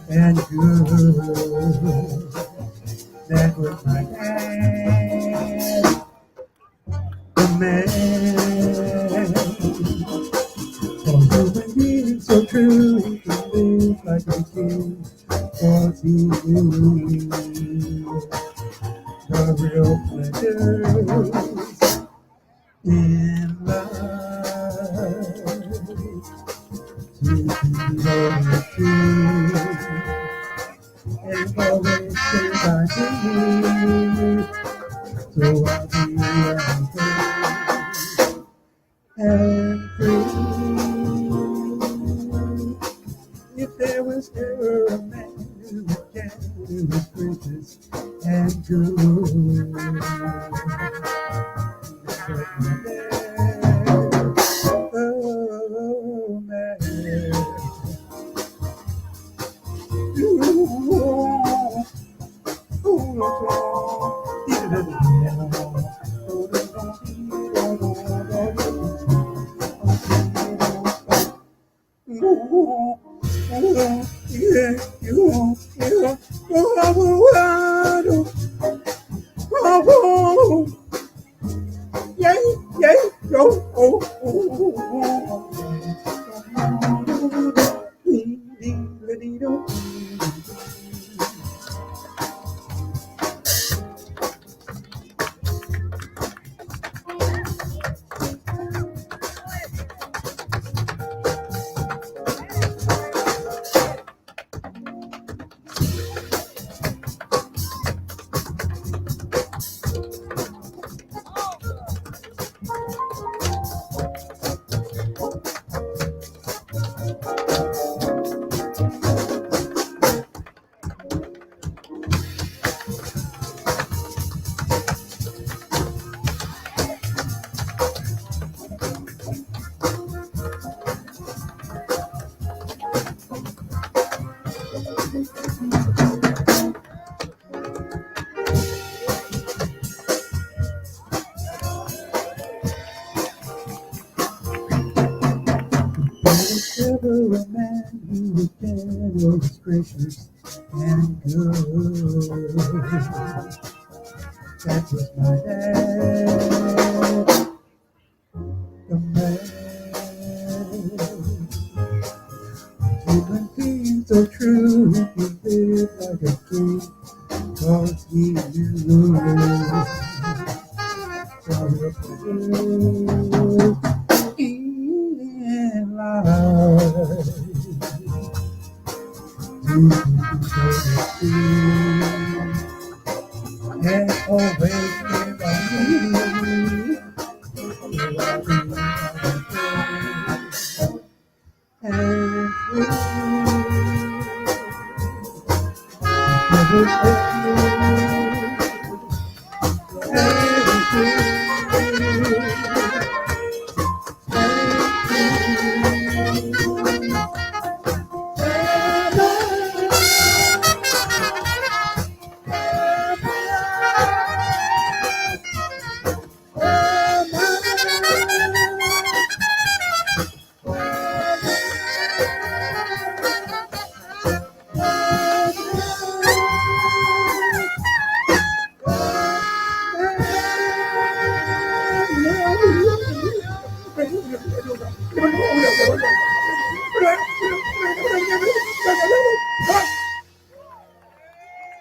and good, that was my dad, the man. For human being so true, he can live like a king, 'cause he knew the real pleasures in life. To be always true and always stay by me. So I'll be happy and free. If there was ever a man who was gracious and good, oh man, ever a man who was better, was gracious and good. That was my dad, the man. Human being so true, he lived like a king, 'cause he knew the pleasures in life. And always been on you. And free. Never let you. And free.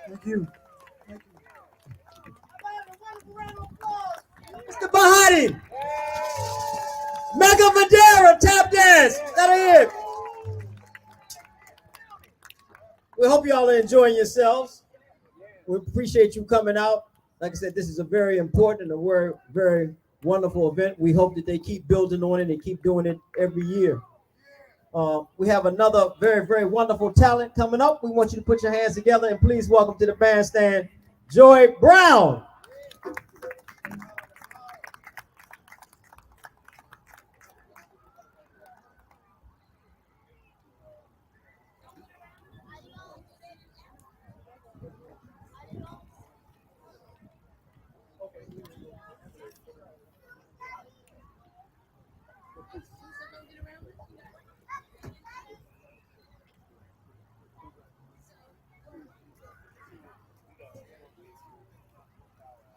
Thank you. Mr. Bahati. Mega Madera tap dance. That it. We hope y'all are enjoying yourselves. We appreciate you coming out. Like I said, this is a very important and a very, very wonderful event. We hope that they keep building on it and keep doing it every year. We have another very, very wonderful talent coming up. We want you to put your hands together and please welcome to the bandstand, Joy Brown.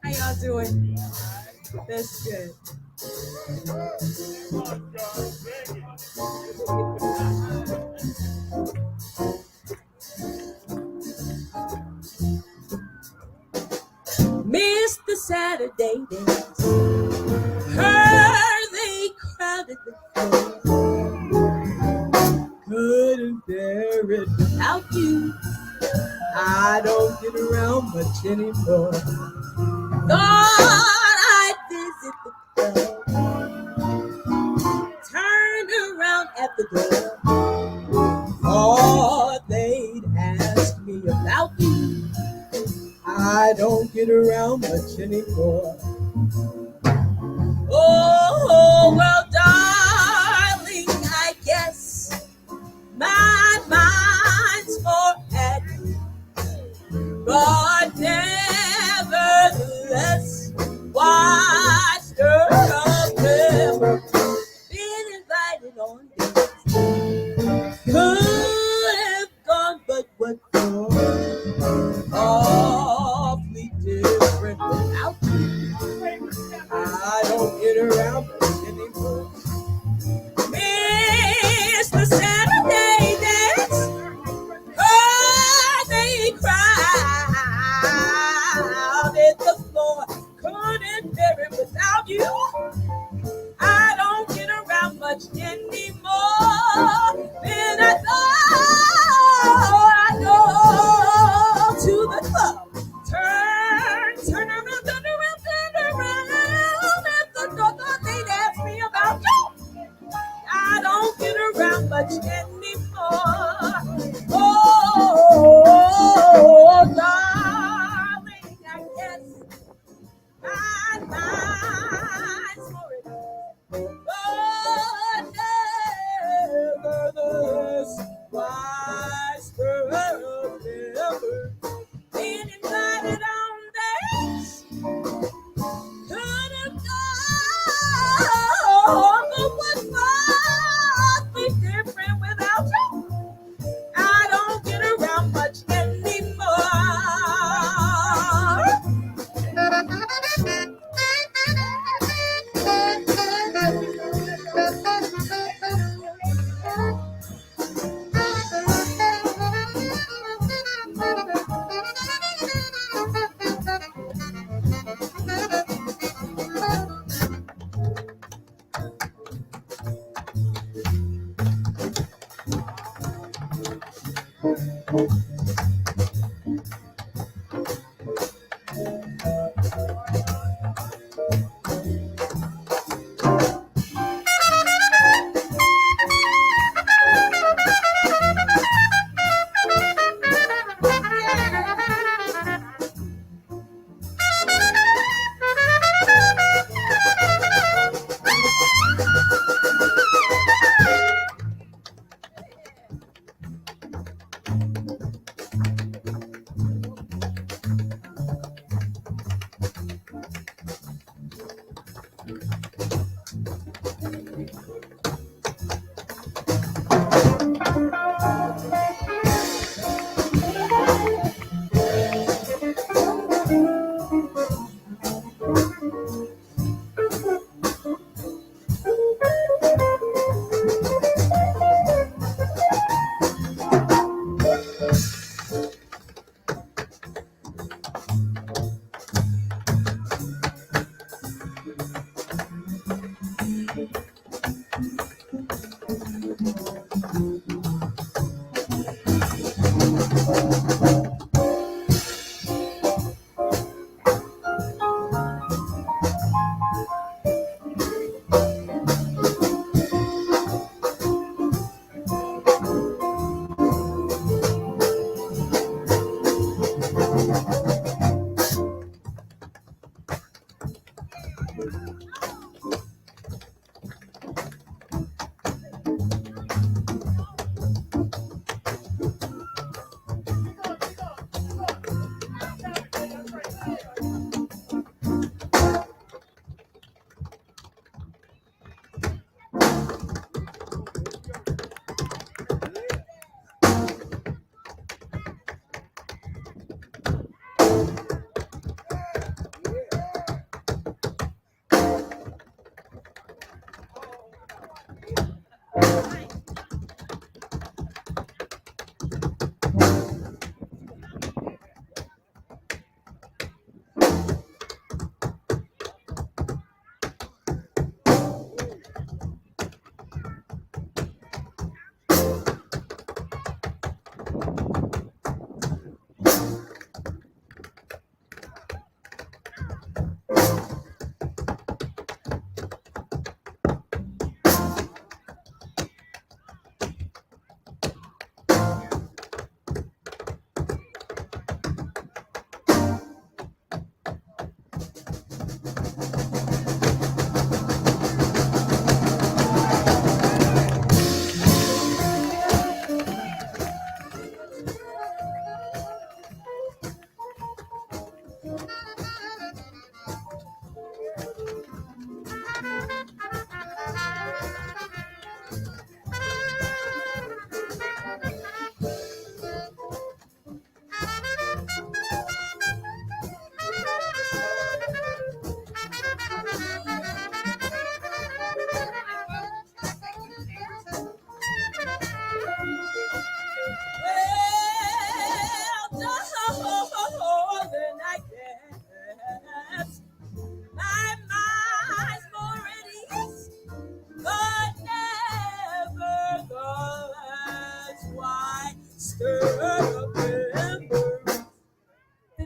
How y'all doing? That's good. Missed the Saturday dance. Heard they crowded the floor. Couldn't bear it without you. I don't get around much anymore. Thought I'd visit the club. Turned around at the door. Thought they'd ask me about you. I don't get around much anymore. Oh, well, darling, I guess my mind's for at you. But nevertheless, watched her never been invited on dates. Could have gone, but what for? Awfully different without you. I don't get around much anymore. Miss the Saturday dance. They crowded the floor. Couldn't bear it without you. I don't get around much anymore. Then I thought I'd go to the club. Turn around at the door. Thought they'd ask me about you. I don't get around much anymore. Oh, darling, I guess my mind's for it. But nevertheless, why's forever being invited on dates? Could have gone, but what must be different without you? Been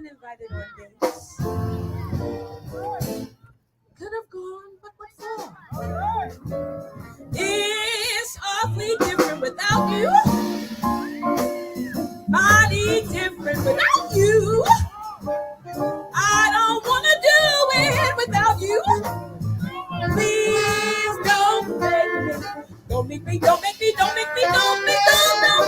invited on dates. Could have gone, but what for? It's awfully different without you. Mighty different without you. I don't want to do it without you. Please don't make me. Don't make me. Don't make me. Don't make me. Don't make me. No.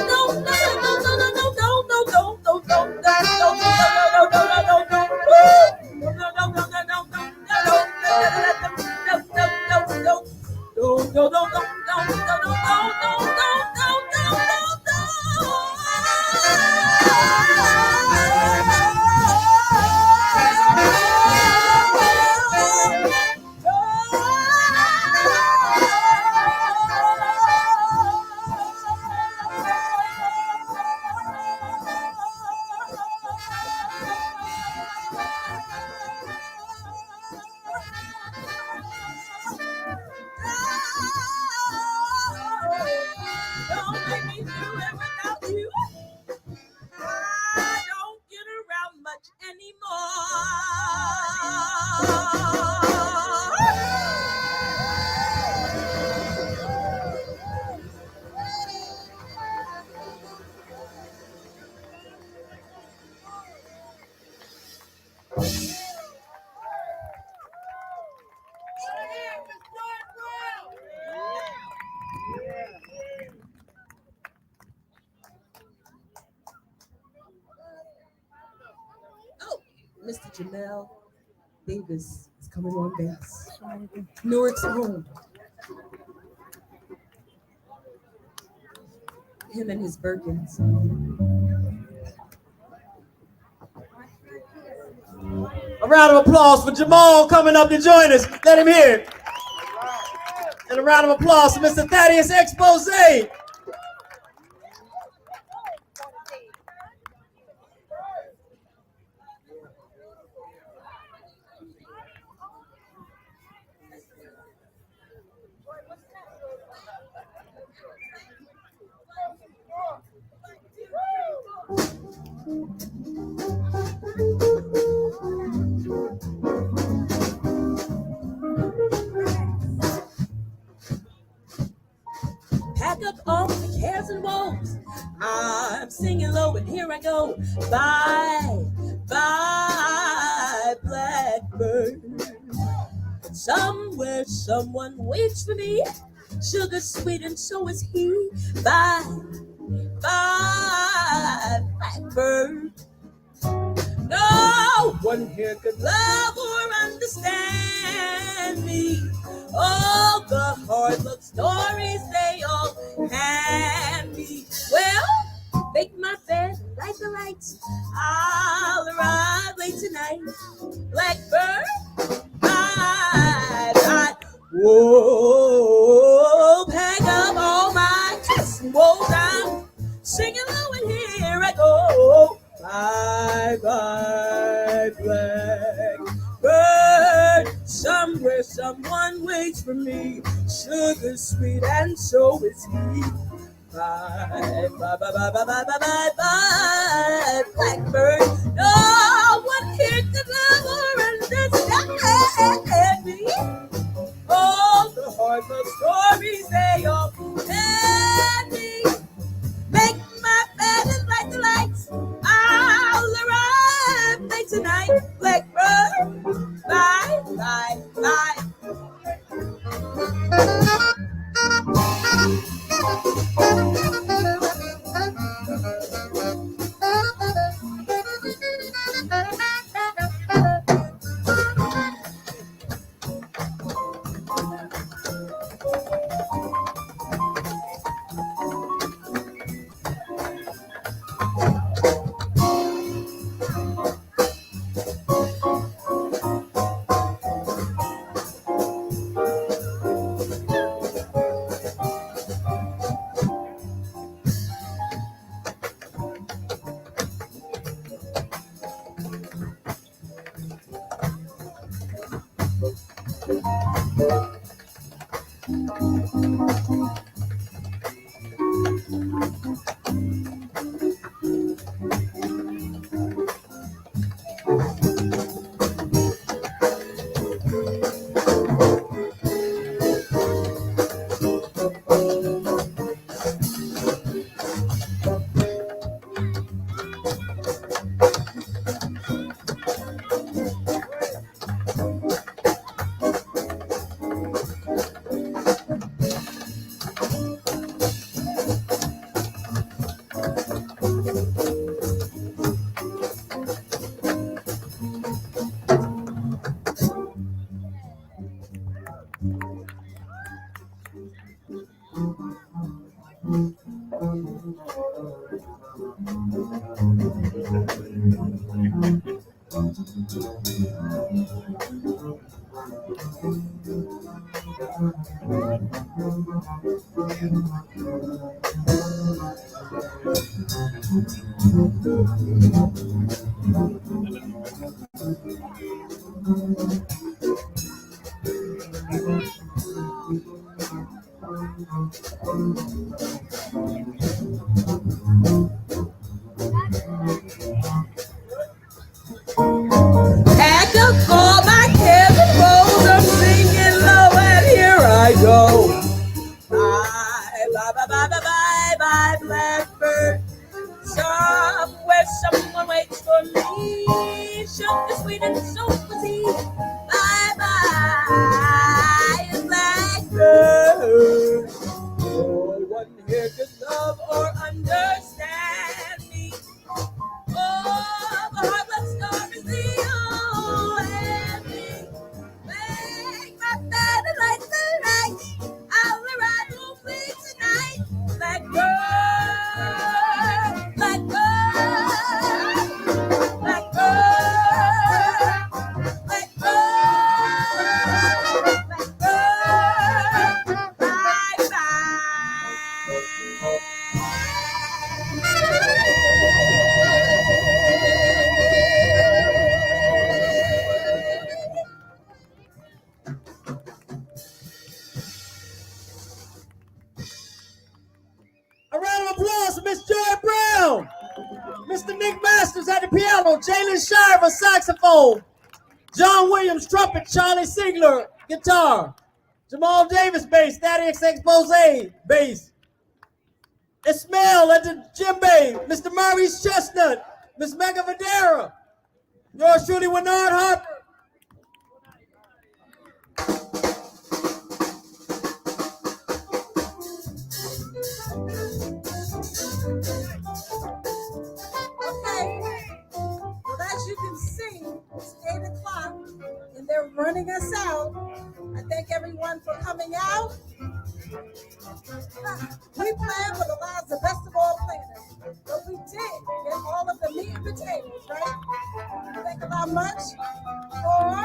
Don't make me do it without you. Oh, Mr. Jamel Davis is coming on bass. Newark's home. Him and his Birkins. A round of applause for Jamal coming up to join us. Let him hear it. And a round of applause for Mr. Thaddeus Expose. Pack up all the cares and woes. I'm singing low and here I go. Bye, bye, blackbird. Somewhere someone waits for me. Sugar sweet and so is he. Bye, bye, blackbird. No one here could love or understand me. All the hard luck stories they all hand me. Well, make my bed, light the lights. I'll arrive late tonight. Blackbird, bye. Whoa, pack up all my cares and woes. I'm singing low and here I go. Bye, bye, blackbird. Somewhere someone waits for me. Sugar sweet and so is he. Bye, bye, bye, bye, bye, bye, bye, bye, bye, blackbird. No one here could love or understand me. All the hard love stories they all tell me. Make my bed and light the lights. I'll arrive late tonight. Blackbird, bye, bye, bye. Pack up all my cares and woes. I'm singing low and here I go. Bye, bye, bye, bye, bye, bye, bye, blackbird. Somewhere someone waits for me. Sugar sweet and so was he. Bye, bye, blackbird. one here to love or understand me. Oh, my heart like stars is you and me. Make my better like the light. I'll ride will be tonight. Like bird, like bird, like bird, like bird, like bird. Bye A round of applause for Miss Joy Brown, Mr. Nick Masters at the piano, Jalen Shriver saxophone, John Williams trumpet, Charlie Siegler guitar, Jamal Davis bass, Daddy X Expose bass, Ismail at the djembe, Mr. Maurice Chestnut, Miss Mega Vadera, yours truly, Winard Harper. Okay. Well, as you can see, it's 8 o'clock and they're running us out. I thank everyone for coming out. We planned for the lives of best of all planners, but we did get all of the meat and potatoes, right? Thank you very much for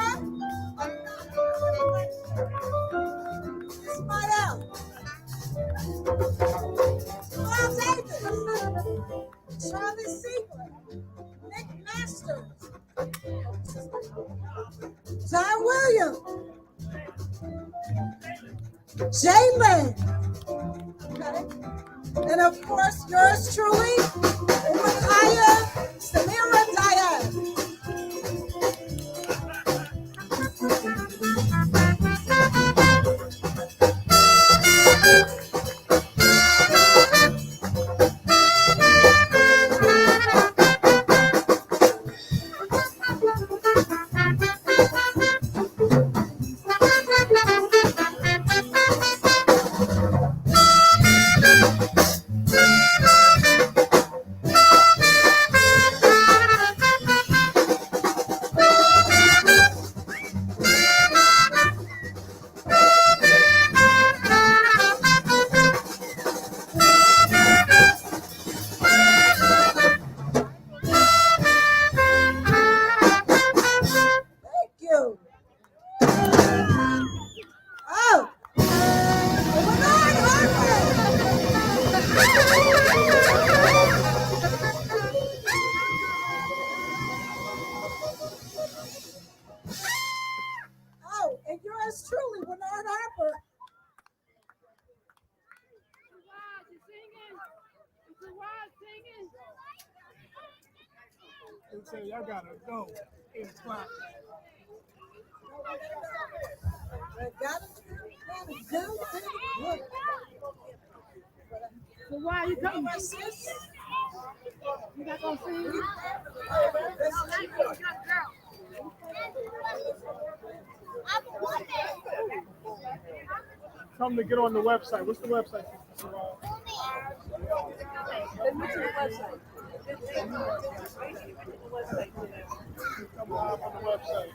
Smart Out. Carl Davis, Charlie Siegler, Nick Masters, John Williams, Jalen, okay. And of course yours truly, Makaya Samira Diane. Say y'all gotta go. 8 o'clock. So why are you coming? You not gonna sing? Tell them to get on the website. What's the website? Come live on the website.